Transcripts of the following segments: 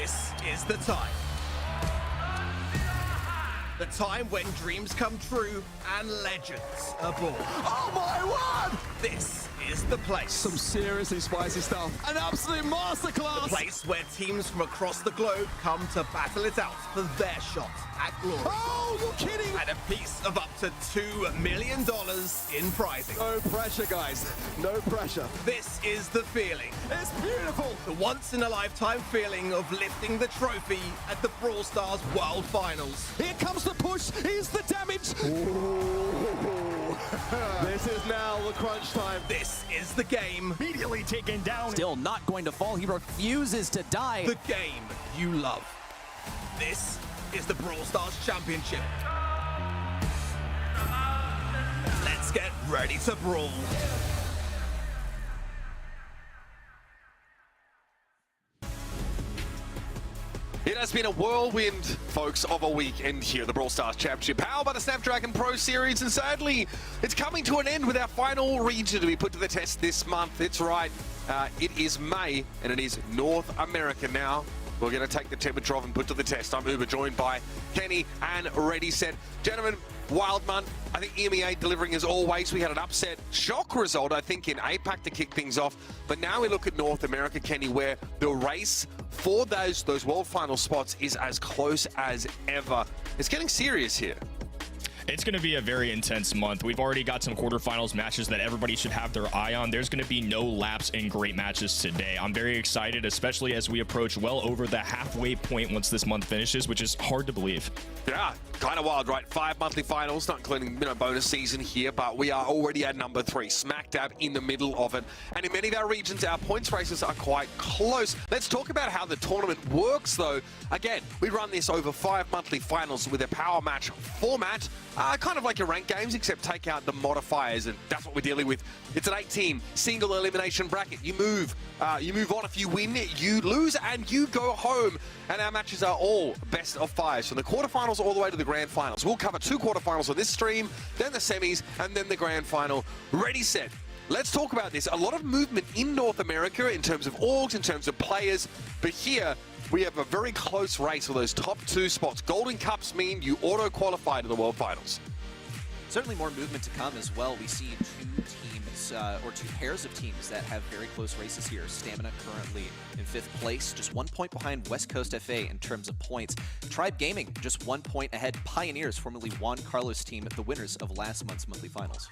This is the time. The time when dreams come true and legends are born. Oh my word! This is the place. Some seriously spicy stuff. An absolute masterclass! The place where teams from across the globe come to battle it out for their shot at glory. Oh, you're kidding! And a piece of up to $2 million in prizing. No pressure, guys. No pressure. This is the feeling. It's beautiful! The once-in-a-lifetime feeling of lifting the trophy at the Brawl Stars World Finals. Here comes the push. Here's the damage. This is now the crunch time. This is the game. Immediately taken down. Still not going to fall. He refuses to die. The game you love. This is the Brawl Stars Championship. Let's get ready to brawl. It has been a whirlwind, folks, of a weekend here at the Brawl Stars Championship, powered by the Snapdragon Pro Series, and sadly, it's coming to an end with our final region to be put to the test this month. It's right, it is May, and it is North America now. We're going to take the temperature off and put to the test. I'm Uber, joined by Kenny and Ready Set. Gentlemen, wild month. I think EMEA delivering as always. We had an upset shock result, I think, in APAC to kick things off. But now we look at North America, Kenny, where the race for those World Final spots is as close as ever. It's getting serious here. It's going to be a very intense month. We've already got some quarterfinals matches that everybody should have their eye on. There's going to be no lapse in great matches today. I'm very excited, especially as we approach well over the halfway point once this month finishes, which is hard to believe. Yeah, kind of wild, right? 5 monthly finals, not including bonus season here, but we are already at number 3, smack dab in the middle of it. And in many of our regions, our points races are quite close. Let's talk about how the tournament works, though. Again, we run this over 5 monthly finals with a power match format. Kind of like your ranked games, except take out the modifiers, and that's what we're dealing with. It's an 8-team single elimination bracket. You move on if you win, you lose, and you go home. And our matches are all best of 5, from the quarterfinals all the way to the grand finals. We'll cover 2 quarterfinals on this stream, then the semis, and then the grand final. Ready, set. Let's talk about this. A lot of movement in North America in terms of orgs, in terms of players, but here we have a very close race for those top 2 spots. Golden Cups mean you auto-qualify to the World Finals. Certainly more movement to come as well. We see 2 teams, or 2 pairs of teams that have very close races here. Stamina currently in 5th place, just 1 point behind West Coast FA in terms of points. Tribe Gaming, just 1 point ahead. Pioneers, formerly Juan Carlos' team, the winners of last month's monthly finals.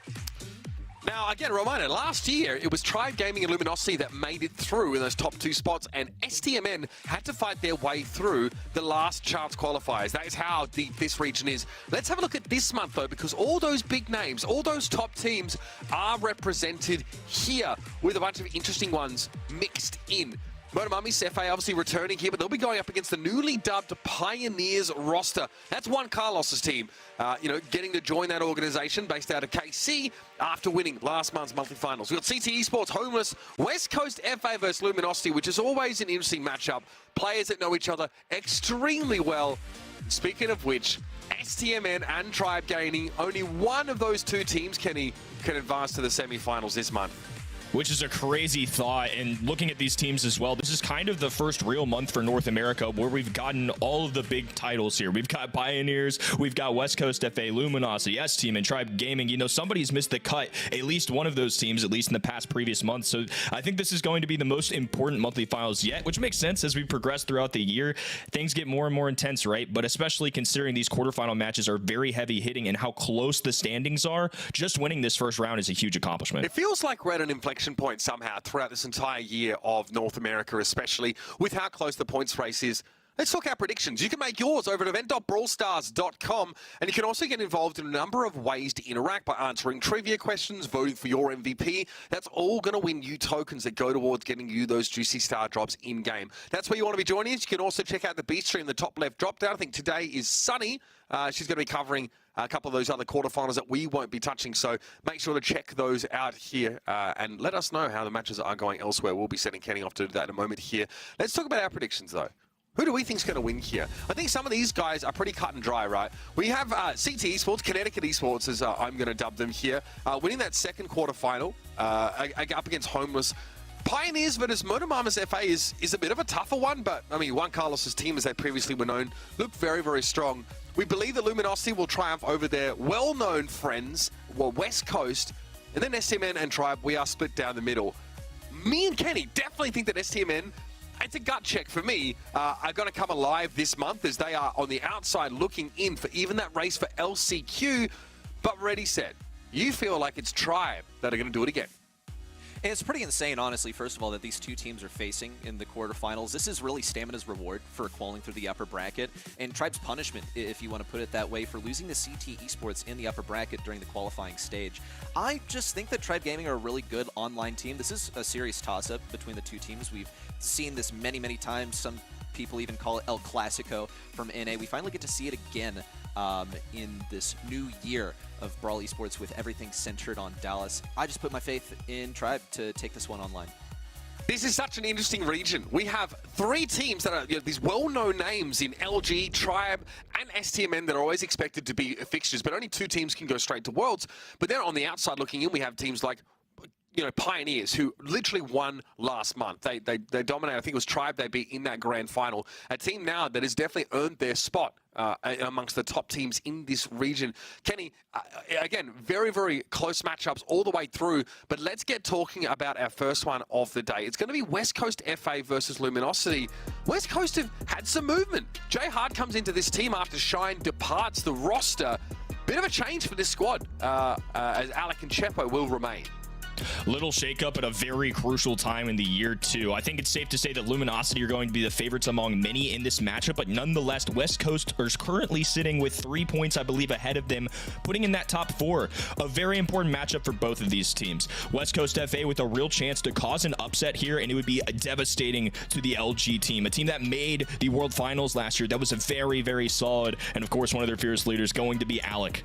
Now, again, a reminder, last year, it was Tribe Gaming and Luminosity that made it through in those top 2 spots, and Stmn had to fight their way through the last chance qualifiers. That is how deep this region is. Let's have a look at this month, though, because all those big names, all those top teams are represented here with a bunch of interesting ones mixed in. Mamus FA obviously returning here, but they'll be going up against the newly dubbed Pioneers roster. That's Juan Carlos's team, getting to join that organization based out of KC after winning last month's monthly finals. We've got CTE Esports, homeless, West Coast FA versus Luminosity, which is always an interesting matchup. Players that know each other extremely well. Speaking of which, Stmn and Tribe Gaming, only one of those 2 teams, Kenny, can advance to the semifinals this month. Which is a crazy thought. And looking at these teams as well, this is kind of the first real month for North America where we've gotten all of the big titles here. We've got Pioneers, we've got West Coast FA, Luminosity, Stmn, and Tribe Gaming. Somebody's missed the cut, at least one of those teams, at least in the past previous months. So I think this is going to be the most important monthly finals yet, which makes sense as we progress throughout the year. Things get more and more intense, right? But especially considering these quarterfinal matches are very heavy hitting and how close the standings are, just winning this first round is a huge accomplishment. It feels like we're at an inflection point somehow throughout this entire year of North America, especially with how close the points race is. Let's talk our predictions. You can make yours over at event.brawlstars.com, and you can also get involved in a number of ways to interact by answering trivia questions, voting for your MVP. That's all going to win you tokens that go towards getting you those juicy star drops in-game. That's where you want to be joining us. You can also check out the B stream in the top left drop down. I think today is Sunny. She's going to be covering a couple of those other quarterfinals that we won't be touching, so make sure to check those out here and let us know how the matches are going elsewhere. We'll be sending Kenny off to do that in a moment here. Let's talk about our predictions, though. Who do we think is going to win here? I think some of these guys are pretty cut and dry, right? We have CTE Esports, Connecticut Esports, as I'm going to dub them here, winning that second quarterfinal up against Homeless. Pioneers versus Mamus FA is a bit of a tougher one, but I mean, Juan Carlos's team, as they previously were known, looked very, very strong. We believe that Luminosity will triumph over their well-known friends, well, West Coast, and then Stmn and Tribe, we are split down the middle. Me and Kenny definitely think that Stmn, it's a gut check for me, are going to come alive this month as they are on the outside looking in for even that race for LCQ. But Reddy said, you feel like it's Tribe that are going to do it again. And it's pretty insane, honestly, first of all, that these two teams are facing in the quarterfinals. This is really Stamina's reward for qualifying through the upper bracket, and Tribe's punishment, if you want to put it that way, for losing to CTE Esports in the upper bracket during the qualifying stage. I just think that Tribe Gaming are a really good online team. This is a serious toss-up between the two teams. We've seen this many, many times. Some people even call it El Clasico from NA. We finally get to see it again in this new year of Brawl Esports with everything centered on Dallas. I just put my faith in Tribe to take this one online. This is such an interesting region. We have three teams that are these well-known names in LG, Tribe, and Stmn that are always expected to be fixtures, but only two teams can go straight to Worlds. But then on the outside looking in, we have teams like Pioneers, who literally won last month. They dominated. I think it was Tribe they beat in that grand final. A team now that has definitely earned their spot amongst the top teams in this region. Kenny, again, very, very close matchups all the way through, but let's get talking about our first one of the day. It's going to be West Coast FA versus Luminosity. West Coast have had some movement. Jay Hart comes into this team after Shine departs the roster. Bit of a change for this squad, as Alec and Chepo will remain. Little shakeup at a very crucial time in the year, too. I think it's safe to say that Luminosity are going to be the favorites among many in this matchup, but nonetheless, West Coast is currently sitting with 3 points, I believe, ahead of them, putting in that top 4. A very important matchup for both of these teams. West Coast FA with a real chance to cause an upset here, and it would be devastating to the LG team, a team that made the World Finals last year. That was a very, very solid, and of course, one of their fierce leaders going to be Alec.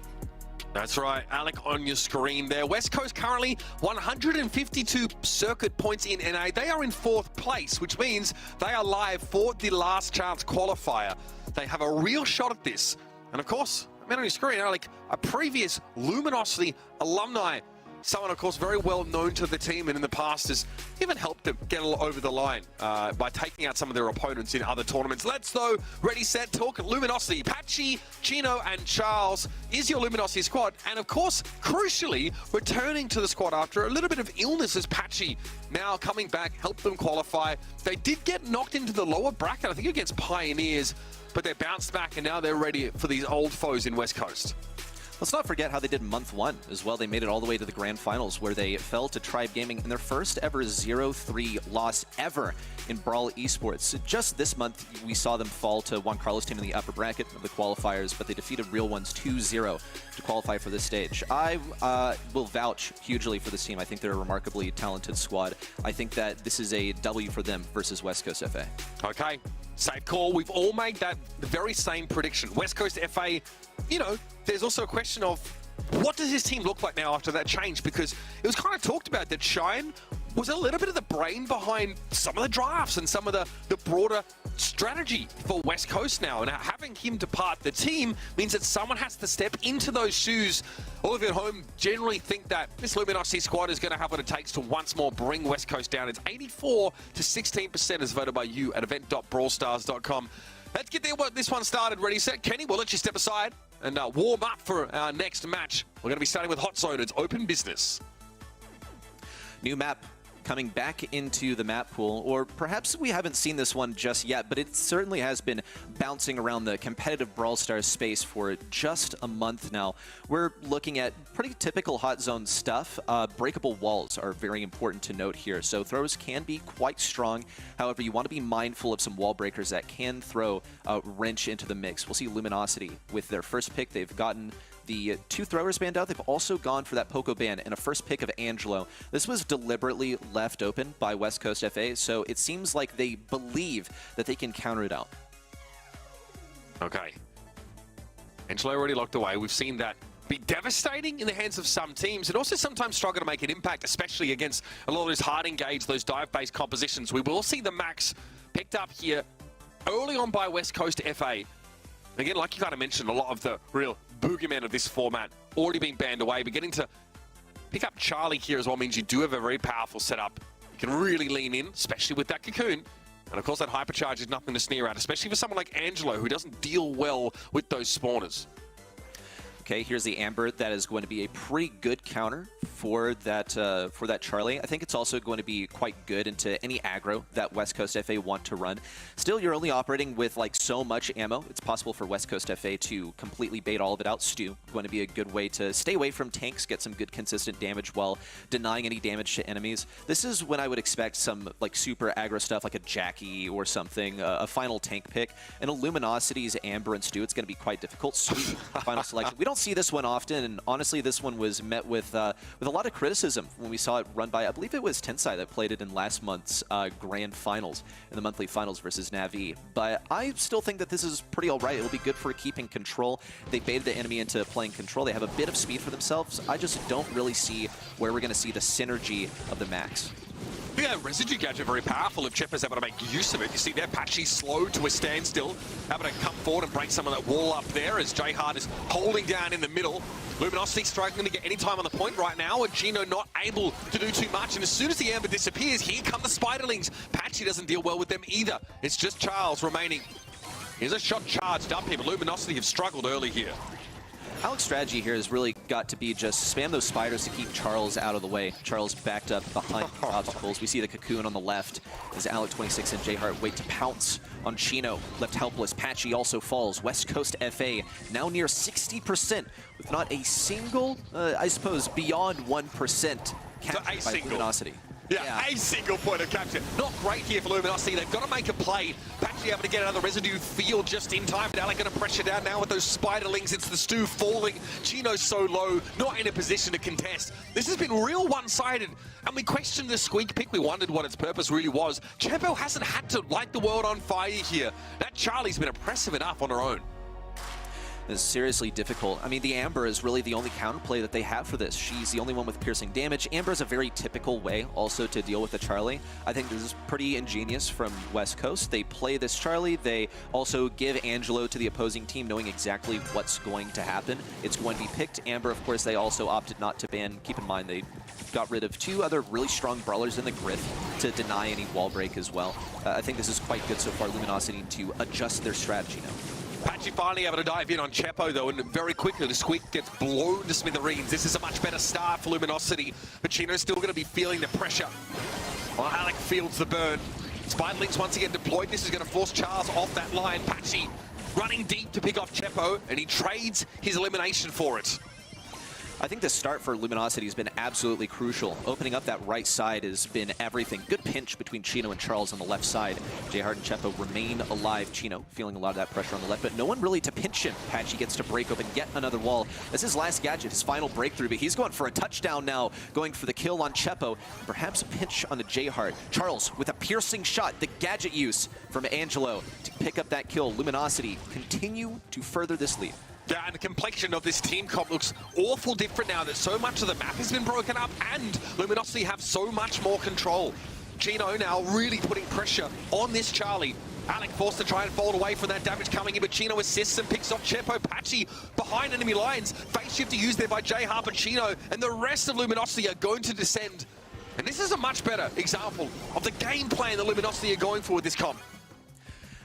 That's right, Alec on your screen there. West Coast currently 152 circuit points in NA. They are in 4th place, which means they are live for the last chance qualifier. They have a real shot at this. And of course, I mean on your screen, Alec, a previous Luminosity alumni, someone, of course, very well known to the team and in the past has even helped them get over the line by taking out some of their opponents in other tournaments. Let's, though, ready, set, talk Luminosity. Patchy, Chino, and Charles is your Luminosity squad. And, of course, crucially, returning to the squad after a little bit of illness as Patchy now coming back, helped them qualify. They did get knocked into the lower bracket, I think, against Pioneers, but they bounced back and now they're ready for these old foes in West Coast. Let's not forget how they did month 1 as well. They made it all the way to the grand finals where they fell to Tribe Gaming in their first ever 0-3 loss ever in Brawl Esports. Just this month, we saw them fall to Juan Carlos' team in the upper bracket of the qualifiers, but they defeated Real Ones 2-0 to qualify for this stage. I will vouch hugely for this team. I think they're a remarkably talented squad. I think that this is a W for them versus West Coast FA. Okay, safe call. We've all made that very same prediction. West Coast FA, there's also a question of what does his team look like now after that change? Because it was kind of talked about that Shine was a little bit of the brain behind some of the drafts and some of the broader strategy for West Coast now. And having him depart the team means that someone has to step into those shoes. All of you at home generally think that this Luminosity squad is going to have what it takes to once more bring West Coast down. It's 84 to 16% as voted by you at event.brawlstars.com. Let's get this one started. Ready, set. Kenny, we'll let you step aside and warm up for our next match. We're going to be starting with Hot Zone. It's open business. New map coming back into the map pool, or perhaps we haven't seen this one just yet, but it certainly has been bouncing around the competitive Brawl Stars space for just a month now. We're looking at pretty typical Hot Zone stuff. Breakable walls are very important to note here, so throws can be quite strong. However, you want to be mindful of some wall breakers that can throw a wrench into the mix. We'll see Luminosity with their first pick. They've gotten the 2 throwers banned out. They've also gone for that Poco ban and a first pick of Angelo. This was deliberately left open by West Coast FA, so it seems like they believe that they can counter it out. Okay. Angelo already locked away. We've seen that be devastating in the hands of some teams and also sometimes struggle to make an impact, especially against a lot of those hard engage, those dive-based compositions. We will see the max picked up here early on by West Coast FA. Again, like you kind of mentioned, a lot of the real boogeymen of this format already been banned away, but getting to pick up Charlie here as well means you do have a very powerful setup can really lean in, especially with that cocoon. And of course that hypercharge is nothing to sneer at, especially for someone like Angelo, who doesn't deal well with those spawners. Okay, here's the Amber. That is going to be a pretty good counter for that Charlie. I think it's also going to be quite good into any aggro that West Coast FA want to run. Still, you're only operating with like so much ammo. It's possible for West Coast FA to completely bait all of it out. Stu, going to be a good way to stay away from tanks, get some good consistent damage while denying any damage to enemies. This is when I would expect some like super aggro stuff like a Jackie or something, a final tank pick. And a Luminosity's Amber and Stu, it's going to be quite difficult. Sweet final selection. We don't see this one often, and honestly, this one was met with a lot of criticism when we saw it run by, I believe it was Tensai that played it in last month's grand finals, in the monthly finals versus Navi. But I still think that this is pretty all right. It'll be good for keeping control. They baited the enemy into playing control. They have a bit of speed for themselves. I just don't really see where we're going to see the synergy of the Max. Yeah, residue gadget very powerful if Chepper's able to make use of it. You see there, Patchy slowed to a standstill, able to come forward and break some of that wall up there as Jayhard is holding down in the middle. Luminosity struggling to get any time on the point right now, and Gino not able to do too much. And as soon as the Amber disappears, here come the Spiderlings. Patchy doesn't deal well with them either. It's just Charles remaining. Here's a shot charged up here, but Luminosity have struggled early here. Alex's strategy here has really got to be just spam those spiders to keep Charles out of the way. Charles backed up behind obstacles. We see the cocoon on the left as Alec26 and Jayhard wait to pounce on Chino. Left helpless. Patchy also falls. West Coast FA now near 60% with not a single, I suppose, beyond 1% captured by Luminosity. Yeah, a single point of capture. Not great here for Luminosity. They've got to make a play. Patchy able to get out of the residue field just in time. But Alec going to pressure down now with those Spiderlings. It's the Stu falling. Chino's so low, not in a position to contest. This has been real one-sided. And we questioned the squeak pick. We wondered what its purpose really was. Chepo hasn't had to light the world on fire here. That Charlie's been oppressive enough on her own. Is seriously difficult. I mean, the Amber is really the only counterplay that they have for this. She's the only one with piercing damage. Amber is a very typical way also to deal with the Charlie. I think this is pretty ingenious from West Coast. They play this Charlie. They also give Angelo to the opposing team knowing exactly what's going to happen. It's going to be picked. Amber, of course, they also opted not to ban. Keep in mind, they got rid of 2 other really strong brawlers in the Griff to deny any wall break as well. I think this is quite good so far. Luminosity to adjust their strategy now. Patchy finally able to dive in on Chepo though, and very quickly the squeak gets blown to smithereens. This is a much better start for Luminosity, but Chino's still going to be feeling the pressure while Alec fields the burn. Spiderlings once again deployed. This is going to force Charles off that line. Patchy running deep to pick off Chepo, and he trades his elimination for it. I think the start for Luminosity has been absolutely crucial. Opening up that right side has been everything. Good pinch between Chino and Charles on the left side. Jayhard and Chepo remain alive. Chino feeling a lot of that pressure on the left, but no one really to pinch him. Patchy gets to break open yet another wall. That's his last gadget, his final breakthrough, but he's going for a touchdown now, going for the kill on Chepo. Perhaps a pinch on the Jayhard. Charles with a piercing shot, the gadget use from Angelo to pick up that kill. Luminosity continue to further this lead. Yeah, and the complexion of this team comp looks awful different now that so much of the map has been broken up and Luminosity have so much more control. Chino now really putting pressure on this Charlie. Alec forced to try and fold away from that damage coming in, but Chino assists and picks off Chepo. Patchy behind enemy lines. Phase shift used there by Jayhard and Chino, and the rest of Luminosity are going to descend. And this is a much better example of the game plan that Luminosity are going for with this comp.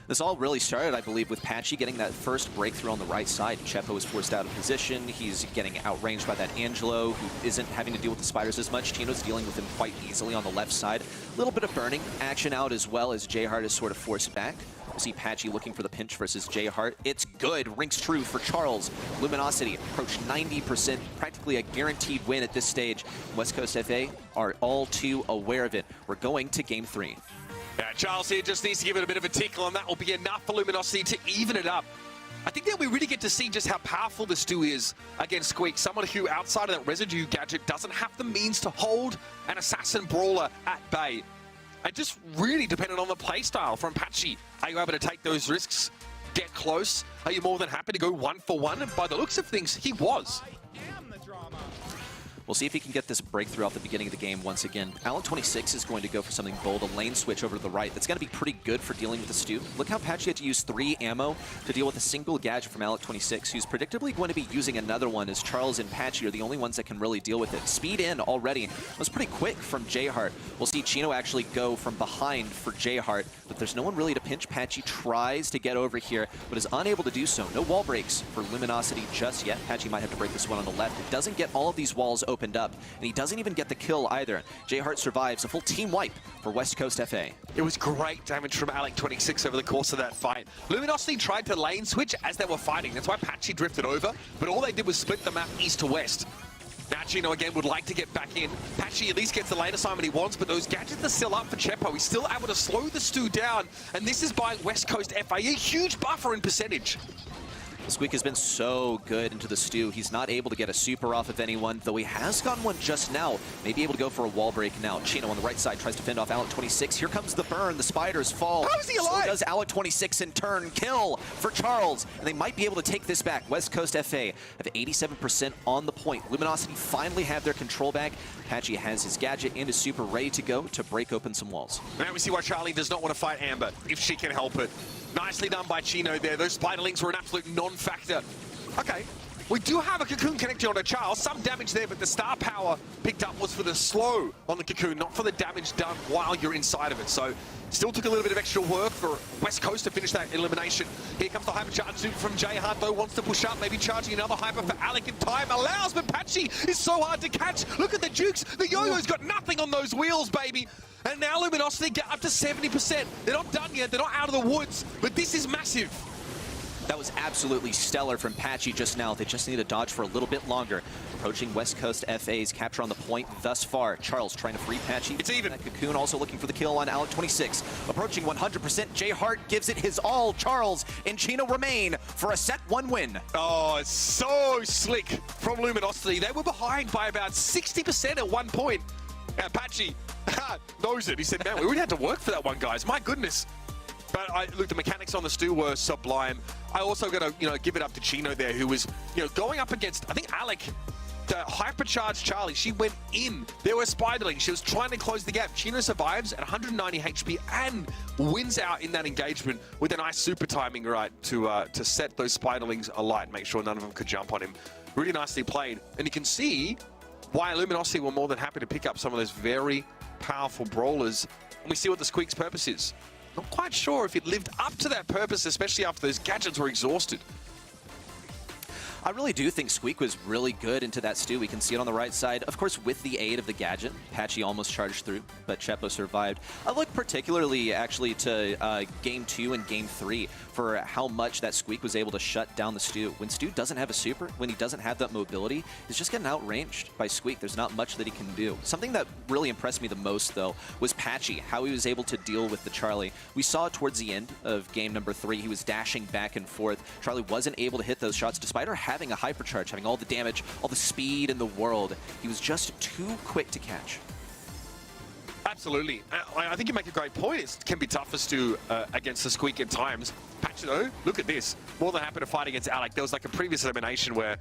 This all really started, I believe, with Patchy getting that first breakthrough on the right side. Chepo is forced out of position. He's getting outranged by that Angelo, who isn't having to deal with the spiders as much. Chino's dealing with him quite easily on the left side. A little bit of burning action out as well as Jayhard is sort of forced back. We see Patchy looking for the pinch versus Jayhard. It's good. Rings true for Charles. Luminosity approach 90%, practically a guaranteed win at this stage. West Coast FA are all too aware of it. We're going to Game 3. Yeah, Charles here just needs to give it a bit of a tickle, and that will be enough for Luminosity to even it up. I think that we really get to see just how powerful this Stu is against Squeak, someone who, outside of that residue gadget, doesn't have the means to hold an assassin brawler at bay. And just really dependent on the playstyle from Patchy. Are you able to take those risks, get close? Are you more than happy to go 1-for-1? And by the looks of things, he was. We'll see if he can get this breakthrough off the beginning of the game once again. Alec26 is going to go for something bold, a lane switch over to the right. That's going to be pretty good for dealing with the Stu. Look how Patchy had to use 3 ammo to deal with a single gadget from Alec26, who's predictably going to be using another one, as Charles and Patchy are the only ones that can really deal with it. Speed in already was pretty quick from J-Heart. We'll see Chino actually go from behind for J-Heart, but there's no one really to pinch. Patchy tries to get over here, but is unable to do so. No wall breaks for Luminosity just yet. Patchy might have to break this one on the left. It doesn't get all of these walls opened up, and he doesn't even get the kill either. J-Heart survives a full team wipe for West Coast FA. It was great damage from Alec26 over the course of that fight. Luminosity tried to lane switch as they were fighting. That's why Patchy drifted over, but all they did was split the map east to west. Now Chino again would like to get back in. Patchy at least gets the lane assignment he wants, but those gadgets are still up for Chepo. He's still able to slow the Stu down, and this is by West Coast FA, a huge buffer in percentage. Squeak has been so good into the Stu. He's not able to get a super off of anyone, though he has gotten one just now. Maybe able to go for a wall break now. Chino on the right side tries to fend off Alec26. Here comes the burn. The spiders fall. How is he alive? So does Alec26 in turn. Kill for Charles. And they might be able to take this back. West Coast FA have 87% on the point. Luminosity finally have their control back. Patchy has his gadget and his super ready to go to break open some walls. Now we see why Charlie does not want to fight Amber, if she can help it. Nicely done by Chino there. Those spiderlings were an absolute non-factor. Okay, we do have a Cocoon connected on a Charles. Some damage there, but the star power picked up was for the slow on the Cocoon, not for the damage done while you're inside of it. So still took a little bit of extra work for West Coast to finish that elimination. Here comes the hypercharge suit from J-Heart, though, wants to push up, maybe charging another hyper for Alec, and time allows, but Patchy is so hard to catch. Look at the Jukes. The Yo-Yo's got nothing on those wheels, baby. And now Luminosity get up to 70%. They're not done yet. They're not out of the woods, but this is massive. That was absolutely stellar from Patchy just now. They just need to dodge for a little bit longer. Approaching West Coast FA's capture on the point thus far. Charles trying to free Patchy. It's even. That Cocoon also looking for the kill on Alec26. Approaching 100%. J-Heart gives it his all. Charles and Chino remain for a set 1 win. Oh, it's so slick from Luminosity. They were behind by about 60% at one point. Patchy knows it. He said, man, we really had to work for that one, guys. My goodness. But look, the mechanics on the Stu were sublime. I also got to, give it up to Chino there, who was, going up against, I think Alec, the hypercharged Charlie. She went in. There were spiderlings. She was trying to close the gap. Chino survives at 190 HP and wins out in that engagement with a nice super timing right to set those spiderlings alight, make sure none of them could jump on him. Really nicely played. And you can see why Luminosity were more than happy to pick up some of those very powerful brawlers. And we see what the Squeak's purpose is. Not quite sure if it lived up to that purpose, especially after those gadgets were exhausted. I really do think Squeak was really good into that Stu. We can see it on the right side. Of course, with the aid of the gadget, Patchy almost charged through, but Chepo survived. I look particularly, actually, to Game 2 and Game 3 for how much that Squeak was able to shut down the Stu. When Stu doesn't have a super, when he doesn't have that mobility, he's just getting outranged by Squeak. There's not much that he can do. Something that really impressed me the most, though, was Patchy, how he was able to deal with the Charlie. We saw towards the end of game number 3, he was dashing back and forth. Charlie wasn't able to hit those shots, despite her having a hypercharge, having all the damage, all the speed in the world. He was just too quick to catch. Absolutely. I think you make a great point. It can be tough for Stu against the Squeak at times. Patchy, though, look at this. More than happy to fight against Alec. There was like a previous elimination where,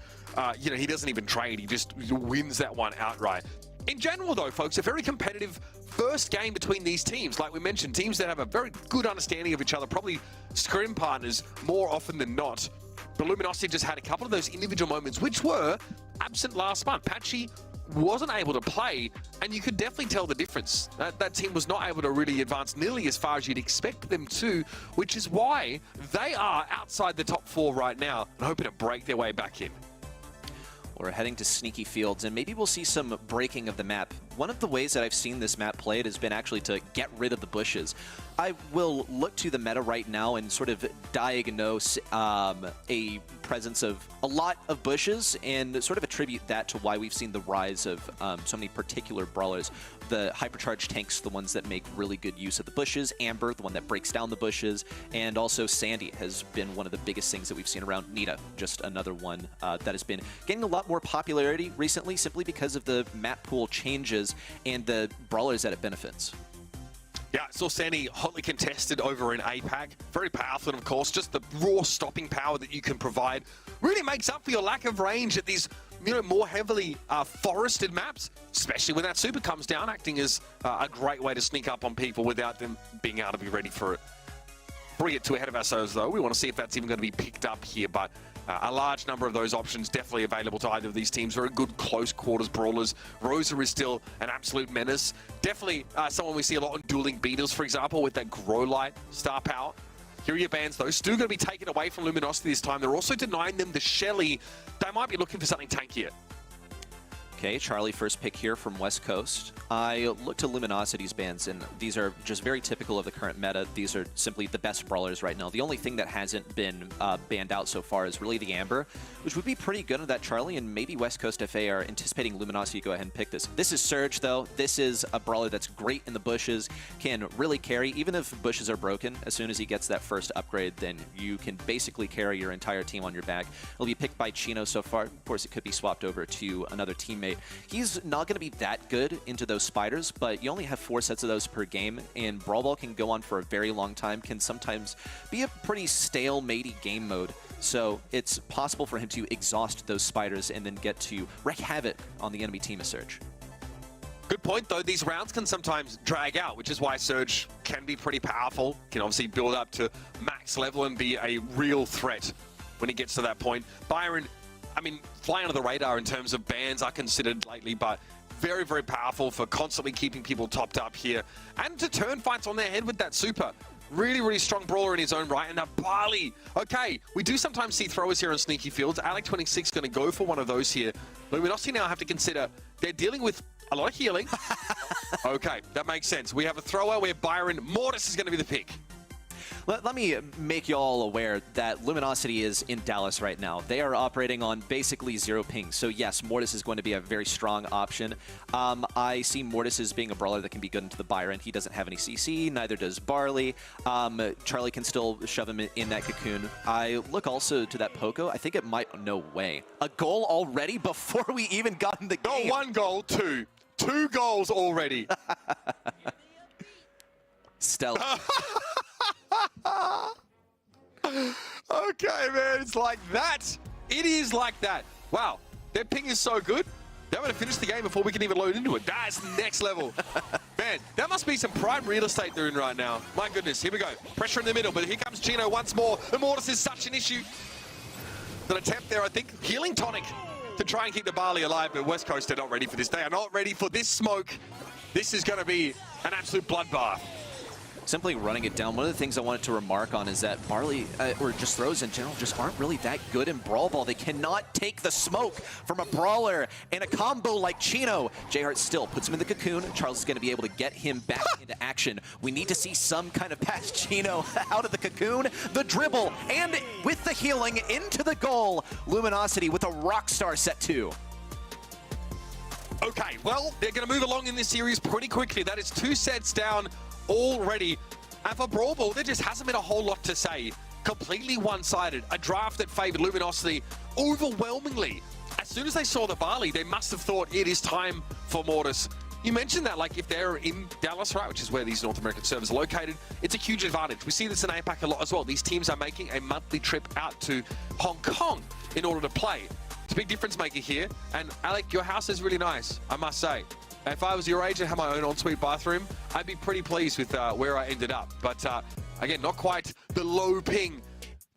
he doesn't even trade. He just wins that one outright. In general, though, folks, a very competitive first game between these teams. Like we mentioned, teams that have a very good understanding of each other, probably scrim partners more often than not. But Luminosity just had a couple of those individual moments, which were absent last month. Patchy wasn't able to play, and you could definitely tell the difference. That team was not able to really advance nearly as far as you'd expect them to, which is why they are outside the top 4 right now and hoping to break their way back in. We're heading to Sneaky Fields, and maybe we'll see some breaking of the map. One of the ways that I've seen this map played has been actually to get rid of the bushes. I will look to the meta right now and sort of diagnose a presence of a lot of bushes and sort of attribute that to why we've seen the rise of so many particular brawlers. The hypercharged tanks, the ones that make really good use of the bushes, Amber, the one that breaks down the bushes, and also Sandy has been one of the biggest things that we've seen around. Nita, just another one that has been gaining a lot more popularity recently simply because of the map pool changes and the brawlers that it benefits. Yeah, saw Sandy hotly contested over in APAC. Very powerful, and of course, just the raw stopping power that you can provide really makes up for your lack of range at these more heavily forested maps, especially when that super comes down, acting as a great way to sneak up on people without them being able to be ready for it. Before we get too ahead of ourselves, though, we want to see if that's even going to be picked up here, but a large number of those options definitely available to either of these teams. Very good close quarters brawlers. Rosa is still an absolute menace. Definitely someone we see a lot on Dueling Beetles, for example, with that Grow Light star power. Here are your bans, though. Still going to be taken away from Luminosity this time. They're also denying them the Shelly. They might be looking for something tankier. Okay, Charlie first pick here from West Coast. I looked to Luminosity's bans, and these are just very typical of the current meta. These are simply the best brawlers right now. The only thing that hasn't been banned out so far is really the Amber, which would be pretty good on that Charlie, and maybe West Coast FA are anticipating Luminosity to go ahead and pick this. This is Surge, though. This is a brawler that's great in the bushes, can really carry. Even if bushes are broken, as soon as he gets that first upgrade, then you can basically carry your entire team on your back. It'll be picked by Chino so far. Of course, it could be swapped over to another teammate. He's not going to be that good into those spiders, but you only have 4 sets of those per game, and Brawl Ball can go on for a very long time, can sometimes be a pretty stale-matey game mode. So it's possible for him to exhaust those spiders and then get to wreak havoc on the enemy team of Surge. Good point, though. These rounds can sometimes drag out, which is why Surge can be pretty powerful, can obviously build up to max level and be a real threat when he gets to that point. Byron, I mean, flying under the radar in terms of bans are considered lately, but very, very powerful for constantly keeping people topped up here. And to turn fights on their head with that super. Really, really strong brawler in his own right. And now Barley. Okay, we do sometimes see throwers here on Sneaky Fields. Alec26 going to go for one of those here. Luminosity now have to consider they're dealing with a lot of healing. Okay, that makes sense. We have a thrower where Byron Mortis is going to be the pick. Let me make you all aware that Luminosity is in Dallas right now. They are operating on basically 0 ping. So yes, Mortis is going to be a very strong option. I see Mortis as being a brawler that can be good into the Byron. He doesn't have any CC, neither does Barley. Charlie can still shove him in that cocoon. I look also to that Poco. I think it might, no way. A goal already before we even got in the game. Not 1 goal, 2. 2 goals already. Stellar. Okay, man, it's like that. It is like that. Wow, their ping is so good. They're going to finish the game before we can even load into it. That's next level. Man, that must be some prime real estate they're in right now. My goodness, here we go. Pressure in the middle, but here comes Chino once more. The Mortis is such an issue. An attempt there, I think. Healing tonic to try and keep the Barley alive, but West Coast are not ready for this. They are not ready for this smoke. This is going to be an absolute bloodbath. Simply running it down. One of the things I wanted to remark on is that Barley, or just throws in general, just aren't really that good in Brawl Ball. They cannot take the smoke from a brawler in a combo like Chino. J-Heart still puts him in the cocoon. Charles is going to be able to get him back into action. We need to see some kind of pass Chino out of the cocoon, the dribble, and with the healing into the goal. Luminosity with a rockstar set 2. Okay, well, they're going to move along in this series pretty quickly. That is 2 sets down already. And for Brawl Ball, there just hasn't been a whole lot to say. Completely one-sided. A draft that favored Luminosity overwhelmingly. As soon as they saw the Barley, they must have thought it is time for Mortis. You mentioned that, like, if they're in Dallas, right, which is where these North American servers are located, it's a huge advantage. We see this in APAC a lot as well. These teams are making a monthly trip out to Hong Kong in order to play. It's a big difference maker here. And Alec, your house is really nice, I must say. If I was your age and had my own ensuite bathroom, I'd be pretty pleased with where I ended up. But again, not quite the low ping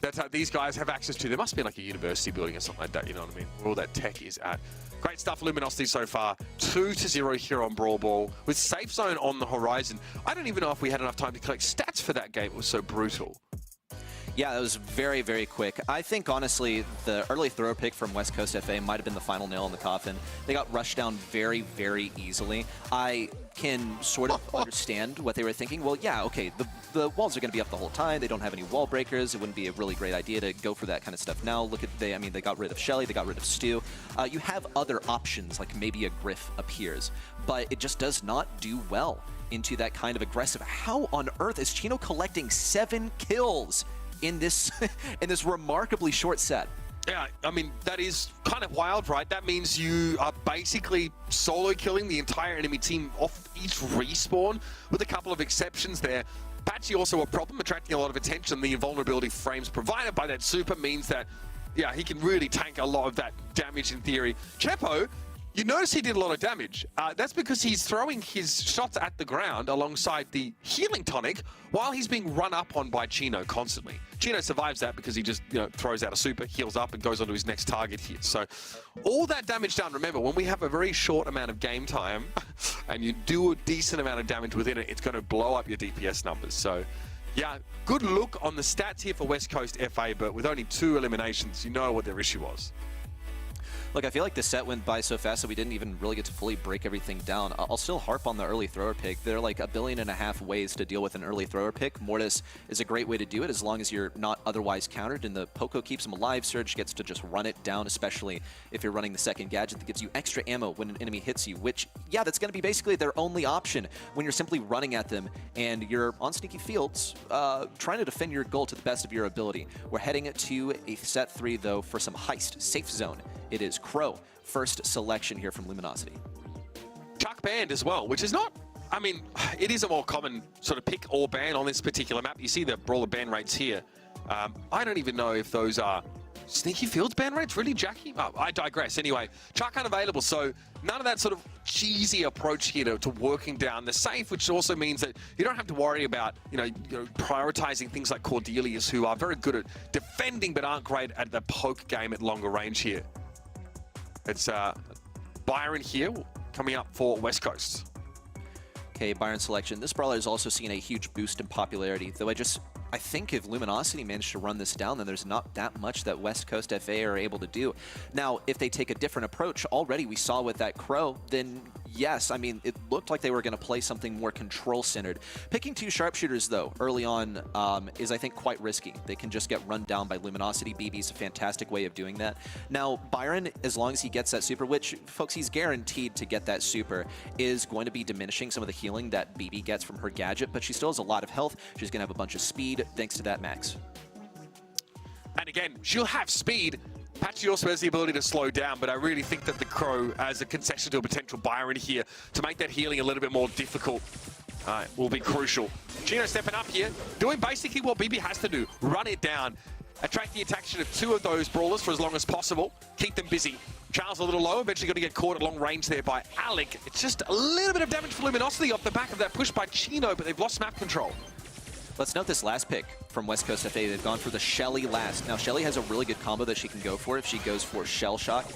that these guys have access to. There must be like a university building or something like that, you know what I mean? Where all that tech is at. Great stuff, Luminosity so far. 2-0 here on Brawl Ball with Safe Zone on the horizon. I don't even know if we had enough time to collect stats for that game. It was so brutal. Yeah, that was very, very quick. I think, honestly, the early throw pick from West Coast FA might have been the final nail in the coffin. They got rushed down very, very easily. I can sort of understand what they were thinking. Well, yeah, okay, the walls are going to be up the whole time. They don't have any wall breakers. It wouldn't be a really great idea to go for that kind of stuff now. Look at, they got rid of Shelly. They got rid of Stu. You have other options, like maybe a Griff appears, but it just does not do well into that kind of aggressive. How on earth is Chino collecting 7 kills in this in this remarkably short set? Yeah, I mean, that is kind of wild, right? That means you are basically solo killing the entire enemy team off each respawn, with a couple of exceptions there. Patchy also a problem, attracting a lot of attention. The invulnerability frames provided by that super means that yeah, he can really tank a lot of that damage in theory. Chepo, you notice he did a lot of damage. That's because he's throwing his shots at the ground alongside the healing tonic while he's being run up on by Chino constantly. Chino survives that because he just, throws out a super, heals up, and goes on to his next target here. So all that damage done, remember, when we have a very short amount of game time and you do a decent amount of damage within it, it's going to blow up your DPS numbers. So yeah, good look on the stats here for West Coast FA, but with only 2 eliminations, you know what their issue was. Look, I feel like the set went by so fast that we didn't even really get to fully break everything down. I'll still harp on the early thrower pick. There are like 1.5 billion ways to deal with an early thrower pick. Mortis is a great way to do it as long as you're not otherwise countered, and the Poco keeps him alive. Surge gets to just run it down, especially if you're running the second gadget that gives you extra ammo when an enemy hits you, which, yeah, that's going to be basically their only option when you're simply running at them and you're on sneaky fields trying to defend your goal to the best of your ability. We're heading to a set 3, though, for some Heist. Safe zone. It is Crow. First selection here from Luminosity. Chuck banned as well, which is not, I mean, it is a more common sort of pick or ban on this particular map. You see the brawler ban rates here. I don't even know if those are sneaky fields ban rates, really, Jackie? Oh, I digress. Anyway, Chuck unavailable, so none of that sort of cheesy approach here to working down the safe, which also means that you don't have to worry about, prioritizing things like Cordelius, who are very good at defending but aren't great at the poke game at longer range here. It's Byron here coming up for West Coast. Okay, Byron selection. This brawler has also seen a huge boost in popularity, though I think if Luminosity managed to run this down, then there's not that much that West Coast FA are able to do. Now, if they take a different approach, already we saw with that Crow, then yes, I mean, it looked like they were going to play something more control-centered. Picking 2 sharpshooters, though, early on is, I think, quite risky. They can just get run down by Luminosity. BB is a fantastic way of doing that. Now, Byron, as long as he gets that super, which, folks, he's guaranteed to get that super, is going to be diminishing some of the healing that BB gets from her gadget, but she still has a lot of health. She's going to have a bunch of speed thanks to that max. And again, she'll have speed. Patchy also has the ability to slow down, but I really think that the Crow, as a concession to a potential Byron here, to make that healing a little bit more difficult, will be crucial. Gino stepping up here, doing basically what BB has to do. Run it down, attract the attention of 2 of those brawlers for as long as possible, keep them busy. Charles a little low, eventually going to get caught at long range there by Alec. It's just a little bit of damage for Luminosity off the back of that push by Chino, but they've lost map control. Let's note this last pick from West Coast FA. They've gone for the Shelly last. Now, Shelly has a really good combo that she can go for. If she goes for Shell Shock,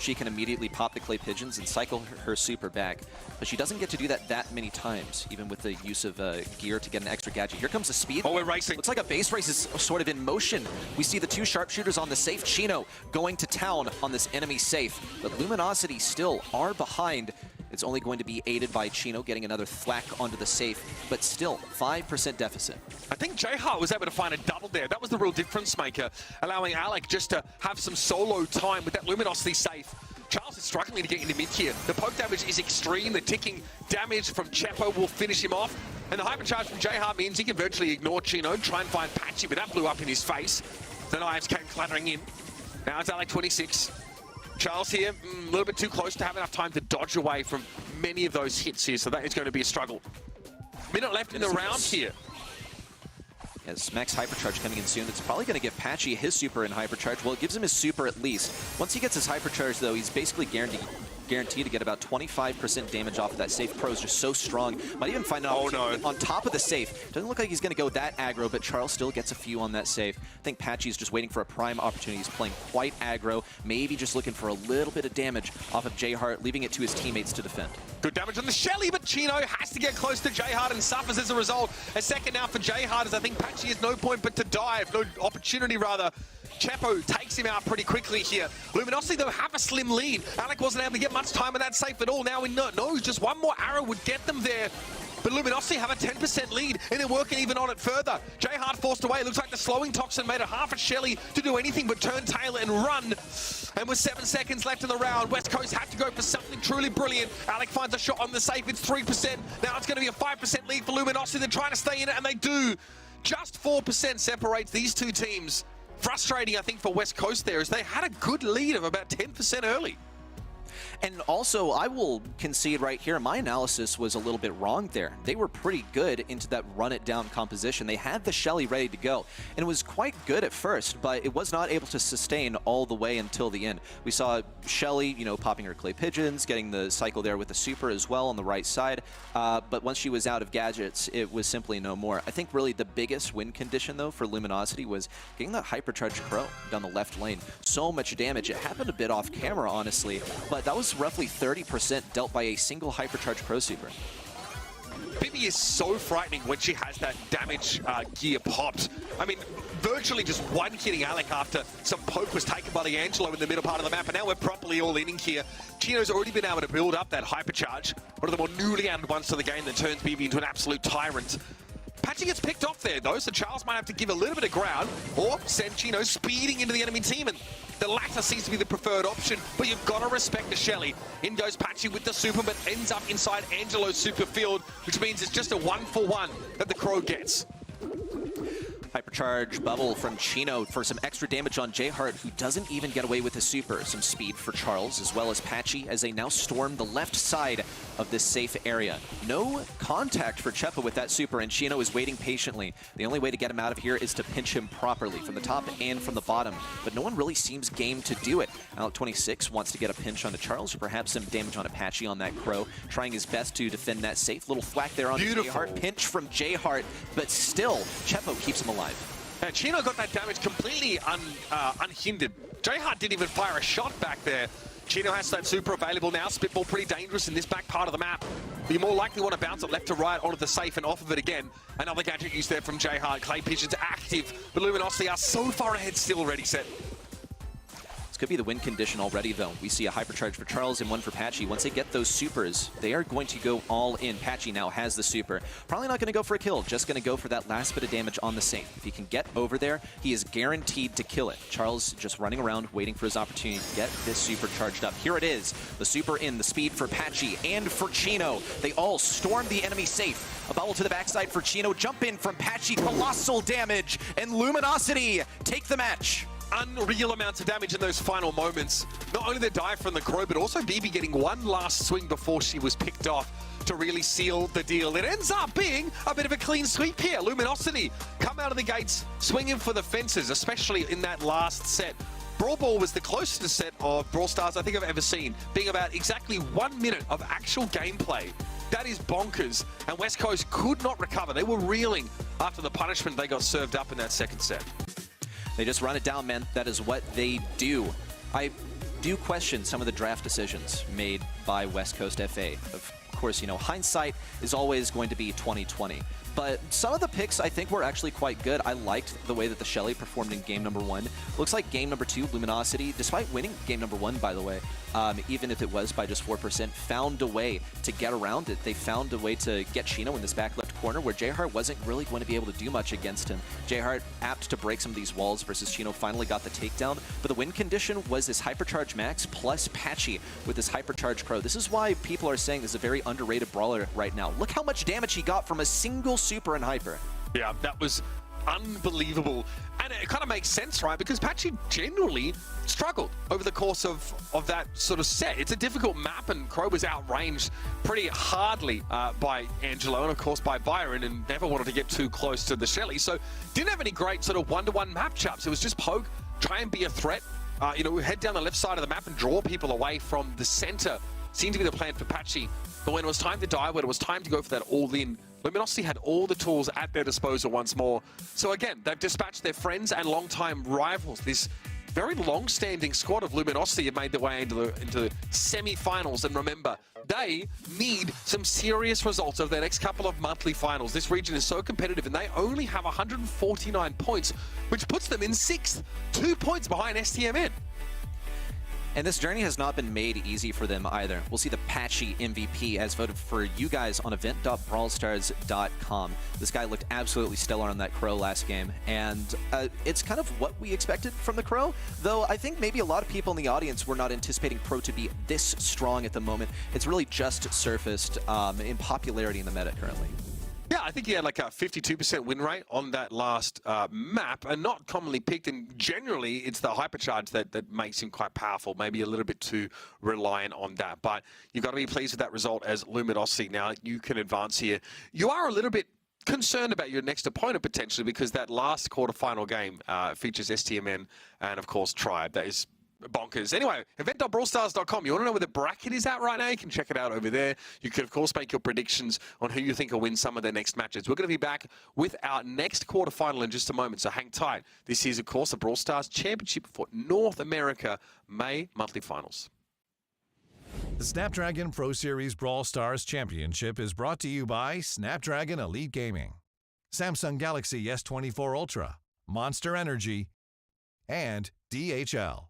she can immediately pop the Clay Pigeons and cycle her super back. But she doesn't get to do that many times, even with the use of gear to get an extra gadget. Here comes the speed. Oh, we're racing. Looks like a base race is sort of in motion. We see the 2 sharpshooters on the safe. Chino going to town on this enemy safe. But Luminosity still are behind. It's only going to be aided by Chino getting another thwack onto the safe, but still 5% deficit. I think J-Hart was able to find a double there. That was the real difference maker, allowing Alec just to have some solo time with that Luminosity safe. Charles is struggling to get into mid here. The poke damage is extreme. The ticking damage from Chepo will finish him off. And the hypercharge from J-Hart means he can virtually ignore Chino, try and find Patchy, but that blew up in his face. The knives came clattering in. Now it's Alec 26. Charles here, a little bit too close to have enough time to dodge away from many of those hits here, so that is going to be a struggle. Minute left in the round here. Yes, Max Hypercharge coming in soon. It's probably going to give Patchy his super in Hypercharge. Well, it gives him his super at least. Once he gets his Hypercharge, though, he's basically guaranteed to get about 25% damage off of that safe. Pro is just so strong. Might even find an opportunity on top of the safe. Doesn't look like he's going to go that aggro, but Charles still gets a few on that safe. I think Patchy's just waiting for a prime opportunity. He's playing quite aggro, maybe just looking for a little bit of damage off of J-Hart, leaving it to his teammates to defend. Good damage on the Shelly, but Chino has to get close to J-Hart and suffers as a result. A second now for J-Hart, as I think Patchy has no point but to dive, no opportunity rather. Chepo takes him out pretty quickly here. Luminosity, though, have a slim lead. Alec wasn't able to get much time on that safe at all. Now we know just one more arrow would get them there. But Luminosity have a 10% lead, and they're working even on it further. J-Hart forced away. Looks like the slowing toxin made it hard for Shelly to do anything but turn tail and run. And with 7 seconds left in the round, West Coast have to go for something truly brilliant. Alec finds a shot on the safe. It's 3%. Now it's going to be a 5% lead for Luminosity. They're trying to stay in it, and they do. Just 4% separates these 2 teams. Frustrating, I think, for West Coast there, as they had a good lead of about 10% early. And also, I will concede right here, my analysis was a little bit wrong there. They were pretty good into that run-it-down composition. They had the Shelly ready to go, and it was quite good at first, but it was not able to sustain all the way until the end. We saw Shelly, you know, popping her clay pigeons, getting the cycle there with the super as well on the right side, but once she was out of gadgets, it was simply no more. I think really the biggest win condition, though, for Luminosity was getting that hypercharged Crow down the left lane. So much damage. It happened a bit off camera, honestly, but that was roughly 30% dealt by a single hypercharged Crow super. Bibi is so frightening when she has that damage gear popped. I mean, virtually just one-hitting Alec after some poke was taken by the Angelo in the middle part of the map, and now we're properly all in here. Chino's already been able to build up that hypercharge, one of the more newly added ones to the game that turns Bibi into an absolute tyrant. Patchy gets picked off there, though, so Charles might have to give a little bit of ground or send Chino speeding into the enemy team, and the latter seems to be the preferred option, but you've got to respect the Shelly. In goes Patchy with the super, but ends up inside Angelo's super field, which means it's just a 1-for-1 that the Crow gets. Hypercharge bubble from Chino for some extra damage on J-Heart, who doesn't even get away with his super. Some speed for Charles, as well as Patchy, as they now storm the left side of this safe area. No contact for Chepa with that super, and Chino is waiting patiently. The only way to get him out of here is to pinch him properly, from the top and from the bottom, but no one really seems game to do it. Alec26 wants to get a pinch onto Charles, or perhaps some damage on Patchy on that Crow, trying his best to defend that safe. Little thwack there on J-Heart, pinch from J-Heart, but still, Chepo keeps him alive. And Chino got that damage completely unhindered. J-Heart didn't even fire a shot back there. Chino has that super available now. Spitball pretty dangerous in this back part of the map. You more likely want to bounce it left to right onto the safe and off of it again. Another gadget used there from J-Heart. Clay Pigeon's active, but Luminosity are so far ahead still, ready, set. This could be the win condition already, though. We see a hypercharge for Charles and one for Patchy. Once they get those supers, they are going to go all in. Patchy now has the super. Probably not going to go for a kill, just going to go for that last bit of damage on the safe. If he can get over there, he is guaranteed to kill it. Charles just running around, waiting for his opportunity to get this super charged up. Here it is. The super in, the speed for Patchy and for Chino. They all storm the enemy safe. A bubble to the backside for Chino. Jump in from Patchy. Colossal damage. And Luminosity take the match. Unreal amounts of damage in those final moments. Not only the dive from the Crow, but also Bibi getting one last swing before she was picked off to really seal the deal. It ends up being a bit of a clean sweep here. Luminosity come out of the gates swinging for the fences, especially in that last set. Brawl Ball was the closest set of Brawl Stars I think I've ever seen, being about exactly 1 minute of actual gameplay. That is bonkers, and West Coast could not recover. They were reeling after the punishment they got served up in that second set. They just run it down, man. That is what they do. I do question some of the draft decisions made by West Coast FA. Of course, you know, hindsight is always going to be 2020. But some of the picks, I think, were actually quite good. I liked the way that the Shelly performed in game number 1. Looks like game number 2, Luminosity, despite winning game number 1, by the way, even if it was by just 4%, found a way to get around it. They found a way to get Chino in this back left corner where J-Heart wasn't really going to be able to do much against him. J-Heart apt to break some of these walls versus Chino finally got the takedown. But the win condition was this Hypercharge Max plus Patchy with this Hypercharge Crow. This is why people are saying this is a very underrated brawler right now. Look how much damage he got from a single super and hyper. Yeah, that was unbelievable. And it kind of makes sense, right? Because Patchy generally struggled over the course of that sort of set. It's a difficult map, and Crow was outranged pretty hardly by Angelo and, of course, by Byron, and never wanted to get too close to the Shelly. So didn't have any great sort of one-to-one matchups. It was just poke, try and be a threat. You know, head down the left side of the map and draw people away from the center. Seemed to be the plan for Patchy. But when it was time to die, when it was time to go for that all-in, Luminosity had all the tools at their disposal once more. So again, they've dispatched their friends and longtime rivals. This very long-standing squad of Luminosity have made their way into the semi-finals. And remember, they need some serious results over their next couple of monthly finals. This region is so competitive, and they only have 149 points, which puts them in 6th, 2 points behind Stmn. And this journey has not been made easy for them either. We'll see the Patchy MVP as voted for you guys on event.brawlstars.com. This guy looked absolutely stellar on that Crow last game, and it's kind of what we expected from the Crow, though I think maybe a lot of people in the audience were not anticipating Crow to be this strong at the moment. It's really just surfaced in popularity in the meta currently. Yeah, I think he had like a 52% win rate on that last map, and not commonly picked. And generally, it's the hypercharge that makes him quite powerful. Maybe a little bit too reliant on that. But you've got to be pleased with that result as Luminosity. Now you can advance here. You are a little bit concerned about your next opponent potentially, because that last quarterfinal game features Stmn and of course Tribe. That is bonkers. Anyway, event.brawlstars.com. You want to know where the bracket is at right now? You can check it out over there. You can, of course, make your predictions on who you think will win some of their next matches. We're going to be back with our next quarterfinal in just a moment, so hang tight. This is, of course, the Brawl Stars Championship for North America May monthly finals. The Snapdragon Pro Series Brawl Stars Championship is brought to you by Snapdragon Elite Gaming, Samsung Galaxy S24 Ultra, Monster Energy, and DHL.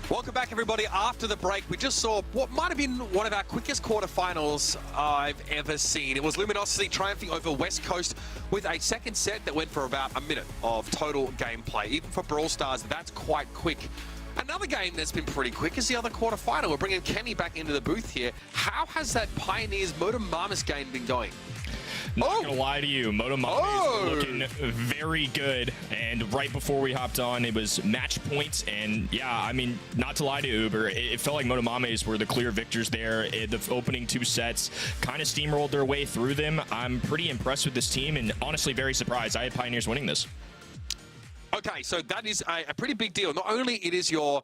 Welcome back, everybody. After the break, we just saw what might have been one of our quickest quarterfinals I've ever seen. It was Luminosity triumphing over West Coast with a second set that went for about a minute of total gameplay. Even for Brawl Stars, that's quite quick. Another game that's been pretty quick is the other quarterfinal. We're bringing Kenny back into the booth here. How has that Pioneers Mamus game been going? Not gonna lie to you, Mamus were looking very good, and right before we hopped on, it was match points, and yeah, I mean, not to lie to Uber, it felt like Mamus were the clear victors there. The opening two sets kind of steamrolled their way through them. I'm pretty impressed with this team, and honestly very surprised. I had Pioneers winning this. Okay, so that is a pretty big deal. Not only it is your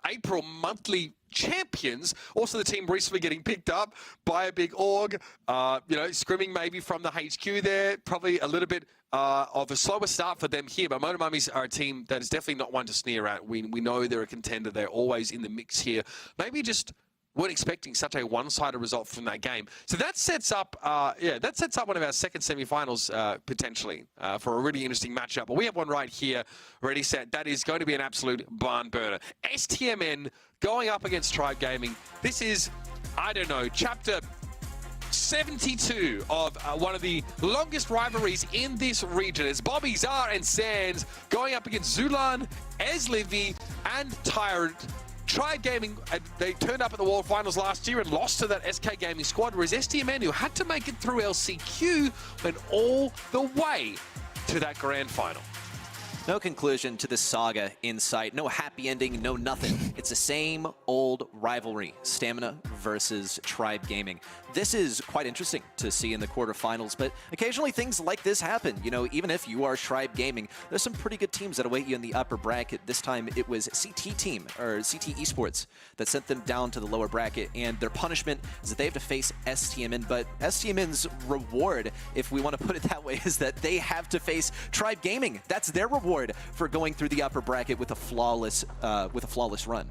April monthly champions, also the team recently getting picked up by a big org, you know, scrimming maybe from the HQ there, probably a little bit of a slower start for them here, but Mamus are a team that is definitely not one to sneer at. We know they're a contender. They're always in the mix here. Maybe just weren't expecting such a one-sided result from that game. So that sets up, that sets up one of our second semifinals potentially for a really interesting matchup. But we have one right here, ready, set. That is going to be an absolute barn burner. Stmn going up against Tribe Gaming. This is, I don't know, chapter 72 of one of the longest rivalries in this region. It's Bobby, Zar, and Sands going up against Zulan, Eslivy, and Tyrant. Tribe Gaming, they turned up at the World Finals last year and lost to that SK Gaming squad, whereas Stmn, who had to make it through LCQ, went all the way to that grand final. No conclusion to this saga in sight. No happy ending, no nothing. It's the same old rivalry. Stamina versus Tribe Gaming. This is quite interesting to see in the quarterfinals, but occasionally things like this happen. You know, even if you are Tribe Gaming, there's some pretty good teams that await you in the upper bracket. This time it was CTE Esports that sent them down to the lower bracket, and their punishment is that they have to face Stmn, but Stmn's reward, if we want to put it that way, is that they have to face Tribe Gaming. That's their reward for going through the upper bracket with a flawless run.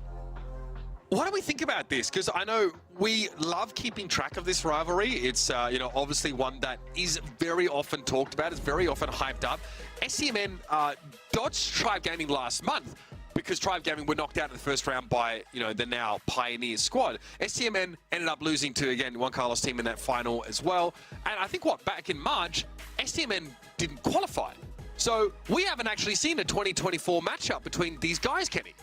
What do we think about this? Because I know we love keeping track of this rivalry. It's you know, obviously one that is very often talked about. It's very often hyped up. Stmn dodged Tribe Gaming last month because Tribe Gaming were knocked out in the first round by, you know, the now Pioneers squad. Stmn ended up losing to, again, Juan Carlos' team in that final as well. And I think, back in March, Stmn didn't qualify. So we haven't actually seen a 2024 matchup between these guys, Kenny.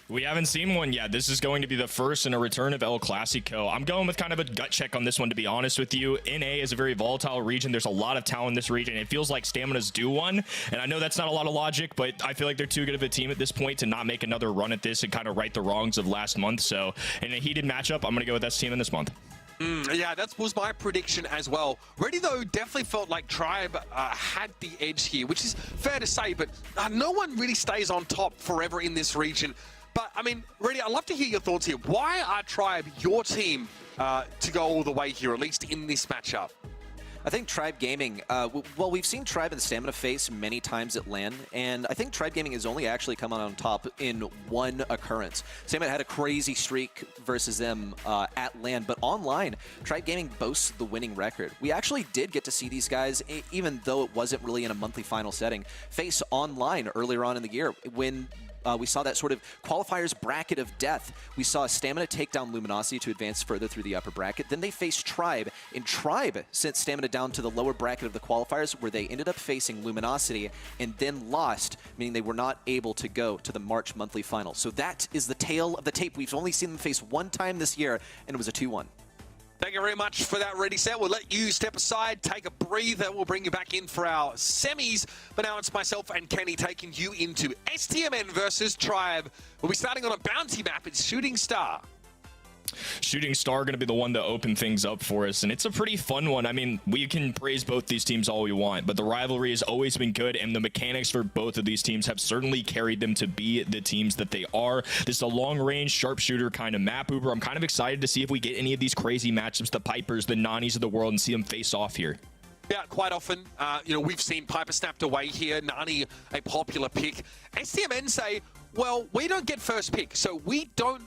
We haven't seen one yet. This is going to be the first in a return of El Clasico. I'm going with kind of a gut check on this one, to be honest with you. NA is a very volatile region. There's a lot of talent in this region. It feels like Stamina's due one, and I know that's not a lot of logic, but I feel like they're too good of a team at this point to not make another run at this and kind of right the wrongs of last month. So in a heated matchup, I'm going to go with Stmn this month. Yeah, that was my prediction as well. Ready, though, definitely felt like Tribe had the edge here, which is fair to say, but no one really stays on top forever in this region. But, I mean, Ready, I'd love to hear your thoughts here. Why are Tribe your team to go all the way here, at least in this matchup? I think Tribe Gaming, well, we've seen Tribe and Stamina face many times at LAN, and I think Tribe Gaming has only actually come out on top in one occurrence. Stamina had a crazy streak versus them at LAN, but online, Tribe Gaming boasts the winning record. We actually did get to see these guys, even though it wasn't really in a monthly final setting, face online earlier on in the year when we saw that sort of qualifiers bracket of death. We saw Stamina take down Luminosity to advance further through the upper bracket. Then they faced Tribe, and Tribe sent Stamina down to the lower bracket of the qualifiers, where they ended up facing Luminosity and then lost, meaning they were not able to go to the March monthly final. So that is the tale of the tape. We've only seen them face one time this year, and it was a 2-1. Thank you very much for that, Ready Set. We'll let you step aside, take a breather. We'll bring you back in for our semis. But now it's myself and Kenny taking you into Stmn versus Tribe. We'll be starting on a bounty map. It's Shooting Star. Shooting Star going to be the one to open things up for us, and it's a pretty fun one. I mean, we can praise both these teams all we want, but the rivalry has always been good, and the mechanics for both of these teams have certainly carried them to be the teams that they are. This is a long-range sharpshooter kind of map, Uber. I'm kind of excited to see if we get any of these crazy matchups, the Pipers, the Nanis of the world, and see them face off here. Yeah, quite often, we've seen Piper snapped away here. Nani, a popular pick. Stmn say, well, we don't get first pick, so we don't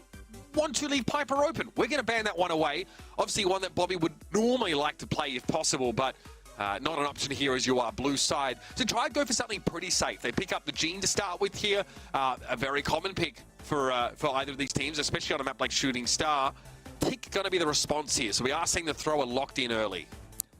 want to leave Piper open. We're going to ban that one away. Obviously, one that Bobby would normally like to play if possible, but not an option here as you are blue side. So try and go for something pretty safe. They pick up the Gene to start with here. A very common pick for either of these teams, especially on a map like Shooting Star. Tick going to be the response here. So we are seeing the thrower locked in early.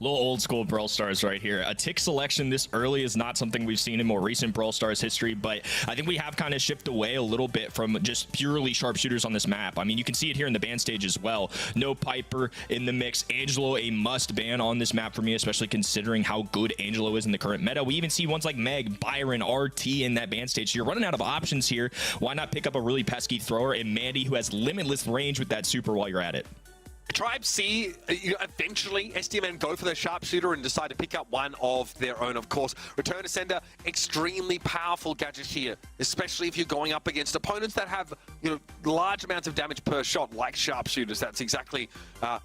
Little old school Brawl Stars right here. A tick selection this early is not something we've seen in more recent Brawl Stars history, but I think we have kind of shifted away a little bit from just purely sharpshooters on this map. I mean, you can see it here in the ban stage as well. No Piper in the mix. Angelo, a must ban on this map for me, especially considering how good Angelo is in the current meta. We even see ones like Meg, Byron, RT in that ban stage. So you're running out of options here. Why not pick up a really pesky thrower and Mandy, who has limitless range with that super while you're at it? Tribe see, eventually, Stmn go for their sharpshooter and decide to pick up one of their own, of course. Return to sender, extremely powerful gadget here, especially if you're going up against opponents that have, large amounts of damage per shot, like sharpshooters. That's exactly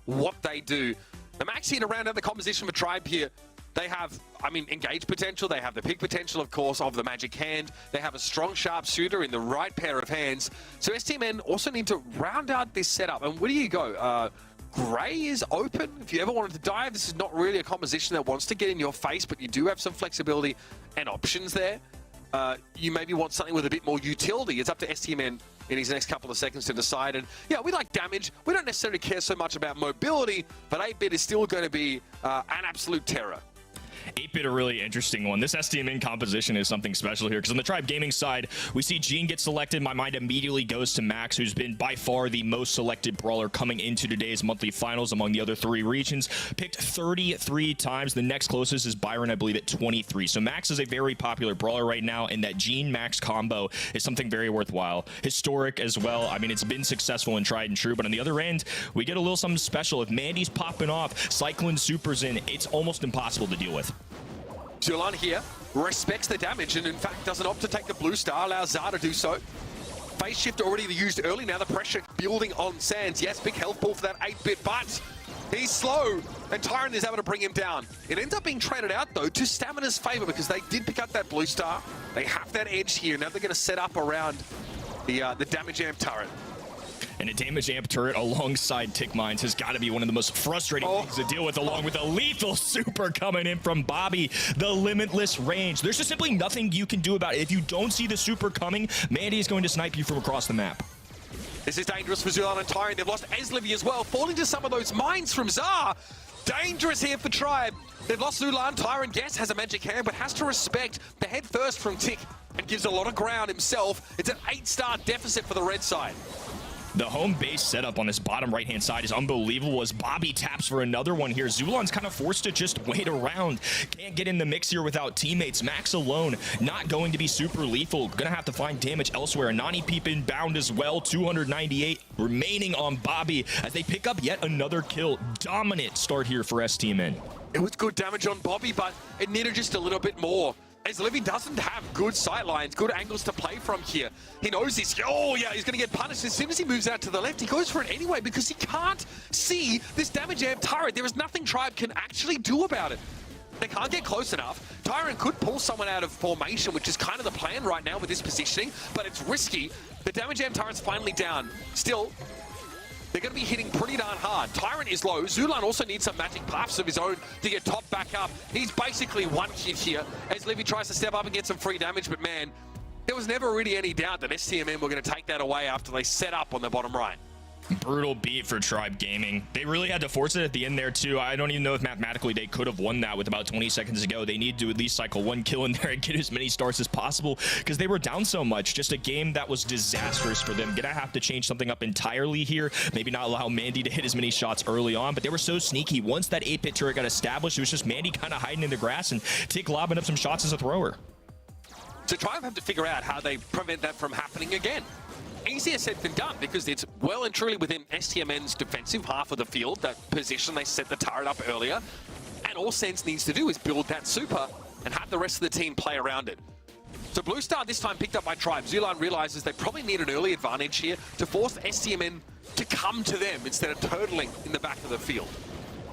what they do. The max here to round out the composition for Tribe here. They have, engage potential. They have the pick potential, of course, of the magic hand. They have a strong sharpshooter in the right pair of hands. So Stmn also need to round out this setup. And where do you go? Gray is open. If you ever wanted to dive, this is not really a composition that wants to get in your face, but you do have some flexibility and options there. You maybe want something with a bit more utility. It's up to Stmn in his next couple of seconds to decide. And yeah, we like damage. We don't necessarily care so much about mobility, but 8-bit is still going to be an absolute terror. 8-bit a really interesting one. This Stmn composition is something special here, because on the Tribe Gaming side, we see Gene get selected. My mind immediately goes to Max, who's been by far the most selected brawler coming into today's monthly finals among the other 3 regions. Picked 33 times. The next closest is Byron, I believe, at 23. So Max is a very popular brawler right now, and that Gene-Max combo is something very worthwhile. Historic as well. I mean, it's been successful and tried and true, but on the other end, we get a little something special. If Mandy's popping off, Cyclone Super's in, it's almost impossible to deal with. Julan here respects the damage and in fact doesn't opt to take the blue star, allows Zar to do so. Phase shift already used early, now the pressure building on Sands. Yes, big health ball for that 8-bit, but he's slow and Tyrant is able to bring him down. It ends up being traded out though to Stamina's favor because they did pick up that blue star. They have that edge here. Now they're going to set up around the damage amp turret. And a damage amp turret alongside Tick Mines has got to be one of the most frustrating things to deal with, along with a lethal super coming in from Bobby. The limitless range. There's just simply nothing you can do about it. If you don't see the super coming, Mandy is going to snipe you from across the map. This is dangerous for Zulan and Tyrant. They've lost Eslivy as well, falling to some of those mines from Zar. Dangerous here for Tribe. They've lost Zulan. Tyrant, yes, has a magic hand, but has to respect the head first from Tick. and gives a lot of ground himself. It's an 8-star deficit for the red side. The home base setup on this bottom right-hand side is unbelievable as Bobby taps for another one here. Zulan's kind of forced to just wait around. Can't get in the mix here without teammates. Max alone, not going to be super lethal. Gonna have to find damage elsewhere. Nani Peep inbound as well. 298 remaining on Bobby as they pick up yet another kill. Dominant start here for Stmn. It was good damage on Bobby, but it needed just a little bit more. As Livy doesn't have good sight lines, good angles to play from here. He knows this. Oh, yeah, he's going to get punished. As soon as he moves out to the left, he goes for it anyway because he can't see this damage amp turret. There is nothing Tribe can actually do about it. They can't get close enough. Tyrant could pull someone out of formation, which is kind of the plan right now with this positioning, but it's risky. The damage amp turret's finally down. Still, they're going to be hitting pretty darn hard. Tyrant is low. Zulan also needs some magic paths of his own to get top back up. He's basically one hit here as Livy tries to step up and get some free damage, but man, there was never really any doubt that Stmn were going to take that away after they set up on the bottom right. Brutal beat for Tribe Gaming. They really had to force it at the end there too. I don't even know if mathematically they could have won that with about 20 seconds to go. They need to at least cycle one kill in there and get as many stars as possible because they were down so much. Just a game that was disastrous for them. Gonna have to change something up entirely here. Maybe not allow Mandy to hit as many shots early on, but they were so sneaky. Once that 8-bit turret got established, it was just Mandy kind of hiding in the grass and Tick lobbing up some shots as a thrower. So Tribe have to figure out how they prevent that from happening again. Easier said than done because it's well and truly within Stmn's defensive half of the field, that position they set the turret up earlier. And all Sense needs to do is build that super and have the rest of the team play around it. So Blue Star this time picked up by Tribe. Zulan realizes they probably need an early advantage here to force Stmn to come to them instead of turtling in the back of the field.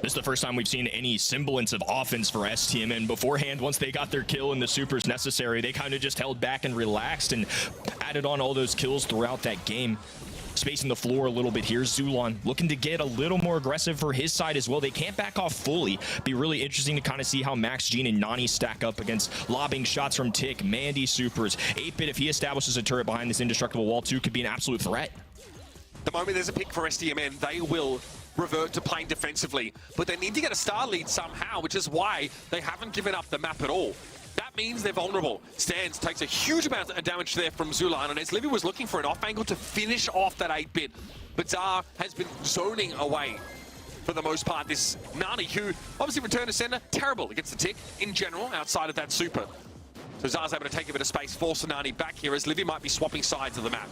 This is the first time we've seen any semblance of offense for Stmn. Beforehand, once they got their kill and the supers necessary, they kind of just held back and relaxed and added on all those kills throughout that game. Spacing the floor a little bit here. Zulan looking to get a little more aggressive for his side as well. They can't back off fully. Be really interesting to kind of see how Max, Gene, and Nani stack up against lobbing shots from Tick, Mandy, supers. 8-bit, if he establishes a turret behind this indestructible wall too, could be an absolute threat. The moment there's a pick for Stmn, they will revert to playing defensively, but they need to get a star lead somehow, which is why they haven't given up the map at all. That means they're vulnerable. Stans takes a huge amount of damage there from Zulan, and as Livy was looking for an off angle to finish off that 8-bit, but Zar has been zoning away for the most part. This Nani, who obviously returned to center, terrible against the Tick in general outside of that super. So Zar's able to take a bit of space, force Nani back here as Livy might be swapping sides of the map.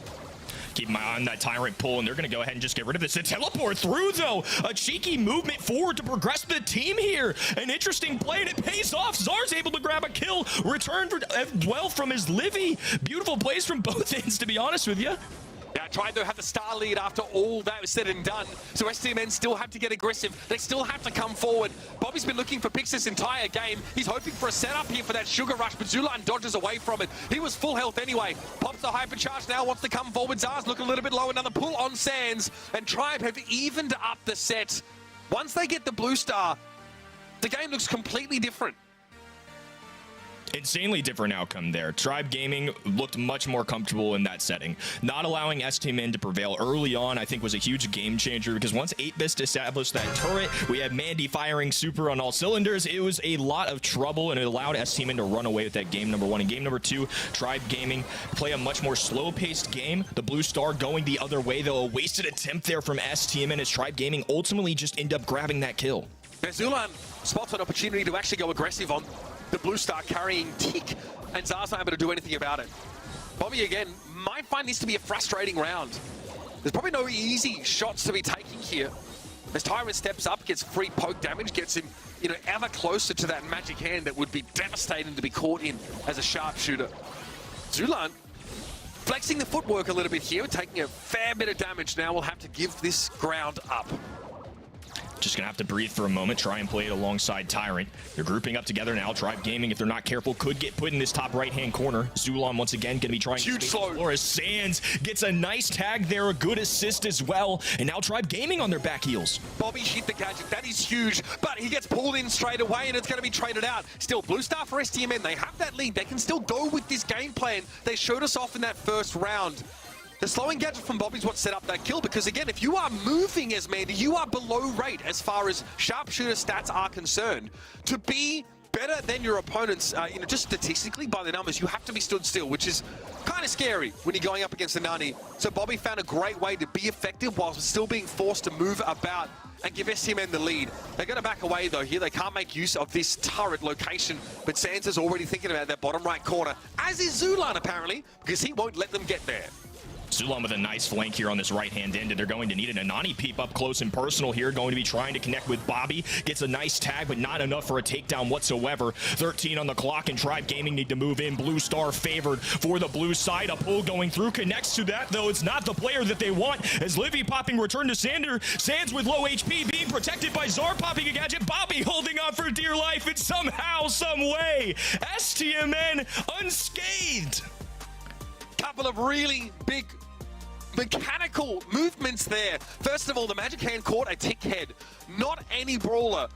Keep my eye on that Tyrant pull, and they're going to go ahead and just get rid of this. A teleport through, though. A cheeky movement forward to progress the team here. An interesting play, and it pays off. Zar's able to grab a kill. Return for, well from his Livy. Beautiful plays from both ends, to be honest with you. Yeah, Tribe though have the star lead after all that was said and done. So Stmn still have to get aggressive. They still have to come forward. Bobby's been looking for picks this entire game. He's hoping for a setup here for that sugar rush, but Zulan dodges away from it. He was full health anyway. Pops the hypercharge now, wants to come forward. Zar's looking a little bit low. Another pull on Sands. And Tribe have evened up the set. Once they get the blue star, the game looks completely different. Insanely different outcome there. Tribe Gaming looked much more comfortable in that setting. Not allowing Stmn to prevail early on, I think, was a huge game changer because once 8-bit established that turret, we had Mandy firing super on all cylinders. It was a lot of trouble, and it allowed Stmn to run away with that game number 1. In game number 2, Tribe Gaming play a much more slow-paced game. The blue star going the other way, though. A wasted attempt there from Stmn as Tribe Gaming ultimately just end up grabbing that kill. Now Zulan spots an opportunity to actually go aggressive on the blue star carrying Tick, and Zar's not able to do anything about it. Bobby again might find this to be a frustrating round. There's probably no easy shots to be taking here. As Tyrant steps up, gets free poke damage, gets him, you know, ever closer to that magic hand that would be devastating to be caught in as a sharpshooter. Zulan flexing the footwork a little bit here, taking a fair bit of damage. Now we'll have to give this ground up. Just gonna have to breathe for a moment, try and play it alongside Tyrant. They're grouping up together now. Tribe Gaming, if they're not careful, could get put in this top right-hand corner. Zulan once again gonna be trying huge to slow. Or as Sands gets a nice tag there, a good assist as well. And now Tribe Gaming on their back heels. Bobby hit the gadget, that is huge, but he gets pulled in straight away and it's gonna be traded out. Still, blue star for Stmn, they have that lead. They can still go with this game plan. They showed us off in that first round. The slowing gadget from Bobby's what set up that kill, because again, if you are moving as Mandy, you are below rate as far as sharpshooter stats are concerned. To be better than your opponents, you know, just statistically by the numbers, you have to be stood still, which is kind of scary when you're going up against the Nani. So Bobby found a great way to be effective while still being forced to move about and give Stmn the lead. They're going to back away though here. They can't make use of this turret location, but Sansa's already thinking about that bottom right corner, as is Zulan apparently, because he won't let them get there. Zulan with a nice flank here on this right-hand end, and they're going to need an Anani peep up close and personal here, going to be trying to connect with Bobby. Gets a nice tag, but not enough for a takedown whatsoever. 13 on the clock, and Tribe Gaming need to move in. Blue Star favored for the blue side. A pull going through, connects to that, though it's not the player that they want, as Livy popping return to Sander. Sands with low HP, being protected by Czar popping a gadget. Bobby holding on for dear life, and somehow, some way, Stmn unscathed. Couple of really big mechanical movements there. First of all, the Magic Hand caught a tick head. Not any brawler.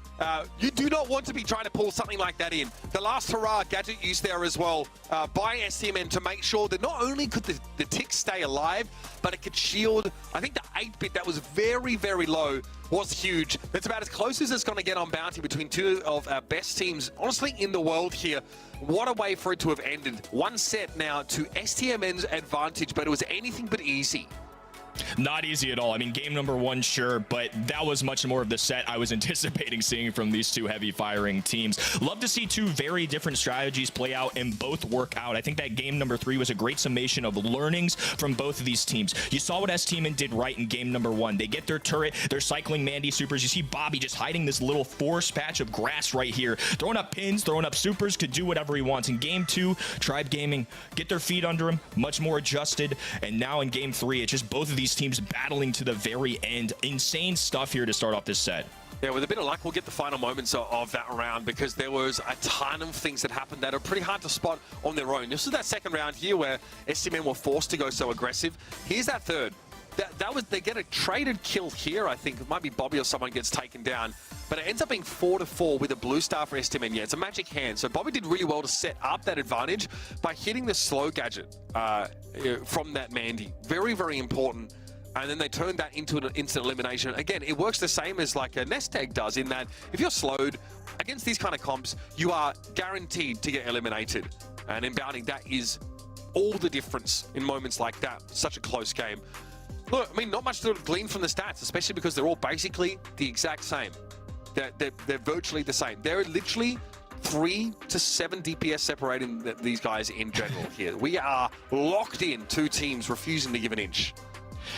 You do not want to be trying to pull something like that in. The last hurrah gadget used there as well by Stmn to make sure that not only could the tick stay alive, but it could shield. I think the 8-bit that was very, very low was huge. That's about as close as it's going to get on Bounty between two of our best teams, honestly, in the world here. What a way for it to have ended. One set now to Stmn's advantage, but it was anything but easy. Not easy at all. I mean, game number one, sure, but that was much more of the set I was anticipating seeing from these two heavy firing teams. Love to see two very different strategies play out and both work out. I think that game number 3 was a great summation of learnings from both of these teams. You saw what Stmn did right in game number 1. They get their turret, they're cycling Mandy supers. You see Bobby just hiding this little forest patch of grass right here, throwing up pins, throwing up supers, could do whatever he wants. In game 2, Tribe Gaming get their feet under him, much more adjusted, and now in game 3, it's just both of these teams battling to the very end. Insane stuff here to start off this set. Yeah, with a bit of luck, we'll get the final moments of that round, because there was a ton of things that happened that are pretty hard to spot on their own. This is that second round here where Stmn were forced to go so aggressive. Here's that third. They get a traded kill here, I think. It might be Bobby or someone gets taken down. But it ends up being 4-4 with a blue star for Stmn. Yeah, it's a magic hand. So Bobby did really well to set up that advantage by hitting the slow gadget from that Mandy. Very, very important. And then they turned that into an instant elimination. Again, it works the same as like a nest egg does, in that if you're slowed against these kind of comps, you are guaranteed to get eliminated. And in Bounty, that is all the difference in moments like that. Such a close game. Look, I mean, not much to glean from the stats, especially because they're all basically the exact same. They're virtually the same. They're literally 3 to 7 DPS separating these guys in general here. We are locked in, two teams refusing to give an inch.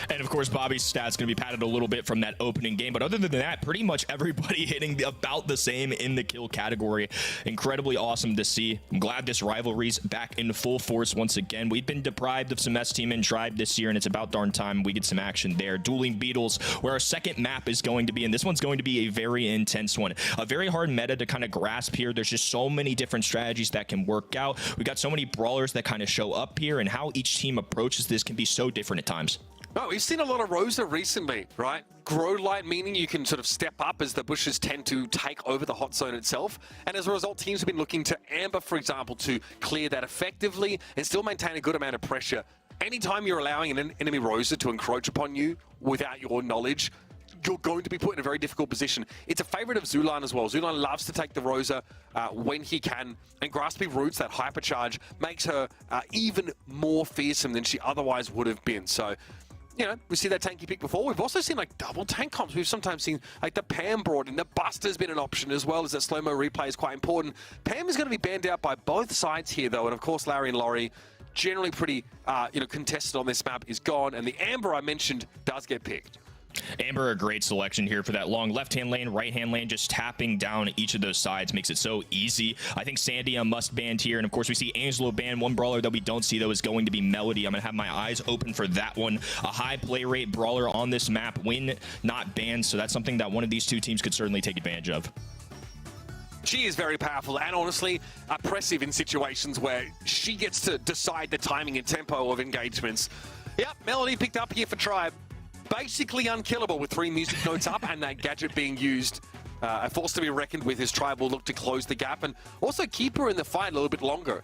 And of course, Bobby's stats going to be padded a little bit from that opening game. But other than that, pretty much everybody hitting about the same in the kill category. Incredibly awesome to see. I'm glad this rivalry's back in full force once again. We've been deprived of some Stmn Tribe this year, and it's about darn time we get some action there. Dueling Beetles, where our second map is going to be, and this one's going to be a very intense one. A very hard meta to kind of grasp here. There's just so many different strategies that can work out. We got so many brawlers that kind of show up here, and how each team approaches this can be so different at times. Oh, we've seen a lot of Rosa recently, right? Grow light, meaning you can sort of step up as the bushes tend to take over the hot zone itself. And as a result, teams have been looking to Amber, for example, to clear that effectively and still maintain a good amount of pressure. Anytime you're allowing an enemy Rosa to encroach upon you without your knowledge, you're going to be put in a very difficult position. It's a favorite of Zulan as well. Zulan loves to take the Rosa when he can, and Graspy Roots, that hypercharge, makes her even more fearsome than she otherwise would have been. So, you know, we see that tanky pick before. We've also seen like double tank comps. We've sometimes seen like the Pam brought in. The Buster's been an option as well, as that slow-mo replay is quite important. Pam is going to be banned out by both sides here though, and of course Larry and Laurie, generally pretty contested on this map, is gone, and the Amber I mentioned does get picked. Amber, a great selection here for that long left-hand lane, right-hand lane, just tapping down each of those sides makes it so easy. I think Sandy a must banned here, and of course we see Angelo banned. One brawler that we don't see though is going to be Melody. I'm gonna have my eyes open for that one. A high play rate brawler on this map, win not banned, so that's something that one of these two teams could certainly take advantage of. She is very powerful and honestly oppressive in situations where she gets to decide the timing and tempo of engagements. Yep, Melody picked up here for Tribe. Basically unkillable with 3 music notes up and that gadget being used. A force to be reckoned with as Tribe will look to close the gap and also keep her in the fight a little bit longer.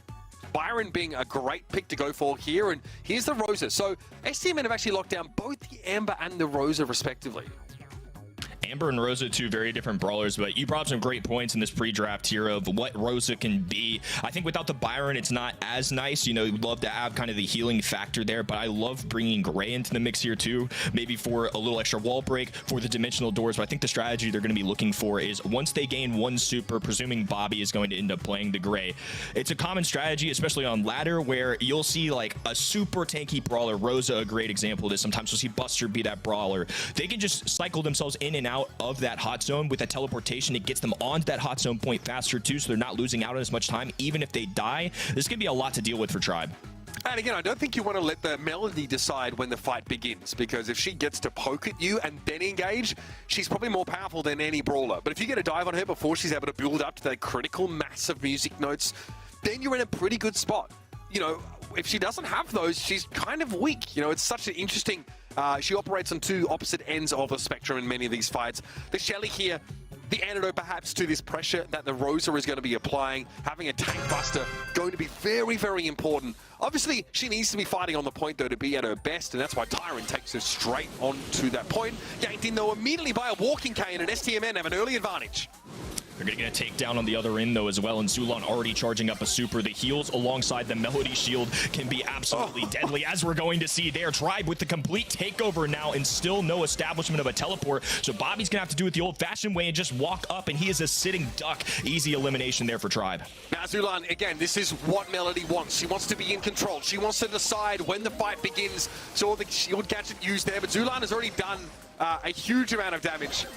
Byron being a great pick to go for here, and here's the Rosa. So Stmn have actually locked down both the Amber and the Rosa respectively. Amber and Rosa, two very different brawlers, but you brought up some great points in this pre-draft here of what Rosa can be. I think without the Byron, it's not as nice. You know, you'd love to have kind of the healing factor there, but I love bringing Gray into the mix here too, maybe for a little extra wall break for the dimensional doors. But I think the strategy they're going to be looking for is once they gain one super, presuming Bobby is going to end up playing the Gray. It's a common strategy, especially on ladder, where you'll see like a super tanky brawler, Rosa, a great example of this. Sometimes you'll see Buster be that brawler. They can just cycle themselves in and out of that hot zone with that teleportation. It gets them onto that hot zone point faster too, so they're not losing out on as much time. Even if they die, this could be a lot to deal with for Tribe. And again, I don't think you want to let the Melody decide when the fight begins, because if she gets to poke at you and then engage, she's probably more powerful than any brawler. But if you get a dive on her before she's able to build up to that critical mass of music notes, then you're in a pretty good spot. You know, if she doesn't have those, she's kind of weak. You know, it's such an interesting... she operates on two opposite ends of the spectrum in many of these fights. The Shelly here, the antidote perhaps to this pressure that the Rosa is going to be applying, having a tank buster going to be very, very important. Obviously, she needs to be fighting on the point, though, to be at her best, and that's why Tyrant takes her straight on to that point. Yanked in, though, immediately by a walking cane, and Stmn have an early advantage. They're going to get a takedown on the other end, though, as well, and Zulan already charging up a super. The heals alongside the Melody shield can be absolutely deadly, as we're going to see there. Tribe with the complete takeover now, and still no establishment of a teleport, so Bobby's going to have to do it the old-fashioned way and just walk up, and he is a sitting duck. Easy elimination there for Tribe. Now, Zulan, again, this is what Melody wants. She wants to be in control. She wants to decide when the fight begins. Saw the shield gadget used there, but Zulan has already done a huge amount of damage.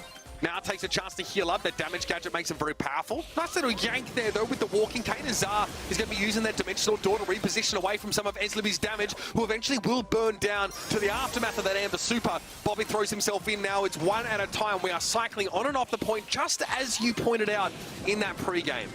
Now takes a chance to heal up. That damage gadget makes him very powerful. Nice little yank there, though, with the walking cane. Zar is going to be using that dimensional door to reposition away from some of Esliby's damage, who eventually will burn down to the aftermath of that Amber super. Bobby throws himself in now. It's one at a time. We are cycling on and off the point, just as you pointed out in that pregame.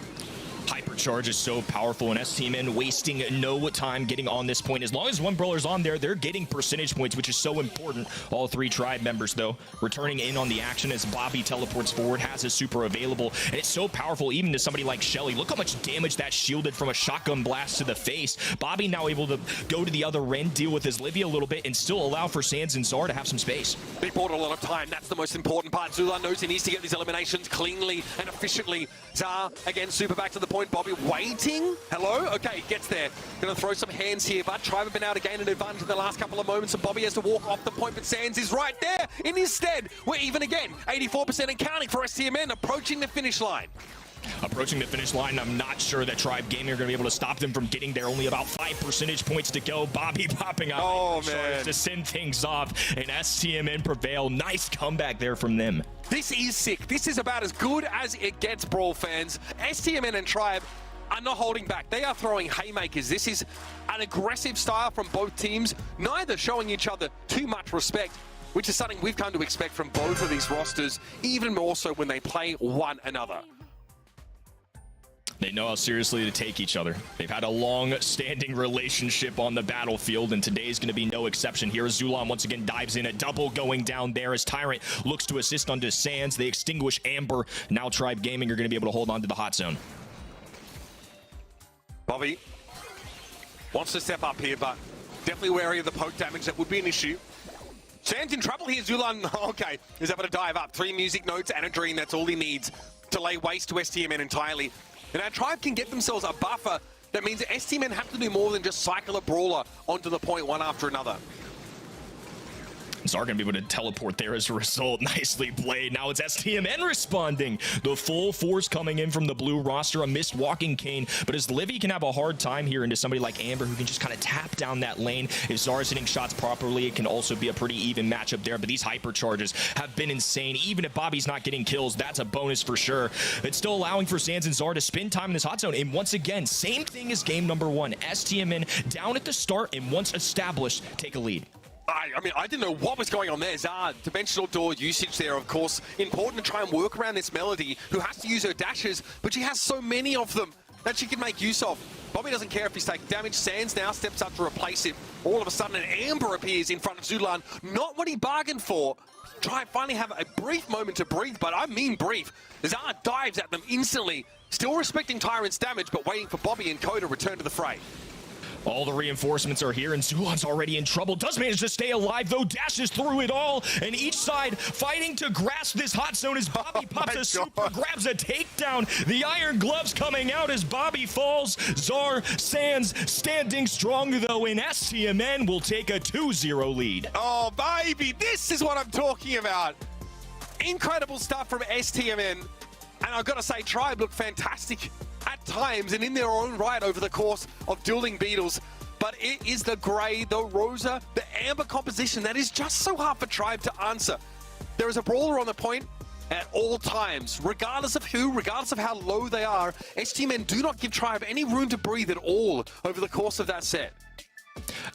Hypercharge is so powerful, and Stmn wasting no time getting on this point. As long as one brawler's on there, they're getting percentage points, which is so important. All three Tribe members, though, returning in on the action as Bobby teleports forward, has his super available, and it's so powerful even to somebody like Shelly. Look how much damage that shielded from a shotgun blast to the face. Bobby now able to go to the other end, deal with his Livy a little bit, and still allow for Sans and Zar to have some space. They bought a lot of time. That's the most important part. Zulan knows he needs to get these eliminations cleanly and efficiently. Zar, again, super back to the point. Bobby waiting. Hello? Okay, gets there. Gonna throw some hands here, but Tribe have been able to gain an advantage in the last couple of moments, and Bobby has to walk off the point, but Sans is right there in his stead. We're even again. 84% and counting for Stmn, approaching the finish line. Approaching the finish line, I'm not sure that Tribe Gaming are going to be able to stop them from getting there. Only about 5 percentage points to go. Bobby popping out. Oh, man. To send things off, and Stmn prevail. Nice comeback there from them. This is sick. This is about as good as it gets, Brawl fans. Stmn and Tribe are not holding back. They are throwing haymakers. This is an aggressive style from both teams, neither showing each other too much respect, which is something we've come to expect from both of these rosters, even more so when they play one another. They know how seriously to take each other. They've had a long-standing relationship on the battlefield, and today's going to be no exception here. Zulan once again dives in, a double going down there as Tyrant looks to assist onto Sans. They extinguish Amber. Now Tribe Gaming are going to be able to hold on to the hot zone. Bobby wants to step up here, but definitely wary of the poke damage. That would be an issue. Sans in trouble here. Zulan, okay, is able to dive up. 3 music notes and a dream. That's all he needs to lay waste to Stmn entirely. And our Tribe can get themselves a buffer. That means that Stmn have to do more than just cycle a brawler onto the point one after another. Zar going to be able to teleport there as a result. Nicely played. Now it's Stmn responding. The full force coming in from the blue roster. A missed walking cane. But as Livy can have a hard time here into somebody like Amber who can just kind of tap down that lane. If Zar is hitting shots properly, it can also be a pretty even matchup there. But these hypercharges have been insane. Even if Bobby's not getting kills, that's a bonus for sure. It's still allowing for Sans and Zar to spend time in this hot zone. And once again, same thing as game number 1. Stmn down at the start, and once established, take a lead. I mean, I didn't know what was going on there. Zar, dimensional door usage there, of course. Important to try and work around this Melody, who has to use her dashes, but she has so many of them that she can make use of. Bobby doesn't care if he's taking damage. Sans now steps up to replace him. All of a sudden, an Amber appears in front of Zulan. Not what he bargained for. Try and finally have a brief moment to breathe, but I mean brief. Zar dives at them instantly, still respecting Tyrant's damage, but waiting for Bobby and Co to return to the fray. All the reinforcements are here, and Zulon's already in trouble. Does manage to stay alive, though. Dashes through it all, and each side fighting to grasp this hot zone as Bobby pops a super, grabs a takedown. The iron gloves coming out as Bobby falls. Zar Sands standing strong, though, and Stmn will take a 2-0 lead. Oh, baby, this is what I'm talking about. Incredible stuff from Stmn. And I've got to say, Tribe looked fantastic at times and in their own right over the course of Dueling Beetles. But it is the grey, the rosa, the amber composition that is just so hard for Tribe to answer. There is a brawler on the point at all times, regardless of who, regardless of how low they are. Stmn do not give Tribe any room to breathe at all over the course of that set.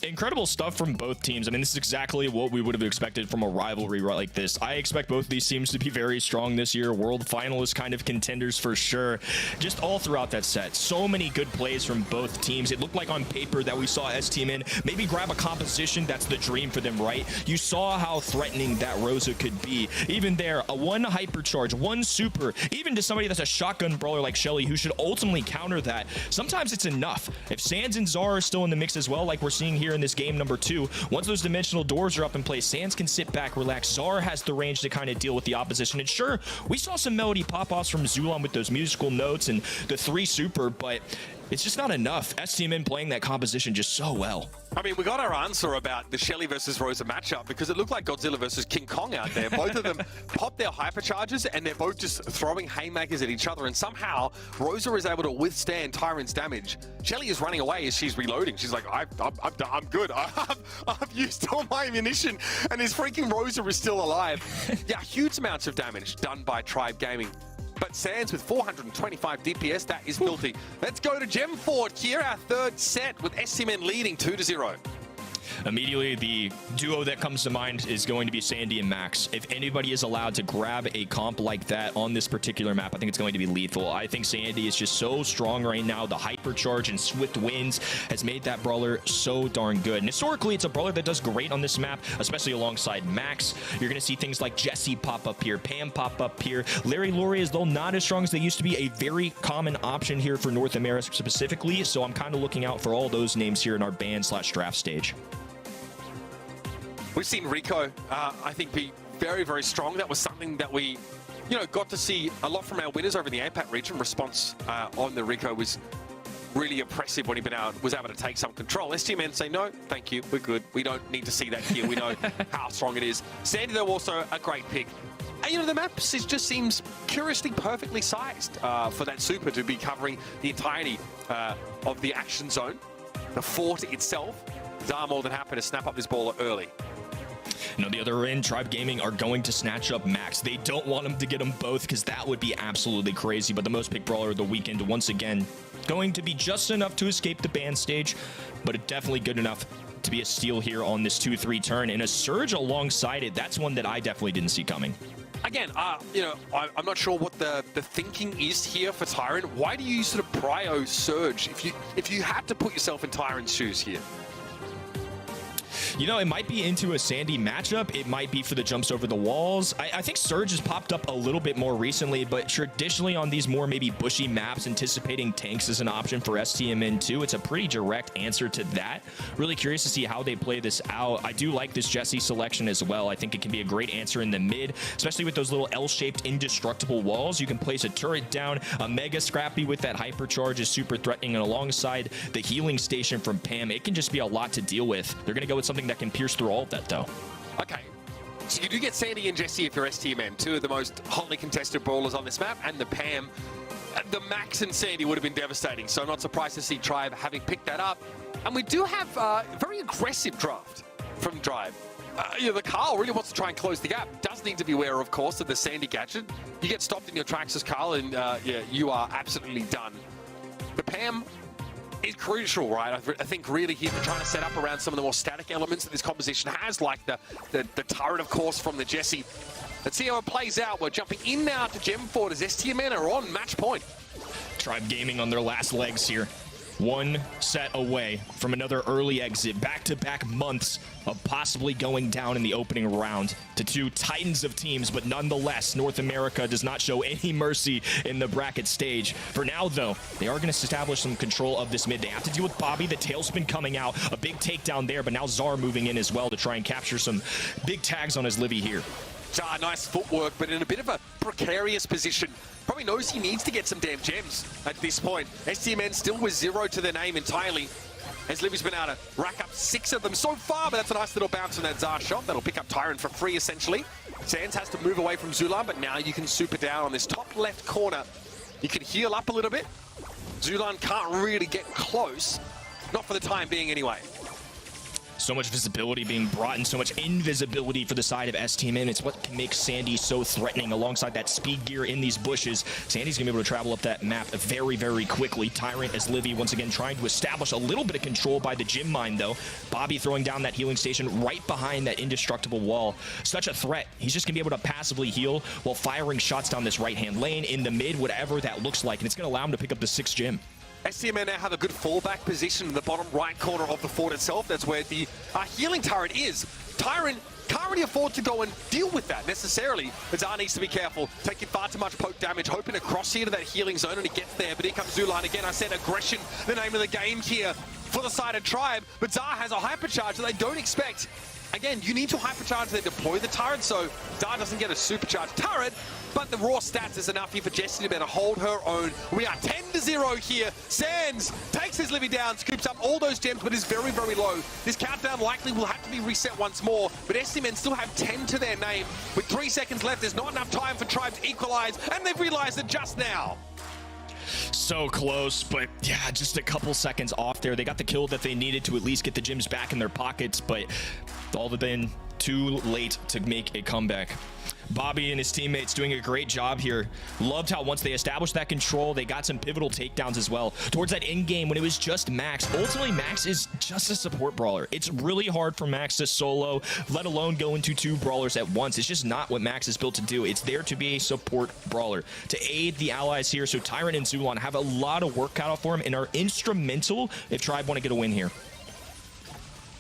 Incredible stuff from both teams. I mean, this is exactly what we would have expected from a rivalry like this. I expect both of these teams to be very strong this year. World finalist kind of contenders for sure. Just all throughout that set. So many good plays from both teams. It looked like on paper that we saw Stmn maybe grab a composition. That's the dream for them, right? You saw how threatening that Rosa could be. Even there, a one hypercharge, one super, even to somebody that's a shotgun brawler like Shelly, who should ultimately counter that. Sometimes it's enough. If Sands and Zara are still in the mix as well, like we're seeing here in this game number 2, once those dimensional doors are up in place, Sands can sit back, relax. Zara has the range to kind of deal with the opposition. And sure, we saw some melody pop-offs from Zulon with those musical notes and the 3 super, but it's just not enough. Stmn playing that composition just so well. I mean, we got our answer about the Shelly versus Rosa matchup because it looked like Godzilla versus King Kong out there. Both of them popped their hypercharges and they're both just throwing haymakers at each other. And somehow Rosa is able to withstand Tyrant's damage. Shelly is running away as she's reloading. She's like, I'm good. I've used all my ammunition. And this freaking Rosa is still alive. Yeah, huge amounts of damage done by Tribe Gaming. But Sands with 425 DPS, that is filthy. Let's go to Gem Fort here, our third set with Stmn leading 2-0. Immediately, the duo that comes to mind is going to be Sandy and Max. If anybody is allowed to grab a comp like that on this particular map, I think it's going to be lethal. I think Sandy is just so strong right now. The hypercharge and swift wins has made that brawler so darn good. And historically, it's a brawler that does great on this map, especially alongside Max. You're going to see things like Jesse pop up here, Pam pop up here. Larry Laurie, though not as strong as they used to be, a very common option here for North America specifically. So I'm kind of looking out for all those names here in our ban/draft stage. We've seen Rico, I think, be very, very strong. That was something that we, got to see a lot from our winners over in the APAC region. Response on the Rico was really impressive when he was able to take some control. Stmn say, no, thank you, we're good. We don't need to see that here. We know how strong it is. Sandy, though, also a great pick. And, the map just seems curiously perfectly sized for that super to be covering the entirety of the action zone. The fort itself, Zara more than happy to snap up this ball early. And on the other end, Tribe Gaming are going to snatch up Max. They don't want him to get them both because that would be absolutely crazy. But the most picked brawler of the weekend, once again, going to be just enough to escape the ban stage, but definitely good enough to be a steal here on this 2-3 turn. And a surge alongside it, that's one that I definitely didn't see coming. Again, I'm not sure what the thinking is here for Tyrant. Why do you sort of prio surge if you had to put yourself in Tyrant's shoes here? It might be into a Sandy matchup. It might be for the jumps over the walls. I think Surge has popped up a little bit more recently, but traditionally on these more maybe bushy maps, anticipating tanks as an option for Stmn too. It's a pretty direct answer to that. Really curious to see how they play this out. I do like this Jesse selection as well. I think it can be a great answer in the mid, especially with those little L-shaped indestructible walls. You can place a turret down. A Mega Scrappy with that hypercharge is super threatening, and alongside the healing station from Pam, it can just be a lot to deal with. They're going to go with something that can pierce through all of that, though. Okay, so you do get Sandy and Jesse if you're Stmn, two of the most hotly contested brawlers on this map, and the Pam. The Max and Sandy would have been devastating, so I'm not surprised to see Tribe having picked that up. And we do have a very aggressive draft from Tribe. The Carl really wants to try and close the gap. Does need to be aware, of course, of the Sandy gadget. You get stopped in your tracks as Carl, and you are absolutely done. The Pam is crucial, right? I think really here for trying to set up around some of the more static elements that this composition has, like the turret, of course, from the Jesse. Let's see how it plays out. We're jumping in now to Gem Fort as Stmn are on match point. Tribe Gaming on their last legs here. One set away from another early exit. Back-to-back months of possibly going down in the opening round to two titans of teams, but nonetheless, North America does not show any mercy in the bracket stage. For now, though, they are going to establish some control of this mid. They have to deal with Bobby, the tailspin coming out, a big takedown there, but now Zar moving in as well to try and capture some big tags on his Livy here. Zar, nice footwork, but in a bit of a precarious position. Probably knows he needs to get some damn gems at this point. Stmn still with 0 to their name entirely, as Livy's been able to rack up 6 of them so far, but that's a nice little bounce from that Zar shot. That'll pick up Tyrant for free, essentially. Sands has to move away from Zulan, but now you can super down on this top left corner. You can heal up a little bit. Zulan can't really get close. Not for the time being, anyway. So much visibility being brought and so much invisibility for the side of Stmn. It's what can make Sandy so threatening alongside that speed gear in these bushes. Sandy's going to be able to travel up that map very, very quickly. Tyrant as Livy once again trying to establish a little bit of control by the gym mine, though. Bobby throwing down that healing station right behind that indestructible wall. Such a threat. He's just going to be able to passively heal while firing shots down this right-hand lane, in the mid, whatever that looks like. And it's going to allow him to pick up the 6th gem. Stmn now have a good fallback position in the bottom right corner of the fort itself. That's where the healing turret is. Tyrant can't really afford to go and deal with that necessarily. Zar needs to be careful, taking far too much poke damage, hoping to cross here to that healing zone, and he gets there. But here comes Zulan again. I said aggression, the name of the game here for the side of Tribe. But Zar has a hypercharge that they don't expect. Again, you need to hypercharge to deploy the turret, so Zar doesn't get a supercharged turret, but the raw stats is enough here for Jessie to be able to hold her own. We are 10-0 here. Sands takes his Livy down, scoops up all those gems, but is very, very low. This countdown likely will have to be reset once more, but Stmn still have 10 to their name. With 3 seconds left, there's not enough time for Tribe to equalize, and they've realized it just now. So close, but yeah, just a couple seconds off there. They got the kill that they needed to at least get the gems back in their pockets, but all have been too late to make a comeback. Bobby and his teammates doing a great job here. Loved how once they established that control, they got some pivotal takedowns as well. Towards that end game when it was just Max. Ultimately, Max is just a support brawler. It's really hard for Max to solo, let alone go into 2 brawlers at once. It's just not what Max is built to do. It's there to be a support brawler, to aid the allies here. So Tyrant and Zulan have a lot of work cut out for him and are instrumental if Tribe want to get a win here.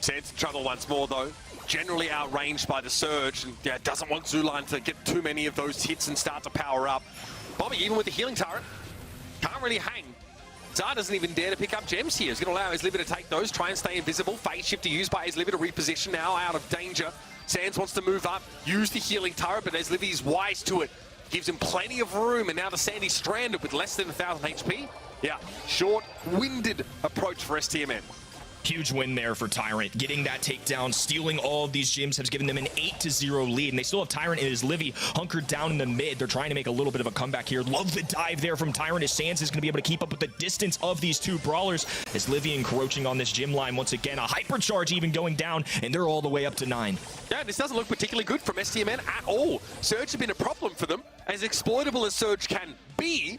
Sands in trouble once more, though. Generally outranged by the Surge, and yeah, doesn't want Zulan to get too many of those hits and start to power up. Bobby, even with the healing turret, can't really hang. Zar doesn't even dare to pick up gems here. He's going to allow his Livy to take those, try and stay invisible. Phase shift to use by his Livy to reposition now out of danger. Sands wants to move up, use the healing turret, but as Livy's wise to it, gives him plenty of room, and now the Sandy's stranded with less than 1,000 HP. Yeah, short-winded approach for Stmn. Huge win there for Tyrant. Getting that takedown, stealing all of these gems has given them an 8-0 lead. And they still have Tyrant and his Livy hunkered down in the mid. They're trying to make a little bit of a comeback here. Love the dive there from Tyrant as Sands is going to be able to keep up with the distance of these 2 brawlers. As Livy encroaching on this gym line once again. A hypercharge even going down, and they're all the way up to 9. Yeah, this doesn't look particularly good from Stmn at all. Surge has been a problem for them. As exploitable as Surge can be,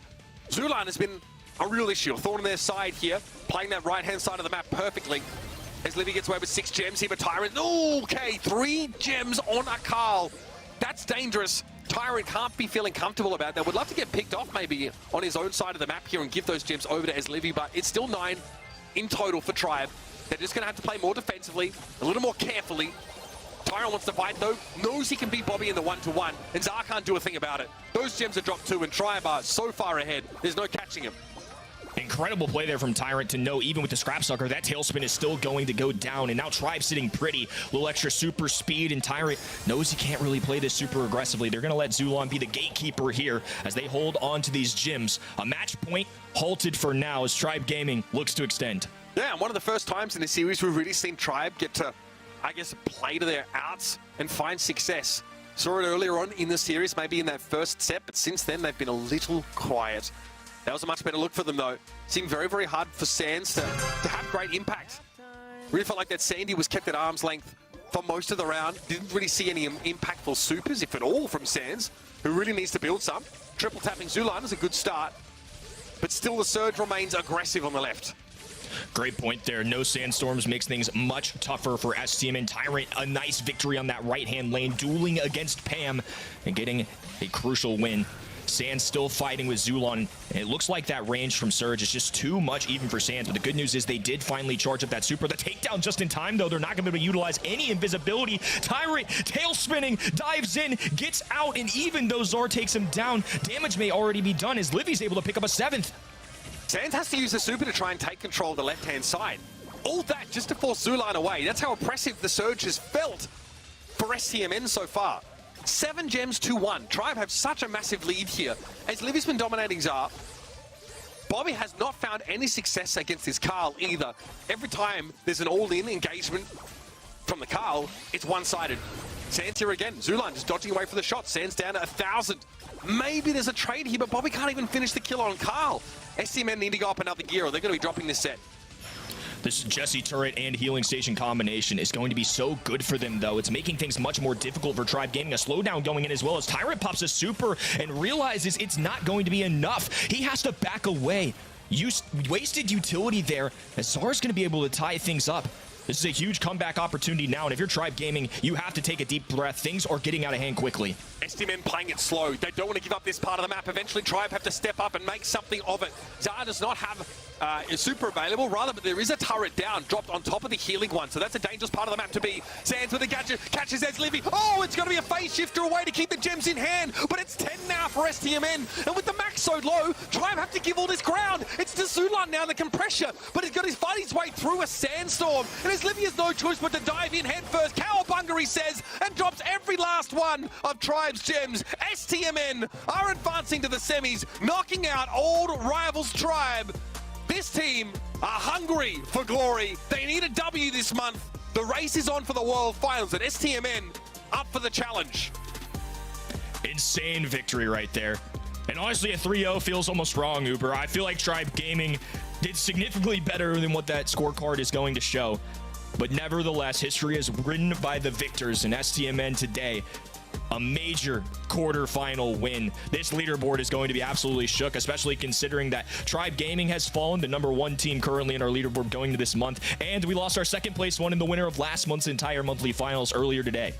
Zulan has been a real issue. A thorn on their side here, playing that right-hand side of the map perfectly. As Livy gets away with 6 gems here, but Tyrant, okay, 3 gems on Akal. That's dangerous. Tyrant can't be feeling comfortable about that. Would love to get picked off maybe on his own side of the map here and give those gems over to Livy, but it's still 9 in total for Tribe. They're just going to have to play more defensively, a little more carefully. Tyrant wants to fight though, knows he can beat Bobby in the 1-to-1, and Zar can't do a thing about it. Those gems are dropped too, and Tribe are so far ahead, there's no catching him. Incredible play there from Tyrant to know even with the Scrap Sucker, that tailspin is still going to go down. And now Tribe sitting pretty. A little extra super speed, and Tyrant knows he can't really play this super aggressively. They're going to let Zulan be the gatekeeper here as they hold on to these gems. A match point halted for now as Tribe Gaming looks to extend. Yeah, and one of the first times in the series we've really seen Tribe get to, I guess, play to their outs and find success. Saw it earlier on in the series, maybe in that first set, but since then they've been a little quiet. That was a much better look for them, though. Seemed very, very hard for Sands to have great impact. Really felt like that Sandy was kept at arm's length for most of the round. Didn't really see any impactful supers, if at all, from Sands, who really needs to build some. Triple tapping Zulan is a good start, but still the Surge remains aggressive on the left. Great point there. No sandstorms makes things much tougher for Stmn. Tyrant, a nice victory on that right-hand lane, dueling against Pam and getting a crucial win. Sands still fighting with Zulon. And it looks like that range from Surge is just too much even for Sands. But the good news is they did finally charge up that super. The takedown just in time, though. They're not going to be able to utilize any invisibility. Tyrant tail spinning, dives in, gets out, and even though Zar takes him down, damage may already be done as Livy's able to pick up a 7th. Sands has to use the super to try and take control of the left-hand side. All that just to force Zulon away. That's how oppressive the Surge has felt for Stmn so far. 7 gems to 1. Tribe have such a massive lead here. As Livy's been dominating Zar, Bobby has not found any success against this Carl either. Every time there's an all-in engagement from the Carl, it's one-sided. Sands here again. Zulon just dodging away for the shot. Sands down to 1,000. Maybe there's a trade here, but Bobby can't even finish the kill on Carl. Stmn need to go up another gear or they're going to be dropping this set. This Jesse turret and healing station combination is going to be so good for them, though. It's making things much more difficult for Tribe Gaming. A slowdown going in as well as Tyrant pops a super and realizes it's not going to be enough. He has to back away. Wasted utility there, as Zar's going to be able to tie things up. This is a huge comeback opportunity now, and if you're Tribe Gaming, you have to take a deep breath. Things are getting out of hand quickly. Stmn playing it slow. They don't want to give up this part of the map. Eventually, Tribe have to step up and make something of it. Zar does not have a super available, rather, but there is a turret down, dropped on top of the healing one, so that's a dangerous part of the map to be. Sands with a gadget, catches as Livy. Oh, it's going to be a phase shifter away to keep the gems in hand, but it's 10 now for Stmn, and with the max so low, Tribe have to give all this ground. It's to Zulon now that can pressure, but he's got his fight his way through a sandstorm, and as Livy has no choice but to dive in head first. Cowabunga, he says, and drops every last one of Tribe's gems. Stmn are advancing to the semis, knocking out old rivals Tribe. This team are hungry for glory. They need a W this month. The race is on for the World Finals, and Stmn up for the challenge. Insane victory right there. And honestly, a 3-0 feels almost wrong, Uber. I feel like Tribe Gaming did significantly better than what that scorecard is going to show. But nevertheless, history is written by the victors, and Stmn today, a major quarterfinal win. This leaderboard is going to be absolutely shook, especially considering that Tribe Gaming has fallen, the #1 team currently in our leaderboard going to this month, and we lost our second place one in the winner of last month's entire monthly finals earlier today.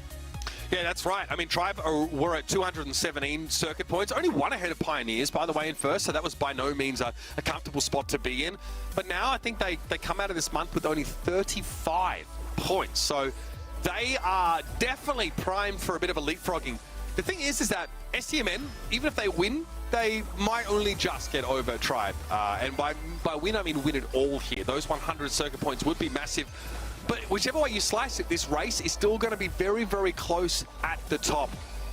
Yeah, that's right. I mean, Tribe were at 217 circuit points, only one ahead of Pioneers, by the way, in first, so that was by no means a comfortable spot to be in. But now I think they come out of this month with only 35 points, so they are definitely primed for a bit of a leapfrogging. The thing is that Stmn, even if they win, they might only just get over Tribe. And by win, I mean win it all here. Those 100 circuit points would be massive. But whichever way you slice it, this race is still going to be very, very close at the top.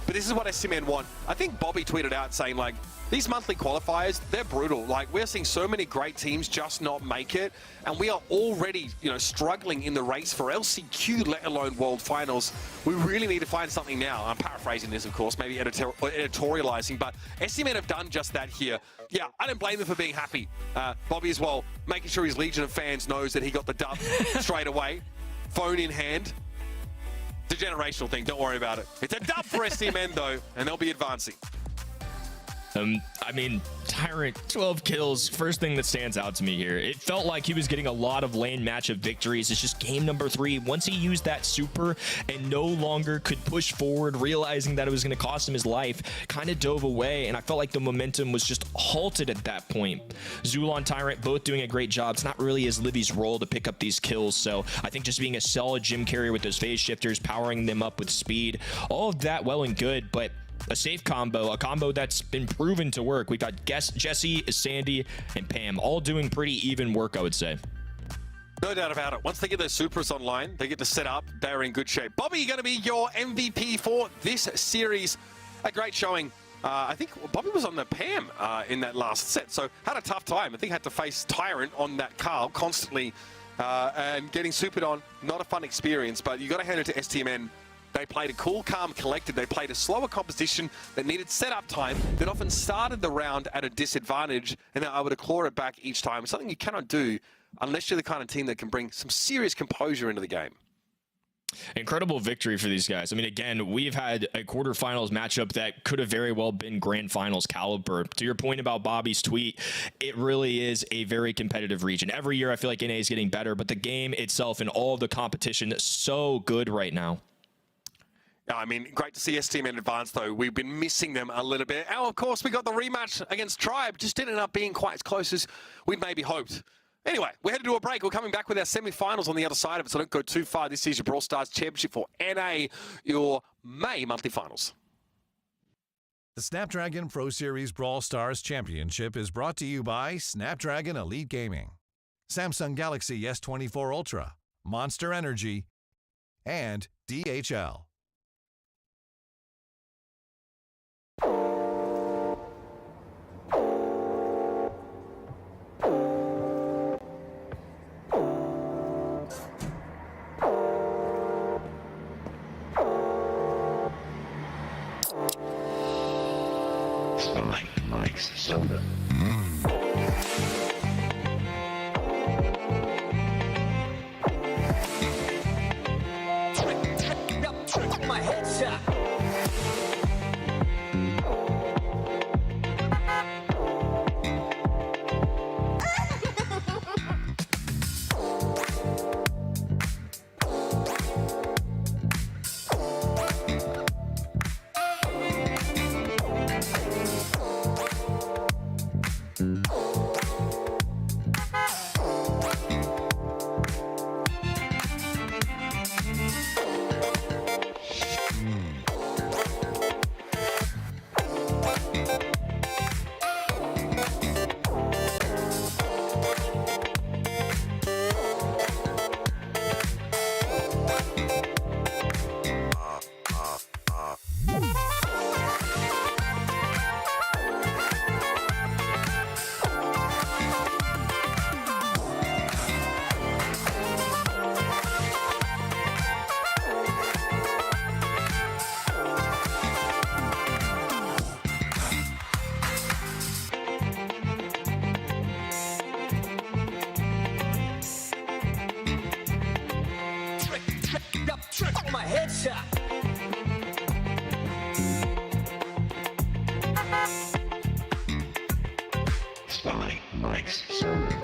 But this is what Stmn want. I think Bobby tweeted out saying, like, these monthly qualifiers, they're brutal. Like, we're seeing so many great teams just not make it. And we are already, struggling in the race for LCQ, let alone World Finals. We really need to find something now. I'm paraphrasing this, of course, maybe editorializing. But Stmn have done just that here. Yeah, I don't blame them for being happy. Bobby as well, making sure his legion of fans knows that he got the dub straight away. Phone in hand. It's a generational thing, don't worry about it. It's a dub for Stmn though, and they'll be advancing. I mean, Tyrant, 12 kills. First thing that stands out to me here. It felt like he was getting a lot of lane matchup victories. It's just game number 3. Once he used that super and no longer could push forward, realizing that it was going to cost him his life, kind of dove away, and I felt like the momentum was just halted at that point. Zulon, Tyrant, both doing a great job. It's not really as Livy's role to pick up these kills, so I think just being a solid gym carrier with those phase shifters, powering them up with speed, all of that well and good, but a safe combo, a combo that's been proven to work. We've got Jesse, Sandy, and Pam all doing pretty even work, I would say. No doubt about it. Once they get their supers online, they get to set up, they're in good shape. Bobby, you're going to be your MVP for this series. A great showing. I think Bobby was on the Pam in that last set, so had a tough time. I think had to face Tyrant on that Carl constantly and getting supered on. Not a fun experience, but you got to hand it to Stmn. They played a cool, calm, collected. They played a slower composition that needed setup time that often started the round at a disadvantage, and they're able to claw it back each time. Something you cannot do unless you're the kind of team that can bring some serious composure into the game. Incredible victory for these guys. I mean, again, we've had a quarterfinals matchup that could have very well been grand finals caliber. To your point about Bobby's tweet, it really is a very competitive region. Every year, I feel like NA is getting better, but the game itself and all of the competition is so good right now. I mean, great to see Stmn advance, though. We've been missing them a little bit. And, of course, we got the rematch against Tribe. Just didn't end up being quite as close as we'd maybe hoped. Anyway, we're headed to a break. We're coming back with our semi-finals on the other side of it, so don't go too far. This is your Brawl Stars Championship for NA, your May monthly finals. The Snapdragon Pro Series Brawl Stars Championship is brought to you by Snapdragon Elite Gaming, Samsung Galaxy S24 Ultra, Monster Energy, and DHL. Soda. My headshot. My headshot. Spy Mike's Soda.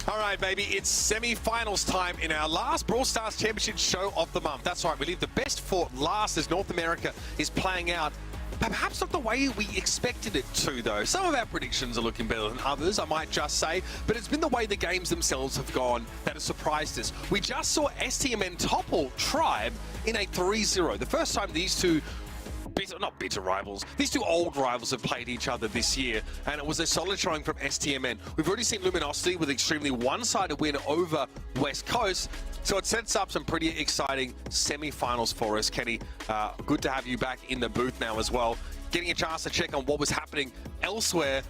All right, baby, it's semi-finals time in our last Brawl Stars Championship show of the month. That's right, we leave the best for last as North America is playing out. Perhaps not the way we expected it to, though. Some of our predictions are looking better than others, I might just say, but it's been the way the games themselves have gone that has surprised us. We just saw Stmn topple Tribe in a 3-0. The first time these two not bitter rivals. These two old rivals have played each other this year, and it was a solid showing from Stmn. We've already seen Luminosity with an extremely one-sided win over West Coast, so it sets up some pretty exciting semi-finals for us. Kenny, good to have you back in the booth now as well. Getting a chance to check on what was happening elsewhere.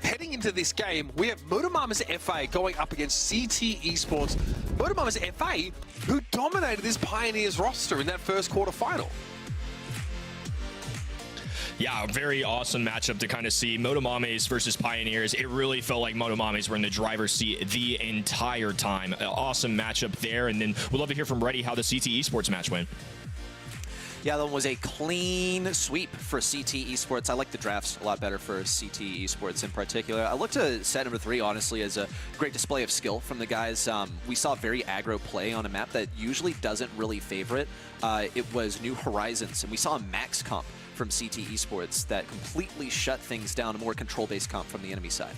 Heading into this game, we have Mamus FA going up against CTE Esports. Mamus FA, who dominated this Pioneers roster in that first quarterfinal. Yeah, a very awesome matchup to kind of see. Motomames versus Pioneers. It really felt like Motomames were in the driver's seat the entire time. An awesome matchup there. And then we'd love to hear from Reddy how the CTE Esports match went. Yeah, that one was a clean sweep for CTE Esports. I like the drafts a lot better for CTE Esports in particular. I looked at set number 3, honestly, as a great display of skill from the guys. We saw very aggro play on a map that usually doesn't really favor it. It was New Horizons, and we saw a max comp from CTE Esports that completely shut things down, a more control-based comp from the enemy side.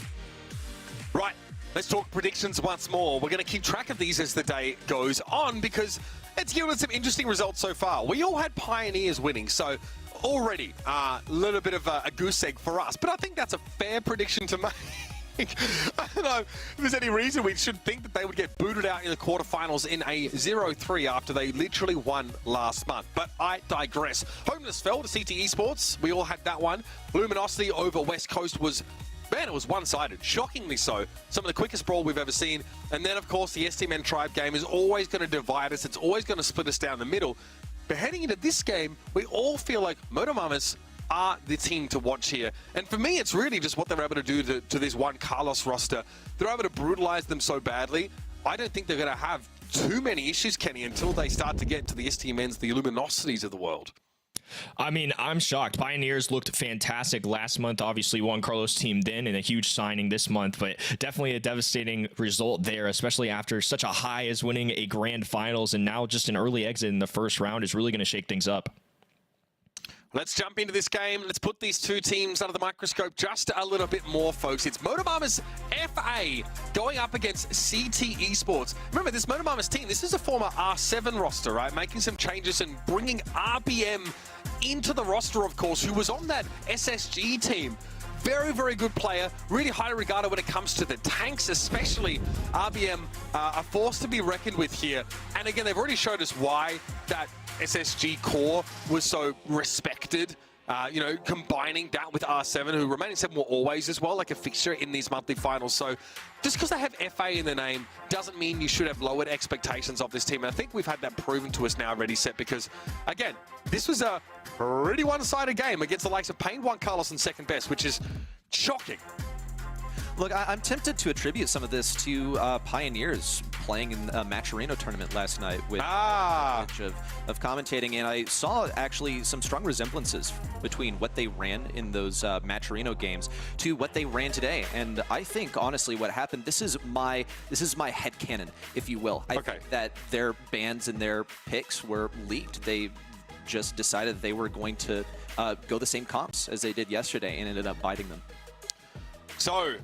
Right, let's talk predictions once more. We're going to keep track of these as the day goes on because it's given us some interesting results so far. We all had Pioneers winning, so already a little bit of a goose egg for us, but I think that's a fair prediction to make. I don't know if there's any reason we should think that they would get booted out in the quarterfinals in a 0-3 after they literally won last month. But I digress. Homeless fell to CTE Esports. We all had that one. Luminosity over West Coast was, man, it was one-sided. Shockingly so. Some of the quickest brawl we've ever seen. And then, of course, the Stmn tribe game is always going to divide us. It's always going to split us down the middle. But heading into this game, we all feel like Motomames are the team to watch here. And for me, it's really just what they're able to do to this one Carlos roster. They're able to brutalize them so badly. I don't think they're going to have too many issues, Kenny, until they start to get to the Stmns, the Luminosities of the world. I mean, I'm shocked. Pioneers looked fantastic last month. Obviously, won Carlos' team then and a huge signing this month, but definitely a devastating result there, especially after such a high as winning a grand finals, and now just an early exit in the first round is really going to shake things up. Let's jump into this game. Let's put these two teams under the microscope just a little bit more, folks. It's Motomames FA going up against CTE Esports. Remember, this Motomames team, this is a former R7 roster, right? Making some changes and bringing RBM into the roster, of course, who was on that SSG team. Very, very good player. Really highly regarded when it comes to the tanks, especially RBM, a force to be reckoned with here. And again, they've already showed us why that SSG core was so respected. You know, combining that with R7, who Remaining 7 will always as well, like a fixture in these monthly finals. So just because they have FA in the name doesn't mean you should have lowered expectations of this team. And I think we've had that proven to us now, Ready Set, because again, this was a pretty one-sided game against the likes of Pain 1 Carlos and second best, which is shocking. Look, I'm tempted to attribute some of this to Pioneers playing in a Matcherino tournament last night with of commentating, and I saw actually some strong resemblances between what they ran in those Matcherino games to what they ran today. And I think, honestly, what happened, this is my headcanon, if you will. I think that their bans and their picks were leaked. They just decided that they were going to go the same comps as they did yesterday and ended up biting them. So,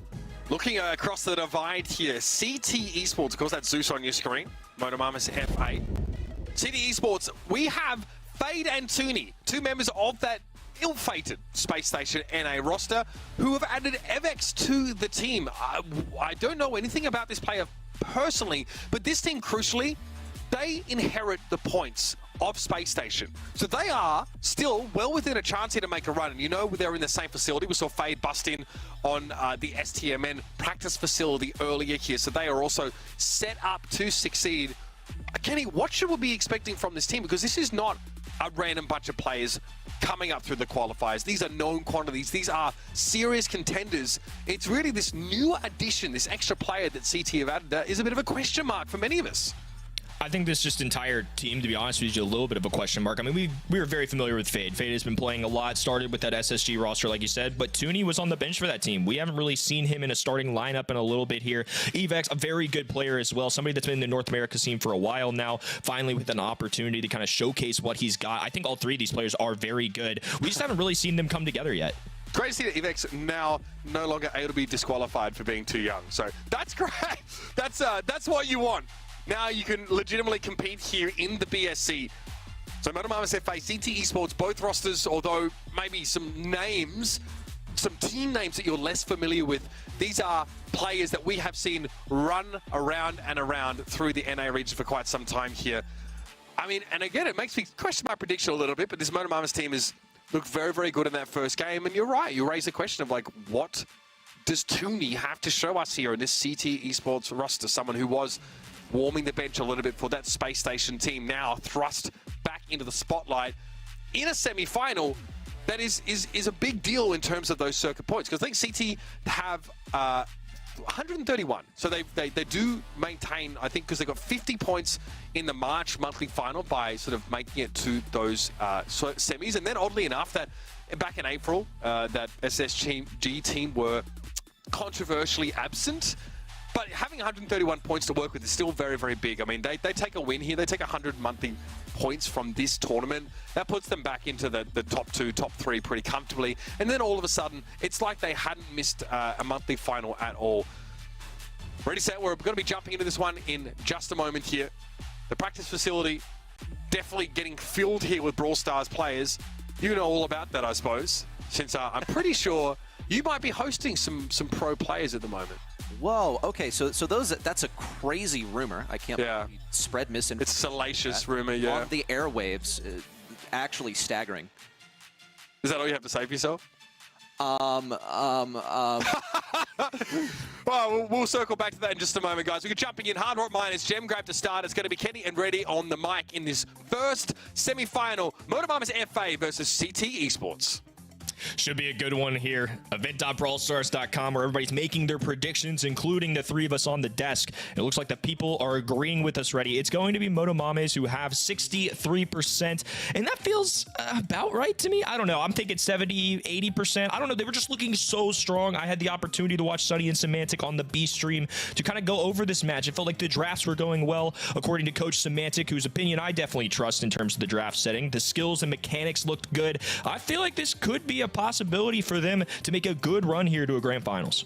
looking across the divide here, CTE Esports, of course, that's Zeus on your screen. Motomames FA. CTE Esports, we have Fade and Tooney, two members of that ill-fated Space Station NA roster, who have added Evex to the team. I don't know anything about this player personally, but this team, crucially, they inherit the points of Space Station. So they are still well within a chance here to make a run. And you know, they're in the same facility. We saw Fade bust in on the Stmn practice facility earlier here. So they are also set up to succeed. Kenny, what should we be expecting from this team? Because this is not a random bunch of players coming up through the qualifiers. These are known quantities. These are serious contenders. It's really this new addition, this extra player that CT have added that is a bit of a question mark for many of us. I think this just entire team, to be honest with you, a little bit of a question mark. I mean, we were very familiar with Fade. Fade has been playing a lot, started with that SSG roster, like you said, but Tooney was on the bench for that team. We haven't really seen him in a starting lineup in a little bit here. Evex, a very good player as well, somebody that's been in the North America scene for a while now, finally with an opportunity to kind of showcase what he's got. I think all three of these players are very good. We just haven't really seen them come together yet. Great to see that Evex now no longer able to be disqualified for being too young. So that's great. That's what you want. Now you can legitimately compete here in the BSC. So Motomames FA, CTE Esports, both rosters, although maybe some names, some team names that you're less familiar with, these are players that we have seen run around and around through the NA region for quite some time here. I mean, and again, it makes me question my prediction a little bit, but this Motomames team has looked very, very good in that first game. And you're right, you raise the question of, like, what does Tooney have to show us here in this CTE Esports roster? Someone who was warming the bench a little bit for that Space Station team, now thrust back into the spotlight in a semi-final. that is a big deal in terms of those circuit points, because I think CT have 131, so they do maintain, I think, because they got 50 points in the March monthly final by sort of making it to those semis, and then oddly enough, that back in April, that SSG team were controversially absent. But having 131 points to work with is still very, very big. I mean, they take a win here. They take 100 monthly points from this tournament. That puts them back into the top 2, top 3 pretty comfortably. And then all of a sudden, it's like they hadn't missed a monthly final at all. Ready, set, we're going to be jumping into this one in just a moment here. The practice facility definitely getting filled here with Brawl Stars players. You know all about that, I suppose, since I'm pretty sure you might be hosting some pro players at the moment. Whoa, okay, so that's a crazy rumor. I can't believe you spread misinformation. It's salacious rumor, yeah. On the airwaves, actually staggering. Is that all you have to say for yourself? Well, we'll circle back to that in just a moment, guys. We're jumping in. Hard Rock Miners, Gem Grab to start. It's going to be Kenny and Reddy on the mic in this first semi-final. Mamus FA versus CTE Esports. Should be a good one here. Event.brawlstars.com, where everybody's making their predictions, including the three of us on the desk. It looks like the people are agreeing with us already. It's going to be Motomames, who have 63%, and that feels about right to me. I don't know. I'm thinking 70, 80%. I don't know. They were just looking so strong. I had the opportunity to watch Sunny and Semantic on the B stream to kind of go over this match. It felt like the drafts were going well, according to Coach Semantic, whose opinion I definitely trust in terms of the draft setting. The skills and mechanics looked good. I feel like this could be a possibility for them to make a good run here to a grand finals.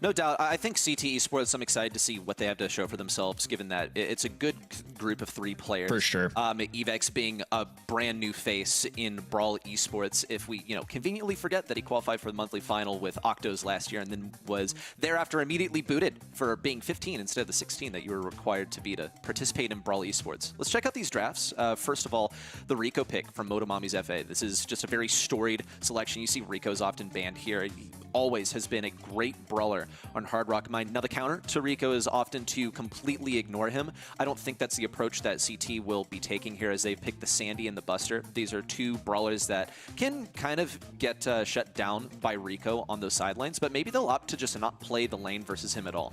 No doubt. I think CTE Esports, I'm excited to see what they have to show for themselves, given that it's a good group of 3 players. For sure. Evex being a brand new face in Brawl Esports. If we, conveniently forget that he qualified for the monthly final with Octos last year and then was thereafter immediately booted for being 15 instead of the 16 that you were required to be to participate in Brawl Esports. Let's check out these drafts. First of all, the Rico pick from Motomames FA. This is just a very storied selection. You see Rico's often banned here. He always has been a great brawler on Hard Rock Mine. Now, the counter to Rico is often to completely ignore him. I don't think that's the approach that CT will be taking here, as they've picked the Sandy and the Buster. These are 2 brawlers that can kind of get shut down by Rico on those sidelines, but maybe they'll opt to just not play the lane versus him at all.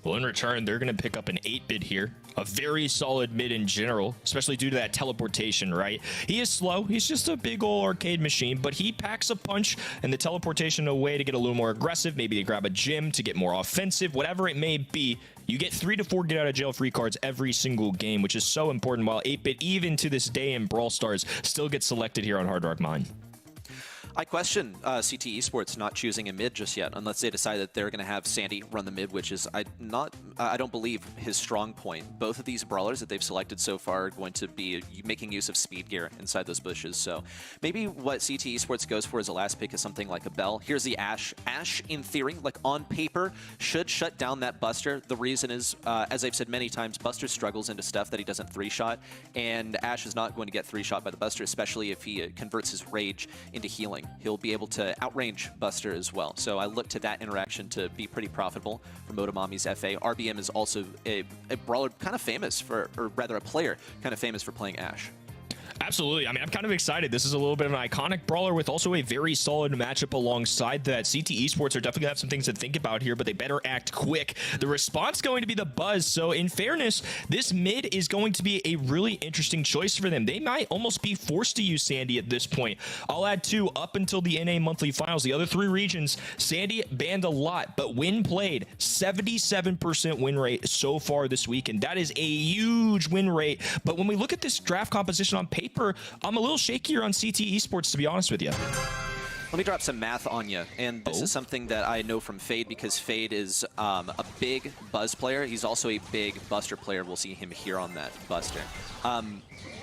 Well, in return, they're going to pick up an 8-bit here. A very solid mid in general, especially due to that teleportation, right? He is slow. He's just a big old arcade machine, but he packs a punch, and the teleportation away to get a little more aggressive, maybe to grab a gym to get more offensive, whatever it may be. You get 3 to 4 get out of jail free cards every single game, which is so important, while 8-bit, even to this day in Brawl Stars, still gets selected here on Hard Rock Mine. I question CTE Esports not choosing a mid just yet, unless they decide that they're going to have Sandy run the mid, which is I don't believe his strong point. Both of these brawlers that they've selected so far are going to be making use of speed gear inside those bushes. So maybe what CTE Esports goes for as a last pick is something like a Bell. Here's the Ashe. Ashe, in theory, like on paper, should shut down that Buster. The reason is, as I've said many times, Buster struggles into stuff that he doesn't 3-shot, and Ashe is not going to get 3-shot by the Buster, especially if he converts his rage into healing. He'll be able to outrange Buster as well. So I look to that interaction to be pretty profitable for Motomames FA. RBM is also a brawler kind of famous for, or rather a player kind of famous for playing Ashe. Absolutely. I mean, I'm kind of excited. This is a little bit of an iconic brawler with also a very solid matchup alongside that. CTE Esports are definitely going to have some things to think about here, but they better act quick. The response going to be the Buzz. So in fairness, this mid is going to be a really interesting choice for them. They might almost be forced to use Sandy at this point. I'll add 2 up until the NA monthly finals. The other 3 regions, Sandy banned a lot, but when played, 77% win rate so far this week, and that is a huge win rate. But when we look at this draft composition on paper, I'm a little shakier on CTE Esports, to be honest with you. Let me drop some math on you, and this is something that I know from Fade, because Fade is a big Buzz player. He's also a big Buster player. We'll see him here on that Buster.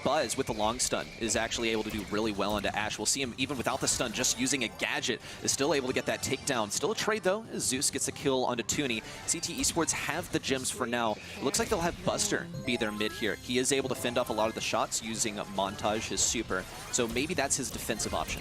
Buzz, with the long stun, is actually able to do really well into Ashe. We'll see him, even without the stun, just using a gadget, is still able to get that takedown. Still a trade, though, as Zeus gets a kill onto Toonie. CTE Esports have the gems for now. It looks like they'll have Buster be their mid here. He is able to fend off a lot of the shots using Montage, his super. So maybe that's his defensive option.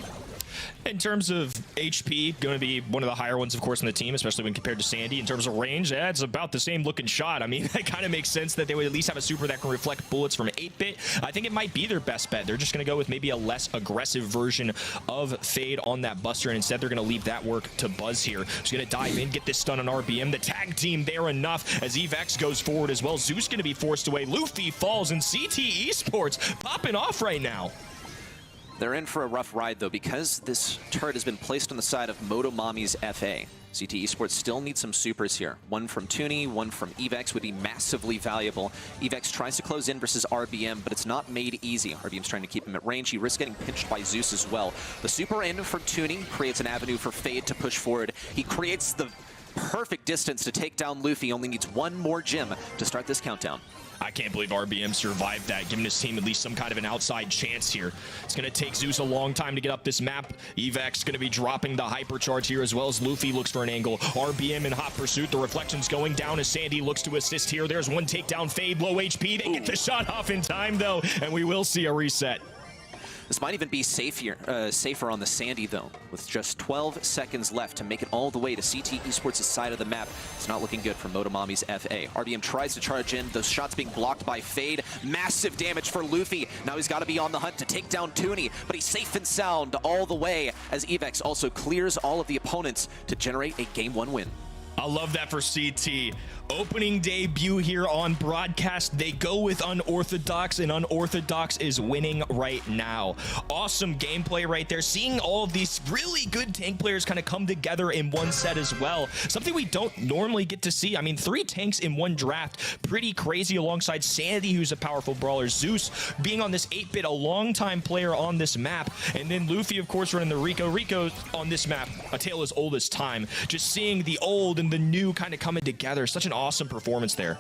In terms terms of HP, going to be one of the higher ones, of course, on the team, especially when compared to Sandy. In terms of range, yeah, it's about the same looking shot. I mean, that kind of makes sense that they would at least have a super that can reflect bullets from 8-bit. I think it might be their best bet. They're just going to go with maybe a less aggressive version of Fade on that Buster, and instead they're going to leave that work to Buzz here. Just going to dive in, get this stun on RBM. The tag team there enough as EVEX goes forward as well. Zeus going to be forced away. Luffy falls, and CTE Esports popping off right now. They're in for a rough ride, though, because this turret has been placed on the side of Motomami's FA. CTE Esports still needs some supers here. One from Toonie, one from EVEX would be massively valuable. EVEX tries to close in versus RBM, but it's not made easy. RBM's trying to keep him at range. He risks getting pinched by Zeus as well. The super in from Toonie creates an avenue for Fade to push forward. He creates the perfect distance to take down Luffy. Only needs one more gem to start this countdown. I can't believe RBM survived that, giving his team at least some kind of an outside chance here. It's going to take Zeus a long time to get up this map. EVEX going to be dropping the hypercharge here, as well as Luffy looks for an angle. RBM in hot pursuit. The reflection's going down as Sandy looks to assist here. There's one takedown. Fade, low HP. They get the shot off in time, though, and we will see a reset. This might even be safer on the Sandy, though, with just 12 seconds left to make it all the way to CTE Esports' side of the map. It's not looking good for Motomami's FA. RBM tries to charge in, those shots being blocked by Fade. Massive damage for Luffy. Now he's got to be on the hunt to take down Toonie, but he's safe and sound all the way as EVEX also clears all of the opponents to generate a Game 1 win. I love that for CT. Opening debut here on broadcast. They go with Unorthodox, and Unorthodox is winning right now. Awesome gameplay right there. Seeing all of these really good tank players kind of come together in one set as well. Something we don't normally get to see. I mean, 3 tanks in one draft. Pretty crazy alongside Sandy, who's a powerful brawler. Zeus being on this 8-bit, a long-time player on this map. And then Luffy, of course, running the Rico. Rico on this map, a tale as old as time. Just seeing the old and the new kind of coming together. Such an awesome performance there.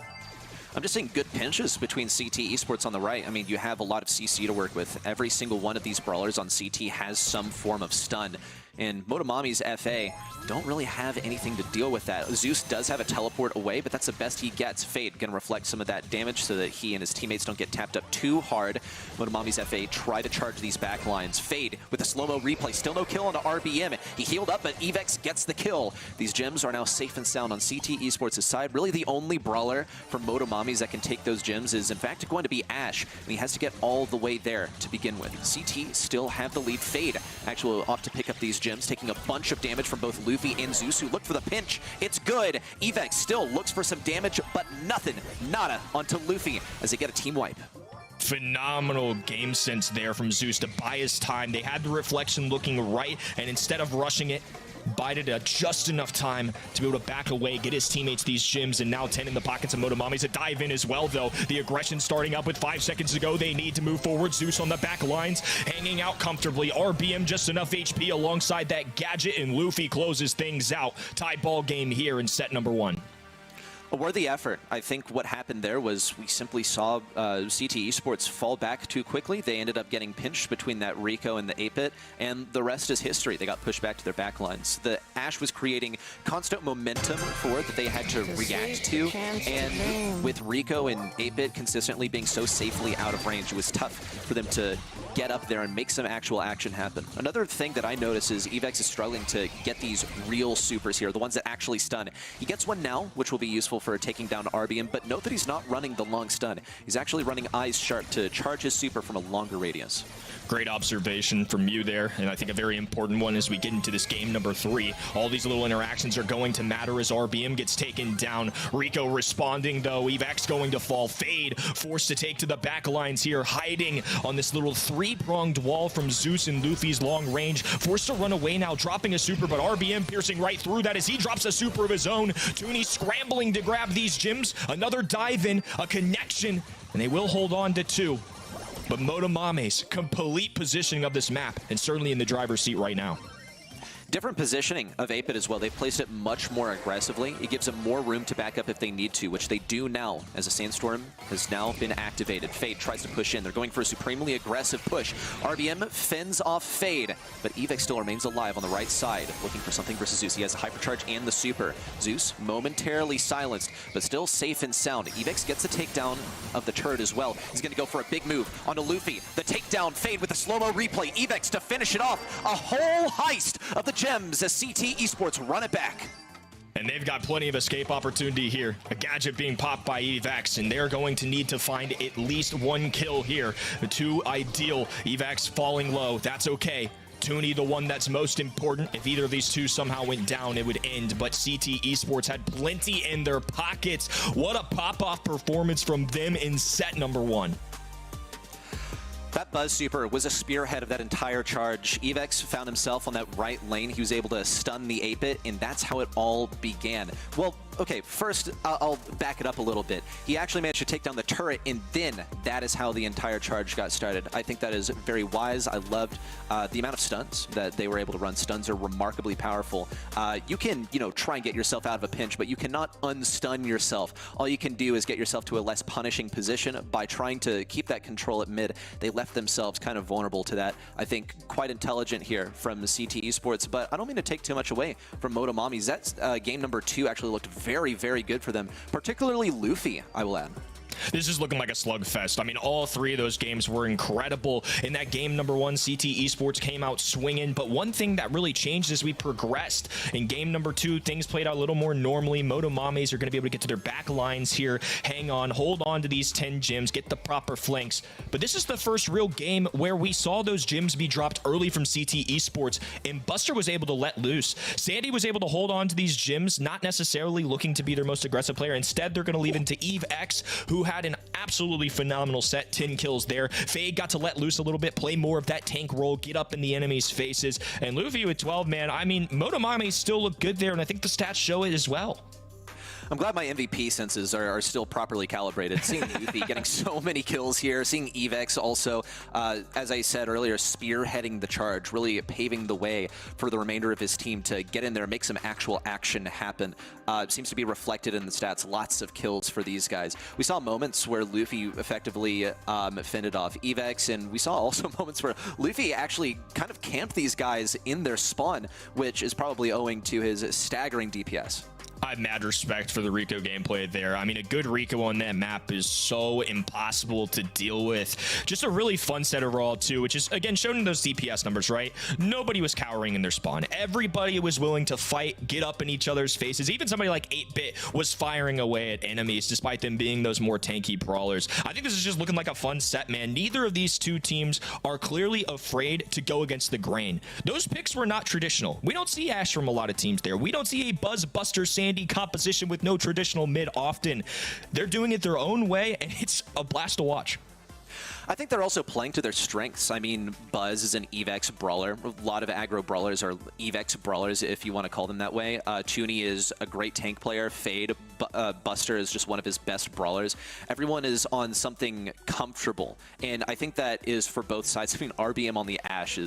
I'm just seeing good pinches between CTE Esports on the right. I mean, you have a lot of CC to work with. Every single one of these brawlers on CT has some form of stun. And Motomami's FA don't really have anything to deal with that. Zeus does have a teleport away, but that's the best he gets. Fade gonna reflect some of that damage so that he and his teammates don't get tapped up too hard. Motomami's FA try to charge these back lines. Fade with a slow-mo replay, still no kill onto RBM. He healed up, but EVEX gets the kill. These gems are now safe and sound on CT Esports' side. Really the only brawler from Motomami's that can take those gems is in fact going to be Ash, and he has to get all the way there to begin with. CT still have the lead. Fade actually will opt to pick up these gems, taking a bunch of damage from both Luffy and Zeus, who look for the pinch. It's good. EVEX still looks for some damage, but nothing. Nada onto Luffy as they get a team wipe. Phenomenal game sense there from Zeus to buy his time. They had the reflection looking right, and instead of rushing it, bided just enough time to be able to back away, get his teammates these gems, and now 10 in the pockets of Motomami to dive in as well, though. The aggression starting up with 5 seconds to go. They need to move forward. Zeus on the back lines, hanging out comfortably. RBM just enough HP alongside that gadget, and Luffy closes things out. Tie ball game here in set number 1. A worthy effort. I think what happened there was we simply saw CTE Esports fall back too quickly. They ended up getting pinched between that Rico and the 8-bit, and the rest is history. They got pushed back to their back lines. The Ash was creating constant momentum forward that they had to react to, and with Rico and 8-bit consistently being so safely out of range, it was tough for them to get up there and make some actual action happen. Another thing that I notice is EVEX is struggling to get these real supers here, the ones that actually stun. He gets one now, which will be useful for taking down RBM, but note that he's not running the long stun. He's actually running Eyes Sharp to charge his super from a longer radius. Great observation from you there, and I think a very important one as we get into this game number 3. All these little interactions are going to matter as RBM gets taken down. Rico responding, though. EVEX going to fall. Fade forced to take to the back lines here, hiding on this little 3-pronged wall from Zeus and Luffy's long range. Forced to run away now, dropping a super, but RBM piercing right through that as he drops a super of his own. Toonie scrambling to grab these gems. Another dive in, a connection, and they will hold on to 2. But Motomami's complete positioning of this map, and certainly in the driver's seat right now. Different positioning of Apid as well. They've placed it much more aggressively. It gives them more room to back up if they need to, which they do now, as a Sandstorm has now been activated. Fade tries to push in. They're going for a supremely aggressive push. RBM fends off Fade, but Evex still remains alive on the right side, looking for something versus Zeus. He has the Hypercharge and the Super. Zeus momentarily silenced, but still safe and sound. Evex gets the takedown of the turret as well. He's going to go for a big move onto Luffy. The takedown, Fade with the slow-mo replay. Evex to finish it off. A whole heist of the gems as CTE Esports run it back. And they've got plenty of escape opportunity here. A gadget being popped by Evax, and they're going to need to find at least one kill here. Too ideal. Evax falling low. That's okay. Toonie, the one that's most important. If either of these two somehow went down, it would end. But CTE Esports had plenty in their pockets. What a pop-off performance from them in set number 1. That Buzz Super was a spearhead of that entire charge. Evex found himself on that right lane. He was able to stun the 8-bit, and that's how it all began. Well, okay, first, I'll back it up a little bit. He actually managed to take down the turret, and then that is how the entire charge got started. I think that is very wise. I loved the amount of stuns that they were able to run. Stuns are remarkably powerful. You can, try and get yourself out of a pinch, but you cannot unstun yourself. All you can do is get yourself to a less punishing position by trying to keep that control at mid. They left themselves kind of vulnerable to that. I think quite intelligent here from CTE Esports, but I don't mean to take too much away from Motomamis. That game number 2 actually looked very, very good for them, particularly Luffy, I will add. This is looking like a slugfest. I mean, all 3 of those games were incredible. In that game number 1, CTE Esports came out swinging, but one thing that really changed as we progressed in game number 2, things played out a little more normally. Motomamis are going to be able to get to their back lines here, hang on, hold on to these 10 gems, get the proper flanks. But this is the first real game where we saw those gems be dropped early from CTE Esports, and Buster was able to let loose. Sandy was able to hold on to these gems, not necessarily looking to be their most aggressive player. Instead, they're going to leave into Eve X, who had an absolutely phenomenal set, 10 kills there. Fade got to let loose a little bit, play more of that tank role, get up in the enemy's faces. And Luffy with 12, man, I mean, Motomami still look good there, and I think the stats show it as well. I'm glad my MVP senses are still properly calibrated. Seeing Luffy getting so many kills here, seeing Evex also, as I said earlier, spearheading the charge, really paving the way for the remainder of his team to get in there and make some actual action happen. It seems to be reflected in the stats. Lots of kills for these guys. We saw moments where Luffy effectively fended off Evex, and we saw also moments where Luffy actually kind of camped these guys in their spawn, which is probably owing to his staggering DPS. I have mad respect for the Rico gameplay there. I mean, a good Rico on that map is so impossible to deal with. Just a really fun set overall, too, which is, again, shown in those DPS numbers, right? Nobody was cowering in their spawn. Everybody was willing to fight, get up in each other's faces. Even somebody like 8-Bit was firing away at enemies, despite them being those more tanky brawlers. I think this is just looking like a fun set, man. Neither of these two teams are clearly afraid to go against the grain. Those picks were not traditional. We don't see Ash from a lot of teams there. We don't see a Buzz Buster Sandy composition with no traditional mid often. They're doing it their own way, and it's a blast to watch. I think they're also playing to their strengths. I mean, Buzz is an Evex brawler. A lot of aggro brawlers are Evex brawlers, if you want to call them that way. Toonie is a great tank player. Fade, Buster is just one of his best brawlers. Everyone is on something comfortable, and I think that is for both sides. I mean, RBM on the Ash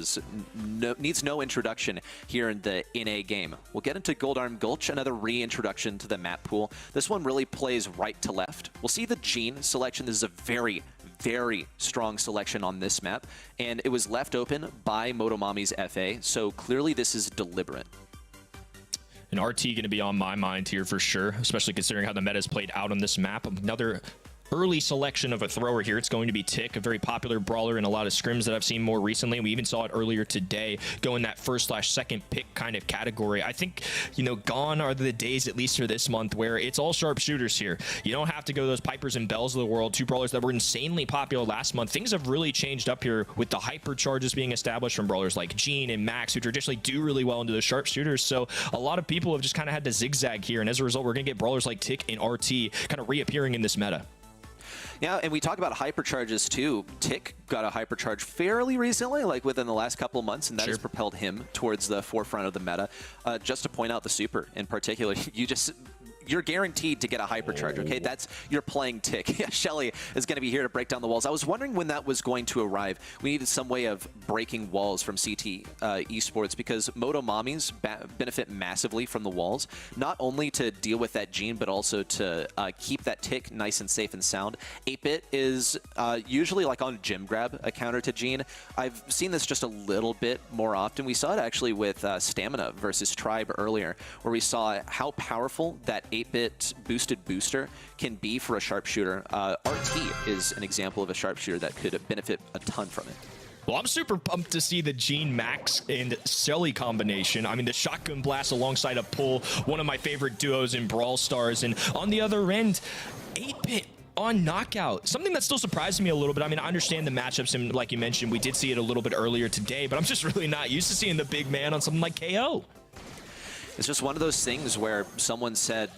needs no introduction here in the NA game. We'll get into Gold Arm Gulch, another reintroduction to the map pool. This one really plays right to left. We'll see the Gene selection. This is a very strong selection on this map, and it was left open by Motomami's FA, so clearly this is deliberate. And RT going to be on my mind here for sure, especially considering how the meta is played out on this map. Another early selection of a thrower here. It's going to be Tick, a very popular brawler in a lot of scrims that I've seen more recently. We even saw it earlier today, go in that first/second pick kind of category. I think, gone are the days, at least for this month, where it's all sharpshooters here. You don't have to go those Pipers and Bells of the world, two brawlers that were insanely popular last month. Things have really changed up here with the hyper charges being established from brawlers like Gene and Max, who traditionally do really well into the sharpshooters. So a lot of people have just kind of had to zigzag here, and as a result, we're going to get brawlers like Tick and RT kind of reappearing in this meta. Yeah, and we talk about hypercharges too. Tick got a hypercharge fairly recently, like within the last couple of months, and that has propelled him towards the forefront of the meta. Just to point out the super in particular, you're guaranteed to get a hypercharge, okay? That's your playing tick. Yeah, Shelly is going to be here to break down the walls. I was wondering when that was going to arrive. We needed some way of breaking walls from CTE Esports because Motomamis benefit massively from the walls, not only to deal with that gene, but also to keep that tick nice and safe and sound. 8-bit is usually like on Gym Grab, a counter to gene. I've seen this just a little bit more often. We saw it actually with Stamina versus Tribe earlier, where we saw how powerful that 8-bit boosted booster can be for a sharpshooter. RT is an example of a sharpshooter that could benefit a ton from it. Well, I'm super pumped to see the Gene Max and Selly combination. I mean, the shotgun blast alongside a pull, one of my favorite duos in Brawl Stars. And on the other end, 8-bit on knockout. Something that still surprised me a little bit. I mean, I understand the matchups, and like you mentioned, we did see it a little bit earlier today, but I'm just really not used to seeing the big man on something like KO. It's just one of those things where someone said,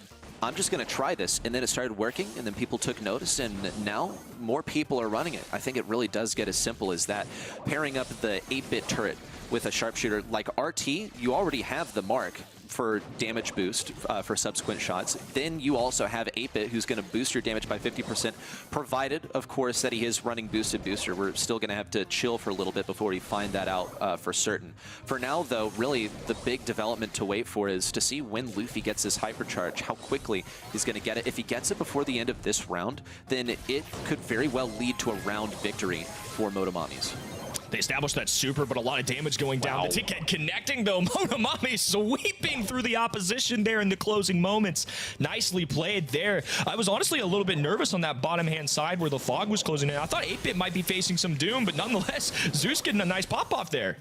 I'm just going to try this, and then it started working, and then people took notice, and now more people are running it. I think it really does get as simple as that. Pairing up the 8-bit turret with a sharpshooter like RT, you already have the mark for damage boost for subsequent shots. Then you also have 8-bit who's going to boost your damage by 50%, provided, of course, that he is running boosted booster. We're still going to have to chill for a little bit before we find that out for certain. For now, though, really the big development to wait for is to see when Luffy gets his hypercharge, how quickly he's going to get it. If he gets it before the end of this round, then it could very well lead to a round victory for Motomamis. They established that super, but a lot of damage going down. The ticket connecting, though. Motomami sweeping through the opposition there in the closing moments. Nicely played there. I was honestly a little bit nervous on that bottom-hand side where the fog was closing in. I thought 8-bit might be facing some doom, but nonetheless, Zeus getting a nice pop-off there.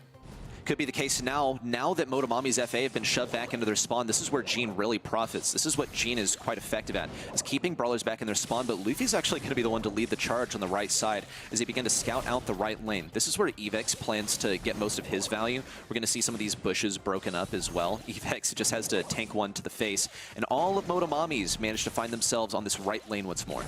Could be the case now that Motomami's FA have been shoved back into their spawn. This is where Gene really profits. This is what Gene is quite effective at, is keeping brawlers back in their spawn, but Luffy's actually going to be the one to lead the charge on the right side as he begin to scout out the right lane. This is where Evex plans to get most of his value. We're going to see some of these bushes broken up as well. Evex just has to tank one to the face, and all of Motomami's managed to find themselves on this right lane once more.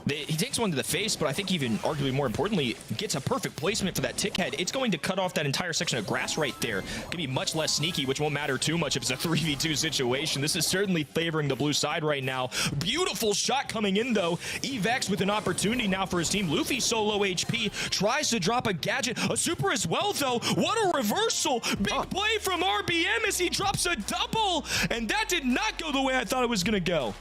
He takes one to the face, but I think even arguably more importantly, gets a perfect placement for that tick head. It's going to cut off that entire section of grass right there. Can be much less sneaky, which won't matter too much if it's a 3v2 situation. This is certainly favoring the blue side right now. Beautiful shot coming in, though. Evex with an opportunity now for his team. Luffy solo HP, tries to drop a gadget. A super as well, though. What a reversal. Big play from RBM as he drops a double. And that did not go the way I thought it was going to go.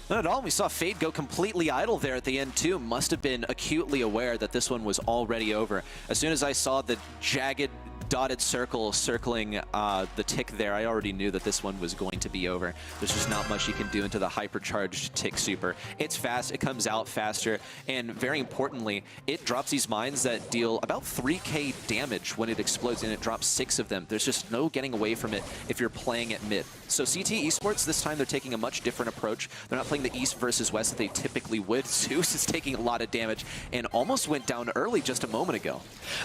Not at all. We saw Fade go completely idle there at the end, too. Must have been acutely aware that this one was already over. As soon as I saw the jagged dotted circle circling the tick there, I already knew that this one was going to be over. There's just not much you can do into the hypercharged tick super. It's fast, it comes out faster, and very importantly, it drops these mines that deal about 3k damage when it explodes, and it drops 6 of them. There's just no getting away from it if you're playing at mid. So CTE Esports, this time they're taking a much different approach. They're not playing the East versus West that they typically would. Zeus is taking a lot of damage and almost went down early just a moment ago.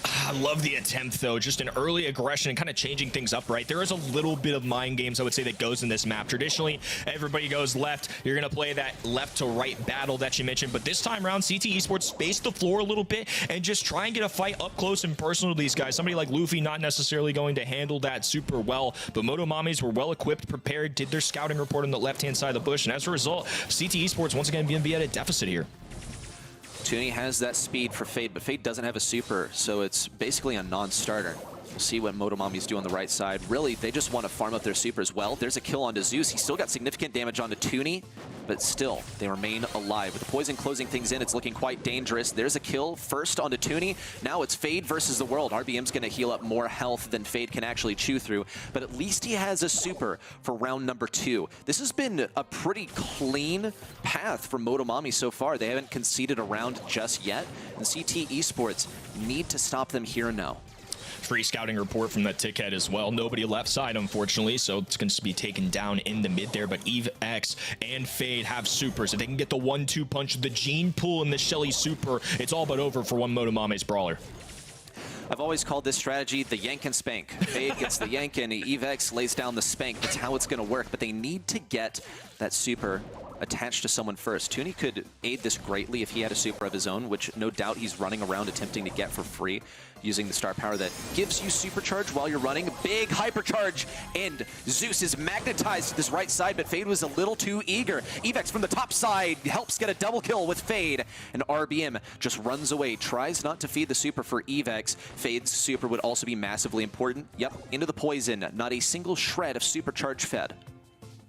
I love the attempt, though. Just an early aggression and kind of changing things up, right? There is a little bit of mind games, I would say, that goes in this map. Traditionally, everybody goes left. You're going to play that left to right battle that you mentioned. But this time around, CTE Esports spaced the floor a little bit and just try and get a fight up close and personal to these guys. Somebody like Luffy not necessarily going to handle that super well. But Motomamis were well equipped, prepared, did their scouting report on the left-hand side of the bush. And as a result, CTE Esports once again going to be at a deficit here. Toonie has that speed for Fade, but Fade doesn't have a super, so it's basically a non-starter. We'll see what Motomami's do on the right side. Really, they just want to farm up their super as well. There's a kill onto Zeus. He still got significant damage onto Toonie, but still, they remain alive. With the poison closing things in, it's looking quite dangerous. There's a kill first onto Toonie. Now it's Fade versus the world. RBM's going to heal up more health than Fade can actually chew through, but at least he has a super for round number 2. This has been a pretty clean path for Motomami so far. They haven't conceded a round just yet, and CTE Esports need to stop them here and now. Free scouting report from that tick head as well. Nobody left side, unfortunately, so it's going to be taken down in the mid there. But Evex and Fade have supers. If they can get the 1-2 punch, the Gene Pool and the Shelly super, it's all but over for one Motomami's brawler. I've always called this strategy the yank and spank. Fade gets the yank and Evex lays down the spank. That's how it's going to work, but they need to get that super attached to someone first. Toonie could aid this greatly if he had a super of his own, which no doubt he's running around attempting to get for free. using the star power that gives you supercharge while you're running. Big hypercharge, and Zeus is magnetized to this right side, but Fade was a little too eager. Evex from the top side helps get a double kill with Fade, and RBM just runs away, tries not to feed the super for Evex. Fade's super would also be massively important. Yep, into the poison, not a single shred of supercharge fed.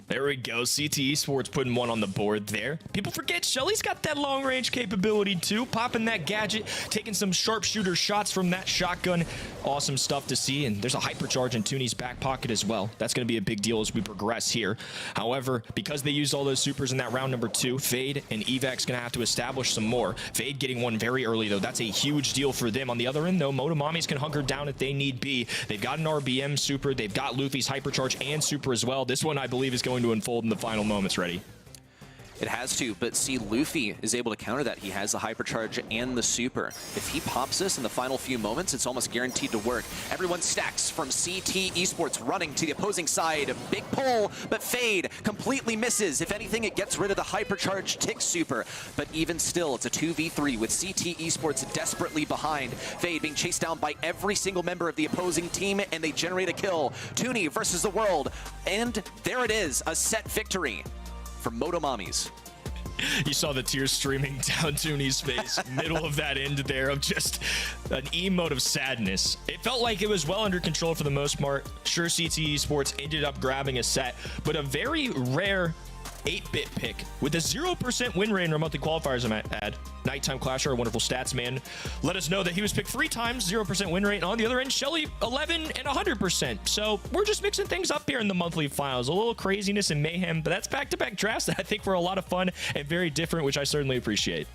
There we go. CTE Esports putting one on the board there. People forget Shelly's got that long-range capability too. Popping that gadget, taking some sharpshooter shots from that shotgun. Awesome stuff to see. And there's a hypercharge in Tooney's back pocket as well. That's going to be a big deal as we progress here. However, because they used all those supers in that round number 2, Fade and Evax going to have to establish some more. Fade getting one very early, though. That's a huge deal for them. On the other end, though, Motomamis can hunker down if they need be. They've got an RBM super. They've got Luffy's hypercharge and super as well. This one, I believe, is going to unfold in the final moments. Ready? It has to, but see, Luffy is able to counter that. He has the hypercharge and the super. If he pops this in the final few moments, it's almost guaranteed to work. Everyone stacks from CTE Esports running to the opposing side. Big pull, but Fade completely misses. If anything, it gets rid of the hypercharge tick super. But even still, it's a 2v3 with CTE Esports desperately behind. Fade being chased down by every single member of the opposing team, and they generate a kill. Tooney versus the world. And there it is, a set victory for Motomamis. You saw the tears streaming down Tooney's face, middle of that end there of just an emote of sadness. It felt like it was well under control for the most part. Sure, CTE Esports ended up grabbing a set, but a very rare 8-bit pick with a 0% win rate in our monthly qualifiers, I might add. Nighttime Clasher, a wonderful stats man, let us know that he was picked 3 times, 0% win rate, and on the other end, Shelly 11 and 100%. So we're just mixing things up here in the monthly finals. A little craziness and mayhem, but that's back-to-back drafts that I think were a lot of fun and very different, which I certainly appreciate.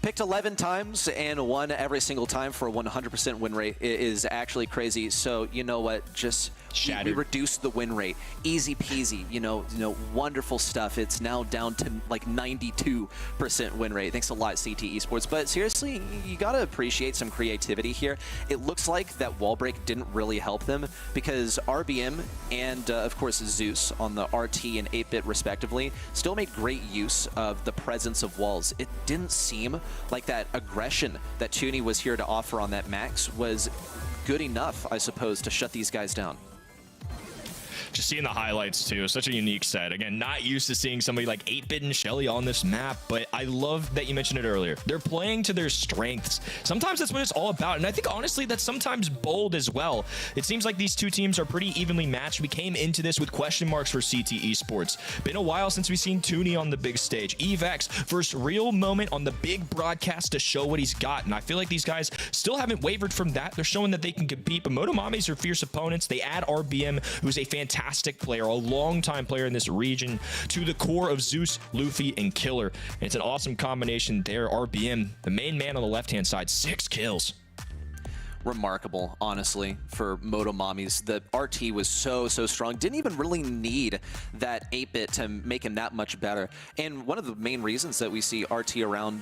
Picked 11 times and won every single time for a 100% win rate is actually crazy. So you know what? Just we reduced the win rate, easy peasy. You know, wonderful stuff. It's now down to like 92% win rate. Thanks a lot, CTE Esports. But seriously, you gotta appreciate some creativity here. It looks like that wall break didn't really help them because RBM and of course Zeus on the RT and 8-bit respectively still made great use of the presence of walls. It didn't seem like that aggression that Tooney was here to offer on that max was good enough, I suppose, to shut these guys down. Just seeing the highlights too, such a unique set. Again, not used to seeing somebody like 8-bit and Shelly on this map, but I love that you mentioned it earlier. They're playing to their strengths. Sometimes that's what it's all about, and I think honestly that's sometimes bold as well. It seems like these two teams are pretty evenly matched. We came into this with question marks for CTE Esports. Been a while since we've seen Tooney on the big stage. Evax, first real moment on the big broadcast to show what he's got, and I feel like these guys still haven't wavered from that. They're showing that they can compete, but Motomamis are fierce opponents. They add RBM, who's a fantastic player, a long-time player in this region, to the core of Zeus, Luffy, and Killer. And it's an awesome combination there. RBM, the main man on the left-hand side, 6 kills. Remarkable, honestly, for Motomamis. The RT was so strong. Didn't even really need that 8-bit to make him that much better. And one of the main reasons that we see RT around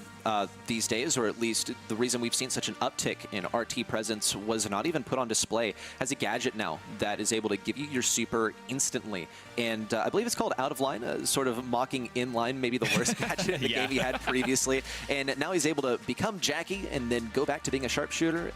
these days, or at least the reason we've seen such an uptick in RT presence, was not even put on display as a gadget now that is able to give you your super instantly. And I believe it's called Out of Line, sort of mocking inline, maybe the worst gadget in the game he had previously. And now he's able to become Jackie and then go back to being a sharpshooter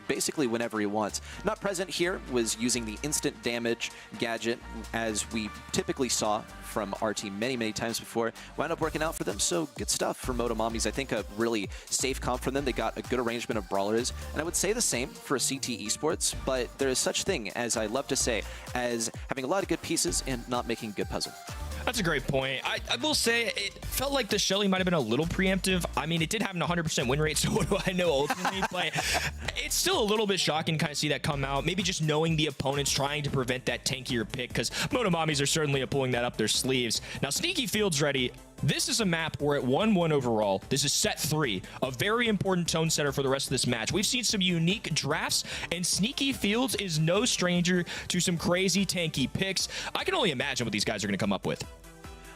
basically whenever he wants. Not present here was using the instant damage gadget, as we typically saw from RT many times before. Wound up working out for them, so good stuff for Motomamis. I think a really safe comp from them. They got a good arrangement of brawlers, and I would say the same for CTE Esports, but there is such thing, as I love to say, as having a lot of good pieces and not making good puzzle. That's a great point. I will say it felt like the Shelly might have been a little preemptive. I mean, it did have an 100% win rate, so what do I know ultimately? But it's still a little bit shocking to kind of see that come out. Maybe just knowing the opponents, trying to prevent that tankier pick, because Motomamis are certainly pulling that up their sleeves. Now, Sneaky Fields ready. This is a map where at 1-1 overall, this is set 3, a very important tone setter for the rest of this match. We've seen some unique drafts, and Sneaky Fields is no stranger to some crazy tanky picks. I can only imagine what these guys are going to come up with.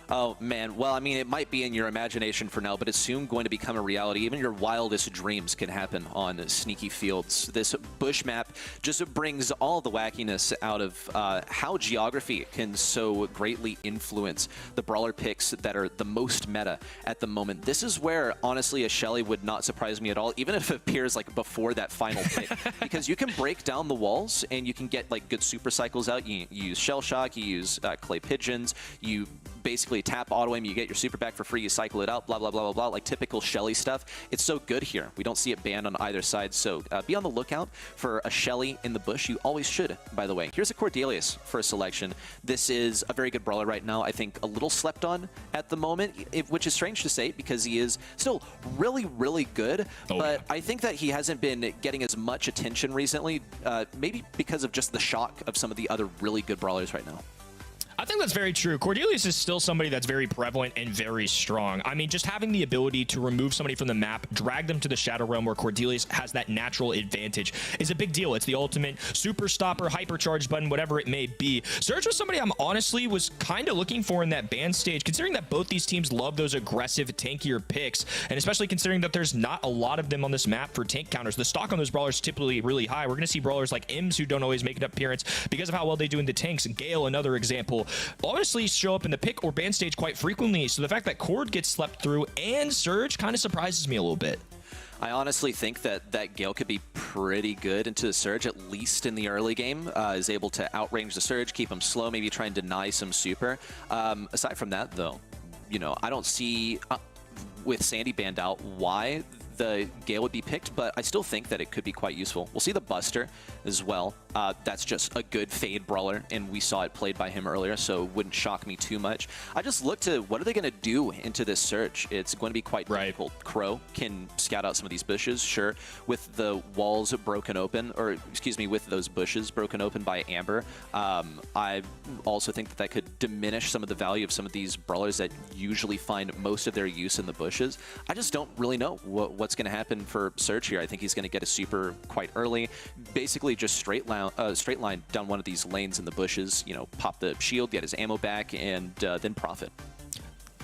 Oh, man. Well, I mean, it might be in your imagination for now, but it's soon going to become a reality. Even your wildest dreams can happen on sneaky fields. This bush map just brings all the wackiness out of how geography can so greatly influence the brawler picks that are the most meta at the moment. This is where, honestly, a Shelly would not surprise me at all, even if it appears like before that final pick, because you can break down the walls and you can get like good super cycles out. You use Shell Shock, you use Clay Pigeons, you basically tap auto aim, you get your super back for free, you cycle it out, blah, blah, blah, blah, blah, like typical Shelly stuff. It's so good here. We don't see it banned on either side, so be on the lookout for a Shelly in the bush. You always should, by the way. Here's a Cordelius for a selection. This is a very good brawler right now. I think a little slept on at the moment, which is strange to say because he is still really, really good, but I think that he hasn't been getting as much attention recently, maybe because of just the shock of some of the other really good brawlers right now. I think that's very true. Cordelius is still somebody that's very prevalent and very strong. I mean, just having the ability to remove somebody from the map, drag them to the Shadow Realm where Cordelius has that natural advantage is a big deal. It's the ultimate super stopper, hypercharge button, whatever it may be. Surge was somebody I'm honestly was kind of looking for in that ban stage, considering that both these teams love those aggressive, tankier picks, and especially considering that there's not a lot of them on this map for tank counters. The stock on those brawlers is typically really high. We're going to see brawlers like Ims who don't always make an appearance because of how well they do in the tanks. Gale, another example, honestly show up in the pick or ban stage quite frequently. So the fact that Cord gets slept through and Surge kind of surprises me a little bit. I honestly think that Gale could be pretty good into the Surge, at least in the early game. Is able to outrange the Surge, keep him slow, maybe try and deny some super. Aside from that, though, you know, I don't see, with Sandy banned out, why the Gale would be picked, but I still think that it could be quite useful. We'll see the Buster as well. That's just a good fade brawler, and we saw it played by him earlier, so it wouldn't shock me too much. I just look to what are they going to do into this Surge. It's going to be quite difficult. Crow can scout out some of these bushes, sure, with the walls broken open, or excuse me, with those bushes broken open by Amber. I also think that could diminish some of the value of some of these brawlers that usually find most of their use in the bushes. I just don't really know what's going to happen for Surge here. I think he's going to get a super quite early, basically just straight line down one of these lanes in the bushes, you know, pop the shield, get his ammo back, and then profit.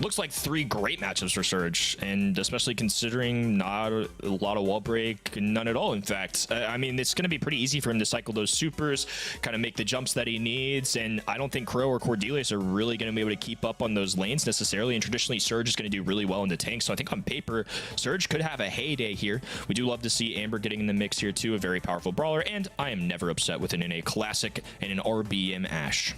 Looks like 3 great matchups for Surge, and especially considering not a lot of wall break, none at all, in fact. I mean, it's going to be pretty easy for him to cycle those supers, kind of make the jumps that he needs, and I don't think Crow or Cordelius are really going to be able to keep up on those lanes necessarily, and traditionally Surge is going to do really well in the tank, so I think on paper, Surge could have a heyday here. We do love to see Amber getting in the mix here too, a very powerful brawler, and I am never upset with an NA Classic and an RBM Ashe.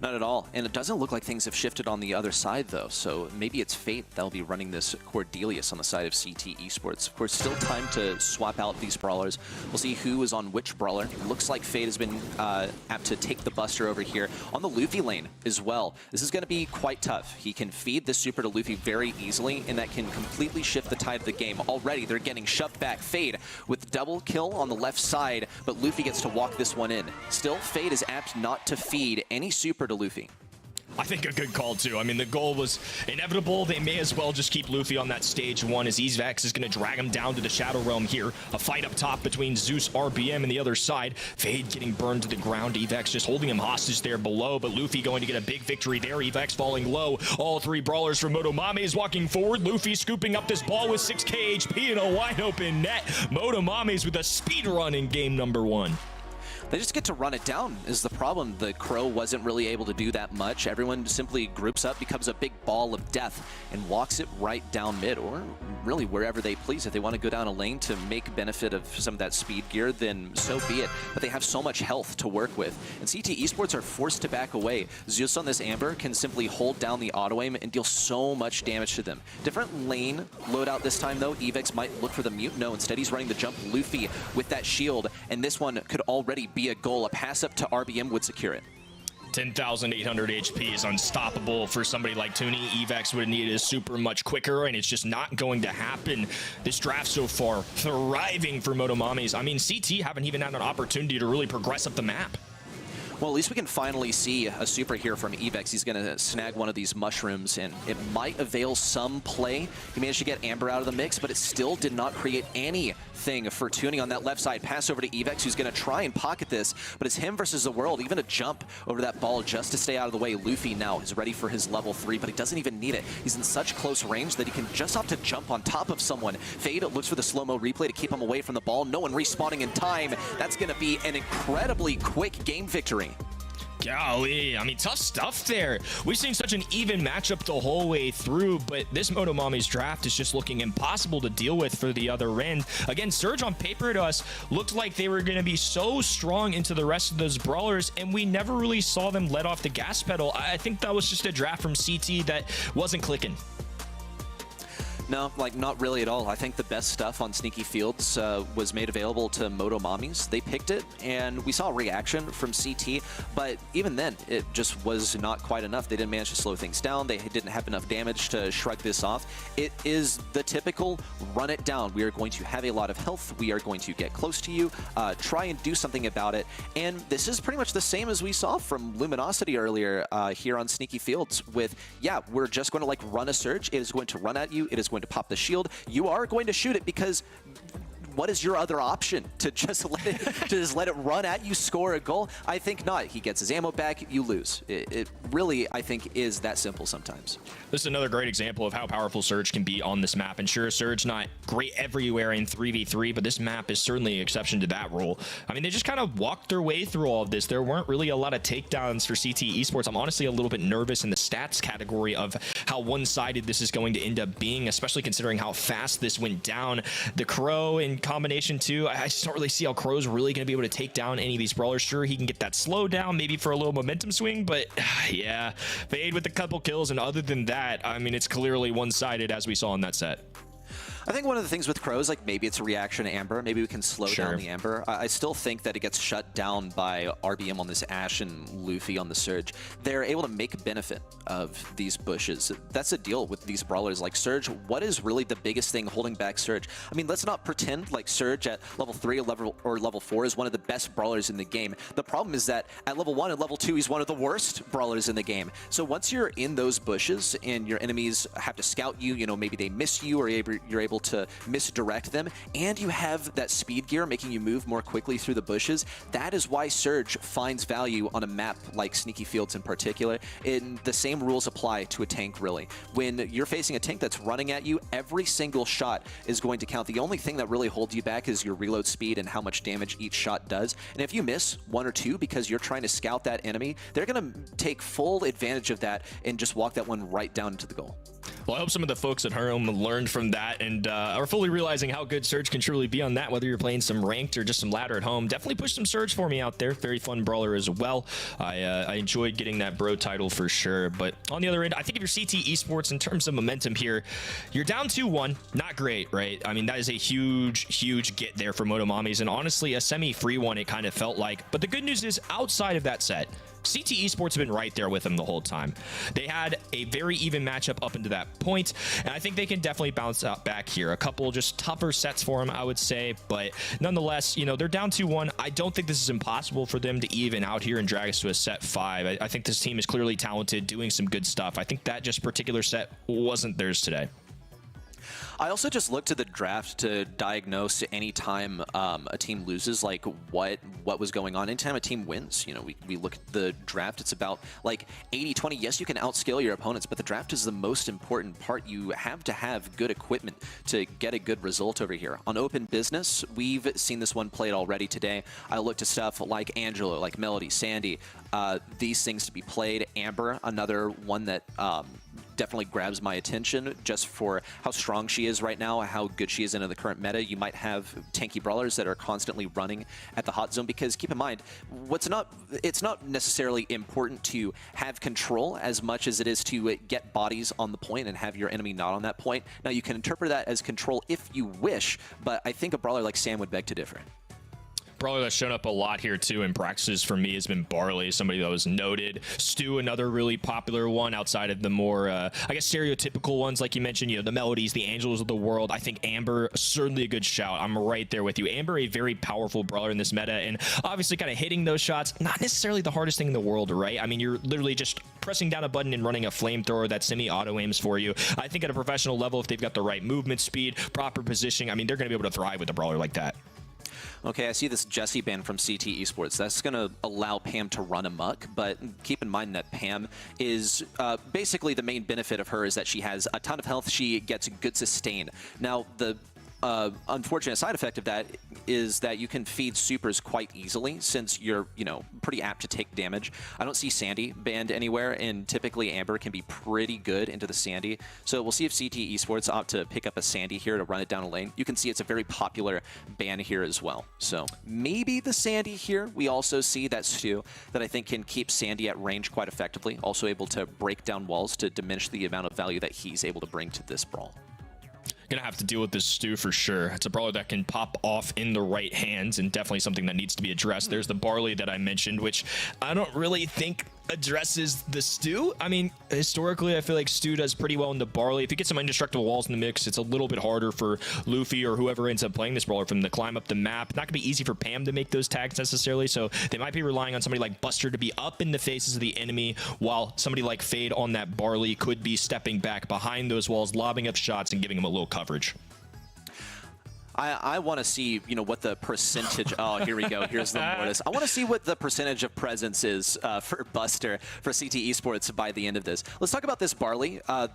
Not at all. And it doesn't look like things have shifted on the other side, though. So maybe it's Fate that'll be running this Cordelius on the side of CTE Esports. Of course, still time to swap out these brawlers. We'll see who is on which brawler. It looks like Fate has been apt to take the Buster over here on the Luffy lane as well. This is going to be quite tough. He can feed this super to Luffy very easily, and that can completely shift the tide of the game. Already, they're getting shoved back. Fade with double kill on the left side, but Luffy gets to walk this one in. Still, Fade is apt not to feed any super to Luffy. I think a good call too. I mean, the goal was inevitable. They may as well just keep Luffy on that stage 1 as Evex is going to drag him down to the Shadow Realm here. A fight up top between Zeus, RBM, and the other side. Fade getting burned to the ground. Evex just holding him hostage there below, but Luffy going to get a big victory there. Evex falling low. All 3 brawlers from Motomames walking forward. Luffy scooping up this ball with 6k HP and a wide open net. Motomames with a speed run in game number 1. They just get to run it down is the problem. The Crow wasn't really able to do that much. Everyone simply groups up, becomes a big ball of death, and walks it right down mid, or really wherever they please. If they want to go down a lane to make benefit of some of that speed gear, then so be it. But they have so much health to work with. And CTE Esports are forced to back away. Zeus on this Amber can simply hold down the auto aim and deal so much damage to them. Different lane loadout this time, though. Evex might look for the mute. No, instead he's running the jump Luffy with that shield, and this one could already be a goal. A pass up to RBM would secure it. 10,800 HP is unstoppable for somebody like Toonie. Evex would have needed his super much quicker, and it's just not going to happen. This draft so far, thriving for Motomames. I mean, CT haven't even had an opportunity to really progress up the map. Well, at least we can finally see a super here from Evex. He's going to snag one of these mushrooms, and it might avail some play. He managed to get Amber out of the mix, but it still did not create anything for Tuning on that left side. Pass over to Evex, who's going to try and pocket this, but it's him versus the world. Even a jump over that ball just to stay out of the way. Luffy now is ready for his level 3, but he doesn't even need it. He's in such close range that he can just opt to jump on top of someone. Fade looks for the slow-mo replay to keep him away from the ball. No one respawning in time. That's going to be an incredibly quick game victory. Golly, I mean, tough stuff there. We've seen such an even matchup the whole way through, but this Motomami's draft is just looking impossible to deal with for the other end. Again, Surge on paper to us looked like they were going to be so strong into the rest of those brawlers, and we never really saw them let off the gas pedal. I think that was just a draft from CT that wasn't clicking. No, like not really at all. I think the best stuff on Sneaky Fields was made available to Motomamis. They picked it, and we saw a reaction from CT, but even then, it just was not quite enough. They didn't manage to slow things down. They didn't have enough damage to shrug this off. It is the typical run it down. We are going to have a lot of health. We are going to get close to you, try and do something about it. And this is pretty much the same as we saw from Luminosity earlier here on Sneaky Fields with, yeah, we're just going to like run a surge. It is going to run at you. It is going to pop the shield. You are going to shoot it because what is your other option? To just let it run at you, score a goal? I think not. He gets his ammo back, you lose. It really, I think, is that simple sometimes. This is another great example of how powerful Surge can be on this map. And sure, Surge not great everywhere in 3v3, but this map is certainly an exception to that rule. I mean, they just kind of walked their way through all of this. There weren't really a lot of takedowns for CTE Esports. I'm honestly a little bit nervous in the stats category of how one-sided this is going to end up being, especially considering how fast this went down. The Crow in combination too, I just don't really see how Crow's really going to be able to take down any of these brawlers. Sure, he can get that slowdown maybe for a little momentum swing, but yeah, Fade with a couple kills, and other than that, I mean, it's clearly one-sided as we saw in that set. I think one of the things with Crow is like maybe it's a reaction to Amber. Maybe we can slow down the Amber. I still think that it gets shut down by RBM on this Ashe and Luffy on the Surge. They're able to make benefit of these bushes. That's the deal with these brawlers like Surge. What is really the biggest thing holding back Surge? I mean, let's not pretend like Surge at level 3 or level 4 is one of the best brawlers in the game. The problem is that at level 1 and level 2, he's one of the worst brawlers in the game. So once you're in those bushes and your enemies have to scout you, you know, maybe they miss you or you're able to misdirect them, and you have that speed gear making you move more quickly through the bushes. That is why Surge finds value on a map like Sneaky Fields in particular. And the same rules apply to a tank, really. When you're facing a tank that's running at you, every single shot is going to count. The only thing that really holds you back is your reload speed and how much damage each shot does. And if you miss 1 or 2 because you're trying to scout that enemy, they're going to take full advantage of that and just walk that one right down into the goal. Well, I hope some of the folks at home learned from that and are fully realizing how good Surge can truly be on that, whether you're playing some ranked or just some ladder at home. Definitely push some Surge for me out there. Very fun brawler as well. I enjoyed getting that bro title for sure. But on the other end, I think if you're CTE Esports in terms of momentum here, you're down 2-1. Not great, right? I mean, that is a huge get there for Motomamis, and honestly, a semi-free one it kind of felt like. But the good news is, outside of that set, CTE Esports have been right there with them the whole time. They had a very even matchup up into that point, and I think they can definitely bounce out back here. A couple just tougher sets for them, I would say, but nonetheless, you know, they're down 2-1. I don't think this is impossible for them to even out here and drag us to a set 5. I think this team is clearly talented, doing some good stuff. I think that just particular set wasn't theirs today. I also just looked at the draft to diagnose any time a team loses, like what was going on. Anytime a team wins, you know, we look at the draft, it's about like 80-20. Yes, you can outscale your opponents, but the draft is the most important part. You have to have good equipment to get a good result over here. On Open Business, we've seen this one played already today. I looked at stuff like Angelo, like Melody, Sandy, these things to be played. Amber, another one that definitely grabs my attention just for how strong she is right now, how good she is in the current meta. You might have tanky brawlers that are constantly running at the hot zone, because keep in mind, it's not necessarily important to have control as much as it is to get bodies on the point and have your enemy not on that point. Now, you can interpret that as control if you wish, but I think a brawler like Sam would beg to differ. brawler that's shown up a lot here too in practices for me has been Barley, somebody that was noted. Stu, another really popular one outside of the more, I guess, stereotypical ones like you mentioned, you know, the Melodies, the Angels of the world. I think Amber, certainly a good shout. I'm right there with you. Amber, a very powerful brawler in this meta, and obviously kind of hitting those shots, not necessarily the hardest thing in the world, right? I mean, you're literally just pressing down a button and running a flamethrower that semi-auto aims for you. I think at a professional level, if they've got the right movement speed, proper positioning, I mean, they're going to be able to thrive with a brawler like that. Okay, I see this Jessie ban from CTE Esports. That's going to allow Pam to run amok, but keep in mind that Pam is basically the main benefit of her is that she has a ton of health. She gets good sustain. Now, the unfortunate side effect of that is that you can feed supers quite easily since you're, you know, pretty apt to take damage. I don't see Sandy banned anywhere, and typically Amber can be pretty good into the Sandy. So we'll see if CTE Esports opt to pick up a Sandy here to run it down a lane. You can see it's a very popular ban here as well. So maybe the Sandy here. We also see that Stu that I think can keep Sandy at range quite effectively, also able to break down walls to diminish the amount of value that he's able to bring to this brawl. Gonna have to deal with this Stu for sure. It's a brawler that can pop off in the right hands and definitely something that needs to be addressed. There's the Barley that I mentioned, which I don't really think addresses the Stu. I mean, historically, I feel like Stu does pretty well in the Barley. If you get some indestructible walls in the mix, it's a little bit harder for Luffy or whoever ends up playing this brawler from to climb up the map. Not gonna be easy for Pam to make those tags necessarily, so they might be relying on somebody like Buster to be up in the faces of the enemy, while somebody like Fade on that Barley could be stepping back behind those walls, lobbing up shots and giving him a little coverage. I want to see, you know, what the percentage... Oh, here we go. Here's the Mortis. I want to see what the percentage of presence is for Buster for CTE Esports by the end of this. Let's talk about this Barley. I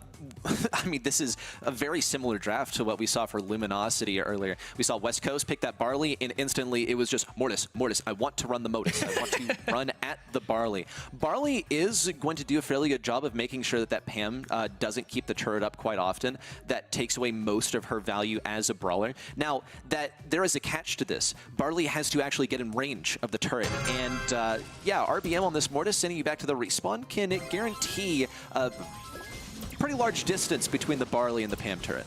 mean, this is a very similar draft to what we saw for Luminosity earlier. We saw West Coast pick that Barley, and instantly it was just Mortis, Mortis. I want to run the Mortis. I want to run at the Barley. Barley is going to do a fairly good job of making sure that Pam doesn't keep the turret up quite often. That takes away most of her value as a brawler. Now, that there is a catch to this. Barley has to actually get in range of the turret. And yeah, RBM on this Mortis, sending you back to the respawn, can it guarantee a pretty large distance between the Barley and the Pam turret.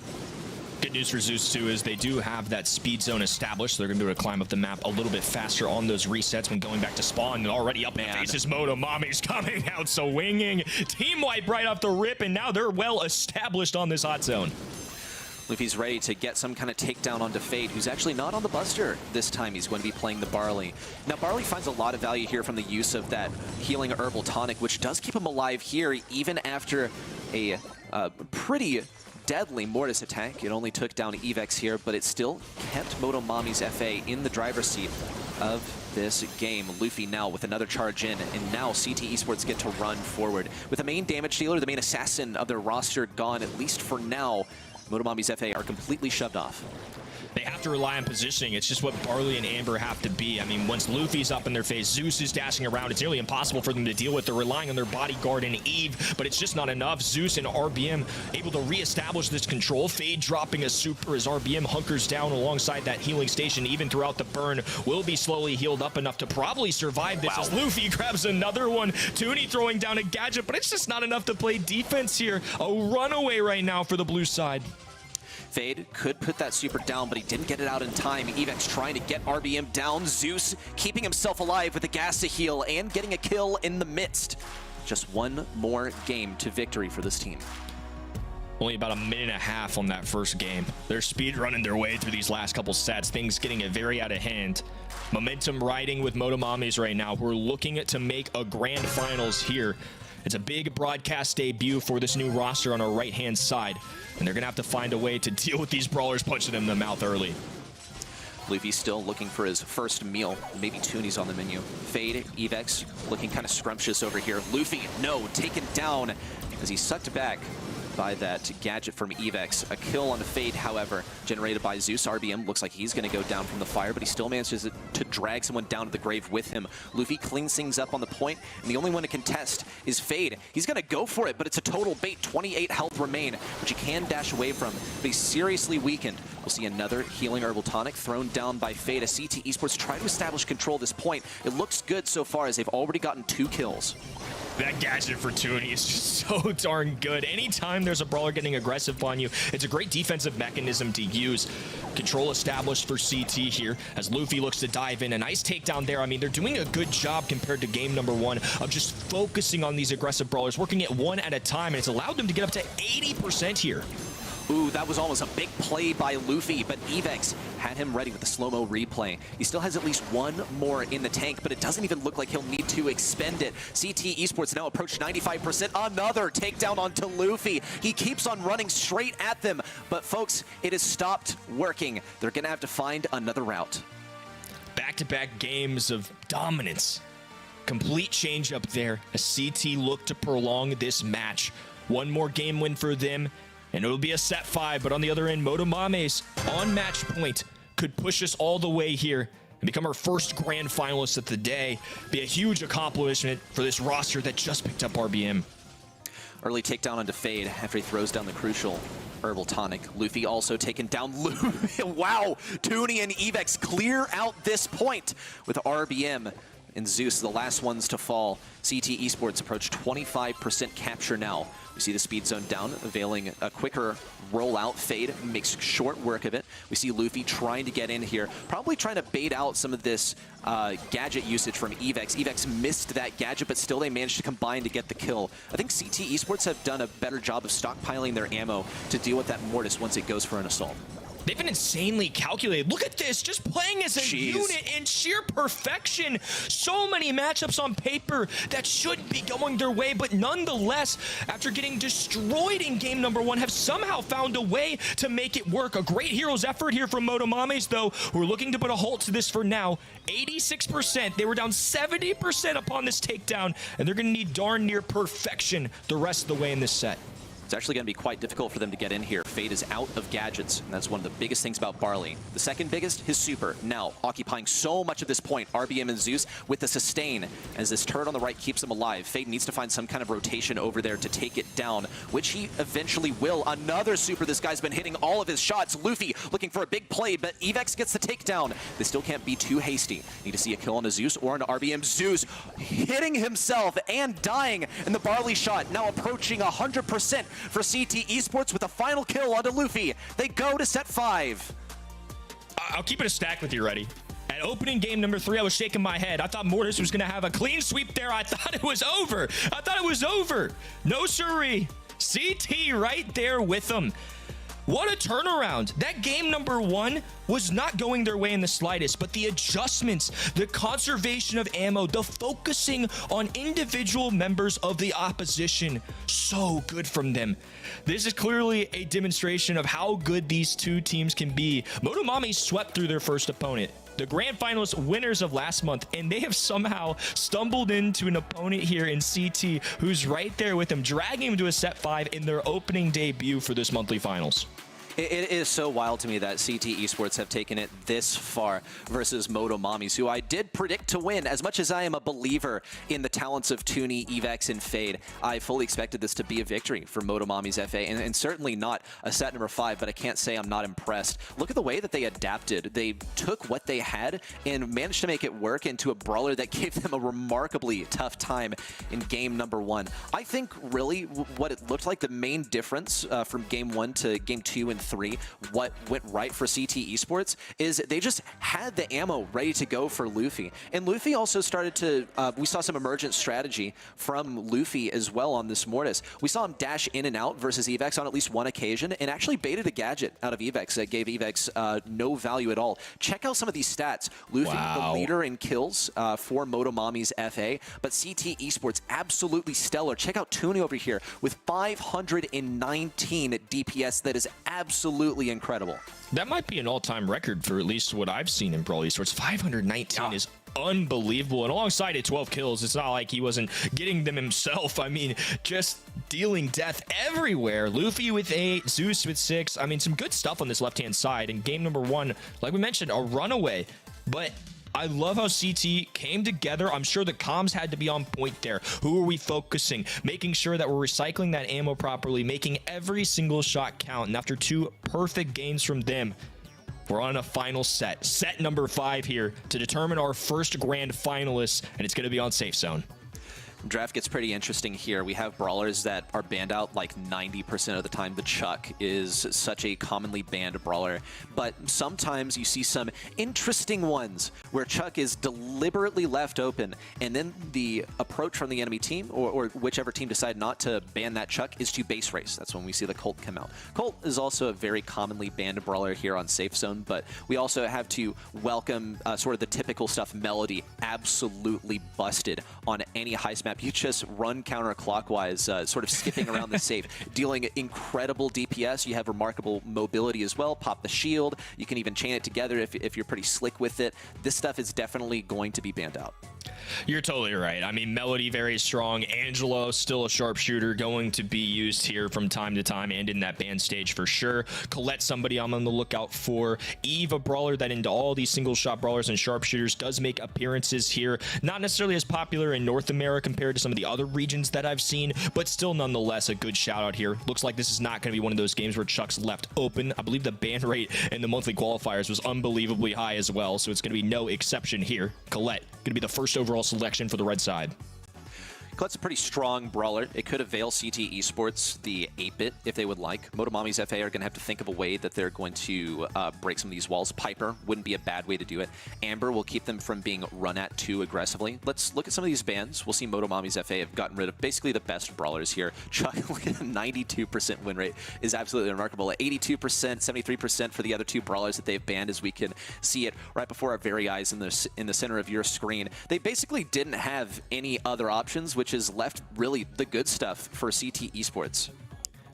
Good news for Zeus too is they do have that speed zone established. They're going to be able to climb up the map a little bit faster on those resets when going back to spawn. And already up in the faces, Momo's coming out, so winging. Team wipe right off the rip, and now they're well established on this hot zone. Luffy's ready to get some kind of takedown onto Fade, who's actually not on the Buster this time. He's going to be playing the Barley. Now, Barley finds a lot of value here from the use of that healing herbal tonic, which does keep him alive here, even after a pretty deadly Mortis attack. It only took down Evex here, but it still kept Motomami's FA in the driver's seat of this game. Luffy now with another charge in, and now CTE Esports get to run forward. With the main damage dealer, the main assassin of their roster gone, at least for now, Motomami's FA are completely shoved off. They have to rely on positioning. It's just what Barley and Amber have to be. I mean, once Luffy's up in their face, Zeus is dashing around. It's nearly impossible for them to deal with. They're relying on their bodyguard and Eve, but it's just not enough. Zeus and RBM able to reestablish this control. Fade dropping a super as RBM hunkers down alongside that healing station. Even throughout the burn, will be slowly healed up enough to probably survive this. As Luffy grabs another one. Tooney throwing down a gadget, but it's just not enough to play defense here. A runaway right now for the blue side. Fade could put that super down, but he didn't get it out in time. Evex trying to get RBM down. Zeus keeping himself alive with a gas to heal and getting a kill in the midst. Just one more game to victory for this team. Only about a minute and a half on that first game. They're speed running their way through these last couple sets. Things getting very out of hand. Momentum riding with Motomami's right now. We're looking to make a grand finals here. It's a big broadcast debut for this new roster on our right-hand side, and they're going to have to find a way to deal with these brawlers punching them in the mouth early. Luffy's still looking for his first meal. Maybe Tooney's on the menu. Fade, Evex, looking kind of scrumptious over here. Luffy, no, taken down as he sucked back by that gadget from Evex. A kill on the Fade, however, generated by Zeus. RBM looks like he's going to go down from the fire, but he still manages to drag someone down to the grave with him. Luffy cleans things up on the point, and the only one to contest is Fade. He's going to go for it, but it's a total bait. 28 health remain, which he can dash away from, but he's seriously weakened. We'll see another healing herbal tonic thrown down by Fade as CTE Esports try to establish control at this point. It looks good so far as they've already gotten 2 kills. That gadget for Toonie is just so darn good. Anytime there's a brawler getting aggressive on you, it's a great defensive mechanism to use. Control established for CT here as Luffy looks to dive in. A nice takedown there. I mean, they're doing a good job compared to game number 1 of just focusing on these aggressive brawlers, working it one at a time, and it's allowed them to get up to 80% here. Ooh, that was almost a big play by Luffy, but Evex had him ready with the slow-mo replay. He still has at least one more in the tank, but it doesn't even look like he'll need to expend it. CTE Esports now approach 95%. Another takedown onto Luffy. He keeps on running straight at them, but folks, it has stopped working. They're gonna have to find another route. Back-to-back games of dominance. Complete change up there as CT look to prolong this match. One more game win for them, and it'll be a set 5, but on the other end, Mamus on match point could push us all the way here and become our first grand finalist of the day. Be a huge accomplishment for this roster that just picked up RBM. Early takedown onto Fade after he throws down the crucial herbal tonic. Luffy also taken down. Wow, Toonie and Evex clear out this point with RBM and Zeus, the last ones to fall. CTE Esports approach 25% capture now. We see the speed zone down, availing a quicker rollout. Fade makes short work of it. We see Luffy trying to get in here, probably trying to bait out some of this gadget usage from Evex. Evex missed that gadget, but still they managed to combine to get the kill. I think CTE Esports have done a better job of stockpiling their ammo to deal with that Mortis once it goes for an assault. They've been insanely calculated. Look at this, just playing as a unit in sheer perfection. So many matchups on paper that should be going their way, but nonetheless, after getting destroyed in game number 1, have somehow found a way to make it work. A great hero's effort here from Motomames, though, who are looking to put a halt to this for now. 86%. They were down 70% upon this takedown, and they're going to need darn near perfection the rest of the way in this set. It's actually going to be quite difficult for them to get in here. Fade is out of gadgets, and that's one of the biggest things about Barley. The second biggest, his super, now occupying so much of this point. RBM and Zeus with the sustain, as this turret on the right keeps him alive. Fade needs to find some kind of rotation over there to take it down, which he eventually will. Another super. This guy's been hitting all of his shots. Luffy looking for a big play, but Evex gets the takedown. They still can't be too hasty. Need to see a kill on a Zeus or an RBM. Zeus hitting himself and dying, and the Barley shot now approaching 100%. For CTE Esports with a final kill onto Luffy. They go to set 5. I'll keep it a stack with you, ready. At opening game number 3, I was shaking my head. I thought Mortis was going to have a clean sweep there. I thought it was over. No siree. CT right there with them. What a turnaround. That game number 1 was not going their way in the slightest, but the adjustments, the conservation of ammo, the focusing on individual members of the opposition, so good from them. This is clearly a demonstration of how good these two teams can be. Motomami swept through their first opponent, the grand finalist winners of last month, and they have somehow stumbled into an opponent here in CT who's right there with them, dragging him to a set 5 in their opening debut for this monthly finals. It is so wild to me that CTE Esports have taken it this far versus Motomames, who I did predict to win. As much as I am a believer in the talents of Toonie, Evex, and Fade, I fully expected this to be a victory for Motomames FA, and certainly not a set number 5, but I can't say I'm not impressed. Look at the way that they adapted. They took what they had and managed to make it work into a brawler that gave them a remarkably tough time in game number 1. I think really what it looked like, the main difference from game 1 to game 2 and 3, what went right for CTE Esports is they just had the ammo ready to go for Luffy. And Luffy also started to, we saw some emergent strategy from Luffy as well on this Mortis. We saw him dash in and out versus Evex on at least one occasion and actually baited a gadget out of Evex that gave Evex no value at all. Check out some of these stats. Luffy, the leader in kills for Motomames FA, but CTE Esports absolutely stellar. Check out Toonie over here with 519 DPS. That is absolutely incredible. That might be an all-time record for at least what I've seen in Brawl Esports. 519 is unbelievable, and alongside it, 12 kills. It's not like he wasn't getting them himself. I mean, just dealing death everywhere. Luffy with 8, Zeus with 6. I mean, some good stuff on this left-hand side. In game number 1, like we mentioned, a runaway, but I love how CT came together. I'm sure the comms had to be on point there. Who are we focusing? Making sure that we're recycling that ammo properly, making every single shot count. And after 2 perfect games from them, we're on a final set. Set number 5 here to determine our first grand finalists, and it's going to be on Safe Zone. Draft gets pretty interesting here. We have brawlers that are banned out like 90% of the time. The Chuck is such a commonly banned brawler, but sometimes you see some interesting ones where Chuck is deliberately left open, and then the approach from the enemy team, or whichever team decide not to ban that Chuck, is to base race. That's when we see the Colt come out. Colt is also a very commonly banned brawler here on Safe Zone, but we also have to welcome sort of the typical stuff. Melody, absolutely busted on any heist map. You just run counterclockwise, sort of skipping around the safe, dealing incredible DPS. You have remarkable mobility as well. Pop the shield. You can even chain it together if you're pretty slick with it. This stuff is definitely going to be banned out. You're totally right. I mean, Melody very strong. Angelo still a sharpshooter, going to be used here from time to time and in that ban stage for sure. Colette, somebody I'm on the lookout for. Eve, a brawler that into all these single shot brawlers and sharpshooters does make appearances here. Not necessarily as popular in North America compared to some of the other regions that I've seen, but still nonetheless a good shout out here. Looks like this is not going to be one of those games where Chuck's left open. I believe the ban rate in the monthly qualifiers was unbelievably high as well, so it's going to be no exception here. Colette going to be the first overall selection for the red side. Colette's a pretty strong brawler. It could avail CTE Esports the 8-bit if they would like. Motomami's FA are going to have to think of a way that they're going to break some of these walls. Piper wouldn't be a bad way to do it. Amber will keep them from being run at too aggressively. Let's look at some of these bans. We'll see Motomami's FA have gotten rid of basically the best brawlers here. Chuck, look at a 92% win rate is absolutely remarkable. At 82%, 73% for the other two brawlers that they've banned, as we can see it right before our very eyes in the center of your screen. They basically didn't have any other options, which is left really the good stuff for CTE Esports.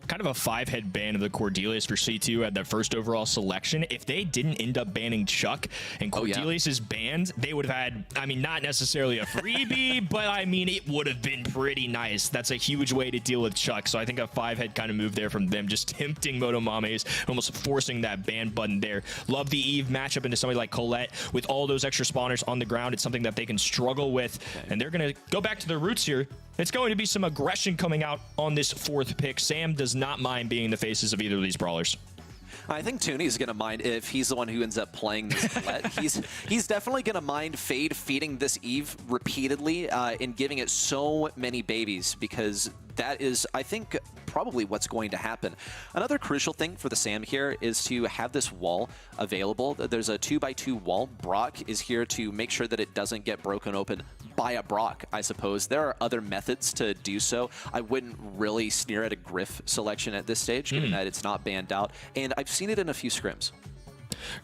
Kind of a 5-head ban of the Cordelius for C2 at their first overall selection. If they didn't end up banning Chuck and Cordelius is banned, they would have had, I mean, not necessarily a freebie, but I mean, it would have been pretty nice. That's a huge way to deal with Chuck. So I think a 5-head kind of move there from them, just tempting Motomames, almost forcing that ban button there. Love the Eve matchup into somebody like Colette with all those extra spawners on the ground. It's something that they can struggle with, and they're going to go back to their roots here. It's going to be some aggression coming out on this 4th pick. Sam does not mind being the faces of either of these brawlers. I think Tooney's going to mind if he's the one who ends up playing this Colette. he's definitely going to mind Fade feeding this Eve repeatedly and giving it so many babies, because that is, I think, probably what's going to happen. Another crucial thing for the Sam here is to have this wall available. There's a 2x2 wall. Brock is here to make sure that it doesn't get broken open by a Brock, I suppose. There are other methods to do so. I wouldn't really sneer at a Griff selection at this stage, given that it's not banned out, and I've seen it in a few scrims.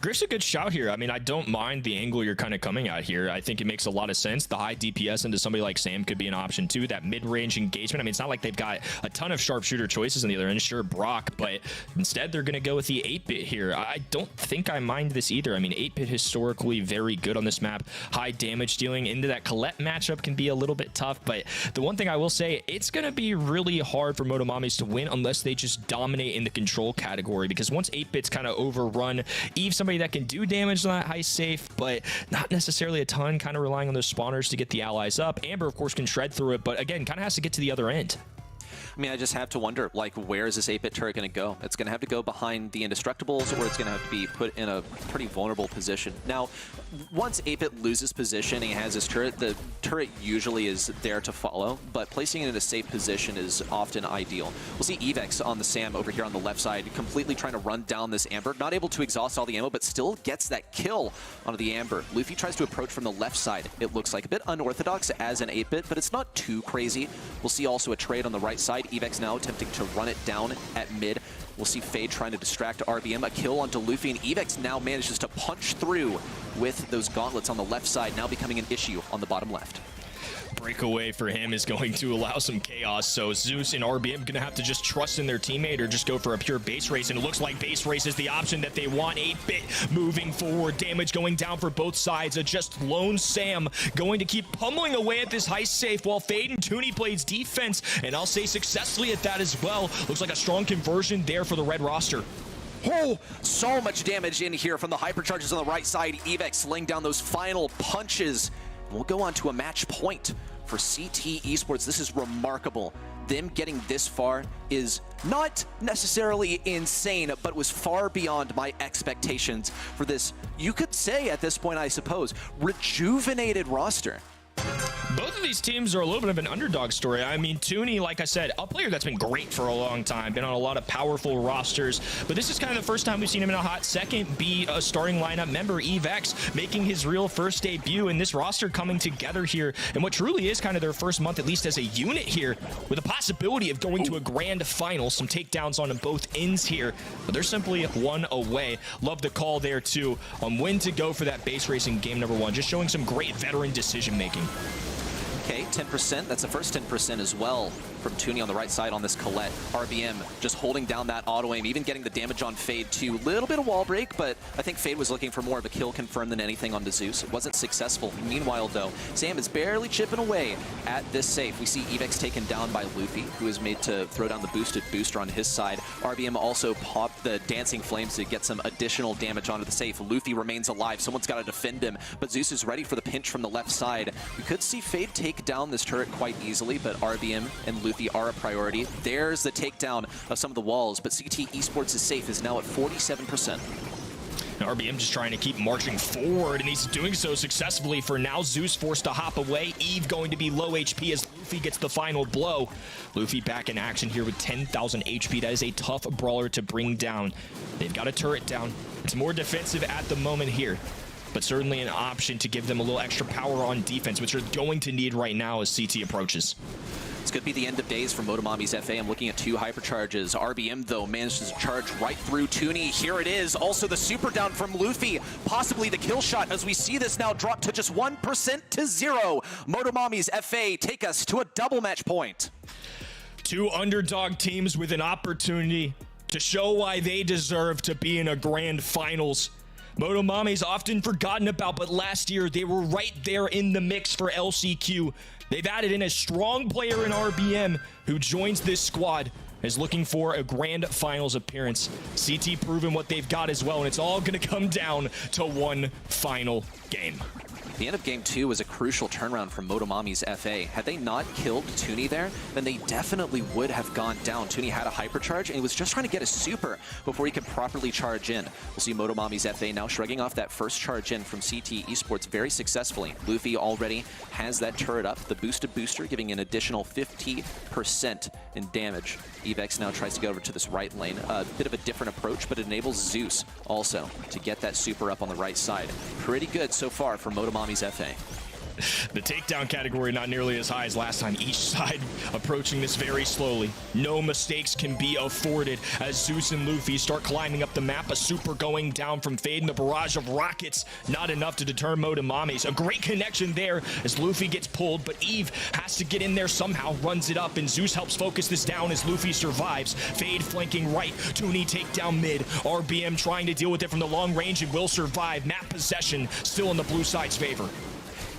Griff's a good shout here. I mean, I don't mind the angle you're kind of coming at here. I think it makes a lot of sense. The high DPS into somebody like Sam could be an option too. That mid-range engagement. I mean, it's not like they've got a ton of sharpshooter choices on the other end. Sure, Brock, but instead they're going to go with the 8-bit here. I don't think I mind this either. I mean, 8-bit historically very good on this map. High damage dealing into that Colette matchup can be a little bit tough, but the one thing I will say, it's going to be really hard for Motomames to win unless they just dominate in the control category, because once 8-bit's kind of overrun, Eve, somebody that can do damage on that heist safe, but not necessarily a ton, kind of relying on those spawners to get the allies up. Amber, of course, can shred through it, but again, kind of has to get to the other end. I mean, I just have to wonder, like, where is this 8-bit turret going to go? It's going to have to go behind the Indestructibles, or it's going to have to be put in a pretty vulnerable position. Now, once 8-bit loses position and he has his turret, the turret usually is there to follow, but placing it in a safe position is often ideal. We'll see Evex on the Sam over here on the left side, completely trying to run down this Amber. Not able to exhaust all the ammo, but still gets that kill onto the Amber. Luffy tries to approach from the left side. It looks like a bit unorthodox as an 8-bit, but it's not too crazy. We'll see also a trade on the right side. Evex now attempting to run it down at mid. We'll see Fade trying to distract RBM. A kill onto Luffy, and Evex now manages to punch through with those gauntlets on the left side, now becoming an issue on the bottom left. Breakaway for him is going to allow some chaos, so Zeus and RBM going to have to just trust in their teammate or just go for a pure base race, and it looks like base race is the option that they want. 8-bit moving forward, damage going down for both sides. Just lone Sam going to keep pummeling away at this heist safe while Fade and Tooney plays defense, and I'll say successfully at that as well. Looks like a strong conversion there for the red roster. Oh, so much damage in here from the hypercharges on the right side. Evex laying down those final punches. We'll go on to a match point for CTE Esports. This is remarkable. Them getting this far is not necessarily insane, but was far beyond my expectations for this, you could say at this point, I suppose, rejuvenated roster. Both of these teams are a little bit of an underdog story. I mean, Toonie, like I said, a player that's been great for a long time, been on a lot of powerful rosters, but this is kind of the first time we've seen him in a hot second be a starting lineup member. EveX making his real first debut, and this roster coming together here in what truly is kind of their first month, at least as a unit here, with a possibility of going to a grand final. Some takedowns on both ends here, but they're simply one away. Love the call there too on when to go for that base racing game number one, just showing some great veteran decision making. Okay, 10%. That's the first 10% as well from Toonie on the right side on this Colette. RBM just holding down that auto aim, even getting the damage on Fade too. Little bit of wall break, but I think Fade was looking for more of a kill confirm than anything on the Zeus. It wasn't successful. Meanwhile, though, Sam is barely chipping away at this safe. We see EveX taken down by Luffy, who is made to throw down the boosted booster on his side. RBM also popped the Dancing Flames to get some additional damage onto the safe. Luffy remains alive. Someone's got to defend him, but Zeus is ready for the pinch from the left side. We could see Fade take down this turret quite easily, but RBM and Luffy are a priority. There's the takedown of some of the walls, but CTE Esports' safe is now at 47%. RBM just trying to keep marching forward, and he's doing so successfully for now. Zeus forced to hop away. Eve going to be low HP as Luffy gets the final blow. Luffy back in action here with 10,000 HP. That is a tough brawler to bring down. They've got a turret down. It's more defensive at the moment here, but certainly an option to give them a little extra power on defense, which they're going to need right now as CT approaches. This could be the end of days for Motomami's FA. I'm looking at 2 hypercharges. RBM, though, manages to charge right through Toonie. Here it is. Also the super down from Luffy. Possibly the kill shot as we see this now drop to just 1% to 0. Motomami's FA take us to a double match point. 2 underdog teams with an opportunity to show why they deserve to be in a grand finals. Motomami's often forgotten about, but last year they were right there in the mix for LCQ. They've added in a strong player in RBM who joins this squad, is looking for a grand finals appearance. CT proving what they've got as well, and it's all going to come down to one final game. The end of game 2 was a crucial turnaround from Motomami's FA. Had they not killed Toonie there, then they definitely would have gone down. Toonie had a hypercharge and he was just trying to get a super before he could properly charge in. We'll see Motomami's FA now shrugging off that first charge in from CTE Esports very successfully. Luffy already has that turret up, the boosted booster giving an additional 50% in damage. EveX now tries to go over to this right lane. A bit of a different approach, but it enables Zeus also to get that super up on the right side. Pretty good so far for Motomami's FA. The takedown category not nearly as high as last time. Each side approaching this very slowly. No mistakes can be afforded as Zeus and Luffy start climbing up the map. A super going down from Fade and the barrage of rockets. Not enough to deter Motomami's. A great connection there as Luffy gets pulled, but Eve has to get in there somehow, runs it up, and Zeus helps focus this down as Luffy survives. Fade flanking right. Toonie takedown mid. RBM trying to deal with it from the long range and will survive. Map possession still in the blue side's favor.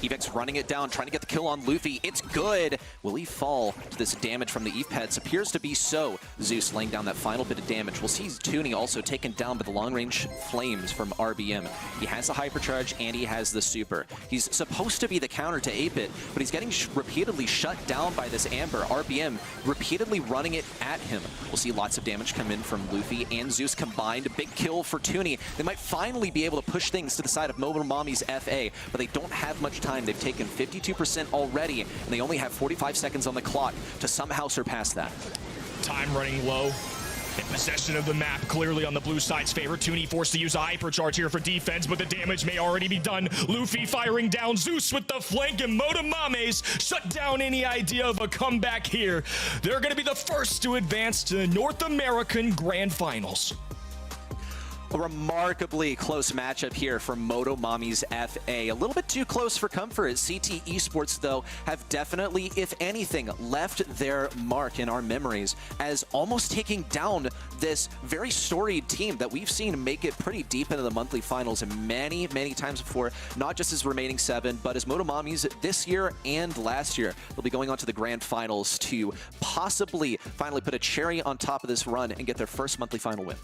EveX running it down, trying to get the kill on Luffy. It's good. Will he fall to this damage from the Eve pets? Appears to be so. Zeus laying down that final bit of damage. We'll see Toonie also taken down by the long-range flames from RBM. He has the hypercharge and he has the super. He's supposed to be the counter to 8-bit, but he's getting repeatedly shut down by this Amber. RBM repeatedly running it at him. We'll see lots of damage come in from Luffy and Zeus combined. A big kill for Toonie. They might finally be able to push things to the side of Motomami's FA, but they don't have much time. They've taken 52% already, and they only have 45 seconds on the clock to somehow surpass that. Time running low. In possession of the map, clearly on the blue side's favor. Toonie forced to use a hypercharge here for defense, but the damage may already be done. Luffy firing down Zeus with the flank, and Motomami's shut down any idea of a comeback here. They're going to be the first to advance to the North American Grand Finals. A remarkably close matchup here for Motomami's FA. A little bit too close for comfort. CTE Esports, though, have definitely, if anything, left their mark in our memories as almost taking down this very storied team that we've seen make it pretty deep into the monthly finals many, many times before, not just as remaining 7, but as Motomami's this year and last year. They'll be going on to the grand finals to possibly finally put a cherry on top of this run and get their first monthly final win.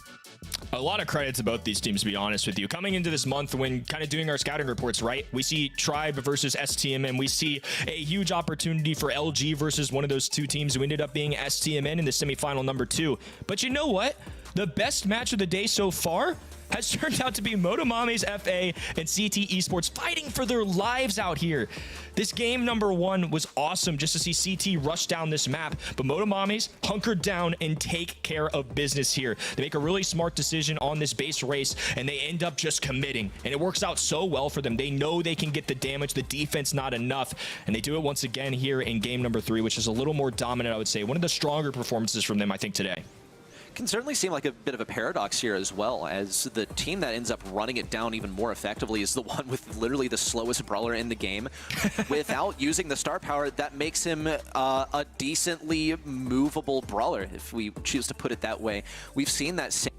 A lot of credit to both these teams, to be honest with you. Coming into this month when kind of doing our scouting reports, right? We see Tribe versus Stmn. We see a huge opportunity for LG versus one of those 2 teams who ended up being Stmn in the semifinal number 2. But you know what? The best match of the day so far has turned out to be Motomame's FA and CTE Esports fighting for their lives out here. This game number 1 was awesome just to see CT rush down this map, but Motomame's hunkered down and take care of business here. They make a really smart decision on this base race, and they end up just committing, and it works out so well for them. They know they can get the damage, the defense not enough, and they do it once again here in game number 3, which is a little more dominant, I would say. One of the stronger performances from them, I think, today. Can certainly seem like a bit of a paradox here as well, as the team that ends up running it down even more effectively is the one with literally the slowest brawler in the game without using the star power that makes him a decently movable brawler, if we choose to put it that way. We've seen that same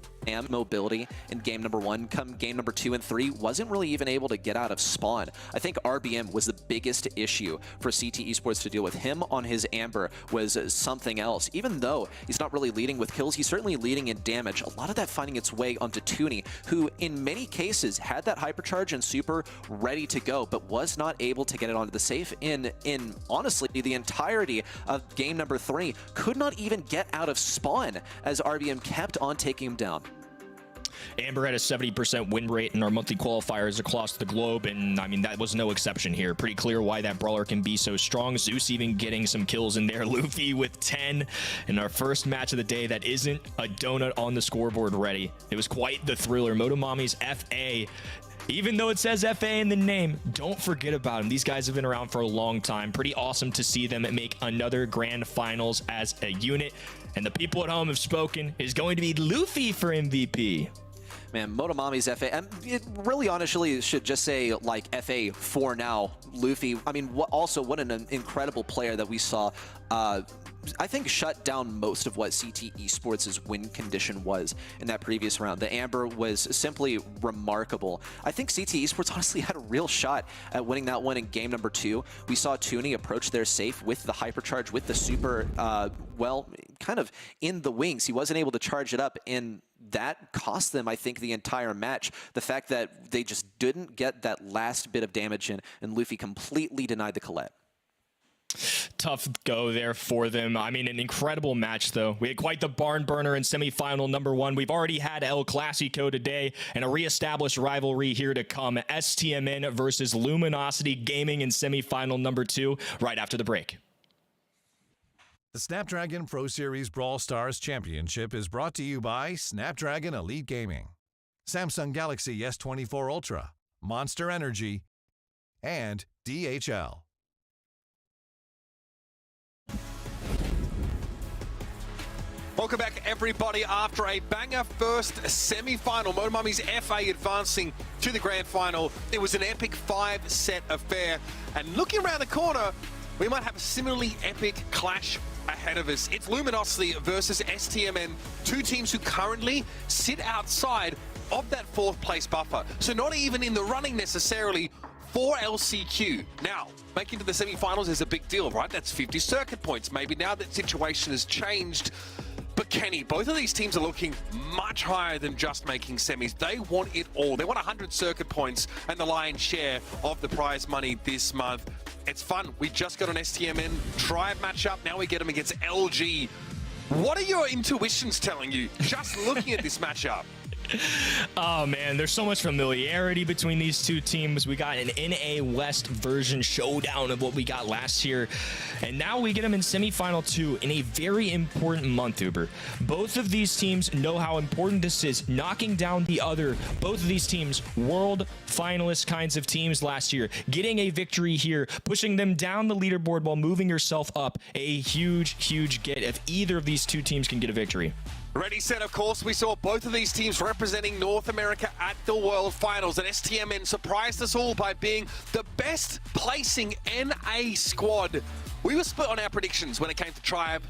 mobility in game number 1. Come game number 2 and 3, wasn't really even able to get out of spawn. I think RBM was the biggest issue for CTE Esports to deal with. Him on his Amber was something else. Even though he's not really leading with kills, he's certainly leading in damage. A lot of that finding its way onto Tooney, who in many cases had that hypercharge and super ready to go, but was not able to get it onto the safe in honestly the entirety of game number 3. Could not even get out of spawn as RBM kept on taking him down. Amber had a 70% win rate in our monthly qualifiers across the globe, and I mean, that was no exception here. Pretty clear why that brawler can be so strong. Zeus even getting some kills in there. Luffy with 10 in our first match of the day that isn't a donut on the scoreboard ready. It was quite the thriller. Motomame's FA. Even though it says FA in the name, don't forget about them. These guys have been around for a long time. Pretty awesome to see them make another grand finals as a unit. And the people at home have spoken. Is going to be Luffy for MVP. Man, Motomame's FA, and it really honestly should just say like FA for now. Luffy, I mean, what an incredible player that we saw. I think shut down most of what CTE Esports' win condition was in that previous round. The Amber was simply remarkable. I think CTE Esports honestly had a real shot at winning that one in game number 2. We saw Tooney approach their safe with the hypercharge, with the super, well, kind of in the wings. He wasn't able to charge it up, and that cost them, I think, the entire match. The fact that they just didn't get that last bit of damage in, and Luffy completely denied the Colette. Tough go there for them. I mean, an incredible match, though. We had quite the barn burner in semifinal number 1. We've already had El Clasico today and a reestablished rivalry here to come. Stmn versus Luminosity Gaming in semifinal number 2 right after the break. The Snapdragon Pro Series Brawl Stars Championship is brought to you by Snapdragon Elite Gaming, Samsung Galaxy S24 Ultra, Monster Energy, and DHL. Welcome back, everybody. After a banger first semi-final, Motomame's FA advancing to the grand final. It was an epic 5-set affair. And looking around the corner, we might have a similarly epic clash ahead of us. It's Luminosity versus Stmn, two teams who currently sit outside of that 4th place buffer. So not even in the running necessarily for LCQ. Now, making to the semi-finals is a big deal, right? That's 50 circuit points. Maybe now that situation has changed. But Kenny, both of these teams are looking much higher than just making semis. They want it all. They want 100 circuit points and the lion's share of the prize money this month. It's fun. We just got an Stmn tribe matchup. Now we get them against LG. What are your intuitions telling you just looking at this matchup? Oh man, there's so much familiarity between these two teams. We got an NA West version showdown of what we got last year, and now we get them in semifinal 2 in a very important month, Uber. Both of these teams know how important this is, knocking down the other. Both of these teams, world finalist kinds of teams last year, getting a victory here, pushing them down the leaderboard while moving yourself up. A huge get if either of these two teams can get a victory. Ready, set, of course. We saw both of these teams representing North America at the World Finals, and Stmn surprised us all by being the best placing NA squad. We were split on our predictions when it came to Tribe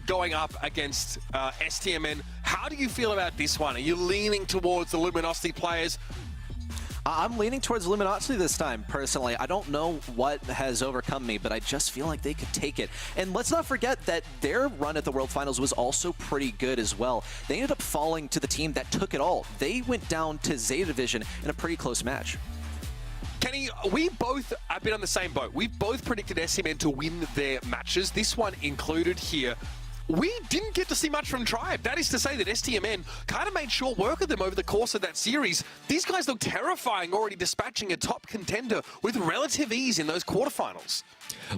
going up against Stmn. How do you feel about this one? Are you leaning towards the Luminosity players? I'm leaning towards Luminosity this time, personally. I don't know what has overcome me, but I just feel like they could take it. And let's not forget that their run at the World Finals was also pretty good as well. They ended up falling to the team that took it all. They went down to Zeta Division in a pretty close match. Kenny, we both have been on the same boat. We both predicted Stmn to win their matches, this one included here. we didn't get to see much from Tribe. That is to say that Stmn kind of made short work of them over the course of that series. These guys look terrifying, already dispatching a top contender with relative ease in those quarterfinals.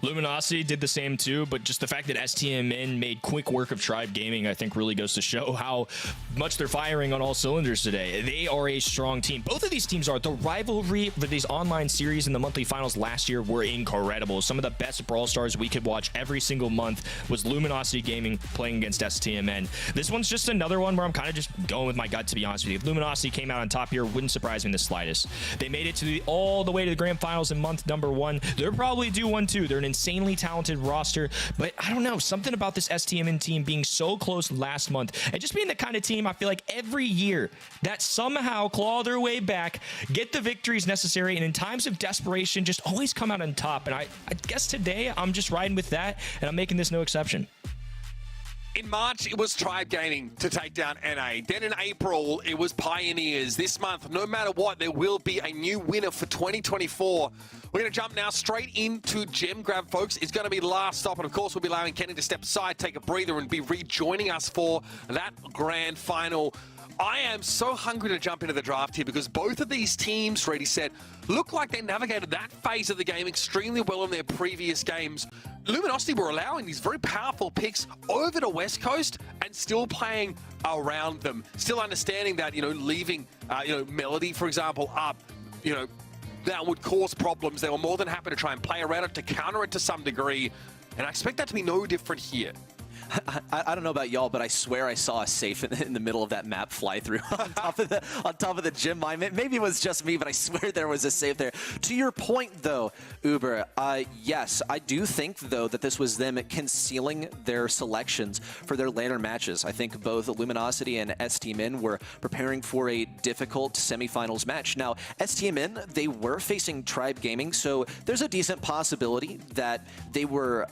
Luminosity did the same too, but just the fact that Stmn made quick work of Tribe Gaming, I think really goes to show how much they're firing on all cylinders today. They are a strong team. Both of these teams are. The rivalry for these online series in the monthly finals last year were incredible. Some of the best Brawl Stars we could watch every single month was Luminosity Gaming playing against Stmn. This one's just another one where I'm kind of just going with my gut, to be honest with you. If Luminosity came out on top here, wouldn't surprise me in the slightest. They made it to all the way to the grand finals in month number 1. They're probably due 1-2. They're an insanely talented roster, but I don't know, something about this Stmn team being so close last month and just being the kind of team I feel like every year that somehow claw their way back, get the victories necessary, and in times of desperation just always come out on top. And I guess today I'm just riding with that, and I'm making this no exception. In March, it was Tribe Gaming to take down NA. Then in April, it was Pioneers. This month, no matter what, there will be a new winner for 2024. We're going to jump now straight into Gem Grab, folks. It's going to be the last stop, and of course, we'll be allowing Kenny to step aside, take a breather, and be rejoining us for that grand final. I am so hungry to jump into the draft here because both of these teams, Reedy said, look like they navigated that phase of the game extremely well in their previous games. Luminosity were allowing these very powerful picks over to West Coast and still playing around them. Still understanding that, leaving, Melody, for example, up, that would cause problems. They were more than happy to try and play around it, to counter it to some degree. And I expect that to be no different here. I don't know about y'all, but I swear I saw a safe in the middle of that map fly through on top of the gym mine. Maybe it was just me, but I swear there was a safe there. To your point, though, Uber, yes, I do think, though, that this was them concealing their selections for their later matches. I think both Luminosity and Stmn were preparing for a difficult semifinals match. Now, Stmn, they were facing Tribe Gaming, so there's a decent possibility that they were,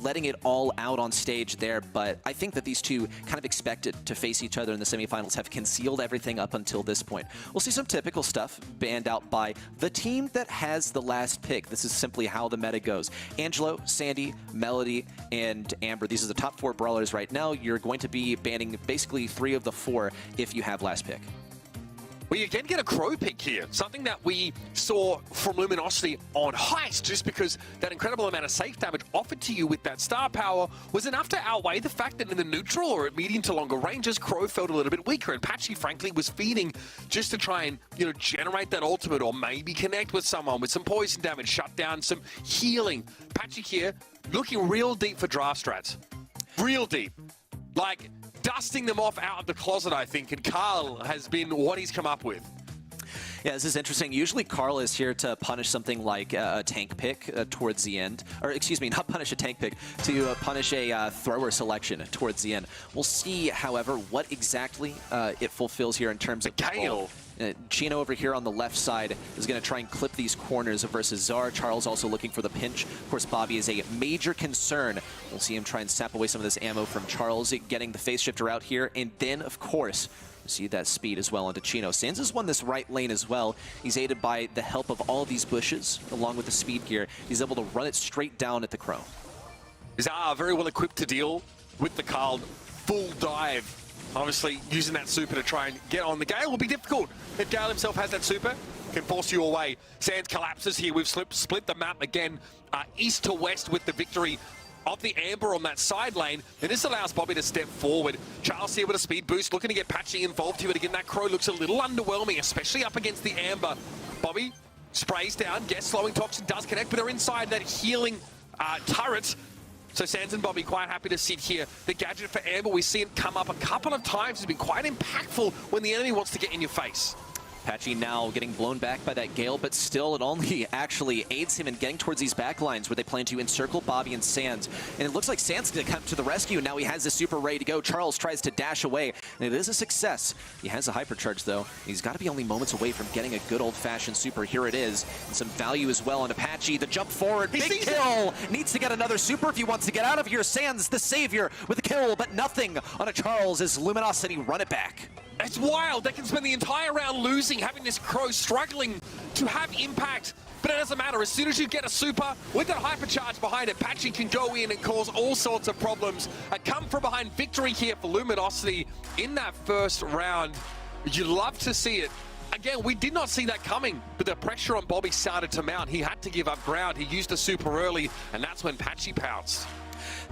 letting it all out on stage there, but I think that these two kind of expected to face each other in the semifinals, have concealed everything up until this point. We'll see some typical stuff banned out by the team that has the last pick. This is simply how the meta goes. Angelo, Sandy, Melody, and Amber. These are the top 4 brawlers right now. You're going to be banning basically 3 of the 4 if you have last pick. We again get a crow pick here, something that we saw from Luminosity on Heist, just because that incredible amount of safe damage offered to you with that star power was enough to outweigh the fact that in the neutral or at medium to longer ranges, Crow felt a little bit weaker, and Patchy, frankly, was feeding just to try and, generate that ultimate or maybe connect with someone with some poison damage, shut down some healing. Patchy here looking real deep for draft strats. Real deep. Like, dusting them off out of the closet, I think, and Carl has been what he's come up with. Yeah, this is interesting. Usually Carl is here to punish something like a tank pick towards the end. Or, excuse me, not punish a tank pick, to punish a thrower selection towards the end. We'll see, however, what exactly it fulfills here in terms of Gale. Chino over here on the left side is going to try and clip these corners versus Czar. Charles also looking for the pinch. Of course, Bobby is a major concern. We'll see him try and sap away some of this ammo from Charles, getting the phase shifter out here. And then, of course, see that speed as well onto Chino. Sans has won this right lane as well. He's aided by the help of all these bushes, along with the speed gear. He's able to run it straight down at the Crow. Is very well equipped to deal with the Carl full dive. Obviously, using that super to try and get on the Gale will be difficult. If Gale himself has that super, can force you away. Sans collapses here. We've split the map again, east to west with the victory of the Amber on that side lane. And this allows Bobby to step forward. Charles here with a speed boost, looking to get Patchy involved here. But again, that Crow looks a little underwhelming, especially up against the Amber. Bobby sprays down, gets slowing toxin, does connect, but they're inside that healing turret. So Sans and Bobby quite happy to sit here. The gadget for Amber, we see it come up a couple of times. It's been quite impactful when the enemy wants to get in your face. Patchy now getting blown back by that Gale, but still it only actually aids him in getting towards these back lines where they plan to encircle Bobby and Sans. And it looks like Sans is going to come to the rescue. Now he has the super ready to go. Charles tries to dash away, and it is a success. He has a hypercharge, though. He's got to be only moments away from getting a good old-fashioned super. Here it is. And some value as well on Patchy. The jump forward, big kill. Needs to get another super if he wants to get out of here. Sans, the savior, with a kill, but nothing on a Charles as Luminosity run it back. It's wild. They can spend the entire round losing, having this Crow struggling to have impact But it doesn't matter. As soon as you get a super with that hypercharge behind it, Patchy can go in and cause all sorts of problems. A come from behind victory here for Luminosity in that first round. You love to see it. Again, we did not see that coming, but the pressure on Bobby started to mount. He had to give up ground. He used a super early, and that's when Patchy pounced.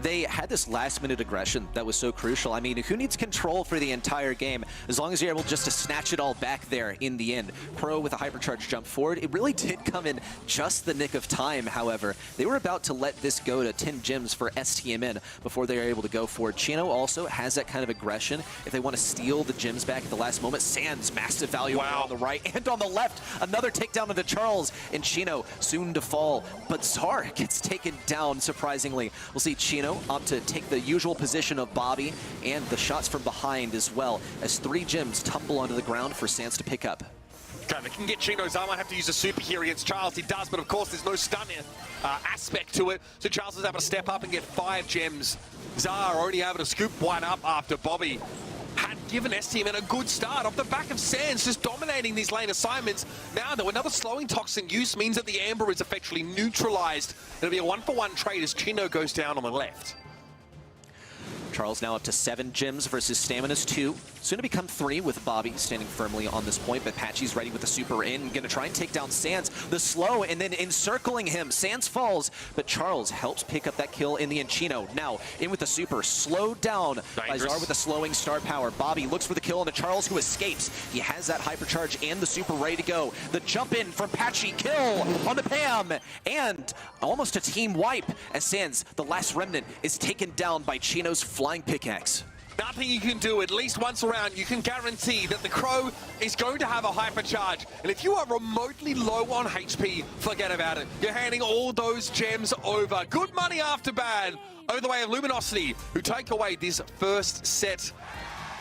They had this last-minute aggression that was so crucial. I mean, who needs control for the entire game? As long as you're able just to snatch it all back there in the end. Pro with a hypercharge jump forward. It really did come in just the nick of time, however. They were about to let this go to 10 gems for Stmn before they were able to go forward. Chino also has that kind of aggression. If they want to steal the gems back at the last moment, Sans, massive value on the right and on the left. Another takedown into Charles, and Chino soon to fall. But Czar gets taken down, surprisingly. We'll see Chino opt to take the usual position of Bobby and the shots from behind as well, as 3 gems tumble onto the ground for Sans to pick up. Okay, they can get Chino's arm. I have to use a super here against Charles. He does, but of course there's no stun aspect to it. So Charles is able to step up and get 5 gems. Zar only able to scoop 1 up after Bobby had given Stmn a good start off the back of Sans, just dominating these lane assignments. Now, though, another slowing toxin use means that the Amber is effectively neutralized. It'll be a 1-for-1 trade as Chino goes down on the left. Charles now up to 7 gems versus Stamina's 2. Soon to become 3 with Bobby standing firmly on this point, but Patchy's ready with the super in. Gonna try and take down Sans. The slow, and then encircling him. Sans falls, but Charles helps pick up that kill in the end. Chino now in with the super. Slowed down by Czar with the slowing star power. Bobby looks for the kill on the Charles, who escapes. He has that hypercharge and the super ready to go. The jump in from Patchy. Kill on the Pam. And almost a team wipe as Sans, the last remnant, is taken down by Chino's flying pickaxe. Nothing you can do, at least once around, you can guarantee that the Crow is going to have a hypercharge. And if you are remotely low on HP, forget about it. You're handing all those gems over. Good money after bad. Over the way of Luminosity, who take away this first set.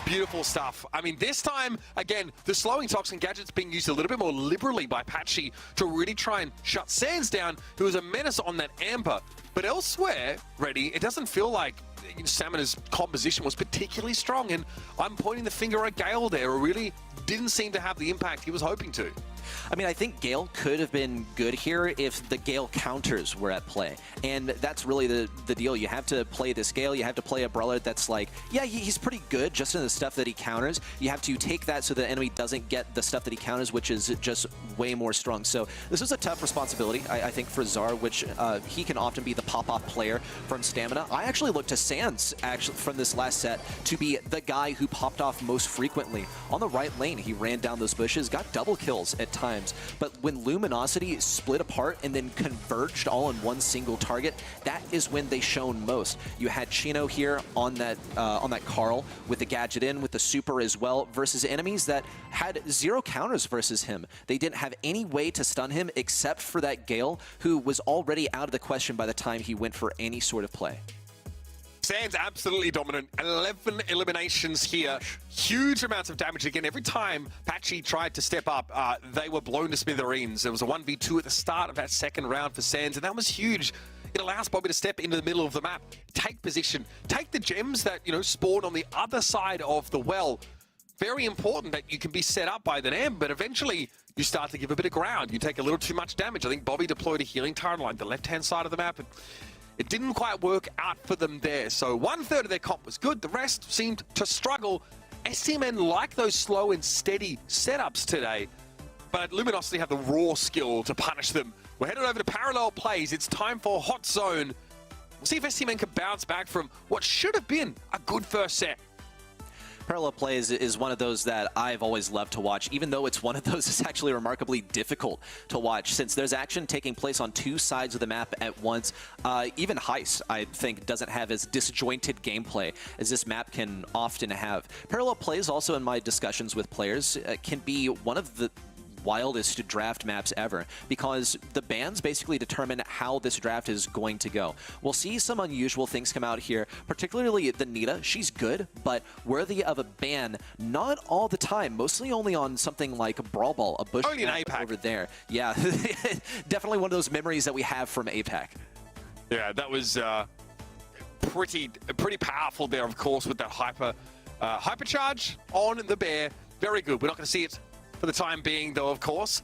Beautiful stuff. I mean, this time, again, the slowing toxin gadget's being used a little bit more liberally by Patchy to really try and shut Sans down, who is a menace on that Amber. But elsewhere, Reddy, it doesn't feel like Stamina's composition was particularly strong, and I'm pointing the finger at Gale there, who really didn't seem to have the impact he was hoping to. I mean, I think Gale could have been good here if the Gale counters were at play. And that's really the deal. You have to play this Gale. You have to play a brawler that's like, yeah, he's pretty good just in the stuff that he counters. You have to take that so the enemy doesn't get the stuff that he counters, which is just way more strong. So this is a tough responsibility, I think, for Czar, which he can often be the pop-off player from Stamina. I actually look to Sans, actually, from this last set to be the guy who popped off most frequently. On the right lane, he ran down those bushes, got double kills at times. But when Luminosity split apart and then converged all in one single target, that is when they shone most. You had Chino here on that Carl with the gadget in, with the super as well, versus enemies that had 0 counters versus him. They didn't have any way to stun him except for that Gale, who was already out of the question by the time he went for any sort of play. Sans absolutely dominant. 11 eliminations here. Huge amounts of damage again. Every time Patchy tried to step up, they were blown to smithereens. There was a 1v2 at the start of that second round for Sans, and that was huge. It allows Bobby to step into the middle of the map, take position, take the gems that, you know, spawn on the other side of the well. Very important that you can be set up by the NAM, but eventually you start to give a bit of ground. You take a little too much damage. I think Bobby deployed a healing turret on the left-hand side of the map. It didn't quite work out for them there. So 1/3 of their comp was good. The rest seemed to struggle. Stmn like those slow and steady setups today, but Luminosity have the raw skill to punish them. We're headed over to parallel plays. It's time for Hot Zone. We'll see if Stmn can bounce back from what should have been a good first set. Parallel plays is one of those that I've always loved to watch, even though it's one of those that's actually remarkably difficult to watch, since there's action taking place on 2 sides of the map at once. Even Heist, I think, doesn't have as disjointed gameplay as this map can often have. Parallel plays also, in my discussions with players, can be one of the wildest draft maps ever, because the bans basically determine how this draft is going to go. We'll see some unusual things come out here, particularly the Nita. She's good, but worthy of a ban not all the time, mostly only on something like Brawl Ball, a bush map over there. Yeah, definitely one of those memories that we have from APAC. Yeah, that was pretty powerful there, of course, with that hypercharge on the bear. Very good. We're not going to see it for the time being, though, of course.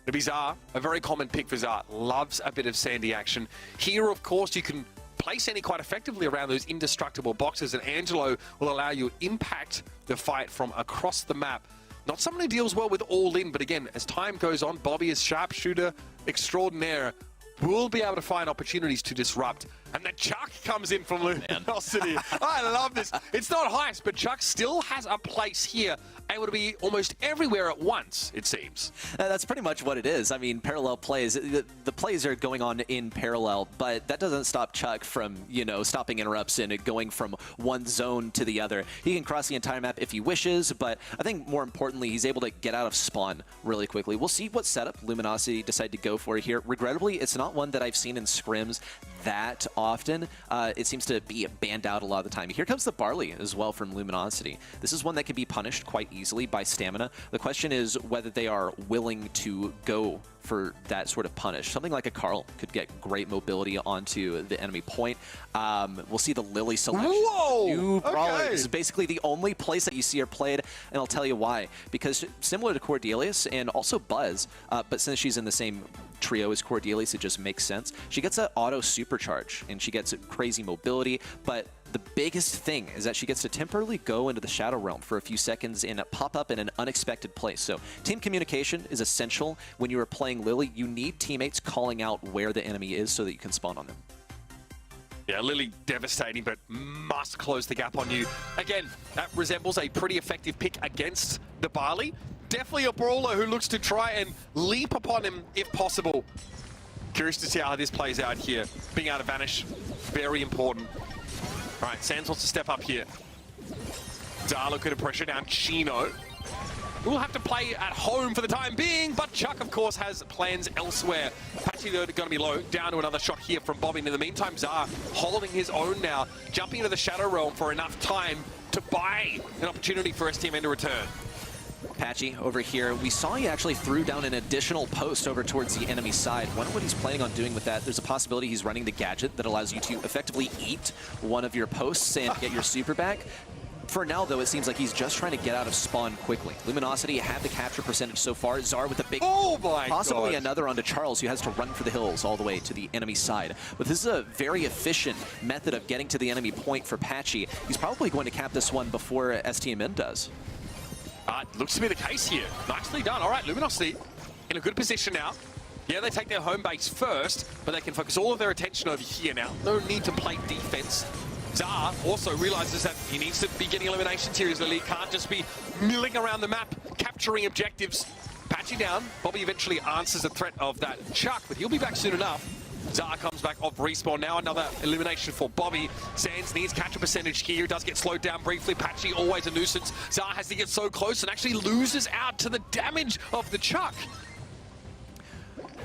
It'll be Zar, a very common pick for Zar. Loves a bit of Sandy action. Here, of course, you can place Sandy quite effectively around those indestructible boxes, and Angelo will allow you to impact the fight from across the map. Not someone who deals well with all in, but again, as time goes on, Bobby is sharpshooter extraordinaire. Will be able to find opportunities to disrupt. And the Chuck comes in from Luminosity. I love this. It's not Heist, but Chuck still has a place here, able to be almost everywhere at once, it seems. That's pretty much what it is. I mean, parallel plays, the plays are going on in parallel, but that doesn't stop Chuck from, you know, stopping interrupts and going from one zone to the other. He can cross the entire map if he wishes, but I think more importantly, he's able to get out of spawn really quickly. We'll see what setup Luminosity decide to go for here. Regrettably, it's not one that I've seen in scrims that often. It seems to be banned out a lot of the time. Here comes the Barley as well from Luminosity. This is one that can be punished quite easily by Stamina. The question is whether they are willing to go for that sort of punish. Something like a Carl could get great mobility onto the enemy point. We'll see the Lily selection. Whoa! New Brawler. Okay. This is basically the only place that you see her played, and I'll tell you why. Because similar to Cordelius and also Buzz, but since she's in the same trio as Cordelius, it just makes sense. She gets an auto supercharge, and she gets crazy mobility, but the biggest thing is that she gets to temporarily go into the Shadow Realm for a few seconds and pop up in an unexpected place. So team communication is essential when you are playing Lily. You need teammates calling out where the enemy is so that you can spawn on them. Yeah, Lily devastating, but must close the gap on you. Again, that resembles a pretty effective pick against the Barley. Definitely a brawler who looks to try and leap upon him if possible. Curious to see how this plays out here. Being able to vanish, very important. All right, Sands wants to step up here. Zar looking to pressure down Chino. We'll have to play at home for the time being, but Chuck, of course, has plans elsewhere. Patchy, though, going to be low. Down to another shot here from Bobby. And in the meantime, Zar holding his own now, jumping into the Shadow Realm for enough time to buy an opportunity for Stmn to return. Patchy over here, we saw he actually threw down an additional post over towards the enemy side. Wonder what he's planning on doing with that. There's a possibility he's running the gadget that allows you to effectively eat one of your posts and get your super back. For now, though, it seems like he's just trying to get out of spawn quickly. Luminosity have the capture percentage so far. Zar with a big... Oh my possibly God. Another onto Charles, who has to run for the hills all the way to the enemy side. But this is a very efficient method of getting to the enemy point for Patchy. He's probably going to cap this one before Stmn does. Looks to be the case here. Nicely done. All right, Luminosity in a good position now. Yeah, they take their home base first, but they can focus all of their attention over here now. No need to play defense. Zar also realizes that he needs to be getting eliminations here. His elite can't just be milling around the map, capturing objectives. Patchy down. Bobby eventually answers the threat of that Chuck, but he'll be back soon enough. Zar comes back off respawn. Now another elimination for Bobby. Sands needs capture percentage here. Does get slowed down briefly. Patchy always a nuisance. Zar has to get so close and actually loses out to the damage of the Chuck.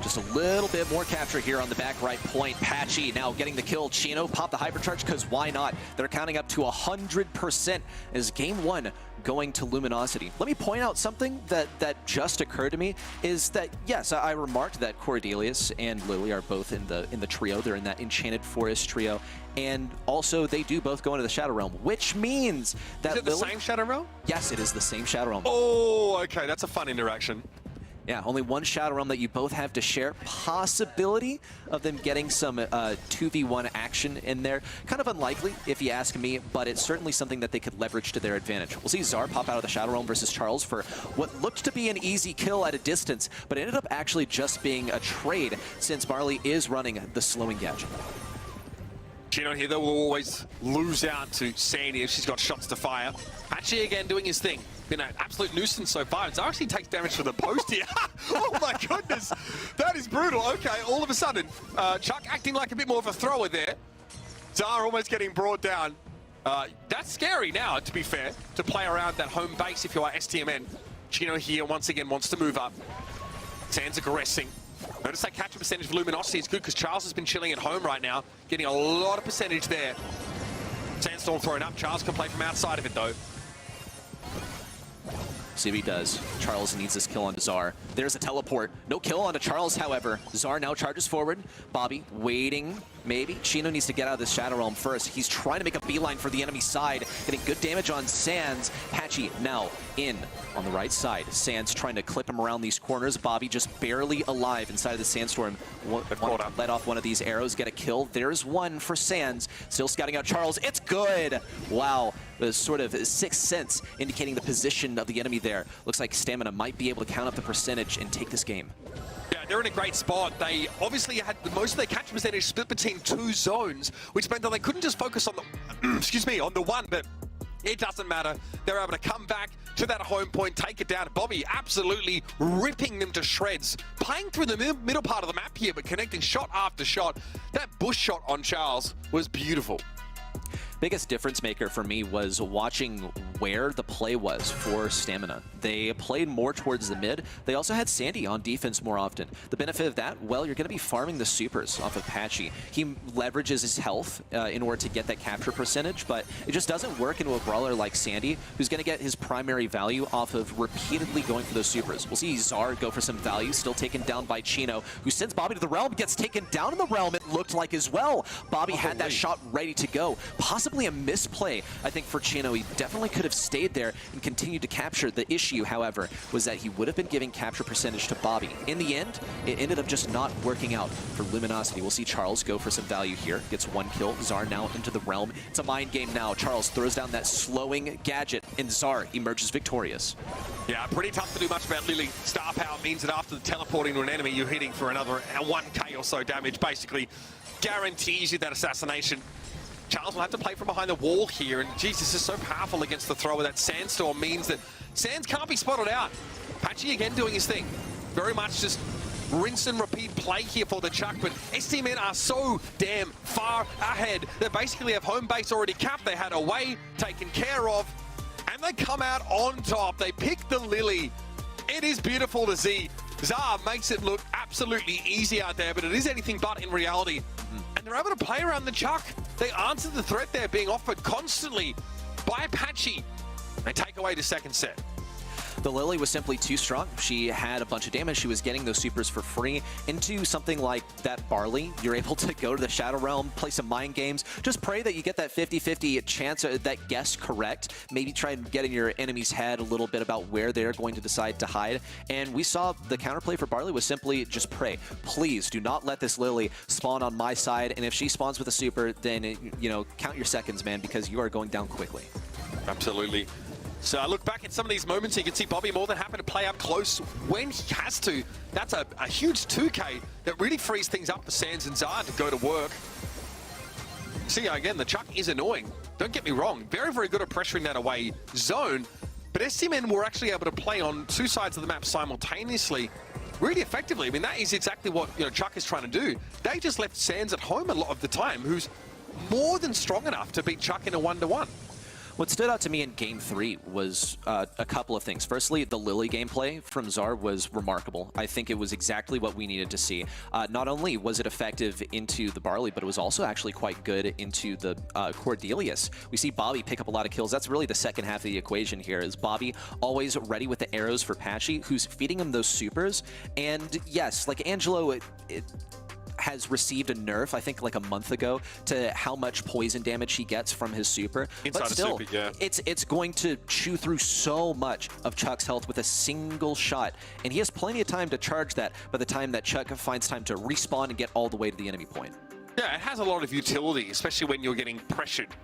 Just a little bit more capture here on the back right point. Patchy now getting the kill. Chino pop the hypercharge, because why not? They're counting up to 100% as game one going to Luminosity. Let me point out something that just occurred to me, is that, yes, I remarked that Cordelius and Lily are both in the trio. They're in that Enchanted Forest trio. And also, they do both go into the Shadow Realm, which means that Is it the same Shadow Realm? Yes, it is the same Shadow Realm. Oh, okay. That's a fun interaction. Yeah, only one Shadow Realm that you both have to share. Possibility of them getting some 2v1 action in there. Kind of unlikely, if you ask me, but it's certainly something that they could leverage to their advantage. We'll see Zar pop out of the Shadow Realm versus Charles for what looked to be an easy kill at a distance, but ended up actually just being a trade, since Marley is running the slowing gadget. Chino here, though, will always lose out to Sandy if she's got shots to fire. Patchy again doing his thing. Been an absolute nuisance so far. Zar actually takes damage from the post here. Oh my goodness, that is brutal. Okay, all of a sudden, Chuck acting like a bit more of a thrower there. Zar almost getting brought down. That's scary now, to be fair, to play around that home base if you are Stmn. Chino here once again wants to move up. Sands aggressing. Notice that capture percentage for Luminosity is good, because Charles has been chilling at home right now, getting a lot of percentage there. Sandstorm thrown up. Charles can play from outside of it, though. See what he does. Charles needs this kill onto Czar. There's a teleport. No kill onto Charles, however. Czar now charges forward. Bobby waiting, maybe. Chino needs to get out of this Shadow Realm first. He's trying to make a beeline for the enemy side. Getting good damage on Sands. Patchy now in on the right side. Sands trying to clip him around these corners. Bobby just barely alive inside of the Sandstorm. Let off one of these arrows, get a kill. There's one for Sands. Still scouting out Charles. It's good! Wow. The sort of sixth sense indicating the position of the enemy there. Looks like Stamina might be able to count up the percentage and take this game. Yeah, they're in a great spot. They obviously had most of their catch percentage split between 2 zones, which meant that they couldn't just focus on the, excuse me, on the one, but it doesn't matter. They're able to come back to that home point, take it down. Bobby absolutely ripping them to shreds. Playing through the middle part of the map here, but connecting shot after shot. That bush shot on Charles was beautiful. Biggest difference maker for me was watching where the play was for Stamina. They played more towards the mid. They also had Sandy on defense more often. The benefit of that, well, you're going to be farming the supers off of Patchy. He leverages his health in order to get that capture percentage, but it just doesn't work into a brawler like Sandy, who's going to get his primary value off of repeatedly going for those supers. We'll see Czar go for some value, still taken down by Chino, who sends Bobby to the realm, gets taken down in the realm, it looked like as well. Bobby had that shot ready to go. Possibly a misplay, I think, for Chino. He definitely could have stayed there and continued to capture. The issue, however, was that he would have been giving capture percentage to Bobby. In the end, it ended up just not working out for Luminosity. We'll see Charles go for some value here. Gets 1 kill. Czar now into the realm. It's a mind game now. Charles throws down that slowing gadget, and Czar emerges victorious. Yeah, pretty tough to do much about Lily. Star power means that after teleporting to an enemy, you're hitting for another 1k or so damage. Basically guarantees you that assassination. Charles will have to play from behind the wall here, and geez, this is so powerful against the thrower. That Sandstorm means that Sands can't be spotted out. Patchy again doing his thing. Very much just rinse and repeat play here for the Chuck, but Stmn are so damn far ahead. They basically have home base already capped. They had away taken care of, and they come out on top. They pick the Lily. It is beautiful to see. Czar makes it look absolutely easy out there, but it is anything but in reality. And they're able to play around the Chuck. They answer the threat there being offered constantly by Patchy. They take away the second set. The Lily was simply too strong. She had a bunch of damage. She was getting those supers for free. Into something like that Barley, you're able to go to the Shadow Realm, play some mind games. Just pray that you get that 50-50 chance, that guess correct. Maybe try and get in your enemy's head a little bit about where they're going to decide to hide. And we saw the counterplay for Barley was simply just pray. Please do not let this Lily spawn on my side. And if she spawns with a super, then, you know, count your seconds, man, because you are going down quickly. Absolutely. So I look back at some of these moments, you can see Bobby more than happy to play up close when he has to. That's a huge 2K that really frees things up for Sands and Czar to go to work. See, again, the Chuck is annoying. Don't get me wrong. Very, very good at pressuring that away zone. But Stmn were actually able to play on 2 sides of the map simultaneously really effectively. I mean, that is exactly what, you know, Chuck is trying to do. They just left Sands at home a lot of the time, who's more than strong enough to beat Chuck in a 1-to-1. What stood out to me in Game 3 was a couple of things. Firstly, the Lily gameplay from Czar was remarkable. I think it was exactly what we needed to see. Not only was it effective into the Barley, but it was also actually quite good into the Cordelius. We see Bobby pick up a lot of kills. That's really the second half of the equation here, is Bobby always ready with the arrows for Patchy, who's feeding him those supers. And yes, like Angelo, it has received a nerf, I think like a month ago, to how much poison damage he gets from his super. Inside but still, super, yeah. it's going to chew through so much of Chuck's health with a single shot, and he has plenty of time to charge that by the time that Chuck finds time to respawn and get all the way to the enemy point. Yeah, it has a lot of utility, especially when you're getting pressured,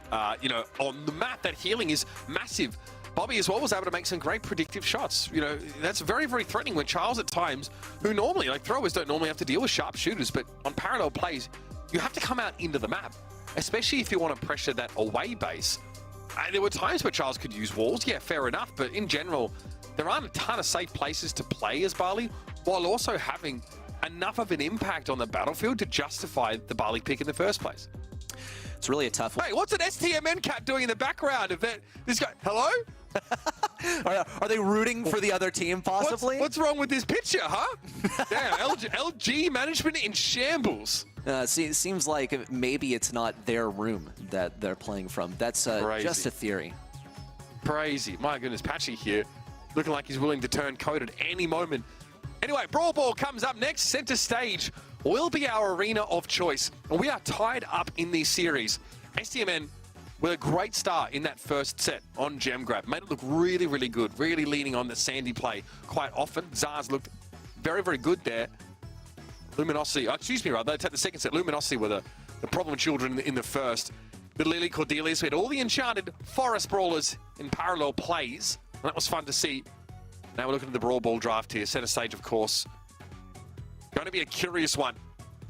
you know, on the map. That healing is massive. Bobby as well was able to make some great predictive shots. You know, that's very, very threatening when Charles at times, who normally, like throwers don't normally have to deal with sharp shooters, but on parallel plays, you have to come out into the map, especially if you want to pressure that away base. There were times where Charles could use walls, yeah, fair enough, but in general, there aren't a ton of safe places to play as Barley, while also having enough of an impact on the battlefield to justify the Barley pick in the first place. It's really a tough one. Hey, what's an Stmn cat doing in the background of that? This guy, hello? Are they rooting for the other team, possibly? What's wrong with this picture, huh? Damn, LG management in shambles. Seems like maybe it's not their room that they're playing from. That's just a theory. Crazy. My goodness, Patchy here. looking like he's willing to turn code at any moment. Anyway, Brawl Ball comes up next. Center stage will be our arena of choice. And we are tied up in this series. Stmn with a great start in that first set on Gem Grab. Made it look really, really good. Really leaning on the Sandy play quite often. Zars looked very, very good there. Luminosity, they take the second set. Luminosity were the problem children in the first. But Lily Cordelius, we had all the enchanted Forest Brawlers in parallel plays. And that was fun to see. Now we're looking at the Brawl Ball draft here. Center stage, of course. Going to be a curious one,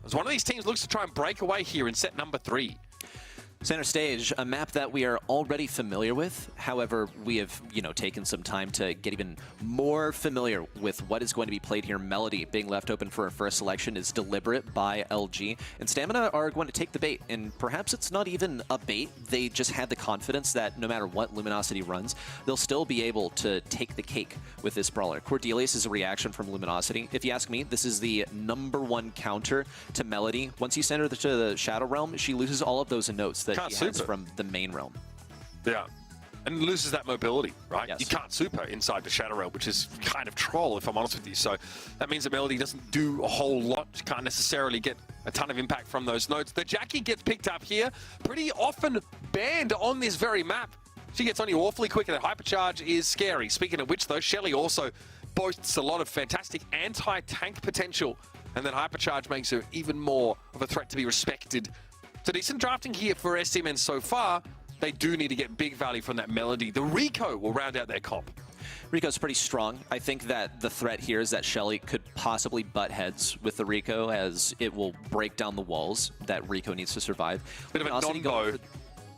as one of these teams looks to try and break away here in set number 3. Center stage, a map that we are already familiar with. However, we have, taken some time to get even more familiar with what is going to be played here. Melody being left open for a first selection is deliberate by LG. And Stamina are going to take the bait. And perhaps it's not even a bait. They just had the confidence that no matter what Luminosity runs, they'll still be able to take the cake with this brawler. Cordelius is a reaction from Luminosity. If you ask me, this is the #1 counter to Melody. Once you send her to the Shadow Realm, she loses all of those notes that he has from the main realm. Yeah, and loses that mobility, right? Yes. You can't super inside the Shadow Realm, which is kind of troll, if I'm honest with you. So that means that Melody doesn't do a whole lot. She can't necessarily get a ton of impact from those notes. The Jackie gets picked up here, pretty often banned on this very map. She gets on you awfully quick, and that Hypercharge is scary. Speaking of which, though, Shelly also boasts a lot of fantastic anti-tank potential, and then Hypercharge makes her even more of a threat to be respected. So decent drafting here for Stmn so far. They do need to get big value from that Melody. The Rico will round out their comp. Rico's pretty strong. I think that the threat here is that Shelly could possibly butt heads with the Rico, as it will break down the walls that Rico needs to survive. Bit of a non-bow.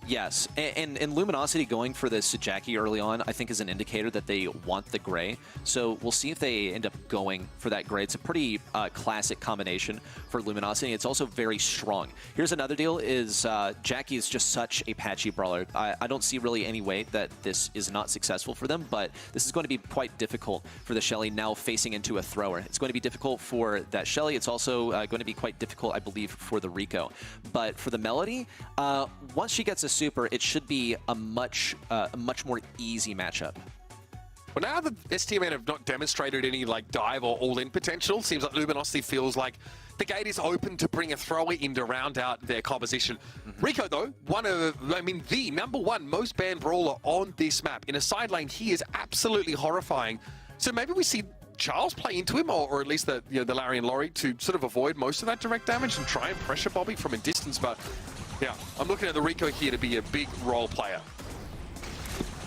Yes, and Luminosity going for this Jackie early on, I think, is an indicator that they want the gray. So we'll see if they end up going for that gray. It's a pretty classic combination for Luminosity. It's also very strong. Here's another deal, is Jackie is just such a patchy brawler. I don't see really any way that this is not successful for them, but this is going to be quite difficult for the Shelly now facing into a thrower. It's going to be difficult for that Shelly. It's also going to be quite difficult, I believe, for the Rico. But for the Melody, once she gets a super, it should be a much more easy matchup. Well, now that Stmn have not demonstrated any dive or all-in potential, seems like Luminosity feels like the gate is open to bring a thrower in to round out their composition. Rico, though, the #1 most banned brawler on this map. In a side lane, he is absolutely horrifying. So maybe we see Charles play into him, or at least the Larry and Laurie, to sort of avoid most of that direct damage and try and pressure Bobby from a distance. But yeah, I'm looking at the Rico here to be a big role player.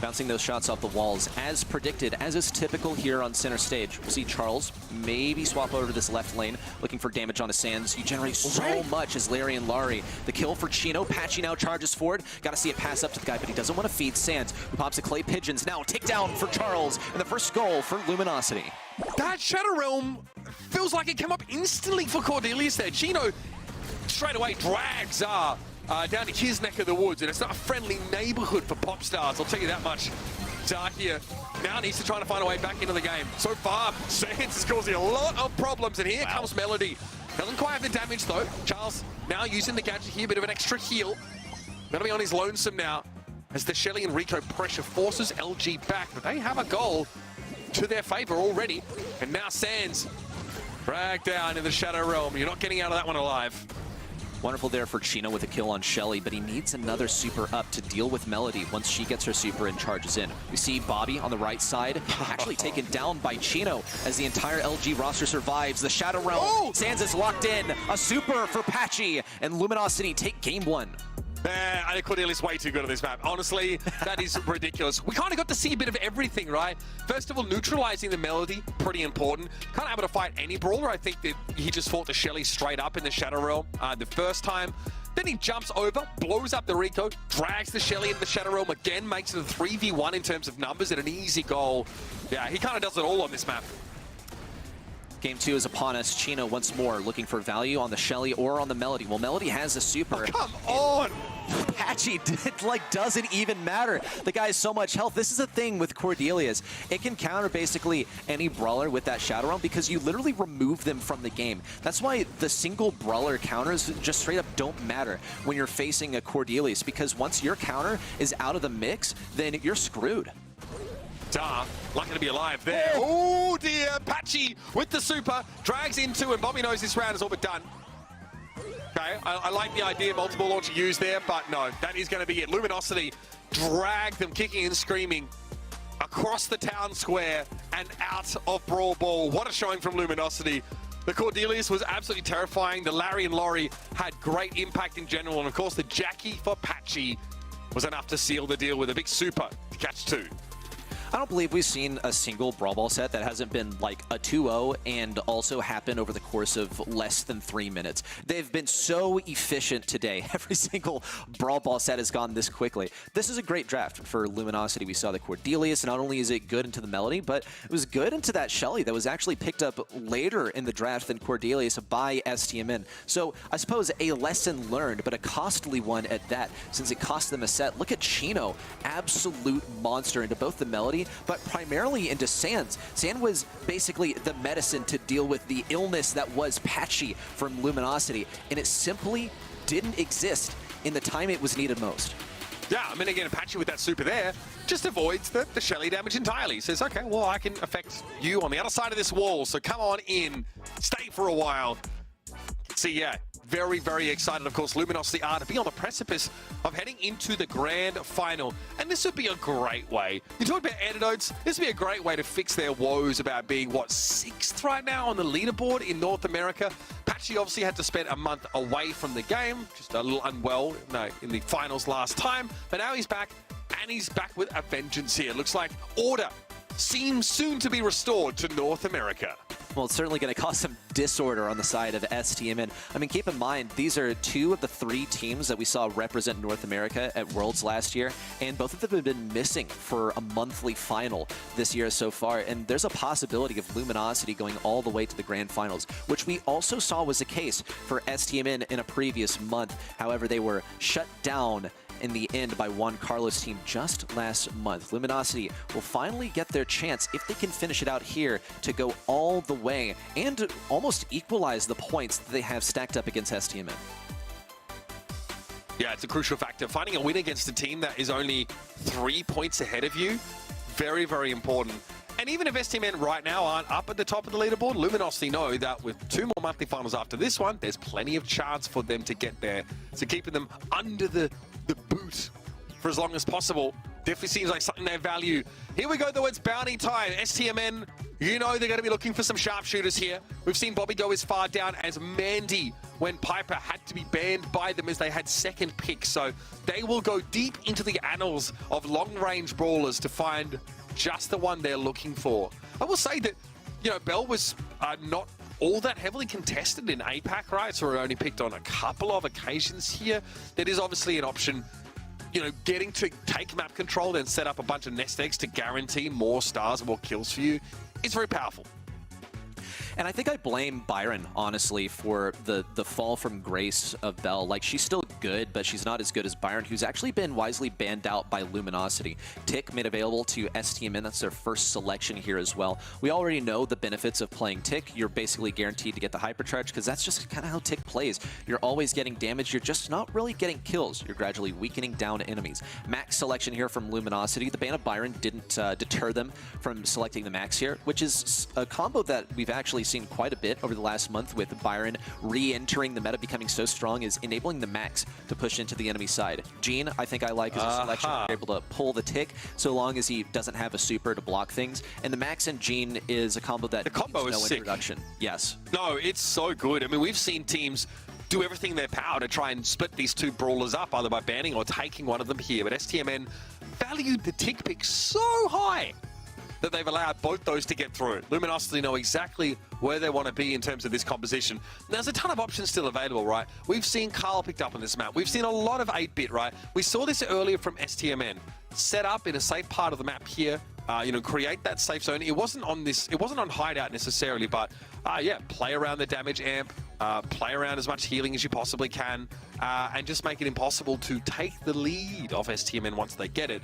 Bouncing those shots off the walls, as predicted, as is typical here on center stage. We'll see Charles maybe swap over to this left lane, looking for damage on his Sands. You generate so much as Larry and Laurie. The kill for Chino. Patchy now charges forward. Got to see it pass up to the guy, but he doesn't want to feed Sands, who pops the clay pigeons. Now take down for Charles, and the first goal for Luminosity. That Shadow Realm feels like it came up instantly for Cordelius there. Chino straight away drags down to his neck of the woods, and it's not a friendly neighborhood for pop stars, I'll tell you that much. Darkia now needs to try to find a way back into the game. So far, Sands is causing a lot of problems, and here comes Melody. Doesn't quite have the damage, though. Charles now using the gadget here, bit of an extra heal. Gonna be on his lonesome now, as the Shelly and Rico pressure forces LG back, but they have a goal to their favor already. And now Sands dragged down in the Shadow Realm. You're not getting out of that one alive. Wonderful there for Chino with a kill on Shelly, but he needs another super up to deal with Melody once she gets her super and charges in. We see Bobby on the right side, actually taken down by Chino as the entire LG roster survives. The Shadow Realm, Sands is locked in. A super for Patchy, and Luminosity take game 1. I think Cordelius is way too good at this map. Honestly, that is ridiculous. We kind of got to see a bit of everything, right? First of all, neutralizing the Melody, pretty important. Kind of able to fight any brawler. I think that he just fought the Shelly straight up in the Shadow Realm the first time. Then he jumps over, blows up the Rico, drags the Shelly into the Shadow Realm again, makes it a 3v1 in terms of numbers and an easy goal. Yeah, he kind of does it all on this map. Game 2 is upon us. Chino once more looking for value on the Shelly or on the Melody. Well, Melody has a super. Oh, come on! Patchy doesn't even matter. The guy has so much health. This is a thing with Cordelius. It can counter basically any brawler with that Shadow Realm because you literally remove them from the game. That's why the single brawler counters just straight up don't matter when you're facing a Cordelius, because once your counter is out of the mix, then you're screwed. Star, lucky to be alive there. Oh dear, Patchy with the super, drags into, and Bobby knows this round is all but done. Okay, I like the idea of multiple launcher used there, but no, that is going to be it. Luminosity drag them kicking and screaming across the town square and out of Brawl Ball. What a showing from Luminosity. The Cordelius was absolutely terrifying. The Larry and Laurie had great impact in general, and of course the Jackie for Patchy was enough to seal the deal with a big super to catch 2. I don't believe we've seen a single Brawl Ball set that hasn't been like a 2-0 and also happened over the course of less than 3 minutes. They've been so efficient today. Every single Brawl Ball set has gone this quickly. This is a great draft for Luminosity. We saw the Cordelius. Not only is it good into the Melody, but it was good into that Shelly that was actually picked up later in the draft than Cordelius by Stmn. So I suppose a lesson learned, but a costly one at that, since it cost them a set. Look at Chino, absolute monster into both the Melody, but primarily into Sans. Sans was basically the medicine to deal with the illness that was Patchy from Luminosity, and it simply didn't exist in the time it was needed most. Yeah, I mean, again, Patchy with that super there just avoids the Shelly damage entirely. Says, okay, well, I can affect you on the other side of this wall, so come on in, stay for a while. So, yeah, very, very excited, of course, Luminosity are to be on the precipice of heading into the grand final. And this would be a great way. You talk about antidotes, this would be a great way to fix their woes about being, what, 6th right now on the leaderboard in North America. Patchy obviously had to spend a month away from the game, just a little unwell in the finals last time. But now he's back, and he's back with a vengeance here. Looks like order seems soon to be restored to North America. Well, it's certainly going to cause some disorder on the side of Stmn. I mean, keep in mind, these are 2 of the 3 teams that we saw represent North America at Worlds last year, and both of them have been missing for a monthly final this year so far, and there's a possibility of Luminosity going all the way to the grand finals, which we also saw was the case for Stmn in a previous month. However, they were shut down in the end by Juan Carlos' team just last month. Luminosity will finally get their chance, if they can finish it out here, to go all the way and almost equalize the points that they have stacked up against Stmn. Yeah, it's a crucial factor. Finding a win against a team that is only 3 points ahead of you, very, very important. And even if Stmn right now aren't up at the top of the leaderboard, Luminosity know that with 2 more monthly finals after this one, there's plenty of chance for them to get there. So keeping them under the boot for as long as possible definitely seems like something they value. Here we go, though. It's bounty time. Stmn, you know they're going to be looking for some sharpshooters here. We've seen Bobby go as far down as Mandy when Piper had to be banned by them as they had 2nd pick. So they will go deep into the annals of long-range brawlers to find just the one they're looking for. I will say that, you know, Bell was not all that heavily contested in APAC, right? So we're only picked on a couple of occasions here. That is obviously an option. You know, getting to take map control and set up a bunch of nest eggs to guarantee more stars and more kills for you is very powerful. And I think I blame Byron, honestly, for the fall from grace of Bell. Like, she's still good, but she's not as good as Byron, who's actually been wisely banned out by Luminosity. Tick made available to Stmn. That's their first selection here as well. We already know the benefits of playing Tick. You're basically guaranteed to get the hypercharge, because that's just kind of how Tick plays. You're always getting damage. You're just not really getting kills. You're gradually weakening down enemies. Max selection here from Luminosity. The ban of Byron didn't deter them from selecting the Max here, which is a combo that we've actually seen quite a bit over the last month, with Byron re-entering the meta, becoming so strong, is enabling the Max to push into the enemy side. Jean, I think I like as a selection. You're able to pull the Tick so long as he doesn't have a super to block things. And the Max and Jean is a combo that the combo is sick. Introduction. Yes. No, it's so good. I mean, we've seen teams do everything in their power to try and split these 2 brawlers up, either by banning or taking one of them here. But Stmn valued the Tick pick so high that they've allowed both those to get through. Luminosity know exactly where they want to be in terms of this composition. There's a ton of options still available, right? We've seen Carl picked up on this map. We've seen a lot of 8-bit, right? We saw this earlier from Stmn. Set up in a safe part of the map here, you know, create that safe zone. It wasn't on hideout necessarily, but yeah, play around the damage amp, play around as much healing as you possibly can, and just make it impossible to take the lead off Stmn once they get it.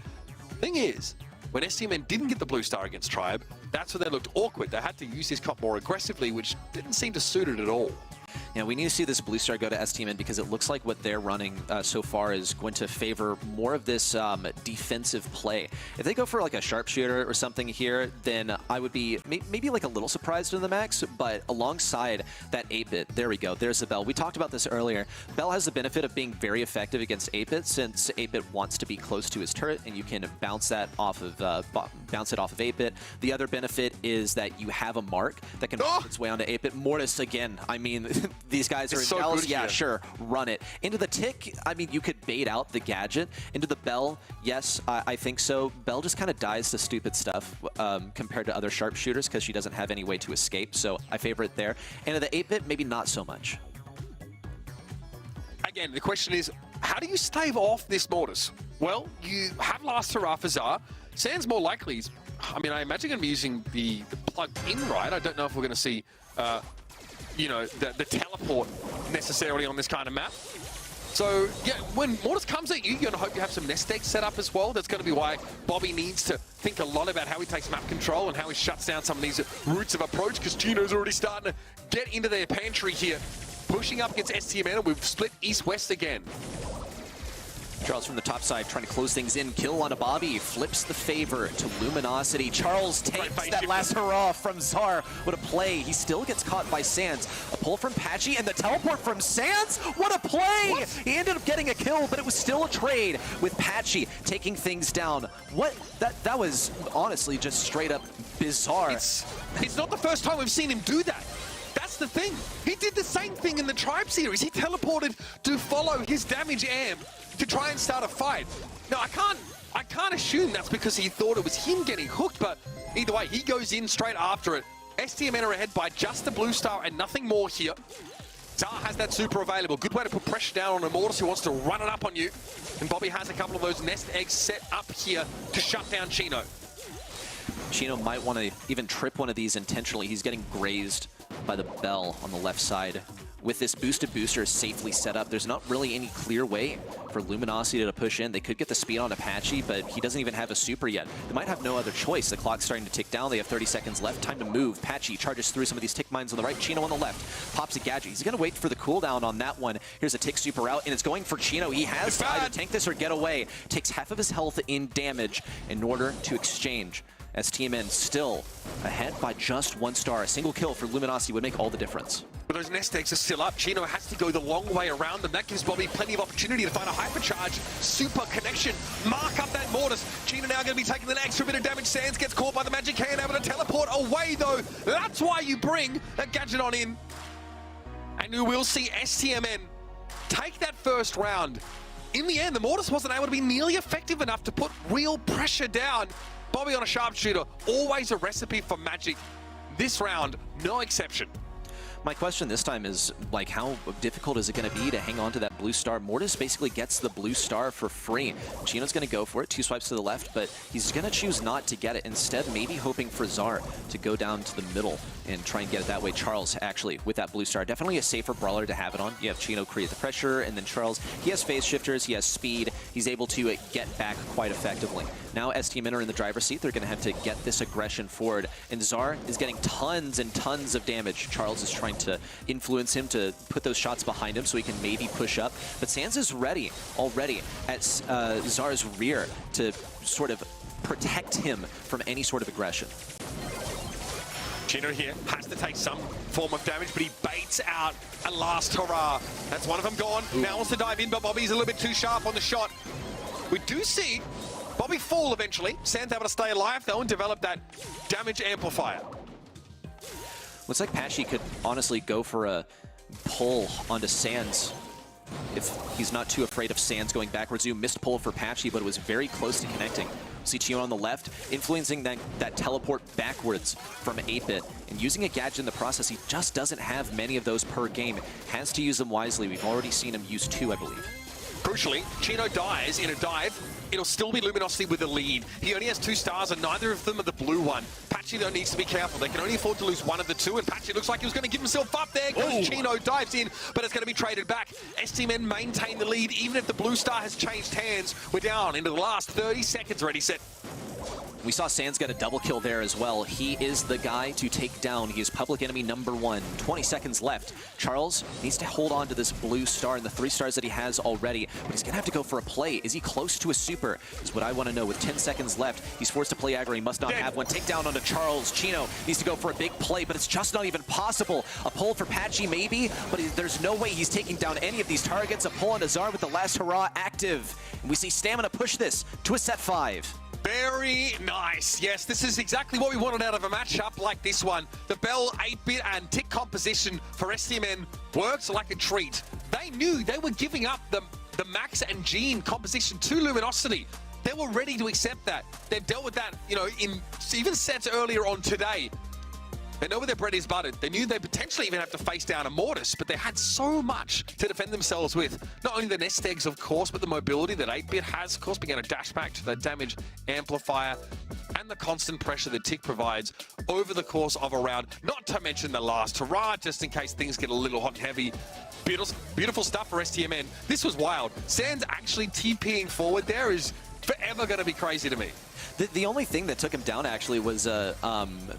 Thing is, when Stmn didn't get the blue star against Tribe, that's where they looked awkward. They had to use his comp more aggressively, which didn't seem to suit it at all. Yeah, we need to see this blue star go to Stmn because it looks like what they're running so far is going to favor more of this defensive play. If they go for like a sharpshooter or something here, then I would be maybe like a little surprised in the max, but alongside that 8-bit, there we go, there's the Bell. We talked about this earlier. Bell has the benefit of being very effective against 8-bit since 8-bit wants to be close to his turret and you can bounce that off of 8-bit. The other benefit is that you have a mark that can work its way onto 8-bit. Mortis again, I mean, these guys are in Dallas, yeah, sure, run it. Into the tick, I mean, you could bait out the gadget. Into the Bell, yes, I think so. Bell just kind of dies to stupid stuff compared to other sharpshooters because she doesn't have any way to escape, so I favor it there. Into the 8-bit, maybe not so much. Again, the question is, how do you stave off this Mortis? Well, you have last hurrah for Zar. Sans more likely, I mean, I imagine going to be using the plug-in, right? I don't know if we're going to see, you know, the teleport necessarily on this kind of map. So, yeah, when Mortis comes at you, you're going to hope you have some nest eggs set up as well. That's going to be why Bobby needs to think a lot about how he takes map control and how he shuts down some of these routes of approach, because Chino's already starting to get into their pantry here, pushing up against Stmn, and we've split east-west again. Charles from the top side trying to close things in. Kill on a Bobby. Flips the favor to Luminosity. Charles takes that last hurrah from Zar. What a play. He still gets caught by Sans. A pull from Patchy and the teleport from Sans. What a play. What? He ended up getting a kill, but it was still a trade with Patchy taking things down. What? That was honestly just straight up bizarre. It's not the first time we've seen him do that. That's the thing. He did the same thing in the Tribe series. He teleported to follow his damage amp to try and start a fight. Now, I can't assume that's because he thought it was him getting hooked, but either way, he goes in straight after it. Stmn are ahead by just the blue star and nothing more here. Zar has that super available. Good way to put pressure down on a Mortis who wants to run it up on you. And Bobby has a couple of those nest eggs set up here to shut down Chino. Chino might want to even trip one of these intentionally. He's getting grazed by the Bell on the left side. With this boosted booster safely set up, there's not really any clear way for Luminosity to push in. They could get the speed on Apache, but he doesn't even have a super yet. They might have no other choice. The clock's starting to tick down. They have 30 seconds left. Time to move. Patchy charges through some of these tick mines on the right. Chino on the left. Pops a gadget. He's going to wait for the cooldown on that one. Here's a tick super out, and it's going for Chino. He has to either tank this or get away. Takes half of his health in damage in order to exchange. Stmn still ahead by just 1 star. A single kill for Luminosity would make all the difference. But those nest eggs are still up. Chino has to go the long way around them. That gives Bobby plenty of opportunity to find a hypercharge. Super connection. Mark up that Mortis. Chino now going to be taking an extra bit of damage. Sans gets caught by the magic hand, able to teleport away though. That's why you bring a gadget on in. And you will see Stmn take that first round. In the end, the Mortis wasn't able to be nearly effective enough to put real pressure down. Bobby on a sharpshooter, always a recipe for magic. This round, no exception. My question this time is, like, how difficult is it going to be to hang on to that blue star? Mortis basically gets the blue star for free. Chino's going to go for it, 2 swipes to the left, but he's going to choose not to get it. Instead, maybe hoping for Zar to go down to the middle and try and get it that way. Charles, actually, with that blue star, definitely a safer brawler to have it on. You have Chino create the pressure, and then Charles, he has phase shifters, he has speed. He's able to get back quite effectively. Now Stmn are in the driver's seat. They're going to have to get this aggression forward, and Zar is getting tons and tons of damage. Charles is trying to influence him to put those shots behind him so he can maybe push up. But Sans is ready already at Zar's rear to sort of protect him from any sort of aggression. Chino here has to take some form of damage, but he baits out a last hurrah. That's one of them gone. Ooh. Now wants to dive in, but Bobby's a little bit too sharp on the shot. We do see Bobby fall eventually. Sans able to stay alive though and develop that damage amplifier. Looks like Patchy could honestly go for a pull onto Sans if he's not too afraid of Sans going backwards. You missed pull for Patchy, but it was very close to connecting. See Chino on the left, influencing that teleport backwards from 8-bit. And using a gadget in the process, he just doesn't have many of those per game. Has to use them wisely. We've already seen him use 2, I believe. Crucially, Chino dies in a dive. It'll still be Luminosity with a lead. He only has 2 stars, and neither of them are the blue one. Patchy, though, needs to be careful. They can only afford to lose one of the 2, and Patchy looks like he was going to give himself up there. Goes Chino, dives in, but it's going to be traded back. Stmn maintain the lead, even if the blue star has changed hands. We're down into the last 30 seconds. Ready, set. We saw Sands get a double kill there as well. He is the guy to take down. He is public enemy number 1. 20 seconds left. Charles needs to hold on to this blue star and the 3 stars that he has already, but he's going to have to go for a play. Is he close to a super? Is what I want to know. With 10 seconds left, he's forced to play aggro. He must not have one. Take down onto Charles. Chino needs to go for a big play, but it's just not even possible. A pull for Patchy maybe, but there's no way he's taking down any of these targets. A pull on Azar with the last hurrah active. And we see Stmn push this to a set 5. Very nice. Yes, this is exactly what we wanted out of a matchup like this one. The Bell 8-bit and tick composition for Stmn worked like a treat. They knew they were giving up the Max and Gene composition to Luminosity. They were ready to accept that. They've dealt with that, you know, in even sets earlier on today. They know where their bread is buttered. They knew they potentially even have to face down a Mortis, but they had so much to defend themselves with. Not only the nest eggs, of course, but the mobility that 8-bit has, of course, being able to dash back to the damage amplifier and the constant pressure that Tick provides over the course of a round. Not to mention the last hurrah, just in case things get a little hot and heavy. Beautiful stuff for Stmn. This was wild. Sands actually TPing forward there is forever going to be crazy to me. The only thing that took him down actually was a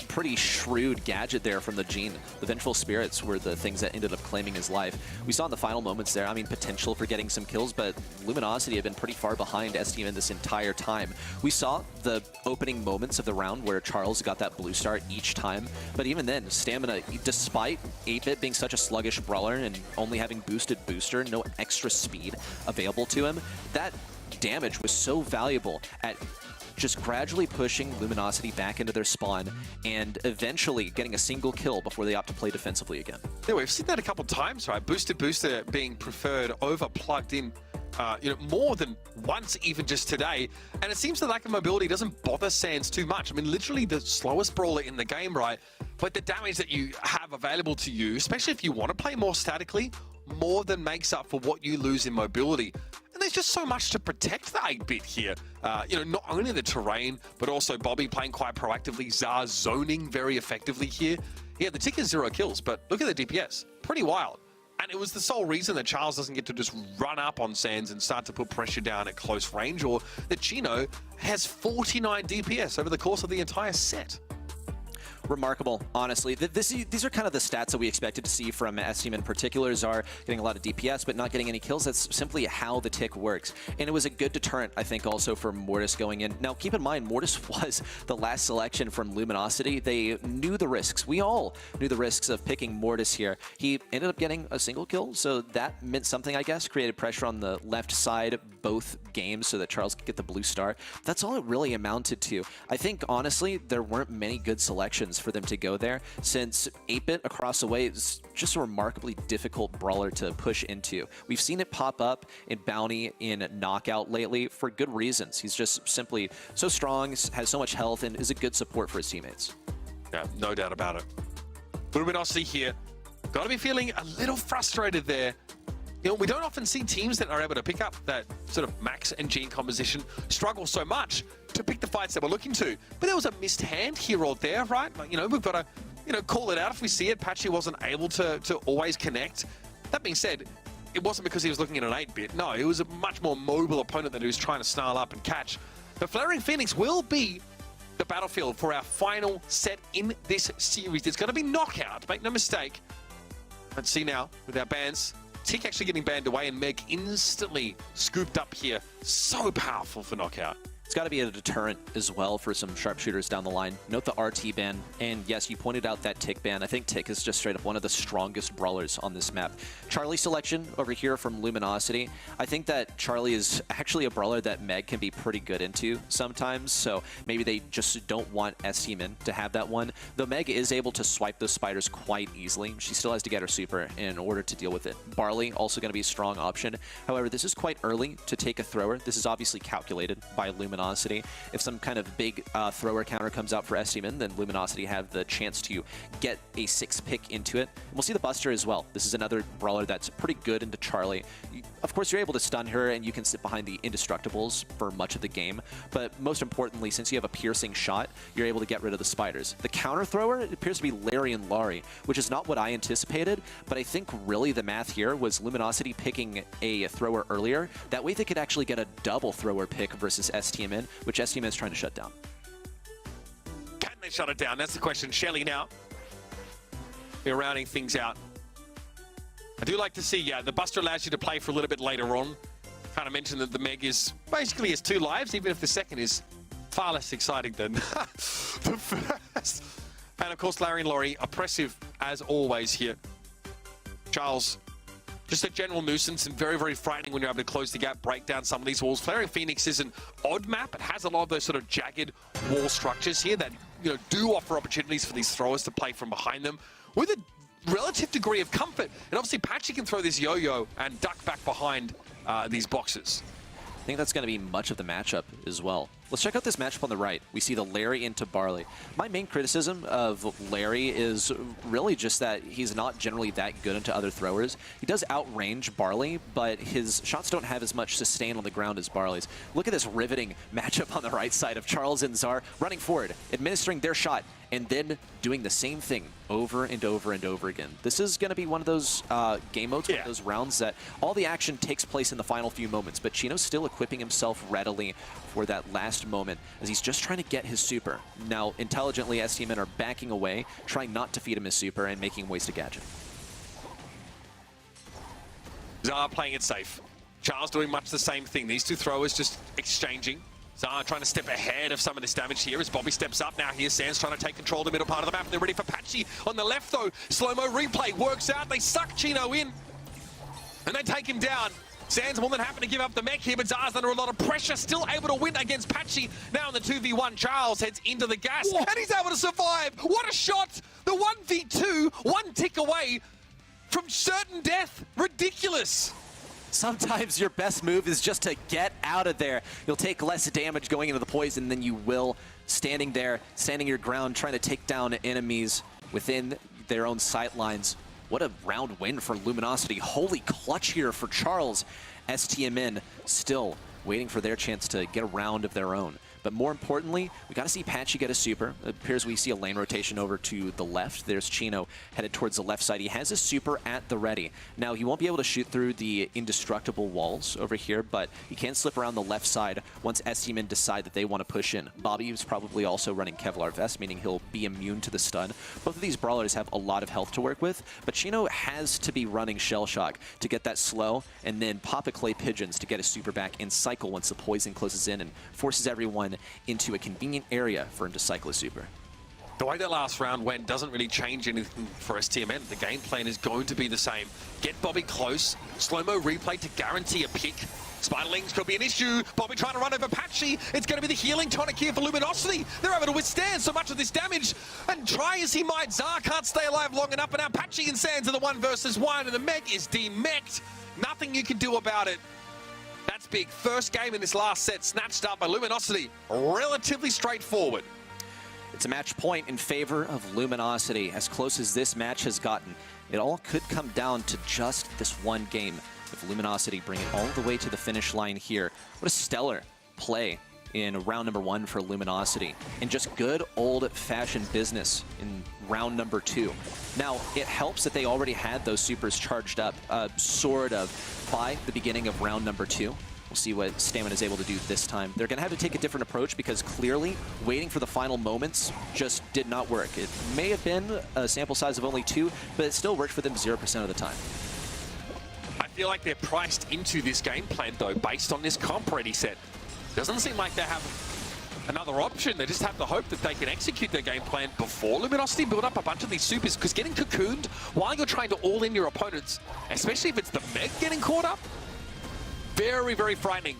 pretty shrewd gadget there from the Gene. The Vengeful Spirits were the things that ended up claiming his life. We saw in the final moments there, I mean, potential for getting some kills, but Luminosity had been pretty far behind Stmn this entire time. We saw the opening moments of the round where Charles got that blue star each time, but even then, Stamina, despite 8-bit being such a sluggish brawler and only having boosted booster, no extra speed available to him, that damage was so valuable at just gradually pushing Luminosity back into their spawn and eventually getting a single kill before they opt to play defensively again. Yeah, we've seen that a couple times, right? Boosted booster being preferred over plugged in, you know, more than once even just today. And it seems the lack of mobility doesn't bother Sands too much. I mean, literally the slowest brawler in the game, right? But the damage that you have available to you, especially if you want to play more statically, more than makes up for what you lose in mobility. And there's just so much to protect the 8-bit here. You know, not only the terrain, but also Bobby playing quite proactively, Zar zoning very effectively here. Yeah, the tick is 0 kills, but look at the DPS. Pretty wild. And it was the sole reason that Charles doesn't get to just run up on Sands and start to put pressure down at close range, or that Chino has 49 DPS over the course of the entire set. Remarkable, honestly. These are kind of the stats that we expected to see from Stmn in particular. Zar getting a lot of DPS, but not getting any kills. That's simply how the tick works. And it was a good deterrent, I think, also for Mortis going in. Now, keep in mind, Mortis was the last selection from Luminosity. They knew the risks. We all knew the risks of picking Mortis here. He ended up getting a single kill, so that meant something, I guess. Created pressure on the left side both games so that Charles could get the blue star. That's all it really amounted to. I think, honestly, there weren't many good selections for them to go there, since 8-bit across the way is just a remarkably difficult brawler to push into. We've seen it pop up in Bounty, in Knockout lately, for good reasons. He's just simply so strong, has so much health, and is a good support for his teammates. Yeah, no doubt about it. Luminosity here. Got to be feeling a little frustrated there. You know, we don't often see teams that are able to pick up that sort of Max and Gene composition struggle so much to pick the fights that we're looking to. But there was a missed hand here or there, right? Like, you know, we've got to, you know, call it out if we see it. Patchy wasn't able to always connect. That being said, it wasn't because he was looking at an 8-bit. No, it was a much more mobile opponent that he was trying to snarl up and catch. But Flaring Phoenix will be the battlefield for our final set in this series. It's going to be Knockout, make no mistake. Let's see now with our bans. Tick actually getting banned away and Meg instantly scooped up here. So powerful for Knockout. It's got to be a deterrent as well for some sharpshooters down the line. Note the RT ban, and yes, you pointed out that Tick ban. I think Tick is just straight up one of the strongest brawlers on this map. Charlie selection over here from Luminosity. I think that Charlie is actually a brawler that Meg can be pretty good into sometimes, so maybe they just don't want Stmn to have that one. Though Meg is able to swipe those spiders quite easily. She still has to get her super in order to deal with it. Barley also going to be a strong option. However, this is quite early to take a thrower. This is obviously calculated by Luminosity. If some kind of big thrower counter comes out for Stmn, then Luminosity have the chance to get a 6-pick into it. And we'll see the Buster as well. This is another brawler that's pretty good into Charlie. Of course, you're able to stun her, and you can sit behind the Indestructibles for much of the game. But most importantly, since you have a piercing shot, you're able to get rid of the spiders. The counter thrower, it appears to be Larry and Laurie, which is not what I anticipated. But I think really the math here was Luminosity picking a thrower earlier. That way they could actually get a double thrower pick versus Stmn, which Stmn is trying to shut down. shut it down? That's the question. Shelly now. We're rounding things out. I do like to see, yeah, the Buster allows you to play for a little bit later on. Kind of mentioned that the Meg is basically has 2 lives, even if the second is far less exciting than the first. And of course, Larry and Laurie, oppressive as always here. Charles, just a general nuisance and very, very frightening when you're able to close the gap, break down some of these walls. Flaring Phoenix is an odd map. It has a lot of those sort of jagged wall structures here that, you know, do offer opportunities for these throwers to play from behind them with a relative degree of comfort. And obviously, Patchy can throw this yo-yo and duck back behind these boxes. I think that's going to be much of the matchup as well. Let's check out this matchup on the right. We see the Larry into Barley. My main criticism of Larry is really just that he's not generally that good into other throwers. He does outrange Barley, but his shots don't have as much sustain on the ground as Barley's. Look at this riveting matchup on the right side of Charles and Czar running forward, administering their shot, and then doing the same thing over and over and over again. This is going to be one of those game modes, one of those rounds that all the action takes place in the final few moments, but Chino's still equipping himself readily for that last moment as he's just trying to get his super. Now, intelligently, Stmn are backing away, trying not to feed him his super and making ways to gadget. Czar playing it safe. Charles doing much the same thing. These two throwers just exchanging. Czar trying to step ahead of some of this damage here as Bobby steps up. Now here's Sans trying to take control of the middle part of the map. They're ready for Patchy on the left though. Slow-mo replay works out. They suck Chino in and they take him down. Sans more than happy to give up the mech here, but Czar's under a lot of pressure, still able to win against Patchy. Now in the 2v1, Charles heads into the gas, and he's able to survive. What a shot! The 1v2, one tick away from certain death. Ridiculous. Sometimes your best move is just to get out of there. You'll take less damage going into the poison than you will standing there, standing your ground, trying to take down enemies within their own sight lines. What a round win for Luminosity. Holy clutch here for Charles. Stmn still waiting for their chance to get a round of their own. But more importantly, we got to see Patchy get a super. It appears we see a lane rotation over to the left. There's Chino headed towards the left side. He has a super at the ready. Now, he won't be able to shoot through the indestructible walls over here, but he can slip around the left side once Stmn decide that they want to push in. Bobby is probably also running Kevlar Vest, meaning he'll be immune to the stun. Both of these brawlers have a lot of health to work with, but Chino has to be running Shell Shock to get that slow, and then pop a Clay Pigeons to get a super back and cycle once the poison closes in and forces everyone into a convenient area for him to cycle a super. The way that last round went doesn't really change anything for Stmn. The game plan is going to be the same. Get Bobby close, slow-mo replay to guarantee a pick. Spiderlings could be an issue. Bobby trying to run over Patchy. It's going to be the healing tonic here for Luminosity. They're able to withstand so much of this damage. And try as he might, Czar can't stay alive long enough. And now Patchy and Sans are the 1 versus 1. And the Meg is demech'd. Nothing you can do about it. That's big. First game in this last set snatched up by Luminosity. Relatively straightforward. It's a match point in favor of Luminosity. As close as this match has gotten, it all could come down to just this one game. If Luminosity bring it all the way to the finish line here, what a stellar play in round number 1 for Luminosity. And just good old-fashioned business in round number 2. Now, it helps that they already had those supers charged up, sort of, by the beginning of round number 2. We'll see what Stmn is able to do this time. They're going to have to take a different approach because clearly waiting for the final moments just did not work. It may have been a sample size of only 2, but it still worked for them 0% of the time. I feel like they're priced into this game plan, though, based on this comp ready set. Doesn't seem like they have another option. They just have to hope that they can execute their game plan before Luminosity build up a bunch of these supers, because getting cocooned while you're trying to all-in your opponents, especially if it's the Meg getting caught up, very, very frightening.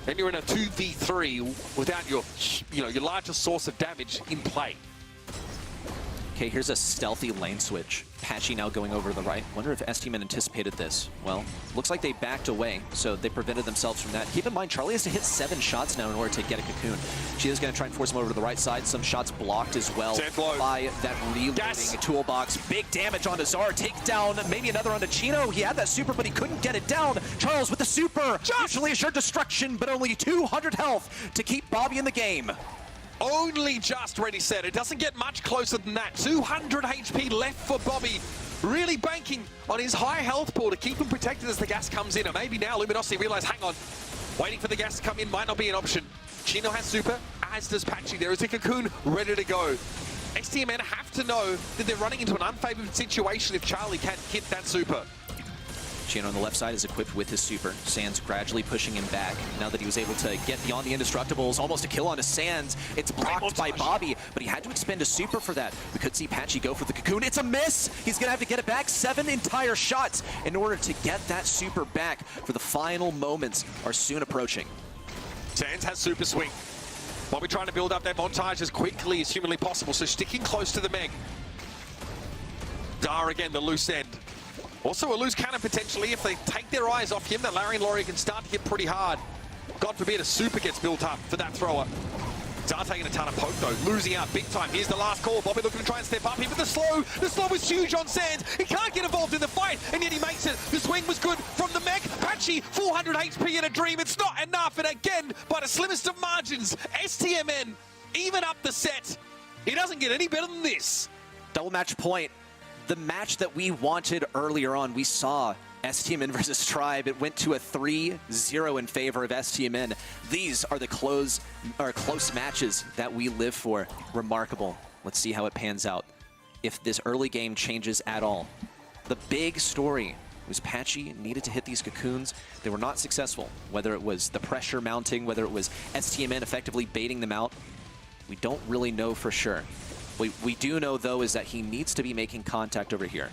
Then you're in a 2v3 without your, your largest source of damage in play. Okay, here's a stealthy lane switch. Patchy now going over to the right. Wonder if Stmn anticipated this. Well, looks like they backed away, so they prevented themselves from that. Keep in mind, Charlie has to hit 7 shots now in order to get a cocoon. She is going to try and force him over to the right side. Some shots blocked as well by that reloading toolbox. Big damage onto Czar. Take down, maybe another onto Chino. He had that super, but he couldn't get it down. Charles with the super. Mutually assured destruction, but only 200 health to keep Bobby in the game. Only just ready set. It doesn't get much closer than that. 200 HP left for Bobby. Really banking on his high health pool to keep him protected as the gas comes in. And maybe now Luminosity realize, hang on, waiting for the gas to come in might not be an option. Chino has super, as does Patchy. There is a cocoon ready to go. Stmn have to know that they're running into an unfavored situation if Charlie can't hit that super. Chino on the left side is equipped with his super. Sands gradually pushing him back. Now that he was able to get beyond the Indestructibles, almost a kill onto Sands. It's blocked by Bobby, but he had to expend a super for that. We could see Patchy go for the cocoon. It's a miss! He's gonna have to get it back. 7 entire shots in order to get that super back, for the final moments are soon approaching. Sands has super swing. Bobby trying to build up that montage as quickly as humanly possible, so sticking close to the Meg. Dar again, the loose end. Also a loose cannon potentially. If they take their eyes off him, that Larry and Laurie can start to hit pretty hard. God forbid a super gets built up for that thrower. Dar taking a ton of poke though, losing out big time. Here's the last call. Bobby looking to try and step up here, but the slow is huge on Sands. He can't get involved in the fight, and yet he makes it. The swing was good from the Meg. Patchy, 400 HP in a dream. It's not enough, and again, by the slimmest of margins, Stmn even up the set. He doesn't get any better than this. Double match point. The match that we wanted earlier on, we saw Stmn versus Tribe. It went to a 3-0 in favor of Stmn. These are the close matches that we live for. Remarkable. Let's see how it pans out. If this early game changes at all. The big story was Patchy needed to hit these cocoons. They were not successful. Whether it was the pressure mounting, whether it was Stmn effectively baiting them out, we don't really know for sure. We do know, though, is that he needs to be making contact over here.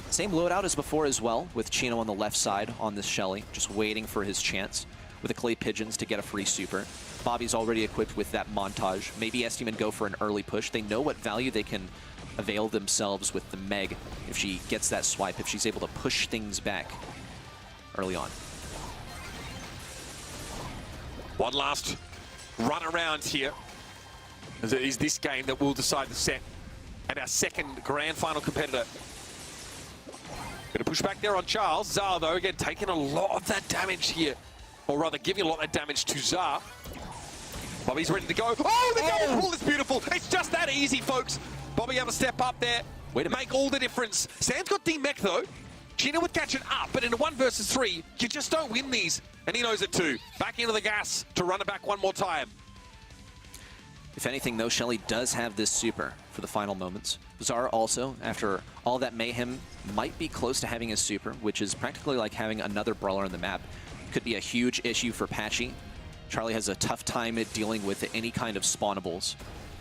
Same loadout as before as well, with Chino on the left side on this Shelly, just waiting for his chance with the Clay Pigeons to get a free super. Bobby's already equipped with that montage. Maybe Stmn go for an early push. They know what value they can avail themselves with the Meg if she gets that swipe, if she's able to push things back early on. One last run around here. It is this game that will decide the set. And our second grand final competitor. Gonna push back there on Charles. Zar, though, again, taking a lot of that damage here. Or rather, giving a lot of that damage to Zar. Bobby's ready to go. Oh, the double pull is beautiful. It's just that easy, folks. Bobby able to step up there. Way to make all the difference. Sam's got D-Mech, though. Chino would catch it up, but in a 1 versus 3, you just don't win these. And he knows it too. Back into the gas to run it back one more time. If anything, though, Shelly does have this super for the final moments. Zara also, after all that mayhem, might be close to having his super, which is practically like having another brawler on the map. Could be a huge issue for Patchy. Charlie has a tough time at dealing with any kind of spawnables.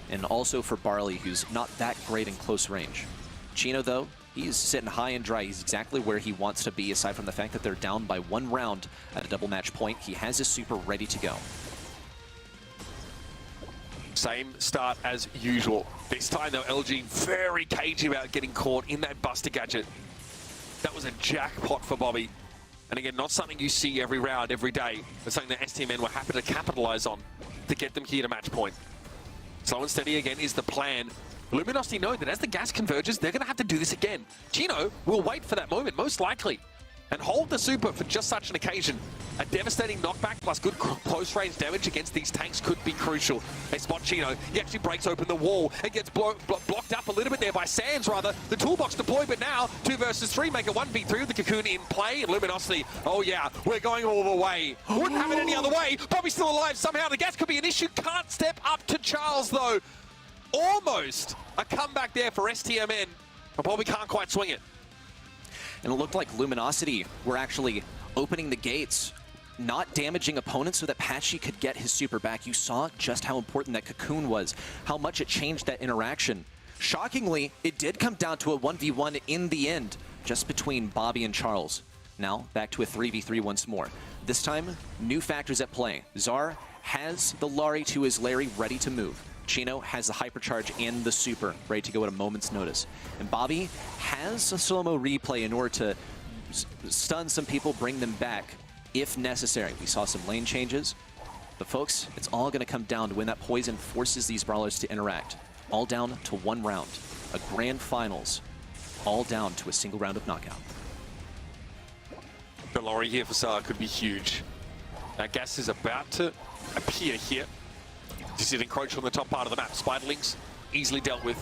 And also for Barley, who's not that great in close range. Chino, though, he's sitting high and dry. He's exactly where he wants to be, aside from the fact that they're down by 1 round at a double match point. He has his super ready to go. Same start as usual. This time, though, LG very cagey about getting caught in that Buster Gadget. That was a jackpot for Bobby. And again, not something you see every round, every day, but something that Stmn were happy to capitalize on to get them here to match point. Slow and steady again is the plan. Luminosity know that as the gas converges, they're going to have to do this again. Chino will wait for that moment, most likely, and hold the super for just such an occasion. A devastating knockback plus good close range damage against these tanks could be crucial. They spot Chino. He actually breaks open the wall and gets blocked up a little bit there by Sands, rather. The toolbox deployed, but now 2 versus 3 make a 1v3 with the cocoon in play. Luminosity, oh yeah, we're going all the way. Wouldn't have it any other way. Bobby's still alive somehow. The gas could be an issue. Can't step up to Charles, though. Almost a comeback there for Stmn, but Bobby can't quite swing it. And it looked like Luminosity were actually opening the gates, not damaging opponents so that Patchy could get his super back. You saw just how important that cocoon was, how much it changed that interaction. Shockingly, it did come down to a 1v1 in the end, just between Bobby and Charles. Now, back to a 3v3 once more. This time, new factors at play. Zar has the Larry to his Larry ready to move. Chino has the hypercharge and the super ready to go at a moment's notice. And Bobby has a slow-mo replay in order to stun some people, bring them back if necessary. We saw some lane changes. But folks, it's all going to come down to when that poison forces these brawlers to interact. All down to 1 round. A grand finals. All down to a single round of knockout. The Laurie here for Salah could be huge. That gas is about to appear here. You see it encroach on the top part of the map. Spiderlings easily dealt with.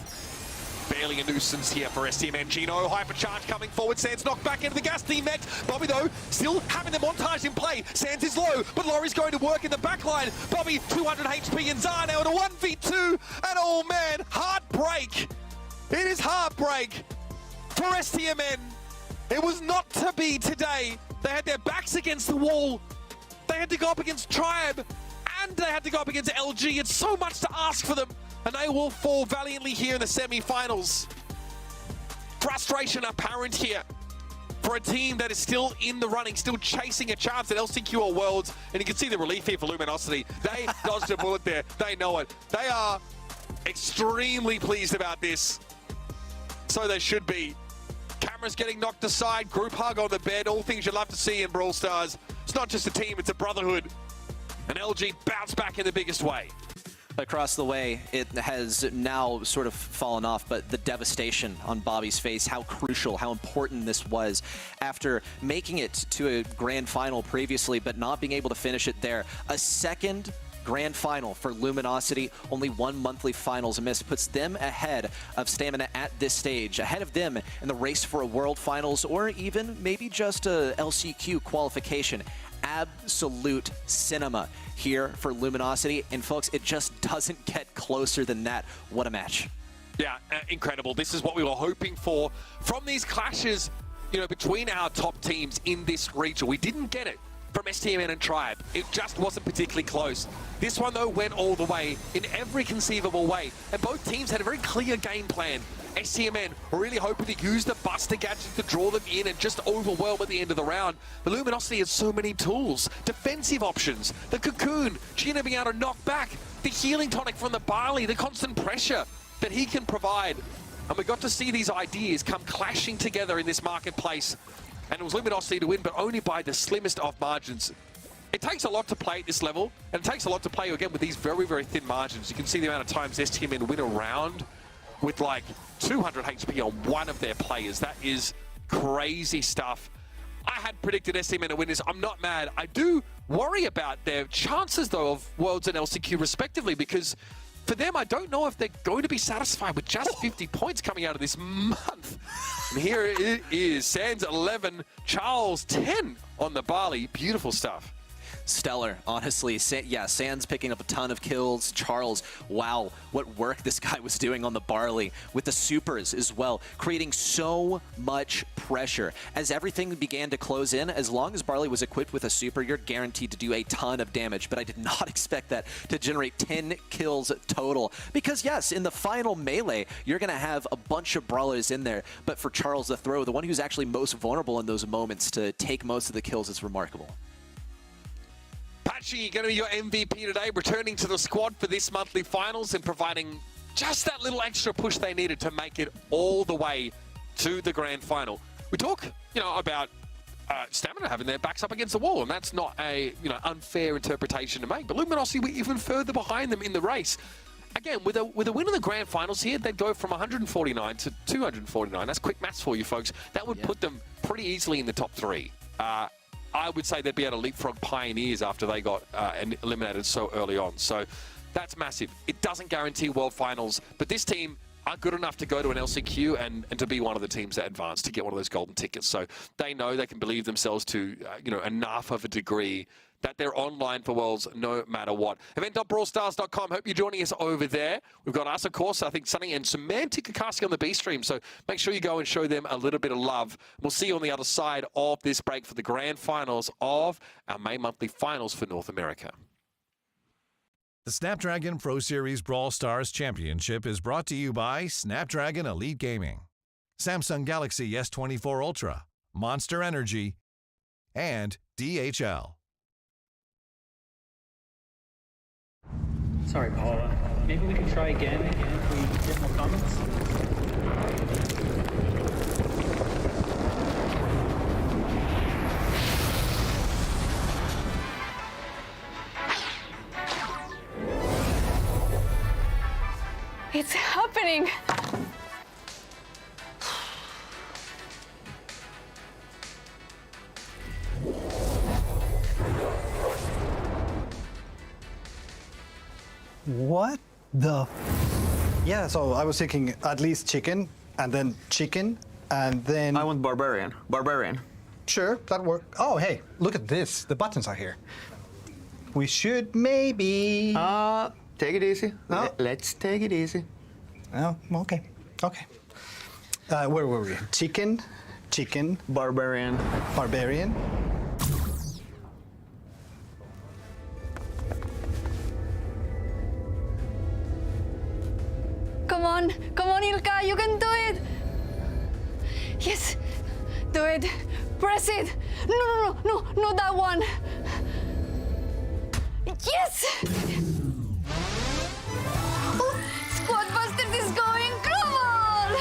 barely a nuisance here for Stmn. Gino, hypercharge coming forward. Sands knocked back into the gas team next. Bobby, though, still having the montage in play. Sands is low, but Laurie's going to work in the backline. Bobby, 200 HP, and Zar now in a 1v2. And oh man, heartbreak. It is heartbreak for Stmn. It was not to be today. They had their backs against the wall. They had to go up against Tribe, and they had to go up against LG. It's so much to ask for them, and they will fall valiantly here in the semi-finals. Frustration apparent here for a team that is still in the running, still chasing a chance at LCQ or Worlds, and you can see the relief here for Luminosity. They dodged a bullet there. They know it. They are extremely pleased about this. So they should be. Cameras getting knocked aside, group hug on the bed, all things you love to see in Brawl Stars. It's not just a team, it's a brotherhood. And LG bounce back in the biggest way. Across the way, it has now sort of fallen off, but the devastation on Bobby's face, how crucial, how important this was after making it to a grand final previously, but not being able to finish it there. A second grand final for Luminosity, only one monthly finals miss, puts them ahead of Stmn at this stage, ahead of them in the race for a world finals, or even maybe just a LCQ qualification. Absolute cinema here for Luminosity, and folks, it just doesn't get closer than that. What a match. Yeah, incredible. This is what we were hoping for from these clashes, you know, between our top teams in this region. We didn't get it from Stmn and Tribe. It just wasn't particularly close. This one, though, went all the way in every conceivable way, and both teams had a very clear game plan. Stmn were really hoping to use the Buster gadget to draw them in and just overwhelm at the end of the round. The Luminosity has so many tools, defensive options, the Cocoon, Gina being able to knock back, the healing tonic from the Barley, the constant pressure that he can provide. And we got to see these ideas come clashing together in this marketplace. And it was Luminosity to win, but only by the slimmest of margins. It takes a lot to play at this level, and it takes a lot to play, again, with these very, very thin margins. You can see the amount of times Stmn win a round with like 200 HP on one of their players. That is crazy stuff. I had predicted Stmn to win this. I'm not mad. I do worry about their chances, though, of Worlds and LCQ respectively, because for them, I don't know if they're going to be satisfied with just 50 points coming out of this month. And here it is. Sands 11, Charles 10 on the Barley. Beautiful stuff. Stellar, honestly. Yeah, Sands picking up a ton of kills. Charles, wow, what work this guy was doing on the Barley with the supers as well, creating so much pressure. As everything began to close in, as long as Barley was equipped with a super, you're guaranteed to do a ton of damage, but I did not expect that to generate 10 kills total. Because yes, in the final melee, you're going to have a bunch of brawlers in there, but for Charles the Throw, the one who's actually most vulnerable in those moments to take most of the kills, is remarkable. Patchy, going to be your MVP today, returning to the squad for this monthly finals and providing just that little extra push they needed to make it all the way to the grand final. We talk, you know, about Stamina having their backs up against the wall, and that's not a, you know, unfair interpretation to make. But Luminosity were even further behind them in the race. Again, with a win in the grand finals here, they'd go from 149 to 249. That's quick maths for you folks. That would put them pretty easily in the top three. I would say they'd be able to leapfrog Pioneers after they got eliminated so early on. So that's massive. It doesn't guarantee world finals, but this team are good enough to go to an LCQ and to be one of the teams that advance to get one of those golden tickets. So they know they can believe themselves to, you know, enough of a degree that they're online for Worlds no matter what. Event.brawlstars.com. Hope you're joining us over there. We've got us, of course, I think Sunny and Semantic casting on the B stream. So make sure you go and show them a little bit of love. We'll see you on the other side of this break for the grand finals of our May monthly finals for North America. The Snapdragon Pro Series Brawl Stars Championship is brought to you by Snapdragon Elite Gaming, Samsung Galaxy S24 Ultra, Monster Energy, and DHL. Sorry, Paula. Maybe we can try again if we get more comments. It's happening. What the Yeah, so I was thinking at least chicken, and then chicken, and then... I want barbarian. Barbarian. Sure, that works. Oh, hey, look at this. The buttons are here. We should maybe... Take it easy. No. Let's take it easy. Oh, okay. Okay. Where were we? Chicken, chicken, Barbarian. barbarian. Come on, Ilka, you can do it. Yes, do it. Press it. No, not that one. Yes! Oh, Squad Busters is going global!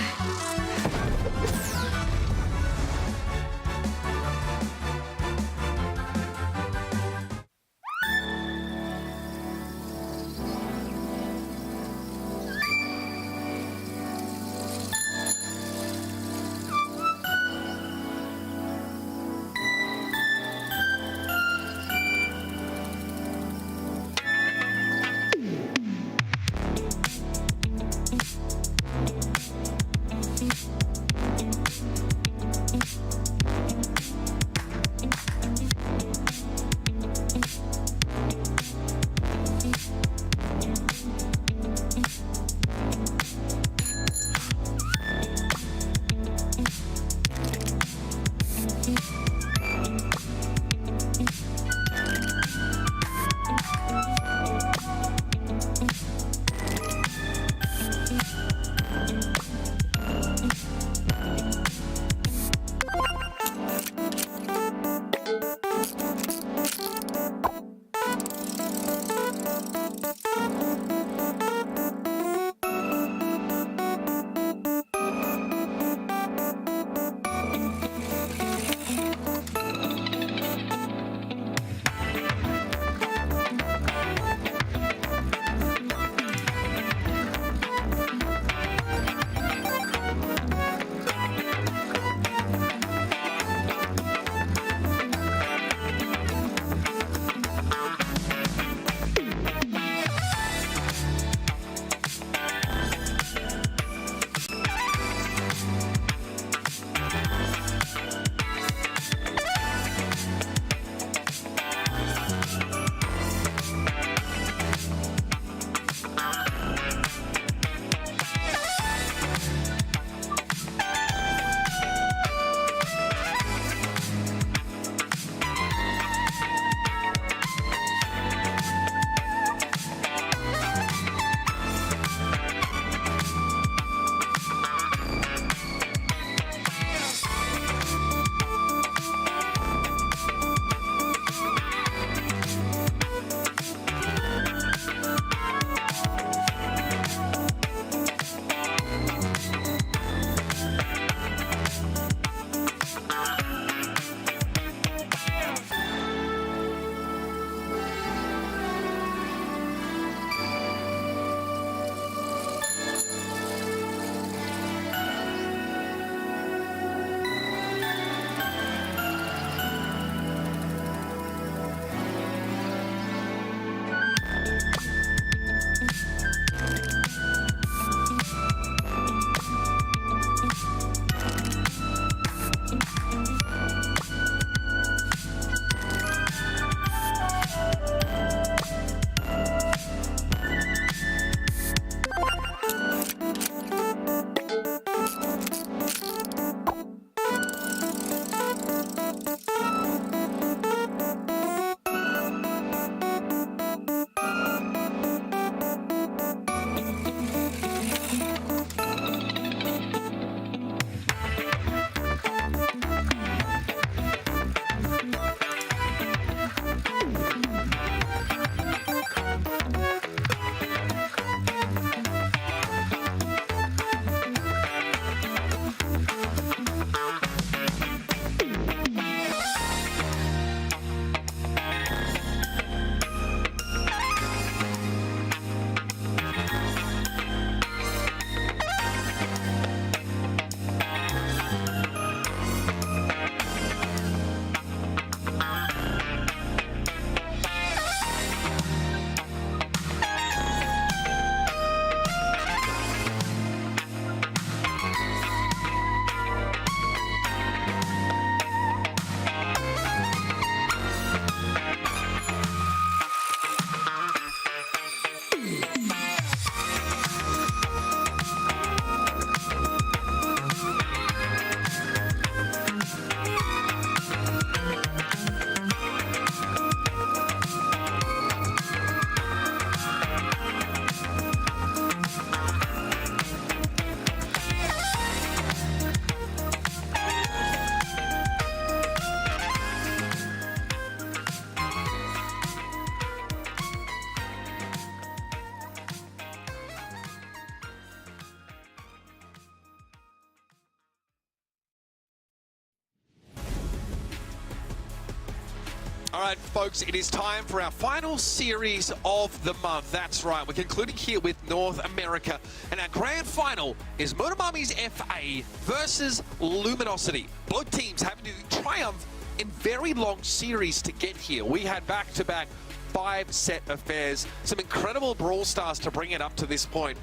All right, folks, it is time for our final series of the month. That's right, we're concluding here with North America. And our grand final is Motomami's FA versus Luminosity. Both teams having to triumph in very long series to get here. We had back-to-back 5-set affairs, some incredible Brawl Stars to bring it up to this point.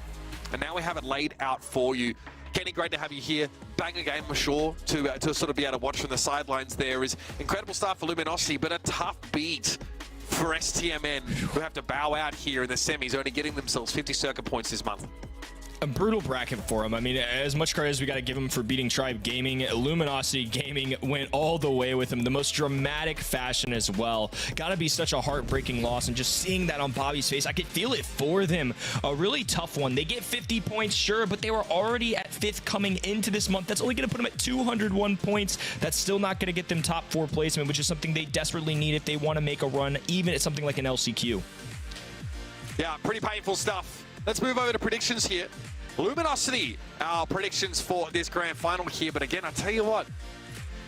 And now we have it laid out for you. Kenny, great to have you here. Banger game, I'm sure, to sort of be able to watch from the sidelines there. Is incredible stuff for Luminosity, but a tough beat for Stmn, who have to bow out here in the semis, only getting themselves 50 circuit points this month. A brutal bracket for him. I mean, as much credit as we got to give him for beating Tribe Gaming, Luminosity Gaming went all the way with him. The most dramatic fashion as well. Got to be such a heartbreaking loss, and just seeing that on Bobby's face, I could feel it for them. A really tough one. They get 50 points, sure, but they were already at 5th coming into this month. That's only going to put them at 201 points. That's still not going to get them top 4 placement, which is something they desperately need if they want to make a run, even at something like an LCQ. Yeah, pretty painful stuff. Let's move over to predictions here. Luminosity, our predictions for this grand final here. But again, I tell you what,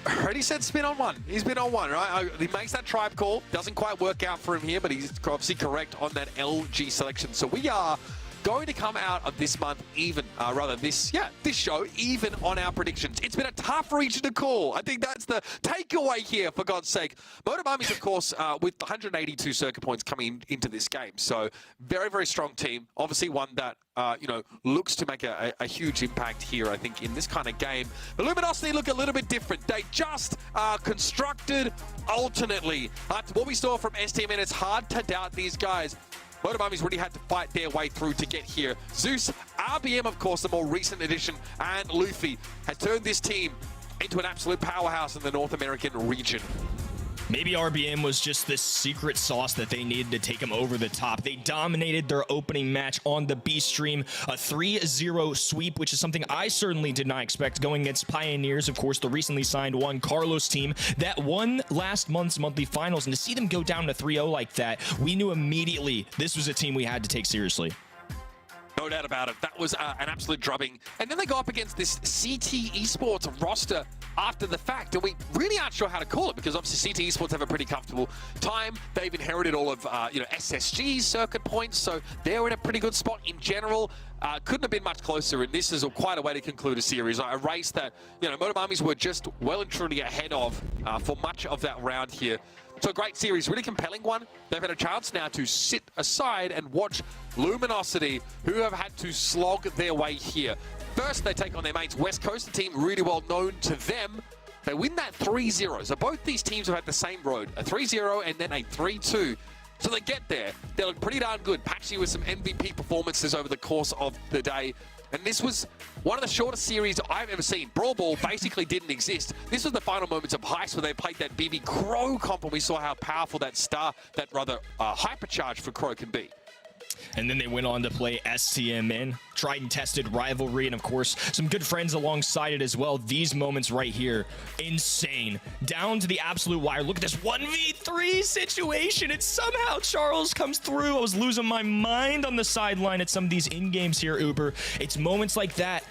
I already said spin on one. He's been on one, right? He makes that tribe call. Doesn't quite work out for him here, but he's obviously correct on that LG selection. So we are going to come out of this month even, this show, even on our predictions. It's been a tough region to call. I think that's the takeaway here, for God's sake. Motomami's, of course, with 182 circuit points coming into this game. So very, very strong team. Obviously one that, looks to make a huge impact here, I think, in this kind of game. But Luminosity look a little bit different. They just constructed alternately. What we saw from Stmn, it's hard to doubt these guys. Motomami's really had to fight their way through to get here. Zeus, RBM, of course, the more recent addition, and Luffy has turned this team into an absolute powerhouse in the North American region. Maybe RBM was just this secret sauce that they needed to take them over the top. They dominated their opening match on the B stream, a 3-0 sweep, which is something I certainly did not expect, going against Pioneers, of course, the recently signed Juan Carlos team that won last month's monthly finals. And to see them go down to 3-0 like that, we knew immediately this was a team we had to take seriously. No doubt about it. That was an absolute drubbing. And then they go up against this CTE Esports roster after the fact, and we really aren't sure how to call it, because obviously CTE Esports have a pretty comfortable time. They've inherited all of SSG's circuit points, so they're in a pretty good spot in general. Couldn't have been much closer, and this is quite a way to conclude a series. A race that Motomami's were just well and truly ahead of for much of that round here. So a great series, really compelling one. They've had a chance now to sit aside and watch Luminosity, who have had to slog their way here. First, they take on their mates West Coast, a team really well known to them. They win that 3-0. So both these teams have had the same road, a 3-0 and then a 3-2. So they get there. They look pretty darn good, patchy with some MVP performances over the course of the day. And this was one of the shortest series I've ever seen. Brawl Ball basically didn't exist. This was the final moments of Heist, where they played that BB Crow comp, and we saw how powerful that hypercharge for Crow can be. And then they went on to play Stmn, tried and tested rivalry, and of course, some good friends alongside it as well. These moments right here, insane. Down to the absolute wire. Look at this 1v3 situation. And somehow Charles comes through. I was losing my mind on the sideline at some of these in-games here, Uber. It's moments like that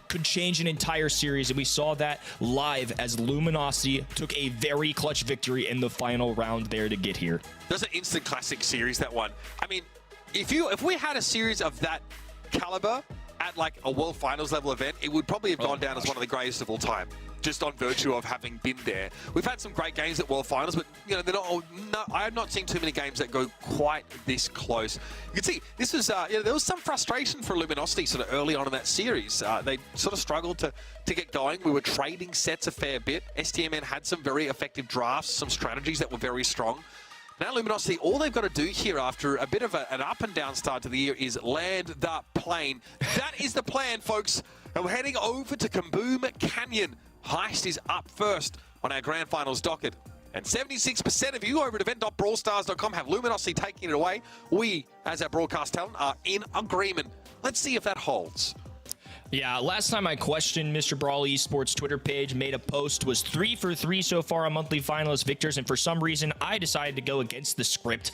could change an entire series, and we saw that live as Luminosity took a very clutch victory in the final round there to get here. That's an instant classic series, that one. I mean, if we had a series of that caliber at like a World Finals level event, it would probably have gone down as one of the greatest of all time, just on virtue of having been there. We've had some great games at World Finals, but they're not. I have not seen too many games that go quite this close. You can see this was there was some frustration for Luminosity sort of early on in that series. They sort of struggled to get going. We were trading sets a fair bit. Stmn had some very effective drafts, some strategies that were very strong. Now Luminosity, all they've got to do here after a bit of an up and down start to the year is land the plane. That is the plan, folks. And we're heading over to Kaboom Canyon. Heist is up first on our Grand Finals docket. And 76% of you over at event.brawlstars.com have Luminosity taking it away. We, as our broadcast talent, are in agreement. Let's see if that holds. Yeah, last time I questioned Mr. Brawl Esports Twitter page, made a post, was 3 for 3 so far on monthly finalist victors, and for some reason, I decided to go against the script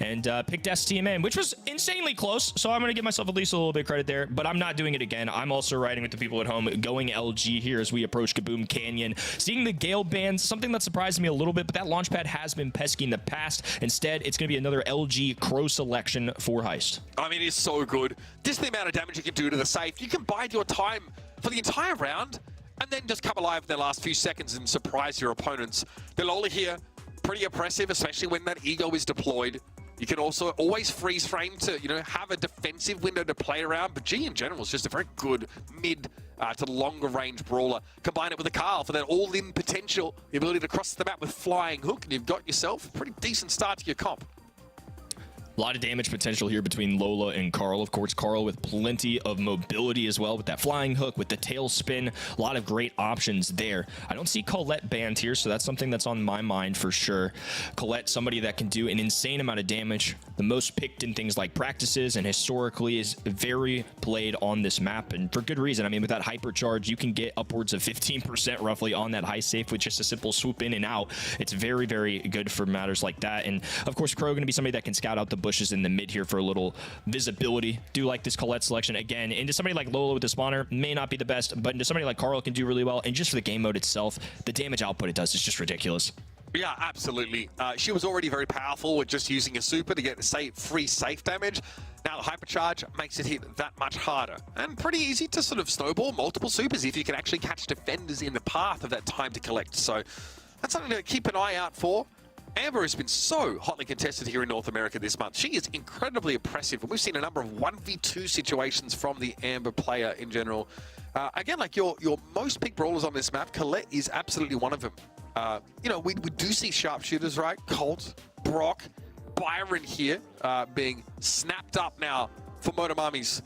and picked Stmn, which was insanely close, so I'm going to give myself at least a little bit of credit there, but I'm not doing it again. I'm also riding with the people at home, going LG here as we approach Kaboom Canyon. Seeing the Gale bans, something that surprised me a little bit, but that launchpad has been pesky in the past. Instead, it's going to be another LG Crow selection for Heist. I mean, it's so good. Just the amount of damage you can do to the safe. You can bide your time for the entire round and then just come alive in the last few seconds and surprise your opponents. The Lola here, pretty oppressive, especially when that ego is deployed. You can also always freeze frame to, you know, have a defensive window to play around, but G in general is just a very good mid to longer range brawler. Combine it with a Carl for that all-in potential, the ability to cross the map with flying hook, and you've got yourself a pretty decent start to your comp. A lot of damage potential here between Lola and Carl. Of course, Carl with plenty of mobility as well with that flying hook, with the tail spin. A lot of great options there. I don't see Colette banned here, so that's something that's on my mind for sure. Colette, somebody that can do an insane amount of damage. The most picked in things like practices and historically is very played on this map, and for good reason. I mean, with that hypercharge, you can get upwards of 15% roughly on that high safe with just a simple swoop in and out. It's very, very good for matters like that. And of course, Crow going to be somebody that can scout out the bushes in the mid here for a little visibility. Do like this Colette selection again. Into somebody like Lola with the spawner may not be the best, but into somebody like Carl can do really well. And just for the game mode itself, the damage output it does is just ridiculous. Yeah, absolutely. She was already very powerful with just using a super to get free safe damage. Now the hypercharge makes it hit that much harder and pretty easy to sort of snowball multiple supers if you can actually catch defenders in the path of that time to collect. So that's something to keep an eye out for. Amber has been so hotly contested here in North America this month. She is incredibly oppressive, and we've seen a number of 1v2 situations from the Amber player in general. Again, like your most picked brawlers on this map, Colette is absolutely one of them. You know, we do see sharpshooters, right? Colt, Brock, Byron here being snapped up now for Motomami's.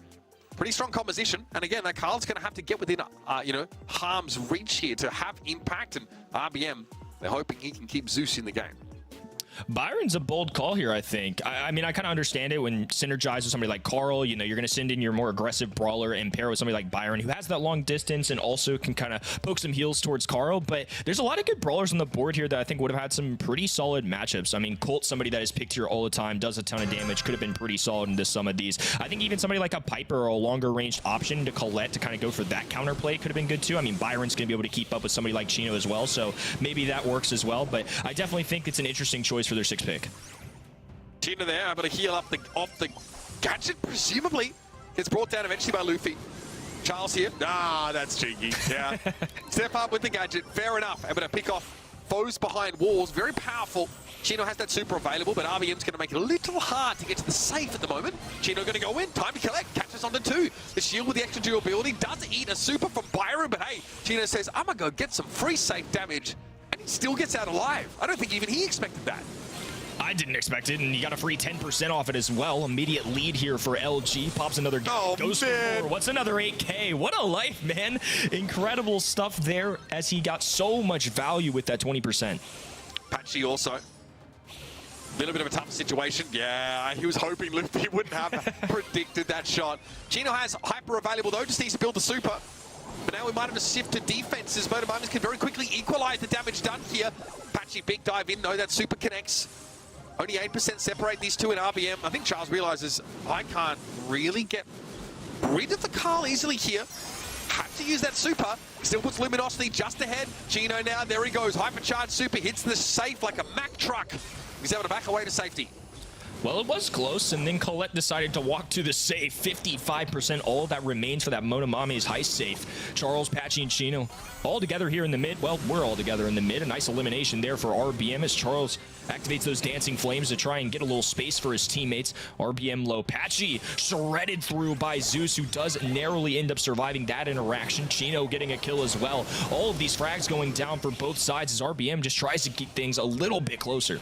Pretty strong composition, and again, like Carl's going to have to get within, you know, harm's reach here to have impact, and RBM, they're hoping he can keep Zeus in the game. Byron's a bold call here, I think. I mean, I kind of understand it when synergize with somebody like Carl. You know, you're going to send in your more aggressive brawler and pair with somebody like Byron, who has that long distance and also can kind of poke some heals towards Carl. But there's a lot of good brawlers on the board here that I think would have had some pretty solid matchups. I mean, Colt, somebody that is picked here all the time, does a ton of damage, could have been pretty solid into some of these. I think even somebody like a Piper or a longer ranged option to Colette to kind of go for that counterplay could have been good too. I mean, Byron's going to be able to keep up with somebody like Chino as well, so maybe that works as well. But I definitely think it's an interesting choice for their 6th pick. Chino there, able to heal up off the gadget, presumably. Gets brought down eventually by Luffy. Charles here. Ah, that's cheeky. Yeah. Step up with the gadget. Fair enough. Able to pick off foes behind walls. Very powerful. Chino has that super available, but RBM's going to make it a little hard to get to the safe at the moment. Chino going to go in. Time to collect. Catches on the 2. The shield with the extra durability does eat a super from Byron, but hey, Chino says, I'm going to go get some free safe damage, and he still gets out alive. I don't think even he expected that. I didn't expect it, and you got a free 10% off it as well. Immediate lead here for LG. Pops another goes for more. What's another 8K? What a life, man. Incredible stuff there as he got so much value with that 20%. Patchy also. A little bit of a tough situation. Yeah, he was hoping Luffy wouldn't have predicted that shot. Chino has hyper available though, just needs to build the super. But now we might have to shift to defenses. Motomami can very quickly equalize the damage done here. Patchy big dive in though, that super connects. Only 8% separate these two in RBM. I think Charles realizes I can't really get rid of the Carl easily here. Have to use that super. Still puts Luminosity just ahead. Chino now, there he goes. Hypercharged super hits the safe like a Mack truck. He's able to back away to safety. Well, it was close, and then Colette decided to walk to the safe. 55%, all that remains for that Motomami's Heist safe. Charles, Patchy, and Chino all together here in the mid. Well, we're all together in the mid. A nice elimination there for RBM as Charles activates those dancing flames to try and get a little space for his teammates. RBM low. Patchy shredded through by Zeus, who does narrowly end up surviving that interaction. Chino getting a kill as well. All of these frags going down for both sides as RBM just tries to keep things a little bit closer.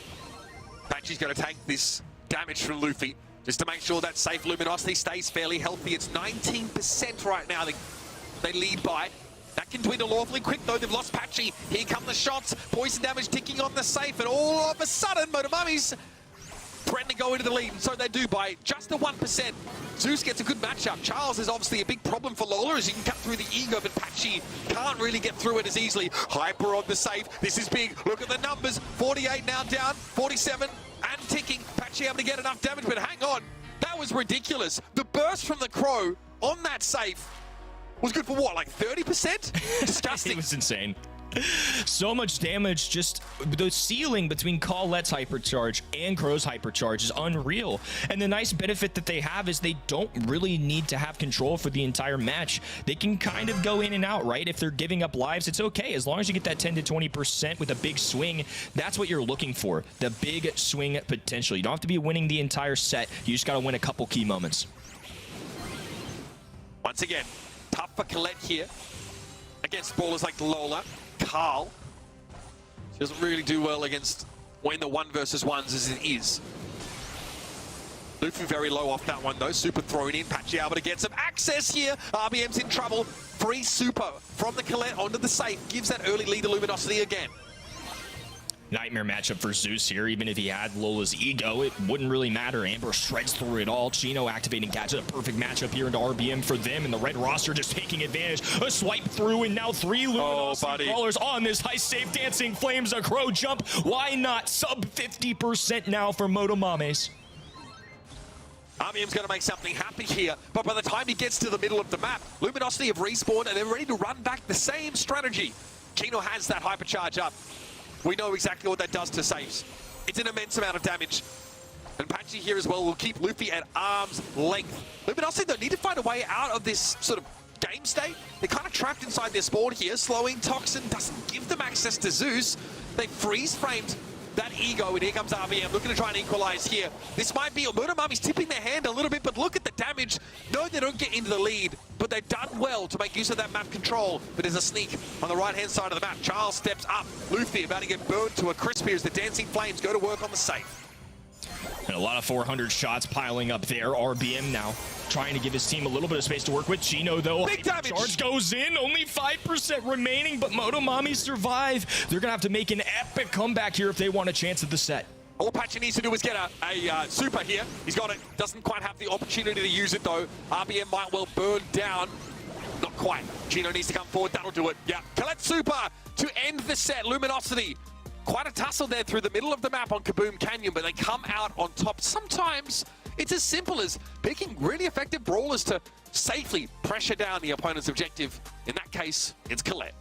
Patchy's going to take this damage from Luffy just to make sure that safe Luminosity stays fairly healthy. It's 19% right now they lead by. That can dwindle awfully quick though. They've lost Patchy. Here come the shots. Poison damage ticking on the safe, and all of a sudden Motomami's threatening to go into the lead, and so they do by just the 1%. Zeus gets a good matchup. Charles is obviously a big problem for Lola as he can cut through the ego, but Patchy can't really get through it as easily. Hyper on the safe. This is big. Look at the numbers. 48 now down, 47 and ticking. Patchy able to get enough damage, but hang on. That was ridiculous. The burst from the Crow on that safe was good for what, like 30%? Disgusting. It was insane. So much damage. Just the ceiling between Colette's hypercharge and Crow's hypercharge is unreal. And the nice benefit that they have is they don't really need to have control for the entire match. They can kind of go in and out, right? If they're giving up lives, it's okay. As long as you get that 10 to 20% with a big swing, that's what you're looking for. The big swing potential. You don't have to be winning the entire set. You just got to win a couple key moments. Once again, tough for Colette here against ballers like Lola. Carl, she doesn't really do well against when the 1 versus 1s as it is. Luffy very low off that one though. Super thrown in. Patchy able to get some access here. RBM's in trouble. Free super from the Colette onto the safe. Gives that early lead to Luminosity again. Nightmare matchup for Zeus here. Even if he had Lola's ego, it wouldn't really matter. Amber shreds through it all. Chino activating catch. A perfect matchup here into RBM for them, and the red roster just taking advantage. A swipe through, and now 3 Luminosity brawlers on this high safe. Dancing Flames, a Crow jump. Why not? Sub 50% now for Mamus. RBM's going to make something happen here, but by the time he gets to the middle of the map, Luminosity have respawned and they're ready to run back the same strategy. Chino has that hypercharge up. We know exactly what that does to safes. It's an immense amount of damage. And Patchy here as well will keep Luffy at arm's length. Luminosity, though, need to find a way out of this sort of game state. They're kind of trapped inside their spawn here. Slowing Toxin doesn't give them access to Zeus. They freeze-framed that ego, and here comes RBM looking to try and equalize here. This might be Murder Mummy's tipping their hand a little bit, but look at the damage. No, they don't get into the lead, but they've done well to make use of that map control. But there's a sneak on the right-hand side of the map. Charles steps up. Luffy about to get burned to a crisp here as the Dancing Flames go to work on the safe. And a lot of 400 shots piling up there. RBM now trying to give his team a little bit of space to work with. Chino, though, big damage. Charge goes in. Only 5% remaining, but Motomami survive. They're going to have to make an epic comeback here if they want a chance at the set. All Patchy needs to do is get a super here. He's got it. Doesn't quite have the opportunity to use it, though. RBM might well burn down. Not quite. Chino needs to come forward. That'll do it. Yeah. Collect super to end the set. Luminosity. Quite a tussle there through the middle of the map on Kaboom Canyon, but they come out on top. Sometimes it's as simple as picking really effective brawlers to safely pressure down the opponent's objective. In that case, it's Colette.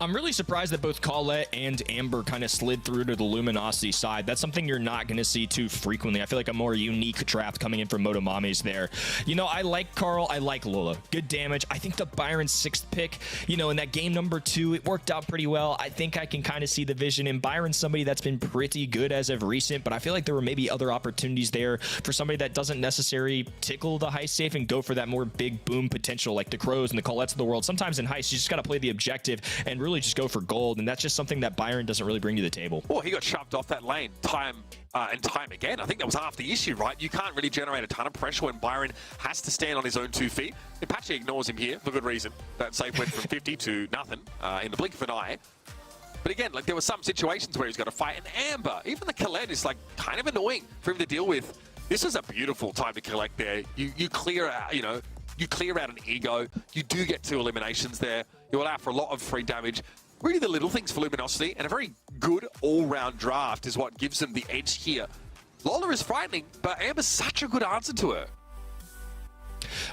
I'm really surprised that both Colette and Amber kind of slid through to the Luminosity side. That's something you're not going to see too frequently. I feel like a more unique draft coming in from Motomamis there. You know, I like Carl. I like Lola. Good damage. I think the Byron 6th pick, you know, in that game number 2, it worked out pretty well. I think I can kind of see the vision in Byron, somebody that's been pretty good as of recent, but I feel like there were maybe other opportunities there for somebody that doesn't necessarily tickle the Heist safe and go for that more big boom potential like the Crows and the Colettes of the world. Sometimes in Heist, you just got to play the objective and really just go for gold, and that's just something that Byron doesn't really bring to the table. Well, he got shoved off that lane time and time again. I think that was half the issue, right? You can't really generate a ton of pressure when Byron has to stand on his own 2 feet. And Patchy ignores him here for good reason. That save went from 50 to nothing in the blink of an eye. But again, like there were some situations where he's got to fight an Amber. Even the Colette is like kind of annoying for him to deal with. This is a beautiful time to collect there. You clear out, you know, you clear out an ego. You do get 2 eliminations there. You allow for a lot of free damage. Really the little things for Luminosity, and a very good all-round draft is what gives them the edge here. Lola is frightening, but Amber's such a good answer to her.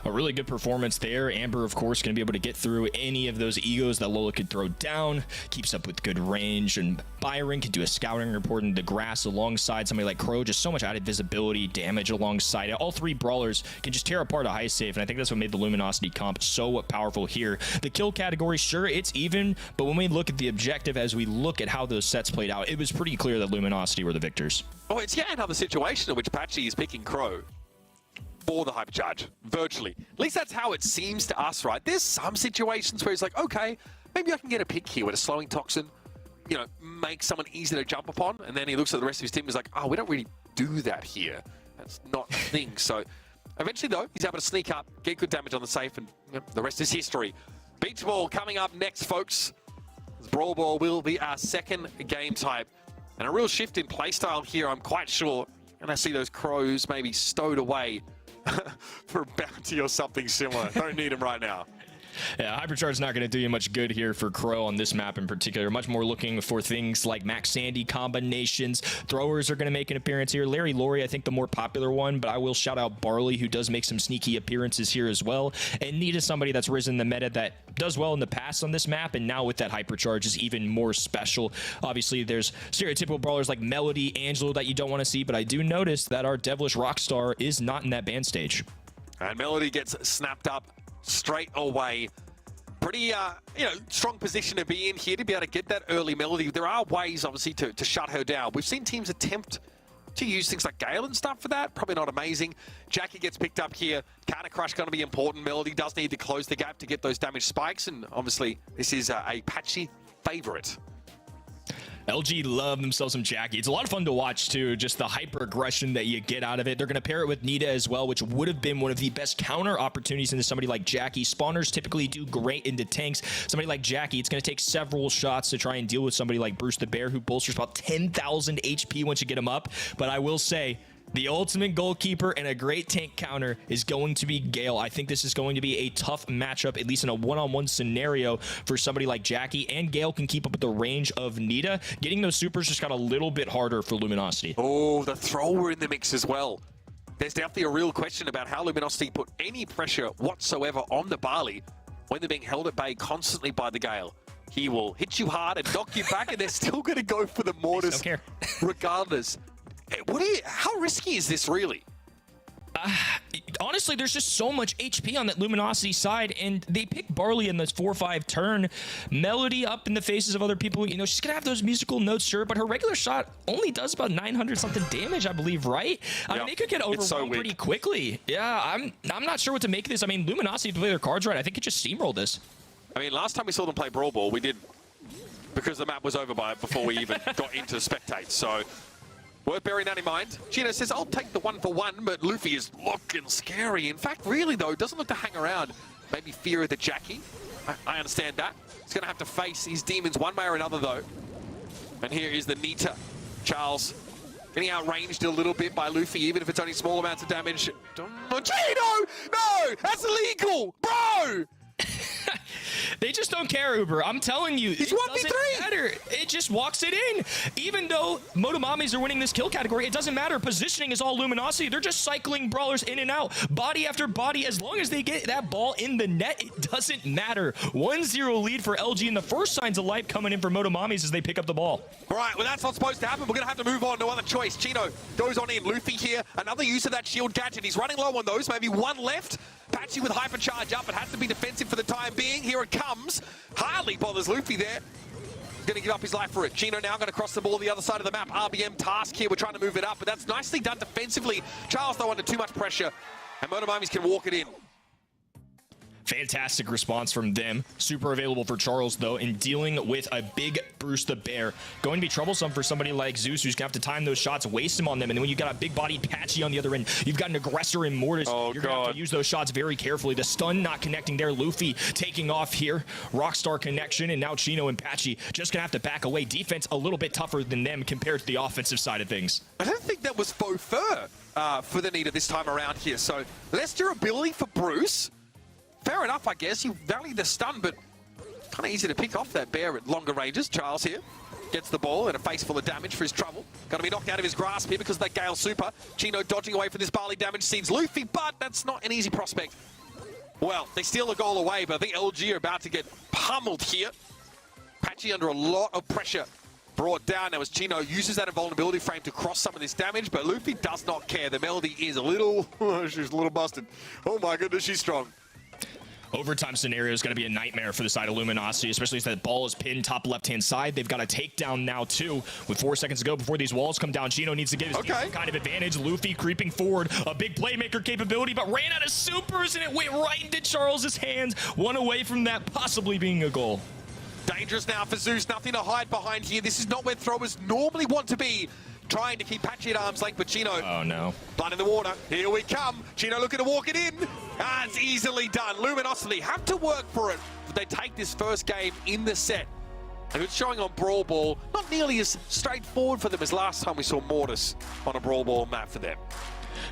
A really good performance there. Amber, of course, going to be able to get through any of those egos that Lola could throw down. Keeps up with good range, and Byron can do a scouting report in the grass alongside somebody like Crow. Just so much added visibility, damage alongside it. All 3 brawlers can just tear apart a Heist safe, and I think that's what made the Luminosity comp so powerful here. The kill category, sure, it's even, but when we look at the objective, as we look at how those sets played out, it was pretty clear that Luminosity were the victors. Oh, it's yet another situation in which Patchy is picking Crow for the hypercharge, virtually. At least that's how it seems to us, right? There's some situations where he's like, okay, maybe I can get a pick here with a slowing Toxin, you know, make someone easy to jump upon, and then he looks at the rest of his team and is like, oh, we don't really do that here. That's not a thing. So eventually, though, he's able to sneak up, get good damage on the safe, and you know, the rest is history. Beach Ball coming up next, folks. Brawl Ball will be our second game type. And a real shift in playstyle here, I'm quite sure. And I see those crows maybe stowed away for a bounty or something similar. Don't need them right now. Yeah, Hypercharge's not going to do you much good here for Crow on this map in particular. Much more looking for things like Max Sandy combinations. Throwers are going to make an appearance here. Larry Laurie, I think the more popular one, but I will shout out Barley, who does make some sneaky appearances here as well. And Nita, somebody that's risen the meta that does well in the past on this map, and now with that Hypercharge is even more special. Obviously, there's stereotypical brawlers like Melody, Angelo that you don't want to see, but I do notice that our Devilish Rockstar is not in that ban stage. And Melody gets snapped up straight away. Pretty, strong position to be in here to be able to get that early Melody. There are ways, obviously, to shut her down. We've seen teams attempt to use things like Gale and stuff for that. Probably not amazing. Jackie gets picked up here. Counter Crush going to be important. Melody does need to close the gap to get those damage spikes. And obviously, this is a patchy favorite. LG love themselves some Jackie. It's a lot of fun to watch, too. Just the hyper aggression that you get out of it. They're going to pair it with Nita as well, which would have been one of the best counter opportunities into somebody like Jackie. Spawners typically do great into tanks. Somebody like Jackie, it's going to take several shots to try and deal with somebody like Bruce the Bear, who bolsters about 10,000 HP once you get him up. But I will say, the ultimate goalkeeper and a great tank counter is going to be Gale. I think this is going to be a tough matchup, at least in a one-on-one scenario for somebody like Jackie. And Gale can keep up with the range of Nita. Getting those supers just got a little bit harder for Luminosity. Oh, the thrower in the mix as well. There's definitely a real question about how Luminosity put any pressure whatsoever on the Barley when they're being held at bay constantly by the Gale. He will hit you hard and knock you back, and they're still going to go for the mortars don't care. regardless. How risky is this really? Honestly, there's just so much HP on that Luminosity side, and they pick Barley in this 4-5 turn. Melody up in the faces of other people. You know, she's going to have those musical notes, sure, but her regular shot only does about 900-something damage, I believe, right? I mean, they could get overwhelmed pretty quickly. Yeah, I'm not sure what to make of this. I mean, Luminosity, to play their cards right, I think it just steamrolled this. I mean, last time we saw them play Brawl Ball, we did, because the map was over before we even got into spectate, so worth bearing that in mind. Gino says, I'll take the 1-for-1, but Luffy is looking scary. In fact, really, though, doesn't look to hang around. Maybe fear of the Jackie. I understand that. He's going to have to face his demons one way or another, though. And here is the Nita. Charles getting outranged a little bit by Luffy, even if it's only small amounts of damage. Oh, Gino! No! That's illegal! Bro! They just don't care, Uber. I'm telling you, He's it 1v3. doesn't matter. It just walks it in. Even though Motomamis are winning this kill category, it doesn't matter. Positioning is all Luminosity. They're just cycling brawlers in and out, body after body. As long as they get that ball in the net, it doesn't matter. 1-0 lead for LG, and the first signs of life coming in for Motomamis as they pick up the ball. All right, well, that's not supposed to happen. We're going to have to move on. No other choice. Chino goes on in. Luffy here. Another use of that shield gadget. He's running low on those. Maybe one left. Patchy with hypercharge up. It has to be defensive for the time being. Here it comes. Hardly bothers Luffy there. He's going to give up his life for it. Chino now going to cross the ball the other side of the map. RBM task here. We're trying to move it up, but that's nicely done defensively. Charles, though, under too much pressure. And Motomamis can walk it in. Fantastic response from them. Super available for Charles, though, in dealing with a big Bruce the Bear. Going to be troublesome for somebody like Zeus, who's going to have to time those shots, waste them on them. And then when you've got a big-bodied Patchy on the other end, you've got an aggressor in Mortis. You're going to have to use those shots very carefully. The stun not connecting there. Luffy taking off here. Rockstar connection, and now Chino and Patchy just going to have to back away. Defense a little bit tougher than them compared to the offensive side of things. I don't think that was faux fur for the Nita this time around here. So less durability for Bruce. Fair enough, I guess. You value the stun, but kind of easy to pick off that Bear at longer ranges. Charles here gets the ball and a face full of damage for his trouble. Going to be knocked out of his grasp here because of that Gale super. Chino dodging away from this Barley damage sees Luffy, but that's not an easy prospect. Well, they steal a goal away, but I think LG are about to get pummeled here. Patchy under a lot of pressure. Brought down now as Chino uses that invulnerability frame to cross some of this damage, but Luffy does not care. The Melody is a little... she's a little busted. Oh my goodness, she's strong. Overtime scenario is going to be a nightmare for the side of Luminosity, especially as that ball is pinned top left-hand side. They've got a takedown now, too. With 4 seconds to go before these walls come down, Chino needs to get his team some kind of advantage. Luffy creeping forward, a big playmaker capability, but ran out of supers, and it went right into Charles's hands. One away from that possibly being a goal. Dangerous now for Zeus. Nothing to hide behind here. This is not where throwers normally want to be. Trying to keep Patchy at arm's length, but Chino... Oh, no. Blood in the water. Here we come. Chino looking to walk it in. It's easily done. Luminosity have to work for it. They take this first game in the set. And it's showing on Brawl Ball, not nearly as straightforward for them as last time we saw Mortis on a Brawl Ball map for them.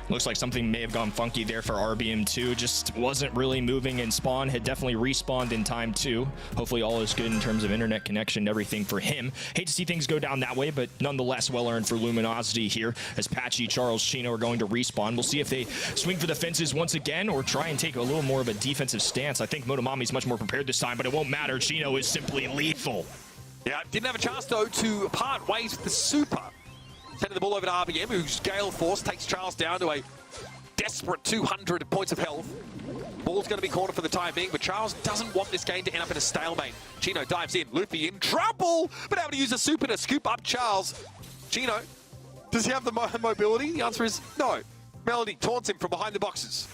Looks like something may have gone funky there for RBM2. Just wasn't really moving, and Spawn had definitely respawned in time too. Hopefully all is good in terms of internet connection and everything for him. Hate to see things go down that way, but nonetheless well earned for Luminosity here, as Patchy, Charles, Chino are going to respawn. We'll see if they swing for the fences once again or try and take a little more of a defensive stance. I think Motomami's much more prepared this time, but it won't matter. Chino is simply lethal. Yeah, didn't have a chance though to part ways with the super. Sending the ball over to RBM, whose Gale Force takes Charles down to a desperate 200 points of health. Ball's going to be cornered for the time being, but Charles doesn't want this game to end up in a stalemate. Chino dives in, Luffy in trouble, but able to use a super to scoop up Charles. Chino, does he have the mobility? The answer is no. Melody taunts him from behind the boxes.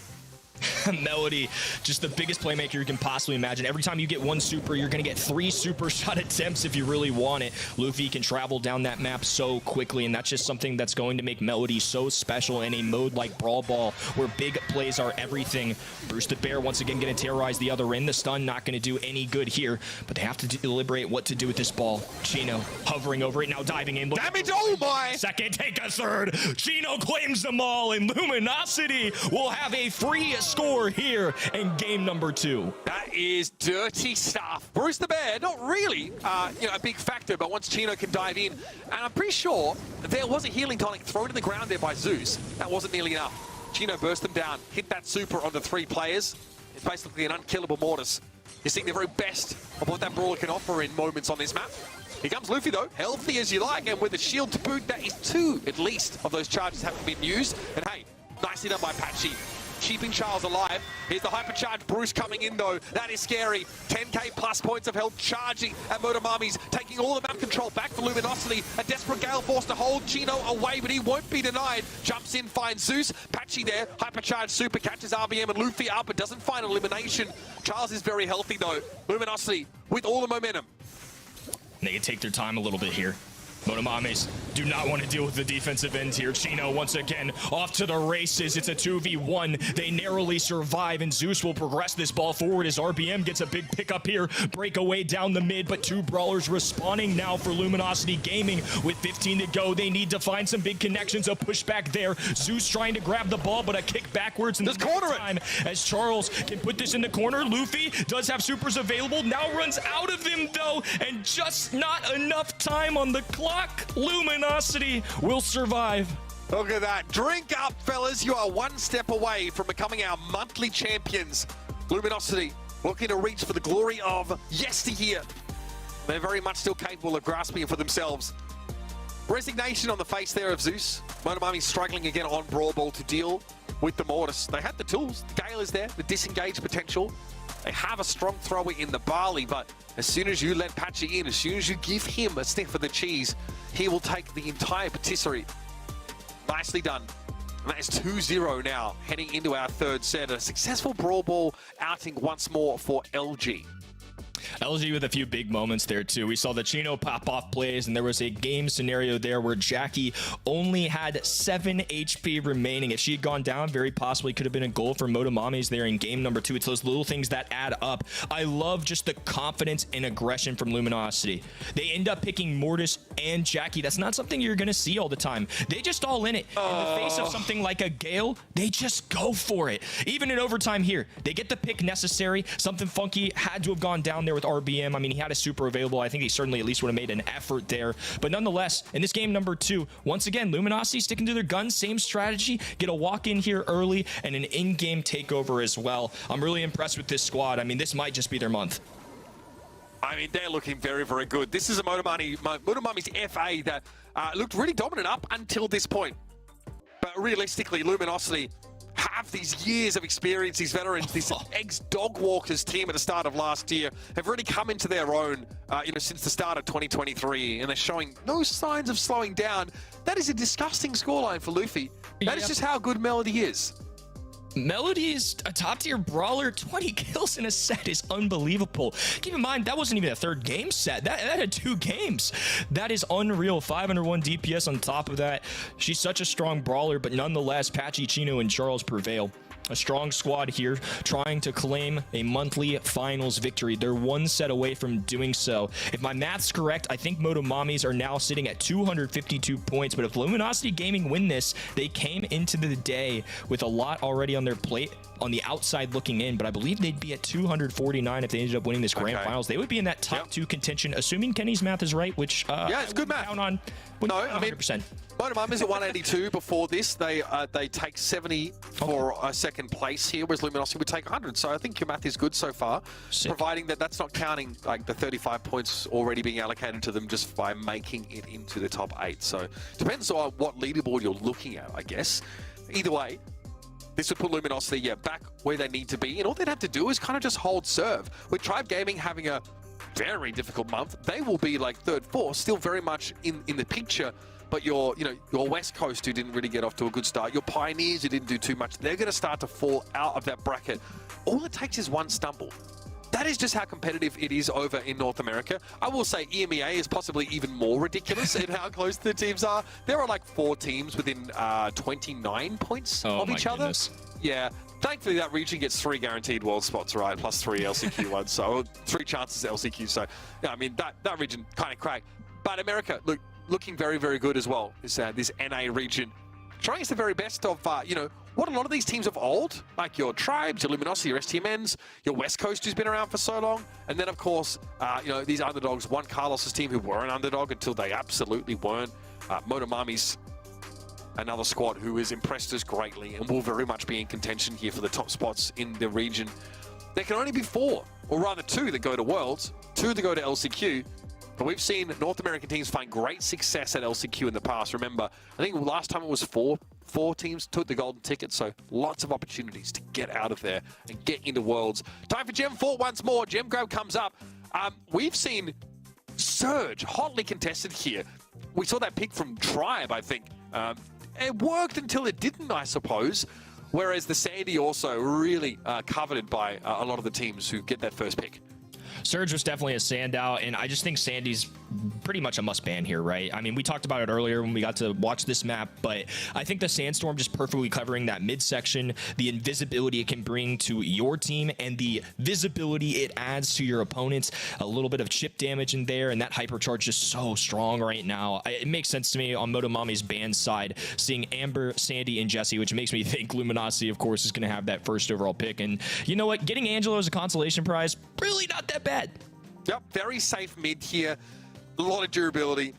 Melody, just the biggest playmaker you can possibly imagine. Every time you get one super, you're going to get 3 super shot attempts if you really want it. Luffy can travel down that map so quickly, and that's just something that's going to make Melody so special in a mode like Brawl Ball, where big plays are everything. Bruce the Bear once again going to terrorize the other end. The stun not going to do any good here, but they have to deliberate what to do with this ball. Chino hovering over it, now diving in. Damage, oh my! Second, take a third. Chino claims them all, and Luminosity will have a free score here in game number 2. That is dirty stuff. Bruce the Bear, not really a big factor, but once Chino can dive in, and I'm pretty sure there was a healing tonic thrown to the ground there by Zeus. That wasn't nearly enough. Chino burst them down, hit that super onto 3 players. It's basically an unkillable Mortis. You're seeing the very best of what that brawler can offer in moments on this map. Here comes Luffy though, healthy as you like, and with a shield to boot, that is 2 at least of those charges haven't been used. And hey, nicely done by Patchy, keeping Charles alive. Here's the hypercharged Bruce coming in though. That is scary. 10k plus points of health charging at Motomami's, taking all the map control back for Luminosity. A desperate Gale Force to hold Chino away, but he won't be denied. Jumps in, finds Zeus. Patchy there, hypercharged super, catches RBM and Luffy up, but doesn't find elimination. Charles is very healthy though. Luminosity with all the momentum. They can take their time a little bit here. Motomamis do not want to deal with the defensive end here. Chino once again off to the races. It's a 2v1. They narrowly survive, and Zeus will progress this ball forward as RBM gets a big pickup here. Breakaway down the mid, but 2 brawlers respawning now for Luminosity Gaming. With 15 to go, they need to find some big connections. A pushback there. Zeus trying to grab the ball, but a kick backwards in the time as Charles can put this in the corner. Luffy does have supers available. Now runs out of them though, and just not enough time on the clock. Luminosity will survive. Look at that. Drink up, fellas. You are 1 step away from becoming our monthly champions. Luminosity looking to reach for the glory of yesteryear. They're very much still capable of grasping it for themselves. Resignation on the face there of Zeus. Motomami struggling again on Brawl Ball to deal with the Mortis. They had the tools. The Gale is there, the disengage potential. They have a strong thrower in the Barley, but as soon as you let Patchy in, as soon as you give him a sniff of the cheese, he will take the entire patisserie. Nicely done. And that is 2-0 now, heading into our 3rd set. A successful Brawl Ball outing once more for LG. LG with a few big moments there too. We saw the Chino pop off plays, and there was a game scenario there where Jackie only had 7 HP remaining. If she had gone down, very possibly could have been a goal for Motomami's there in game number 2. It's those little things that add up. I love just the confidence and aggression from Luminosity. They end up picking Mortis and Jackie. That's not something you're going to see all the time. They just all in it. In the face of something like a Gale, they just go for it. Even in overtime here, they get the pick necessary. Something funky had to have gone down there with RBM. I mean, he had a super available. I think he certainly at least would have made an effort there. But nonetheless, in this game number 2, once again, Luminosity sticking to their guns, same strategy, get a walk in here early and an in-game takeover as well. I'm really impressed with this squad. I mean, this might just be their month. I mean, they're looking very, very good. This is a Motomami's FA that looked really dominant up until this point. But realistically, Luminosity have these years of experience, these veterans, this ex-Dog Walkers team at the start of last year have really come into their own, since the start of 2023, and they're showing no signs of slowing down. That is a disgusting scoreline for Luffy. That is just how good Melody is. Melody is a top-tier brawler. 20 kills in a set is unbelievable. Keep in mind, that wasn't even a 3rd game set. That had 2 games. That is unreal. 501 DPS on top of that. She's such a strong brawler, but nonetheless, Patchy, Chino, and Charles prevail. A strong squad here trying to claim a monthly finals victory. They're one set away from doing so. If my math's correct, I think Motomamis are now sitting at 252 points, but if Luminosity Gaming win this, they came into the day with a lot already on their plate on the outside looking in, but I believe they'd be at 249 if they ended up winning this grand finals. They would be in that top two contention, assuming Kenny's math is right, which yeah, it's good math. Count on. No, I mean, Motomamis at 182 before this. They take 70 for a second place here, whereas Luminosity would take 100. So I think your math is good so far, providing that that's not counting like the 35 points already being allocated to them just by making it into the top 8. So depends on what leaderboard you're looking at, I guess. Either way, this would put Luminosity back where they need to be, and all they'd have to do is kind of just hold serve. With Tribe Gaming having a very difficult month, they will be like 3rd, 4th, still very much in the picture. But your West Coast, who didn't really get off to a good start, your Pioneers, who didn't do too much, they're going to start to fall out of that bracket. All it takes is one stumble. That is just how competitive it is over in North America. I will say EMEA is possibly even more ridiculous in how close the teams are. There are like 4 teams within 29 points of each other. Yeah. Thankfully, that region gets 3 guaranteed world spots, right? Plus 3 LCQ ones, so 3 chances LCQ. So, yeah, I mean, that region kind of cracked. But America, looking very, very good as well. This NA region, trying its the very best of, what a lot of these teams of old, like your Tribes, your Luminosity, your Stmns, your West Coast, who's been around for so long. And then, of course, these underdogs, Juan Carlos's team, who were an underdog until they absolutely weren't. Motomami's another squad who has impressed us greatly and will very much be in contention here for the top spots in the region. There can only be 4, or rather 2 that go to Worlds, 2 that go to LCQ. But we've seen North American teams find great success at LCQ in the past. Remember, I think last time it was 4 teams took the golden ticket, so lots of opportunities to get out of there and get into Worlds. Time for Gem 4 once more. Gem Grab comes up. We've seen Surge hotly contested here. We saw that pick from Tribe, I think. It worked until it didn't, I suppose. Whereas the Sandy also really coveted by a lot of the teams who get that first pick. Surge was definitely a standout, and I just think Sandy's pretty much a must-ban here, right? I mean, we talked about it earlier when we got to watch this map, but I think the Sandstorm just perfectly covering that midsection, the invisibility it can bring to your team, and the visibility it adds to your opponents. A little bit of chip damage in there, and that hypercharge just so strong right now. It makes sense to me on Motomami's ban side, seeing Amber, Sandy, and Jesse, which makes me think Luminosity, of course, is going to have that first overall pick. And you know what? Getting Angelo as a consolation prize, really not that bad. Yep, very safe mid here. A lot of durability.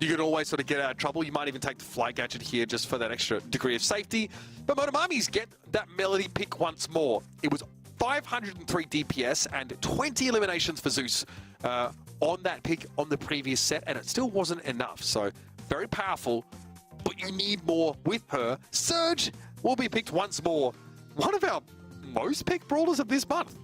You can always sort of get out of trouble. You might even take the flight gadget here just for that extra degree of safety. But Motomamis get that Melody pick once more. It was 503 DPS and 20 eliminations for Zeus on that pick on the previous set, and it still wasn't enough. So very powerful, but you need more with her. Surge will be picked once more. One of our most picked brawlers of this month.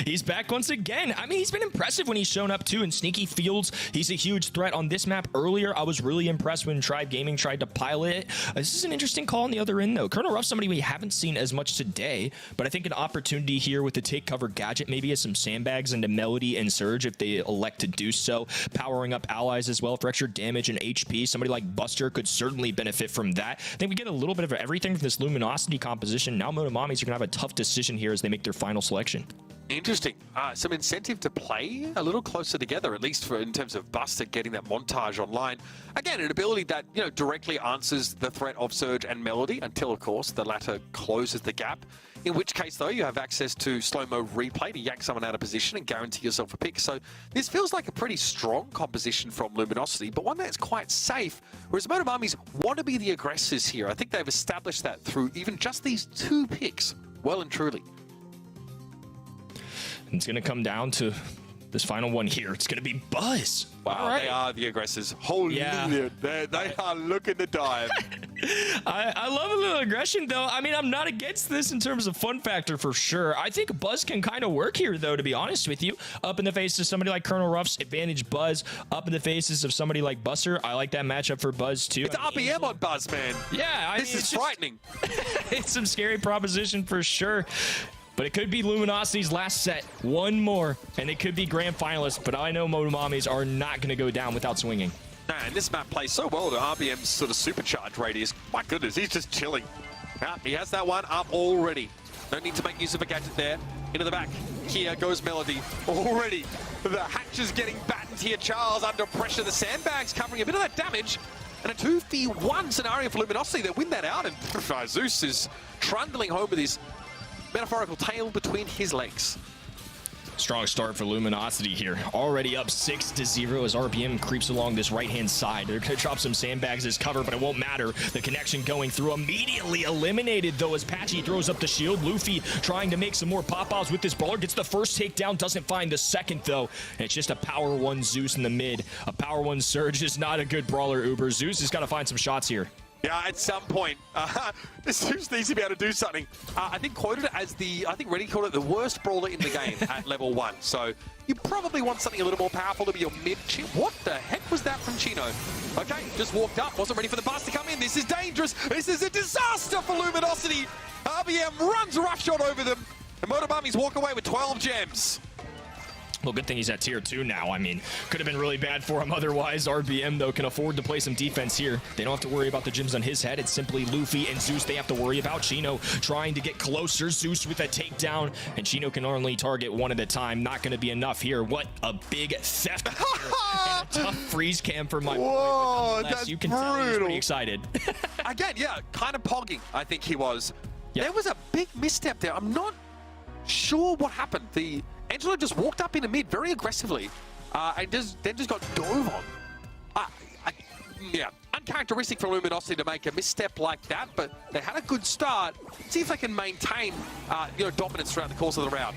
He's back once again. I mean, he's been impressive when he's shown up too in sneaky fields. He's a huge threat on this map. Earlier, I was really impressed when Tribe Gaming tried to pilot it. This is an interesting call on the other end, though. Colonel Ruff's somebody we haven't seen as much today, but I think an opportunity here with the take cover gadget maybe as some sandbags into Melody and Surge if they elect to do so. Powering up allies as well for extra damage and HP. Somebody like Buster could certainly benefit from that. I think we get a little bit of everything from this Luminosity composition. Now Motomamis are going to have a tough decision here as they make their final selection. Interesting. Some incentive to play a little closer together, at least in terms of Buster getting that montage online. Again, an ability that directly answers the threat of Surge and Melody until, of course, the latter closes the gap. In which case, though, you have access to slow-mo replay to yak someone out of position and guarantee yourself a pick. So this feels like a pretty strong composition from Luminosity, but one that's quite safe. Whereas Motomamis want to be the aggressors here. I think they've established that through even just these 2 picks, well and truly. It's going to come down to this final one here. It's going to be Buzz. Wow, right. They are the aggressors. Holy, yeah. They are looking to dive. I love a little aggression, though. I mean, I'm not against this in terms of fun factor for sure. I think Buzz can kind of work here, though, to be honest with you. Up in the face of somebody like Colonel Ruff's advantage Buzz. Up in the faces of somebody like Buster. I like that matchup for Buzz, too. It's RPM on Buzz, man. Yeah. This is frightening. It's some scary proposition for sure. But it could be Luminosity's last set. One more, and it could be grand finalists. But I know Motomamis are not going to go down without swinging. And this map plays so well to RBM's sort of supercharge radius. My goodness, he's just chilling. He has that one up already. No need to make use of a gadget there. Into the back. Here goes Melody. Already the hatch is getting battened here. Charles under pressure. The sandbags covering a bit of that damage. And a 2v1 scenario for Luminosity. They win that out. And Zeus is trundling home with his metaphorical tail between his legs. Strong start for Luminosity here. Already up 6-0 as RBM creeps along this right-hand side. They're going to drop some sandbags as cover, but it won't matter. The connection going through. Immediately eliminated, though, as Patchy throws up the shield. Luffy trying to make some more pop-outs with this brawler. Gets the first takedown, doesn't find the second, though. And it's just a Power 1 Zeus in the mid. A Power 1 Surge is not a good brawler, Uber. Zeus has got to find some shots here. Yeah, at some point, Zeus needs to be able to do something. I think quoted it as Reddy called it the worst brawler in the game at level 1. So you probably want something a little more powerful to be your mid-chip. What the heck was that from Chino? Okay, just walked up, wasn't ready for the bus to come in. This is dangerous. This is a disaster for Luminosity. RBM runs roughshod over them. And Motomami's walk away with 12 gems. Well, good thing he's at tier 2 now. I mean, could have been really bad for him otherwise. RBM, though, can afford to play some defense here. They don't have to worry about the gems on his head. It's simply Luffy and Zeus they have to worry about. Chino trying to get closer. Zeus with a takedown. And Chino can only target one at a time. Not going to be enough here. What a big theft here. And a tough freeze cam for my Whoa, boy. that's you can brutal. tell he's pretty excited. Again, yeah, kind of pogging, I think he was. Yep. There was a big misstep there. I'm not sure what happened. Angelo just walked up in the mid very aggressively and then just got dove on. Yeah, uncharacteristic for Luminosity to make a misstep like that, but they had a good start. See if they can maintain dominance throughout the course of the round.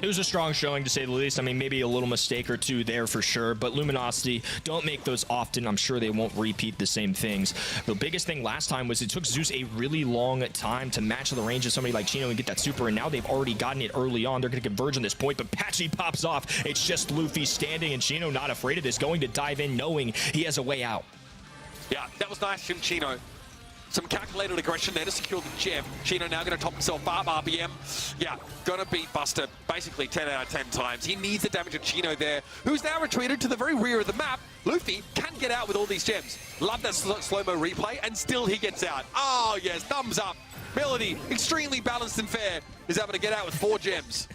It was a strong showing, to say the least. I mean, maybe a little mistake or two there for sure, but Luminosity don't make those often. I'm sure they won't repeat the same things. The biggest thing last time was it took Zeus a really long time to match the range of somebody like Chino and get that super, and now they've already gotten it early on. They're going to converge on this point, but Patchy pops off. It's just Luffy standing, and Chino not afraid of this, going to dive in knowing he has a way out. Yeah, that was nice from Chino. Some calculated aggression there to secure the gem. Chino now going to top himself up. RBM, yeah, going to beat Buster basically 10 out of 10 times. He needs the damage of Chino there, who's now retreated to the very rear of the map. Luffy can get out with all these gems. Love that slow-mo replay, and still he gets out. Oh, yes, thumbs up. Melody, extremely balanced and fair, is able to get out with 4 gems.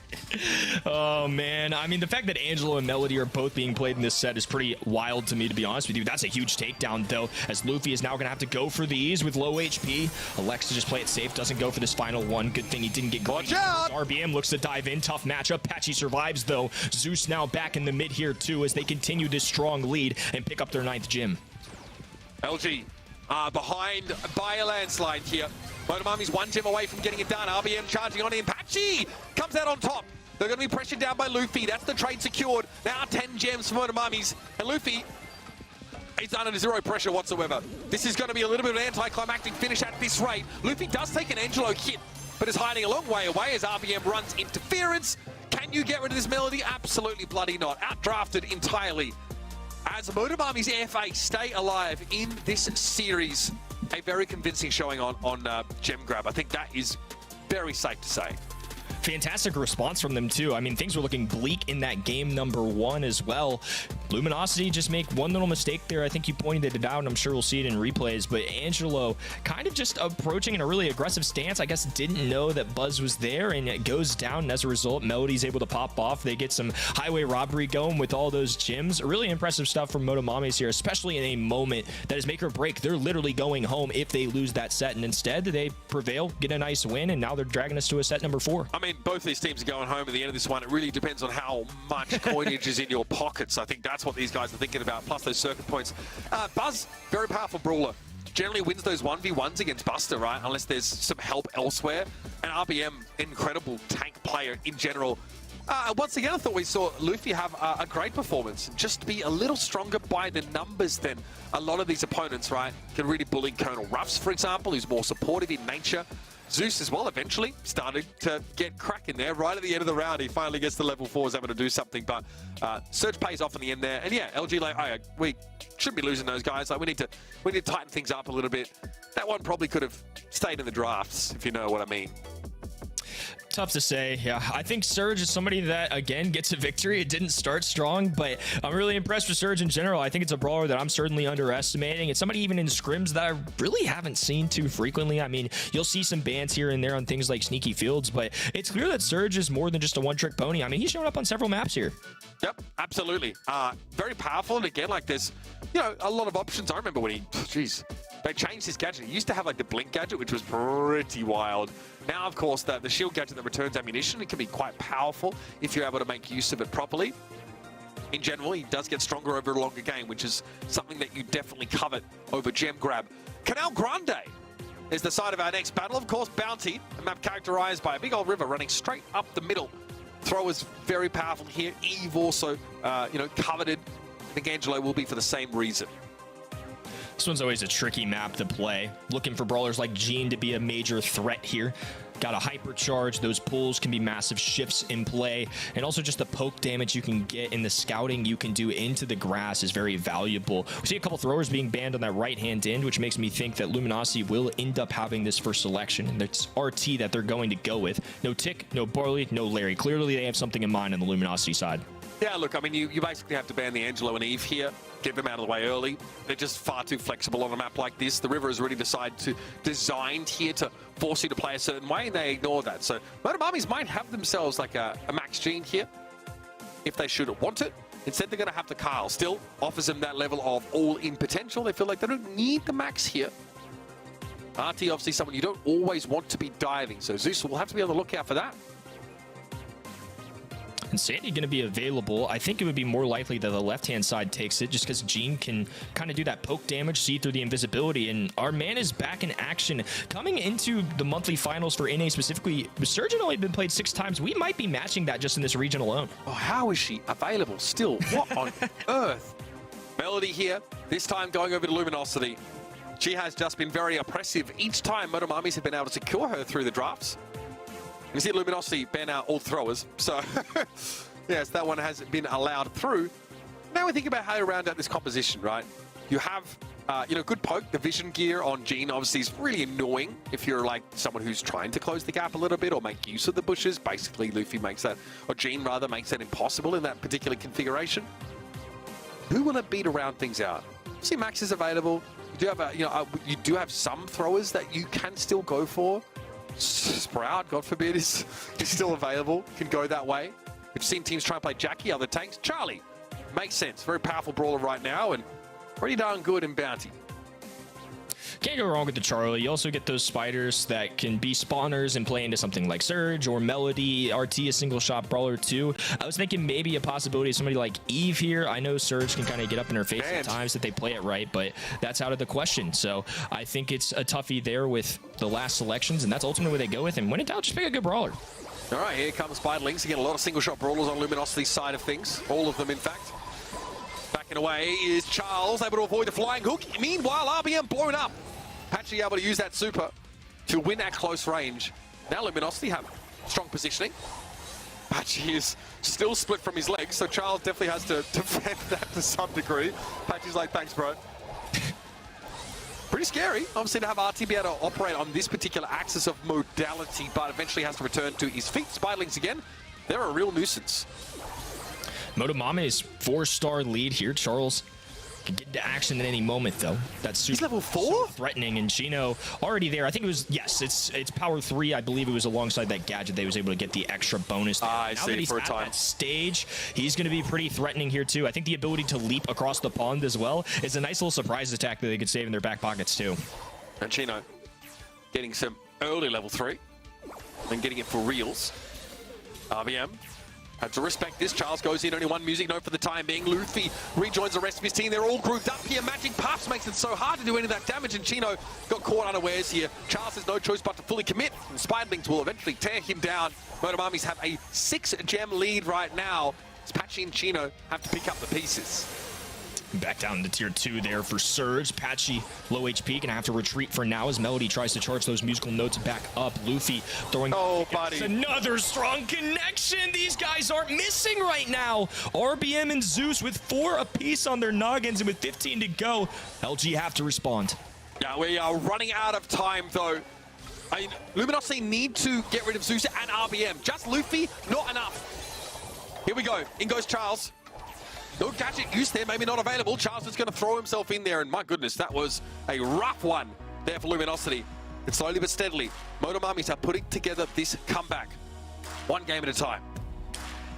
Oh, man. I mean, the fact that Angelo and Melody are both being played in this set is pretty wild to me, to be honest with you. That's a huge takedown, though, as Luffy is now going to have to go for these with low HP. Alexa just play it safe, doesn't go for this final one. Good thing he didn't get Watch out! RBM looks to dive in. Tough matchup. Patchy survives, though. Zeus now back in the mid here, too, as they continue this strong lead and pick up their 9th gem. LG behind by a landslide here. Motomami's 1 gem away from getting it done. RBM charging on in. Patchy comes out on top. They're going to be pressured down by Luffy. That's the trade secured. Now 10 gems for Motomami's. And Luffy is under 0 pressure whatsoever. This is going to be a little bit of an anticlimactic finish at this rate. Luffy does take an Angelo hit, but is hiding a long way away as RBM runs interference. Can you get rid of this Melody? Absolutely bloody not. Outdrafted entirely. As Motomami's FA stay alive in this series. A very convincing showing on gem grab. I think that is very safe to say. Fantastic response from them, too. I mean, things were looking bleak in that game number 1 as well. Luminosity just make one little mistake there. I think you pointed it out, and I'm sure we'll see it in replays, but Angelo kind of just approaching in a really aggressive stance. I guess didn't know that Buzz was there, and it goes down, and as a result, Melody's able to pop off. They get some highway robbery going with all those gems. Really impressive stuff from Motomami's here, especially in a moment that is make or break. They're literally going home if they lose that set, and instead they prevail, get a nice win, and now they're dragging us to a set number 4. I mean, both these teams are going home at the end of this one. It really depends on how much coinage is in your pockets. I think that's what these guys are thinking about, plus those circuit points. Buzz, very powerful brawler. Generally wins those 1v1s against Buster, right? Unless there's some help elsewhere. And RBM, incredible tank player in general. Once again, I thought we saw Luffy have a great performance. Just be a little stronger by the numbers than a lot of these opponents, right? Can really bully Colonel Ruffs, for example, who's more supportive in nature. Zeus as well eventually started to get cracking there right at the end of the round. He finally gets to level 4, is able to do something, but Surge pays off in the end there. And yeah, LG, like, we shouldn't be losing those guys. Like, we need to tighten things up a little bit. That one probably could have stayed in the drafts, if you know what I mean. Tough to say. Yeah, I think Surge is somebody that, again, gets a victory. It didn't start strong, but I'm really impressed with Surge in general. I think it's a brawler that I'm certainly underestimating. It's somebody even in scrims that I really haven't seen too frequently. I mean, you'll see some bans here and there on things like Sneaky Fields, but it's clear that Surge is more than just a one-trick pony. I mean, he's shown up on several maps here. Yep, absolutely. Very powerful, and again, like there's, you know, a lot of options. I remember when they changed his gadget. He used to have like the blink gadget, which was pretty wild. Now, of course, the shield gadget that returns ammunition, it can be quite powerful if you're able to make use of it properly. In general, he does get stronger over a longer game, which is something that you definitely covet over gem grab. Canal Grande is the side of our next battle. Of course, Bounty, a map characterized by a big old river running straight up the middle. Throwers very powerful here. Eve also, you know, coveted. I think Angelo will be for the same reason. This one's always a tricky map to play. Looking for brawlers like Gene to be a major threat here. Got a hypercharge. Those pulls can be massive shifts in play. And also just the poke damage you can get in the scouting you can do into the grass is very valuable. We see a couple throwers being banned on that right-hand end, which makes me think that Luminosity will end up having this first selection. And it's RT that they're going to go with. No Tick, no Barley, no Larry. Clearly they have something in mind on the Luminosity side. Yeah, look, I mean, you basically have to ban the Angelo and Eve here. Get them out of the way early. They're just far too flexible on a map like this. The river is really designed here to force you to play a certain way, and they ignore that. So Motomami's might have themselves like a Max Gene here, if they should want it. Instead, they're going to have the Kyle. Still offers them that level of all-in potential. They feel like they don't need the Max here. RT, obviously, someone you don't always want to be diving. So Zeus will have to be on the lookout for that. And Sandy going to be available. I think it would be more likely that the left-hand side takes it just because Gene can kind of do that poke damage, see through the invisibility. And our man is back in action. Coming into the monthly finals for NA specifically, Surge had only been played 6 times. We might be matching that just in this region alone. Oh, how is she available still? What on earth? Melody here, this time going over to Luminosity. She has just been very oppressive each time Motomami's have been able to secure her through the drafts. You see Luminosity ban out all throwers, so yes, that one has been allowed through. Now we think about how to round out this composition, right? You have, you know, good poke. The vision gear on Gene obviously is really annoying if you're like someone who's trying to close the gap a little bit or make use of the bushes. Basically, Luffy makes that, or Gene rather, makes that impossible in that particular configuration. Who will it be to round things out? See, Max is available. You do have, you do have some throwers that you can still go for. Sprout, God forbid, is still available. Can go that way. We've seen teams try and play Jackie, other tanks. Charlie makes sense. Very powerful brawler right now and pretty darn good in Bounty. Can't go wrong with the Charlie. You also get those spiders that can be spawners and play into something like Surge or Melody. RT, a single shot brawler too. I was thinking maybe a possibility of somebody like Eve here. I know Surge can kind of get up in her face at times that they play it right, but that's out of the question. So I think it's a toughie there with the last selections, and that's ultimately what they go with. And when in doubt, just pick a good brawler. All right, here comes Spiderlings. Again, a lot of single shot brawlers on Luminosity's side of things. All of them, in fact. Backing away is Charles, able to avoid the flying hook. Meanwhile, RBM blown up. Patchy able to use that super to win at close range. Now Luminosity have strong positioning. Patchy is still split from his legs, so Charles definitely has to defend that to some degree. Patchy's like, thanks, bro. Pretty scary, obviously, to have RT be able to operate on this particular axis of modality, but eventually has to return to his feet. Spiderlings again, they're a real nuisance. Motomame's 4-star lead here. Charles can get into action at any moment, though. That's super, he's level 4? So threatening, and Chino already there. I think it was, yes, it's power 3. I believe it was alongside that gadget they was able to get the extra bonus there. I now see, that he's for a at time. that stage, he's going to be pretty threatening here, too. I think the ability to leap across the pond as well is a nice little surprise attack that they could save in their back pockets, too. And Chino getting some early level 3 and getting it for reals. RBM had to respect this. Charles goes in, only one music note for the time being. Luffy rejoins the rest of his team. They're all grouped up here. Magic Puffs makes it so hard to do any of that damage, and Chino got caught unawares here. Charles has no choice but to fully commit, and Spiderlings will eventually tear him down. Motomamis have a 6-gem lead right now. As Patchy and Chino have to pick up the pieces. Back down to tier 2 there for Surge. Patchy, low HP, gonna have to retreat for now as Melody tries to charge those musical notes back up. Luffy throwing... Oh, buddy. Another strong connection. These guys aren't missing right now. RBM and Zeus with 4 apiece on their noggins, and with 15 to go, LG have to respond. Yeah, we are running out of time, though. I mean, Luminosity need to get rid of Zeus and RBM. Just Luffy, not enough. Here we go. In goes Charles. No gadget use there, maybe not available. Charles is going to throw himself in there, and my goodness, that was a rough one there for Luminosity. And slowly but steadily, Motomamis are putting together this comeback. One game at a time.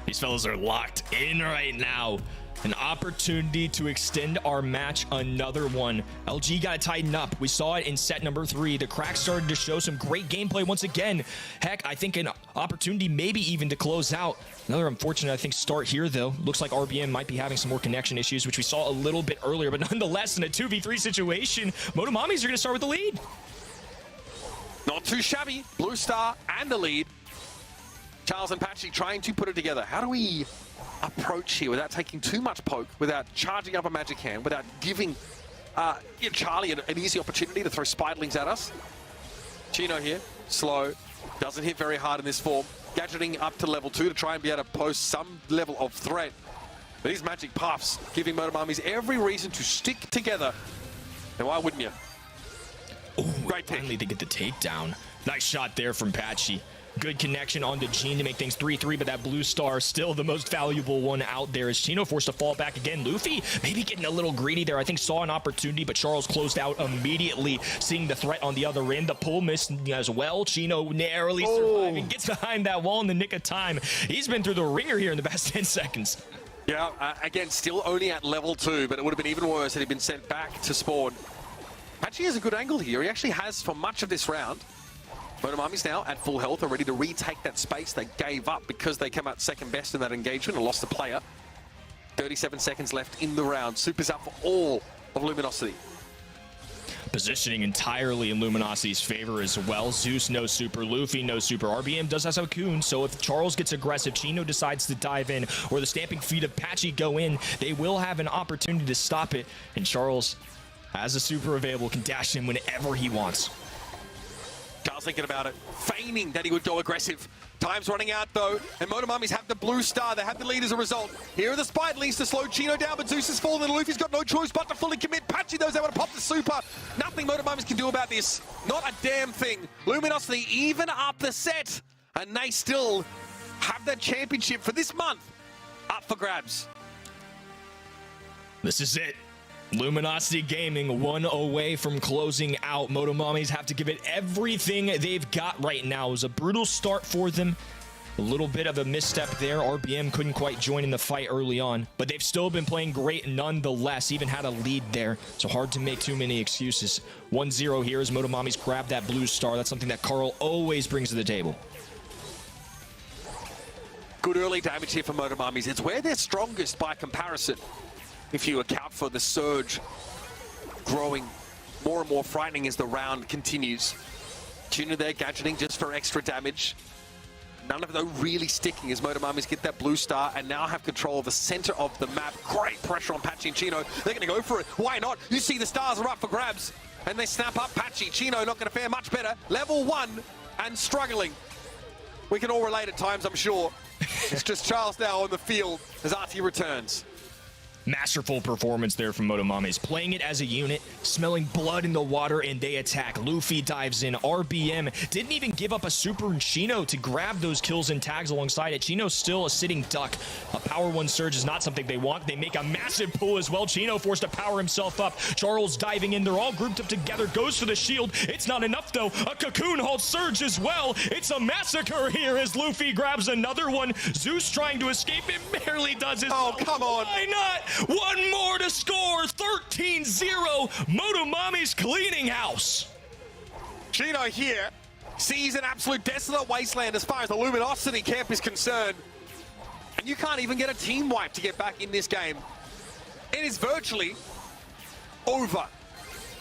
These fellas are locked in right now. An opportunity to extend our match another one. LG got to tighten up. We saw it in set number 3. The cracks started to show some great gameplay once again. Heck, I think an opportunity maybe even to close out. Another unfortunate, I think, start here, though. Looks like RBM might be having some more connection issues, which we saw a little bit earlier. But nonetheless, in a 2v3 situation, Motomamis are going to start with the lead. Not too shabby. Blue Star and the lead. Charles and Patchy trying to put it together. How do we approach here without taking too much poke, without charging up a magic hand, without giving Charlie an easy opportunity to throw spiderlings at us? Chino here, slow, doesn't hit very hard in this form. Gadgeting up to level 2 to try and be able to pose some level of threat. But these magic puffs giving Motomamis every reason to stick together. And why wouldn't you? Ooh, great pick. Finally, they get the takedown. Nice shot there from Patchy. Good connection onto Gene to make things 3-3, but that blue star still the most valuable one out there as Chino forced to fall back again. Luffy maybe getting a little greedy there. I think saw an opportunity, but Charles closed out immediately, seeing the threat on the other end. The pull missed as well. Chino narrowly surviving, gets behind that wall in the nick of time. He's been through the ringer here in the past 10 seconds. Yeah, again, still only at level 2, but it would have been even worse had he been sent back to spawn. Patchy has a good angle here. He actually has for much of this round. Motomamis now at full health are ready to retake that space they gave up because they came out second best in that engagement and lost the player. 37 seconds left in the round. Super's up for all of Luminosity. Positioning entirely in Luminosity's favor as well. Zeus no super, Luffy no super. RBM does have a Coon, so if Charles gets aggressive, Chino decides to dive in, or the stamping feet of Patchy go in, they will have an opportunity to stop it, and Charles, as a super available, can dash in whenever he wants. Charles thinking about it, feigning that he would go aggressive. Time's running out though, and Motomamis have the blue star. They have the lead as a result. Here are the spiderlings to slow Chino down, but Zeus has fallen and Luffy's got no choice but to fully commit. Patchy though is able to pop the super. Nothing Motomamis can do about this. Not a damn thing. Luminosity even up the set, and they still have that championship for this month up for grabs. This is it. Luminosity Gaming one away from closing out. Motomamis have to give it everything they've got right now. It was a brutal start for them. A little bit of a misstep there. RBM couldn't quite join in the fight early on, but they've still been playing great nonetheless. Even had a lead there, so hard to make too many excuses. 1-0 here as Motomamis grab that blue star. That's something that Carl always brings to the table. Good early damage here for Motomamis. It's where they're strongest by comparison. If you account for the surge growing more and more frightening as the round continues. Chino there gadgeting just for extra damage. None of them really sticking as Motomamis get that blue star and now have control of the center of the map. Great pressure on Patchy and Chino. They're going to go for it. Why not? You see the stars are up for grabs. And they snap up Patchy. Chino not going to fare much better. Level 1 and struggling. We can all relate at times, I'm sure. It's just Charles now on the field as RT returns. Masterful performance there from Motomamis. Playing it as a unit, smelling blood in the water, and they attack. Luffy dives in. RBM didn't even give up a super in Chino to grab those kills and tags alongside it. Chino's still a sitting duck. A power 1 surge is not something they want. They make a massive pull as well. Chino forced to power himself up. Charles diving in. They're all grouped up together. Goes for the shield. It's not enough though. A cocoon hold surge as well. It's a massacre here as Luffy grabs another one. Zeus trying to escape. It barely does it. Oh, come on. Why not? One more to score. 13-0. Motomamis cleaning house. Chino here sees an absolute desolate wasteland as far as the Luminosity camp is concerned. And you can't even get a team wipe to get back in this game. It is virtually over.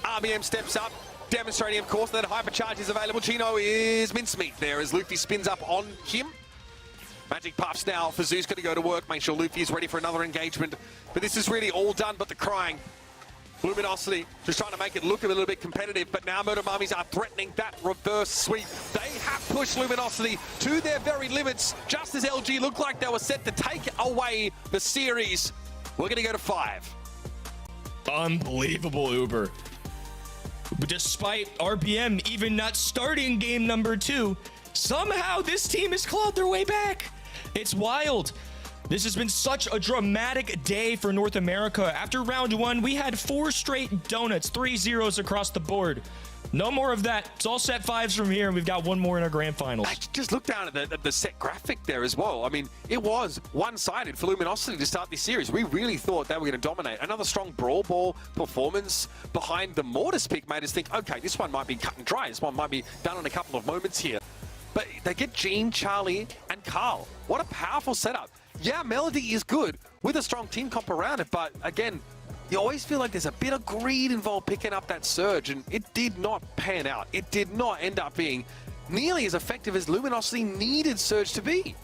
RBM steps up, demonstrating, of course, that hypercharge is available. Chino is mincemeat there as Luffy spins up on him. Magic puffs now for Zeus, going to go to work, make sure Luffy is ready for another engagement. But this is really all done but the crying. Luminosity just trying to make it look a little bit competitive, but now Motomamis are threatening that reverse sweep. They have pushed Luminosity to their very limits, just as LG looked like they were set to take away the series. We're going to go to 5. Unbelievable Uber. But despite RBM even not starting game number 2, somehow this team has clawed their way back. It's wild. This has been such a dramatic day for North America. After round 1, we had 4 straight donuts, 3 zeros across the board. No more of that. It's all set 5s from here, and we've got 1 more in our grand finals. Just look down at the set graphic there as well. I mean, it was one-sided for Luminosity to start this series. We really thought they were going to dominate. Another strong Brawl Ball performance behind the Mortis pick made us think, okay, this one might be cut and dry. This one might be done in a couple of moments here. But they get Gene, Charlie, and Carl. What a powerful setup. Yeah, Melody is good with a strong team comp around it, but again, you always feel like there's a bit of greed involved picking up that surge, and it did not pan out. It did not end up being nearly as effective as Luminosity needed surge to be.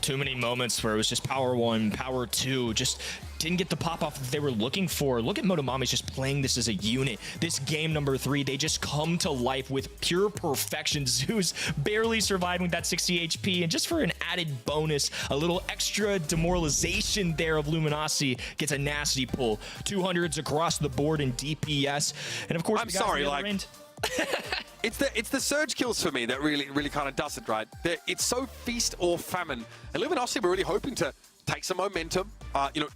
Too many moments where it was just power 1, power 2, just didn't get the pop-off that they were looking for. Look at Motomami's just playing this as a unit. This game number 3, they just come to life with pure perfection. Zeus barely surviving with that 60 HP, and just for an added bonus, a little extra demoralization there of Luminosity gets a nasty pull. 200s across the board in DPS, and of course, I'm sorry, like... It's the surge kills for me that really kind of does it, right? It's so feast or famine, and Luminosity were really hoping to take some momentum,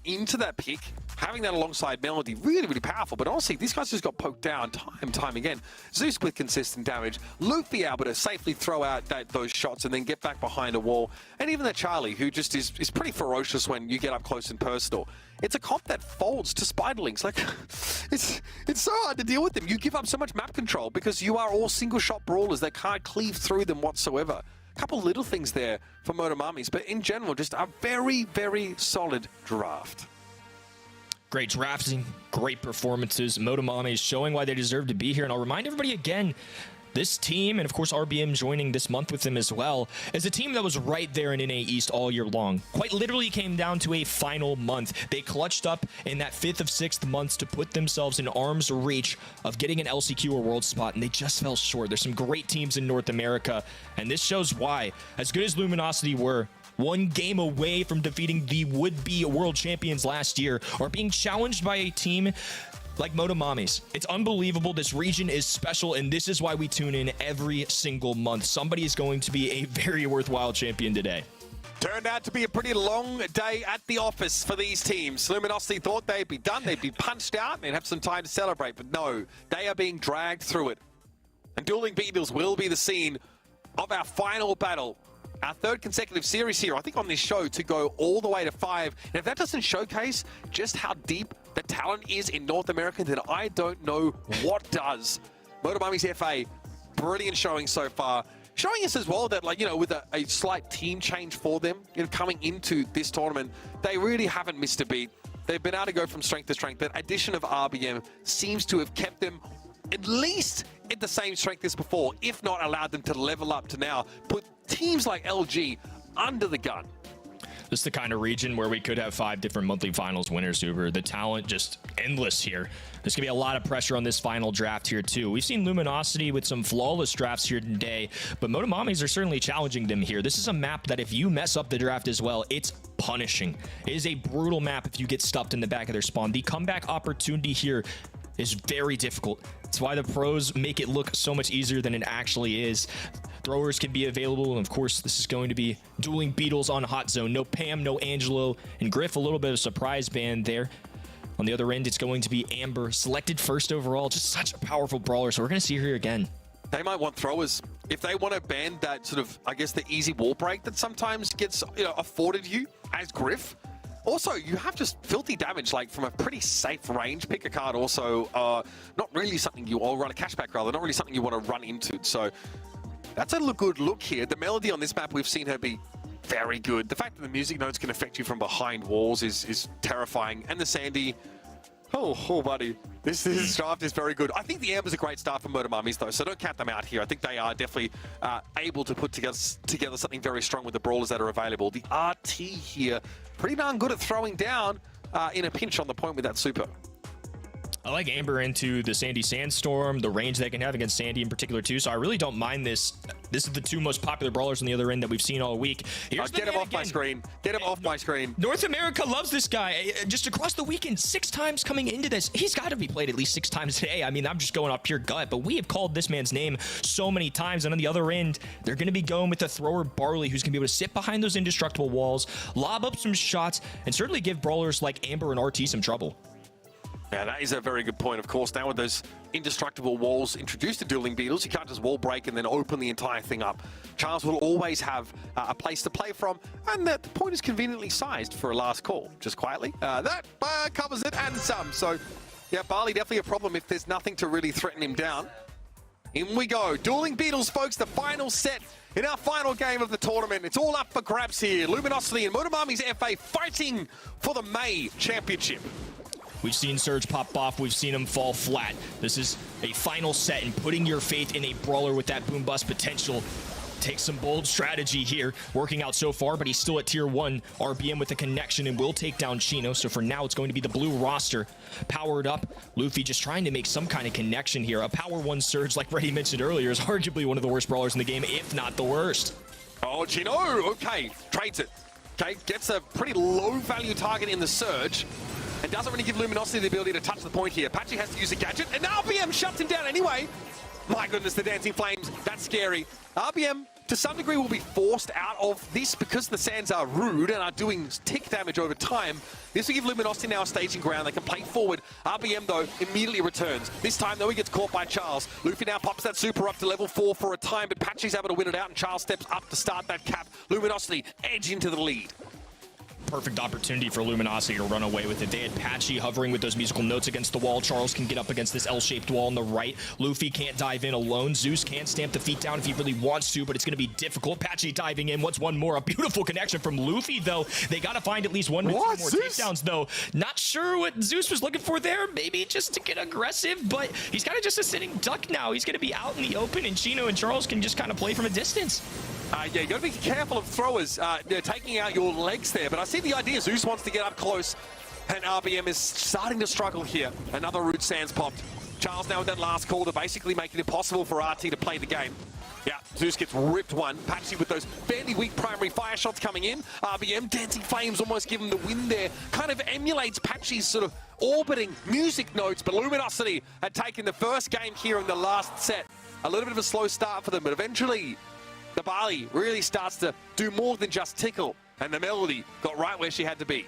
into that pick. Having that alongside Melody, really powerful. But honestly, these guys just got poked down time again. Zeus with consistent damage, Luke be able to safely throw out those shots and then get back behind a wall, and even the Charlie, who just is pretty ferocious when you get up close and personal. It's a comp that folds to Spiderlings. Like, it's so hard to deal with them. You give up so much map control because you are all single-shot brawlers that can't cleave through them whatsoever. A couple little things there for Motomamis, but in general, just a very solid draft. Great drafting, great performances. Motomami is showing why they deserve to be here. And I'll remind everybody again, this team, and of course RBM joining this month with them as well, is a team that was right there in NA East all year long. Quite literally came down to a final month. They clutched up in that 5th of 6th months to put themselves in arm's reach of getting an LCQ or world spot, and they just fell short. There's some great teams in North America, and this shows why. As good as Luminosity were, 1 game away from defeating the would-be world champions last year, are being challenged by a team like Motomamis. It's unbelievable. This region is special, and this is why we tune in every single month. Somebody is going to be a very worthwhile champion today. Turned out to be a pretty long day at the office for these teams. Luminosity thought they'd be done, they'd be punched out, and have some time to celebrate, but no, they are being dragged through it. And Dueling Beetles will be the scene of our final battle. Our 3rd consecutive series here, I think, on this show to go all the way to 5. And if that doesn't showcase just how deep the talent is in North America, then I don't know what does. Motomami's FA, brilliant showing so far. Showing us as well that, like, with a slight team change for them, coming into this tournament, they really haven't missed a beat. They've been able to go from strength to strength. That addition of RBM seems to have kept them at least at the same strength as before, if not allowed them to level up to now put teams like LG under the gun. This is the kind of region where we could have 5 different monthly finals winners, Uber. The talent just endless here. There's gonna be a lot of pressure on this final draft here too. We've seen Luminosity with some flawless drafts here today, but Motomamis are certainly challenging them here. This is a map that if you mess up the draft as well, it's punishing. It is a brutal map if you get stuffed in the back of their spawn. The comeback opportunity here is very difficult. That's why the pros make it look so much easier than it actually is. Throwers can be available, and of course, this is going to be Dueling Beetles on Hot Zone. No Pam, no Angelo, and Griff, a little bit of surprise ban there. On the other end, it's going to be Amber, selected 1st overall. Just such a powerful brawler, so we're going to see her here again. They might want throwers. If they want to ban that sort of, I guess, the easy wall break that sometimes gets, afforded you as Griff. Also, you have just filthy damage, like, from a pretty safe range. Pick a card also, not really something you, or run a cashback rather, not really something you want to run into. So that's a good look here. The Melody on this map, we've seen her be very good. The fact that the music notes can affect you from behind walls is terrifying. And the Sandy, oh buddy, this draft is very good. I think the Amber's a great start for Motomamis though, so don't count them out here. I think they are definitely able to put together something very strong with the brawlers that are available. The RT here, pretty darn good at throwing down in a pinch on the point with that super. I like Amber into the Sandy Sandstorm, the range they can have against Sandy in particular too, so I really don't mind this. This is the two most popular brawlers on the other end that we've seen all week. Here's Get him off my screen. Get him off my screen. North America loves this guy. Just across the weekend, 6 times coming into this. He's got to be played at least 6 times today. I mean, I'm just going off pure gut, but we have called this man's name so many times, and on the other end, they're going to be going with the thrower Barley, who's going to be able to sit behind those indestructible walls, lob up some shots, and certainly give brawlers like Amber and RT some trouble. Yeah, that is a very good point. Of course, now with those indestructible walls introduced to Dueling Beetles, you can't just wall break and then open the entire thing up. Charles will always have a place to play from, and the point is conveniently sized for a last call. Just quietly, that covers it and some. So, yeah, Barley definitely a problem if there's nothing to really threaten him down. In we go. Dueling Beetles, folks, the final set in our final game of the tournament. It's all up for grabs here. Luminosity and Motomami's FA fighting for the May Championship. We've seen Surge pop off. We've seen him fall flat. This is a final set, and putting your faith in a brawler with that boom bust potential takes some bold strategy here. Working out so far, but he's still at tier 1. RBM with a connection and will take down Chino. So for now, it's going to be the blue roster powered up. Luffy just trying to make some kind of connection here. A power 1 Surge, like Reddy mentioned earlier, is arguably one of the worst brawlers in the game, if not the worst. Oh, Chino, okay, trades it. Okay, gets a pretty low value target in the Surge. And doesn't really give Luminosity the ability to touch the point here. Patchy has to use a gadget, and now RBM shuts him down anyway. My goodness, the Dancing Flames, that's scary. RBM, to some degree, will be forced out of this because the sands are rude and are doing tick damage over time. This will give Luminosity now a staging ground. They can play forward. RBM, though, immediately returns. This time, though, he gets caught by Charles. Luffy now pops that super up to level 4 for a time, but Patchy's able to win it out, and Charles steps up to start that cap. Luminosity edge into the lead. Perfect opportunity for Luminosity to run away with it. They had Patchy hovering with those musical notes against the wall. Charles can get up against this L-shaped wall on the right. Luffy can't dive in alone. Zeus can stamp the feet down if he really wants to, but it's going to be difficult. Patchy diving in. What's one more? A beautiful connection from Luffy, though. They got to find at least 1 to 2 more takedowns, though. Not sure what Zeus was looking for there. Maybe just to get aggressive, but he's kind of just a sitting duck now. He's going to be out in the open, and Chino and Charles can just kind of play from a distance. Yeah, you got to be careful of throwers. They're taking out your legs there, but I see the idea. Zeus wants to get up close, and RBM is starting to struggle here. Another root sands popped. Charles now with that last call to basically make it impossible for RT to play the game. Yeah, Zeus gets ripped one. Patchy with those fairly weak primary fire shots coming in. RBM, Dancing Flames almost give him the win there. Kind of emulates Patchy's sort of orbiting music notes, but Luminosity had taken the first game here in the last set. A little bit of a slow start for them, but eventually the Barley really starts to do more than just tickle, and the Melody got right where she had to be.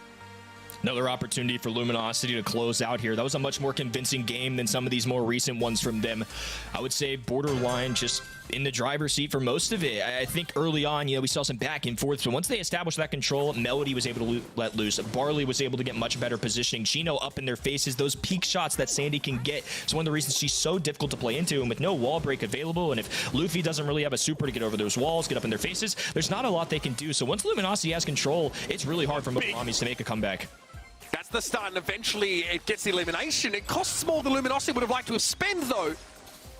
Another opportunity for Luminosity to close out here. That was a much more convincing game than some of these more recent ones from them. I would say borderline just in the driver's seat for most of it. I think early on, we saw some back and forth. So once they established that control, Melody was able to let loose. Barley was able to get much better positioning. Chino up in their faces. Those peak shots that Sandy can get is one of the reasons she's so difficult to play into. And with no wall break available, and if Luffy doesn't really have a super to get over those walls, get up in their faces, there's not a lot they can do. So once Luminosity has control, it's really hard for Motomamis to make a comeback. That's the start, and eventually it gets the elimination. It costs more than Luminosity would have liked to have spent, though.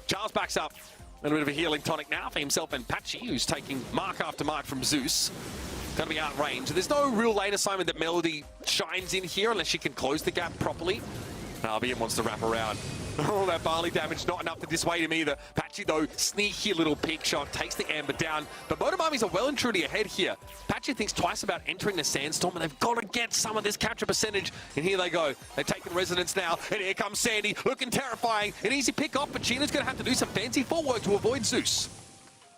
Charles backs up. A little bit of a healing tonic now for himself and Patchy, who's taking mark after mark from Zeus. Going to be out range. There's no real lane assignment that Melody shines in here unless she can close the gap properly. RBM wants to wrap around. Oh, that Barley damage not enough to dissuade him either. Patchy, though, sneaky little peek shot, takes the Amber down. But Motomami's are well and truly ahead here. Patchy thinks twice about entering the Sandstorm, and they've got to get some of this capture percentage. And here they go. They're taking resonance now. And here comes Sandy, looking terrifying. An easy pick off, but Chino's going to have to do some fancy footwork to avoid Zeus.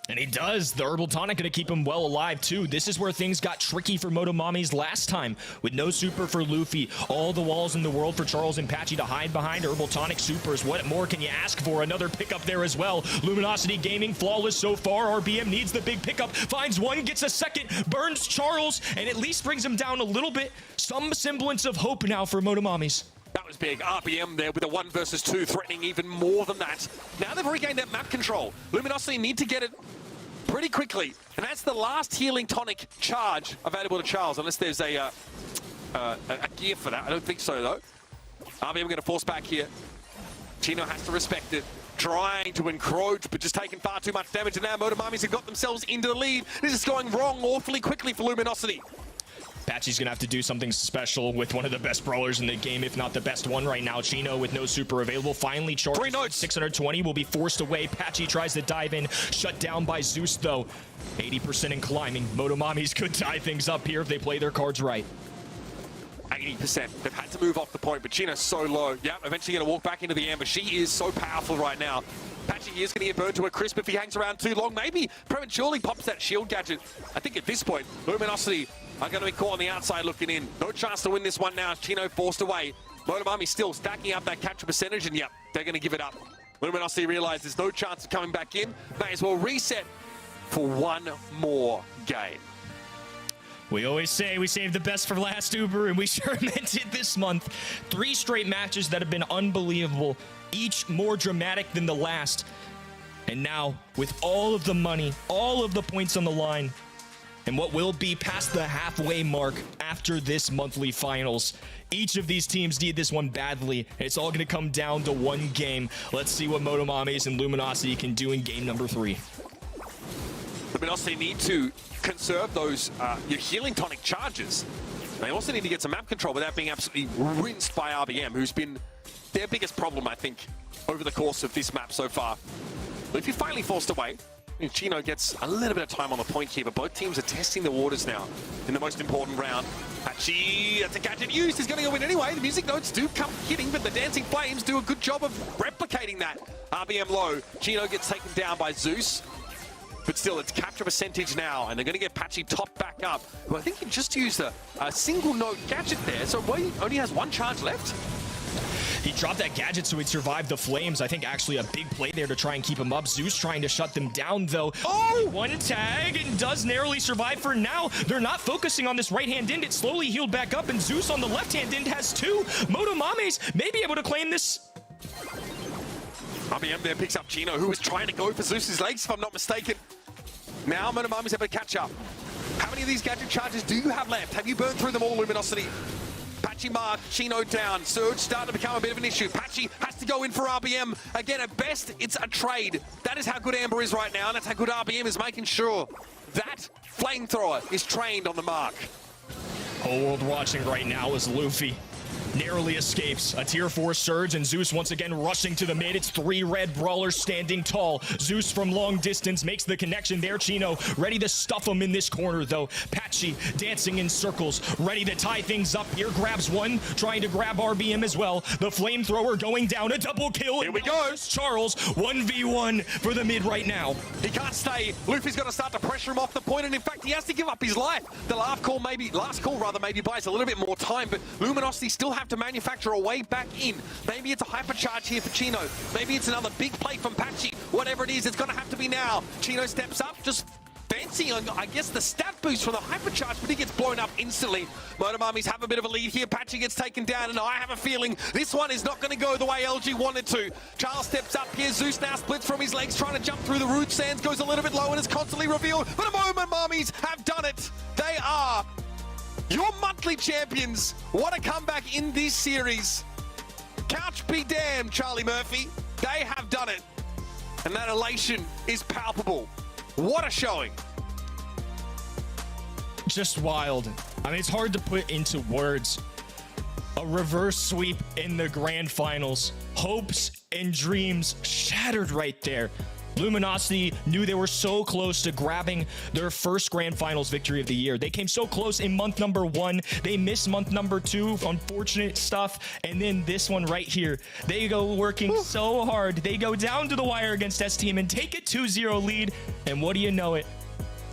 And he does. The Herbal Tonic going to keep him well alive, too. This is where things got tricky for Motomamis last time. With no super for Luffy, all the walls in the world for Charles and Patchy to hide behind. Herbal Tonic supers. What more can you ask for? Another pickup there as well. Luminosity Gaming, flawless so far. RBM needs the big pickup. Finds one, gets a second, burns Charles, and at least brings him down a little bit. Some semblance of hope now for Motomamis. That was big. RBM there with a 1 versus 2, threatening even more than that. Now they've regained that map control. Luminosity need to get it pretty quickly, and that's the last healing tonic charge available to Charles, unless there's a gear for that. I don't think so, though. RBM going to force back here. Chino has to respect it. Trying to encroach, but just taking far too much damage, and now Motomamis have got themselves into the lead. This is going wrong awfully quickly for Luminosity. Patchy's gonna have to do something special with one of the best brawlers in the game, if not the best one right now. Chino with no super available, finally charged. 620 will be forced away. Patchy tries to dive in, shut down by Zeus though. 80% in climbing. Motomamis could tie things up here if they play their cards right. 80%. They've had to move off the point, but Chino's so low. Yep, eventually going to walk back into the amber. She is so powerful right now. Patchy is going to get burned to a crisp if he hangs around too long. Maybe prematurely pops that shield gadget. I think at this point, Luminosity are going to be caught on the outside looking in. No chance to win this one now. Chino forced away. Motomami still stacking up that capture percentage, and yep, they're going to give it up. Luminosity realize there's no chance of coming back in. May as well reset for one more game. We always say we save the best for last, Uber, and we sure meant it this month. 3 straight matches that have been unbelievable, each more dramatic than the last. And now, with all of the money, all of the points on the line, and what will be past the halfway mark after this monthly finals, each of these teams need this one badly. It's all going to come down to one game. Let's see what Motomamis and Luminosity can do in game number 3. Luminosity need to conserve those your healing tonic charges. They also need to get some map control without being absolutely rinsed by RBM, who's been their biggest problem, I think, over the course of this map so far. But if you're finally forced away, Chino gets a little bit of time on the point here, but both teams are testing the waters now in the most important round. Patchy, that's a gadget used. He's going to go in anyway. The music notes do come hitting, but the Dancing Flames do a good job of replicating that. RBM low. Chino gets taken down by Zeus. But still, it's capture percentage now, and they're going to get Patchy topped back up, who I think he just used a single note gadget there, so he only has 1 charge left. He dropped that gadget so he'd survive the flames. I think actually a big play there to try and keep him up. Zeus trying to shut them down, though. Oh, 1 tag, and does narrowly survive for now. They're not focusing on this right-hand end. It slowly healed back up, and Zeus on the left-hand end has 2. Motomamis may be able to claim this. RBM there picks up Chino, who was trying to go for Zeus's legs, if I'm not mistaken. Now Motomami's able to catch up. How many of these gadget charges do you have left? Have you burned through them all, Luminosity? Patchy mark, Chino down. Surge starting to become a bit of an issue. Patchy has to go in for RBM. Again, at best, it's a trade. That is how good Amber is right now, and that's how good RBM is making sure that flamethrower is trained on the mark. Whole world watching right now is Luffy. Narrowly escapes a tier 4 surge, and Zeus once again rushing to the mid. It's 3 red brawlers standing tall. Zeus from long distance makes the connection there. Chino ready to stuff him in this corner though. Patchy dancing in circles, ready to tie things up here. Grabs 1, trying to grab RBM as well. The flamethrower going down, a double kill. Here we go. Charles 1v1 for the mid right now. He can't stay. Luffy's got to start to pressure him off the point, and in fact he has to give up his life. The last call maybe buys a little bit more time, but Luminosity still have to manufacture a way back in. Maybe it's a hypercharge here for Chino. Maybe it's another big play from Patchy. Whatever it is, it's going to have to be now. Chino steps up, just fancy on, I guess, the stat boost from the hypercharge, but he gets blown up instantly. Motomamis have a bit of a lead here. Patchy gets taken down, and I have a feeling this one is not going to go the way LG wanted to. Charles steps up here. Zeus now splits from his legs, trying to jump through the root sands, goes a little bit low and is constantly revealed. But a Motomamis have done it. They are your monthly champions. What a comeback in this series. Couch be damned, Charlie Murphy. They have done it. And that elation is palpable. What a showing. Just wild. I mean, it's hard to put into words. A reverse sweep in the grand finals. Hopes and dreams shattered right there. Luminosity knew they were so close to grabbing their first grand finals victory of the year. They came so close in month number 1. They missed month number 2, unfortunate stuff. And then this one right here, they go working so hard. They go down to the wire against Stmn and take a 2-0 lead. And what do you know it?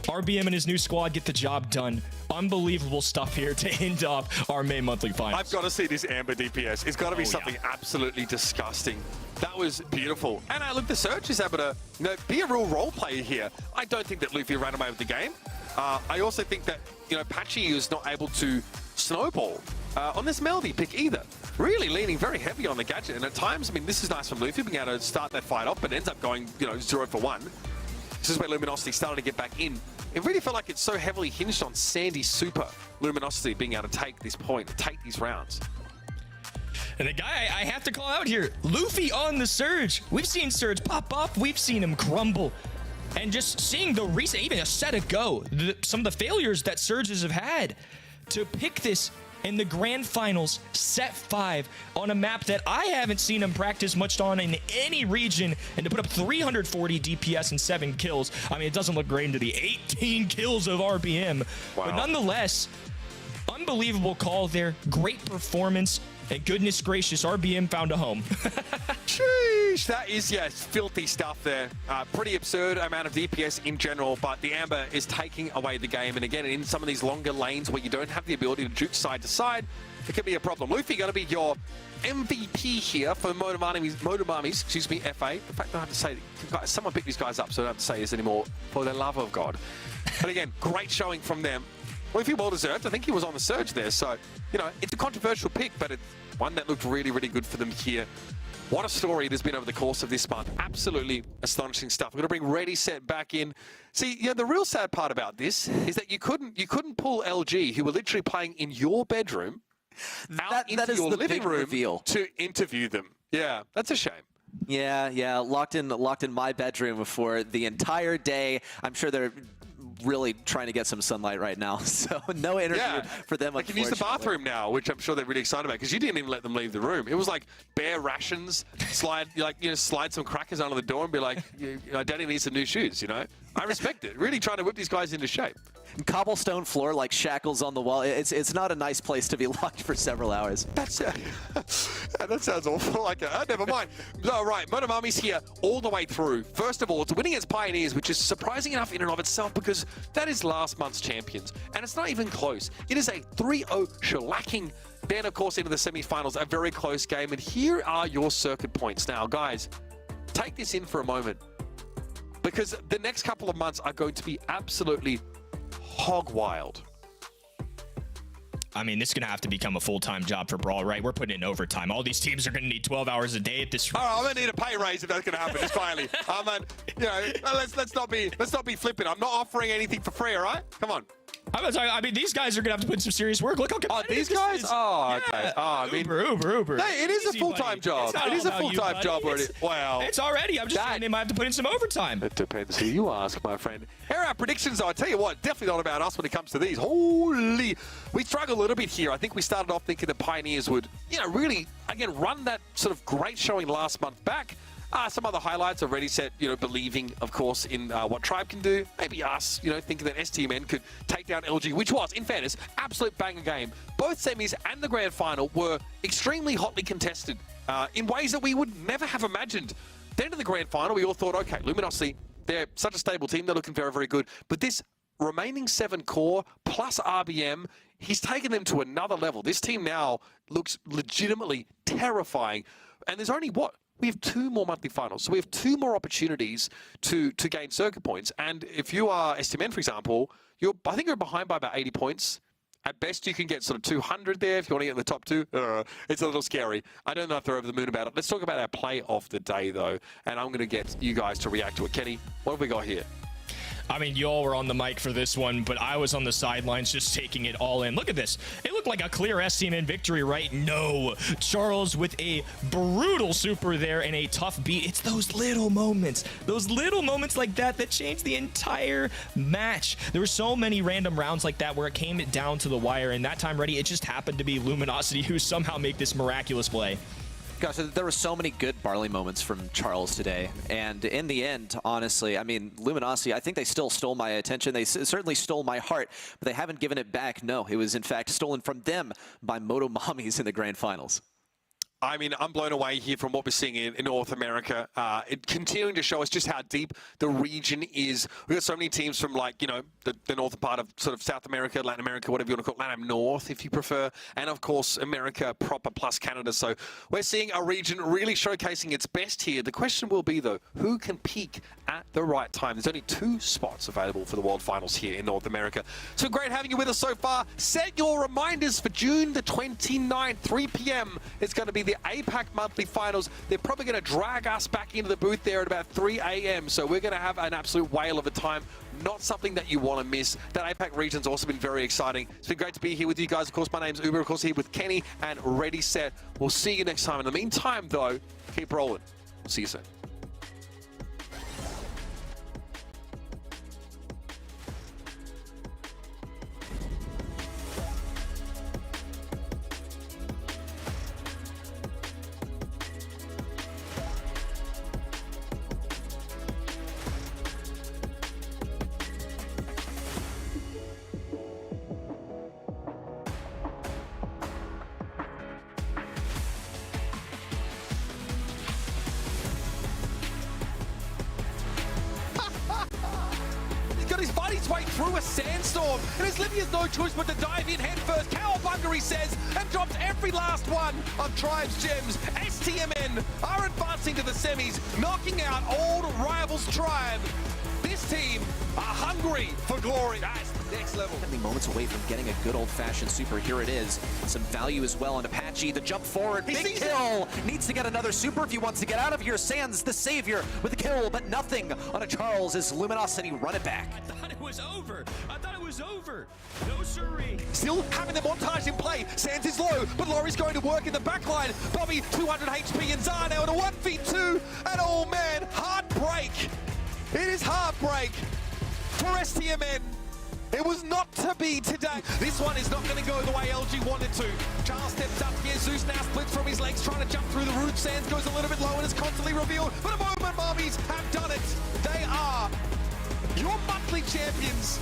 RBM and his new squad get the job done. Unbelievable stuff here to end off our May monthly finals. I've got to see this Amber DPS. It's got to be something absolutely disgusting. That was beautiful. And look, the Surge is able to be a real role player here. I don't think that Luffy ran away with the game. I also think that Patchy is not able to snowball on this Melody pick either. Really leaning very heavy on the gadget. And at times, I mean, this is nice from Luffy being able to start that fight off, but ends up going 0 for 1. This is where Luminosity started to get back in. It really felt like it's so heavily hinged on Sandy Super Luminosity being able to take this point, take these rounds. And the guy I have to call out here, Luffy on the Surge. We've seen Surge pop up. We've seen him crumble. And just seeing the recent, even a set ago, some of the failures that Surges have had. to pick this in the grand finals, set 5, on a map that I haven't seen him practice much on in any region, and to put up 340 DPS and 7 kills. I mean, it doesn't look great into the 18 kills of RBM, but nonetheless, unbelievable call there, great performance, and goodness gracious, RBM found a home. Sheesh, that is, filthy stuff there. Pretty absurd amount of DPS in general, but the Amber is taking away the game. And again, in some of these longer lanes where you don't have the ability to juke side to side, it can be a problem. Luffy going to be your MVP here for Motomami's, excuse me, FA. In fact, I don't have to say, someone pick these guys up, so I don't have to say this anymore, for the love of God. But again, great showing from them. Luffy well deserved. I think he was on the surge there. So, you know, it's a controversial pick, but it's one that looked really, really good for them here. What a story it has been over the course of this month. Absolutely astonishing stuff. We're going to bring Ready Set back in. See, the real sad part about this is that you couldn't pull LG, who were literally playing in your bedroom, out into your living room to interview them. Yeah, that's a shame. Yeah, locked in my bedroom for the entire day. I'm sure they're really trying to get some sunlight right now, so no interview for them. They can use the bathroom now, which I'm sure they're really excited about, because you didn't even let them leave the room. It was like bare rations, slide some crackers under the door and be like, Daddy needs some new shoes, you know? I respect it. Really trying to whip these guys into shape. Cobblestone floor, like shackles on the wall. It's not a nice place to be locked for several hours. That sounds awful. Like, never mind. All right, Motomami's here all the way through. First of all, it's winning against Pioneers, which is surprising enough in and of itself, because that is last month's champions, and it's not even close. It is a 3-0 shellacking. Then, of course, into the semi-finals, a very close game, and here are your circuit points. Now, guys, take this in for a moment, because the next couple of months are going to be absolutely hog wild. I mean, this is going to have to become a full-time job for Brawl, right? We're putting in overtime. All these teams are going to need 12 hours a day at this rate. I'm going to need a pay raise if that's going to happen, just quietly. Let's not be flipping. I'm not offering anything for free, all right? Come on. I mean, these guys are going to have to put in some serious work. Look how competitive these guys? Is. Oh, okay. Yeah. I mean, Uber. Hey, it is a full-time job. It is a full-time job already. Wow. It's already. I'm just saying they might have to put in some overtime. It depends who you ask, my friend. Here are our predictions, though. I tell you what, definitely not about us when it comes to these. Holy. We struggle a little bit here. I think we started off thinking the Pioneers would, really, again, run that sort of great showing last month back. Some other highlights are Ready Set, believing, of course, in what Tribe can do. Maybe us, thinking that Stmn could take down LG, which was, in fairness, absolute banger game. Both semis and the grand final were extremely hotly contested in ways that we would never have imagined. Then to the grand final, we all thought, okay, Luminosity, they're such a stable team, they're looking very, very good. But this remaining 7 core plus RBM, he's taken them to another level. This team now looks legitimately terrifying. And there's only, we have 2 more monthly finals, so we have 2 more opportunities to gain circuit points. And if you are Stmn, for example, I think you're behind by about 80 points. At best, you can get sort of 200 there if you want to get in the top 2. It's a little scary. I don't know if they're over the moon about it. Let's talk about our play of the day, though, and I'm going to get you guys to react to it. Kenny, what have we got here? I mean, y'all were on the mic for this one, but I was on the sidelines just taking it all in. Look at this. It looked like a clear Stmn victory, right? No. Charles with a brutal super there and a tough beat. It's those little moments like that that change the entire match. There were so many random rounds like that where it came down to the wire, and that time, Ready, it just happened to be Luminosity who somehow make this miraculous play. Gosh, there were so many good barley moments from Charles today. And in the end, honestly, I mean, Luminosity, I think they still stole my attention. They certainly stole my heart, but they haven't given it back. No, it was, in fact, stolen from them by Motomami's in the grand finals. I mean, I'm blown away here from what we're seeing in North America. It continuing to show us just how deep the region is. We've got so many teams from, like, the northern part of sort of South America, Latin America, whatever you want to call it, LATAM North, if you prefer, and, of course, America proper plus Canada. So we're seeing a region really showcasing its best here. The question will be, though, who can peak at the right time? There's only 2 spots available for the World Finals here in North America. So great having you with us so far. Set your reminders for June the 29th, 3 p.m. It's going to be the APAC monthly finals. They're probably going to drag us back into the booth there at about 3 a.m. So we're going to have an absolute whale of a time. Not something that you want to miss. That APAC region's also been very exciting. It's been great to be here with you guys. Of course, my name's Uber. Of course, here with Kenny and Ready Set. We'll see you next time. In the meantime, though, keep rolling. We'll see you soon. fight his way through a sandstorm. And as Livy has no choice but to dive in head first, cowabunga, he says, and drops every last one of Tribe's gems. Stmn are advancing to the semis, knocking out old rivals Tribe. This team are hungry for glory. That's next level. Only moments away from getting a good old-fashioned super. Here it is. Some value as well on Apache. The jump forward, big kill. Needs to get another super if he wants to get out of here. Sans the savior with a kill, but nothing on a Charles as Luminosity run it back. I thought it was over. No siree. Still having the montage in play. Sans is low, but Laurie's going to work in the backline. Bobby, 200 HP, and Zah now at a 1v2. And oh man, heartbreak. It is heartbreak for Stmn. It was not to be today. This one is not going to go the way LG wanted to. Charles steps up here. Zeus now splits from his legs, trying to jump through the root. Sands goes a little bit low and is constantly revealed. But a moment, Mommies have done it. They are your monthly champions.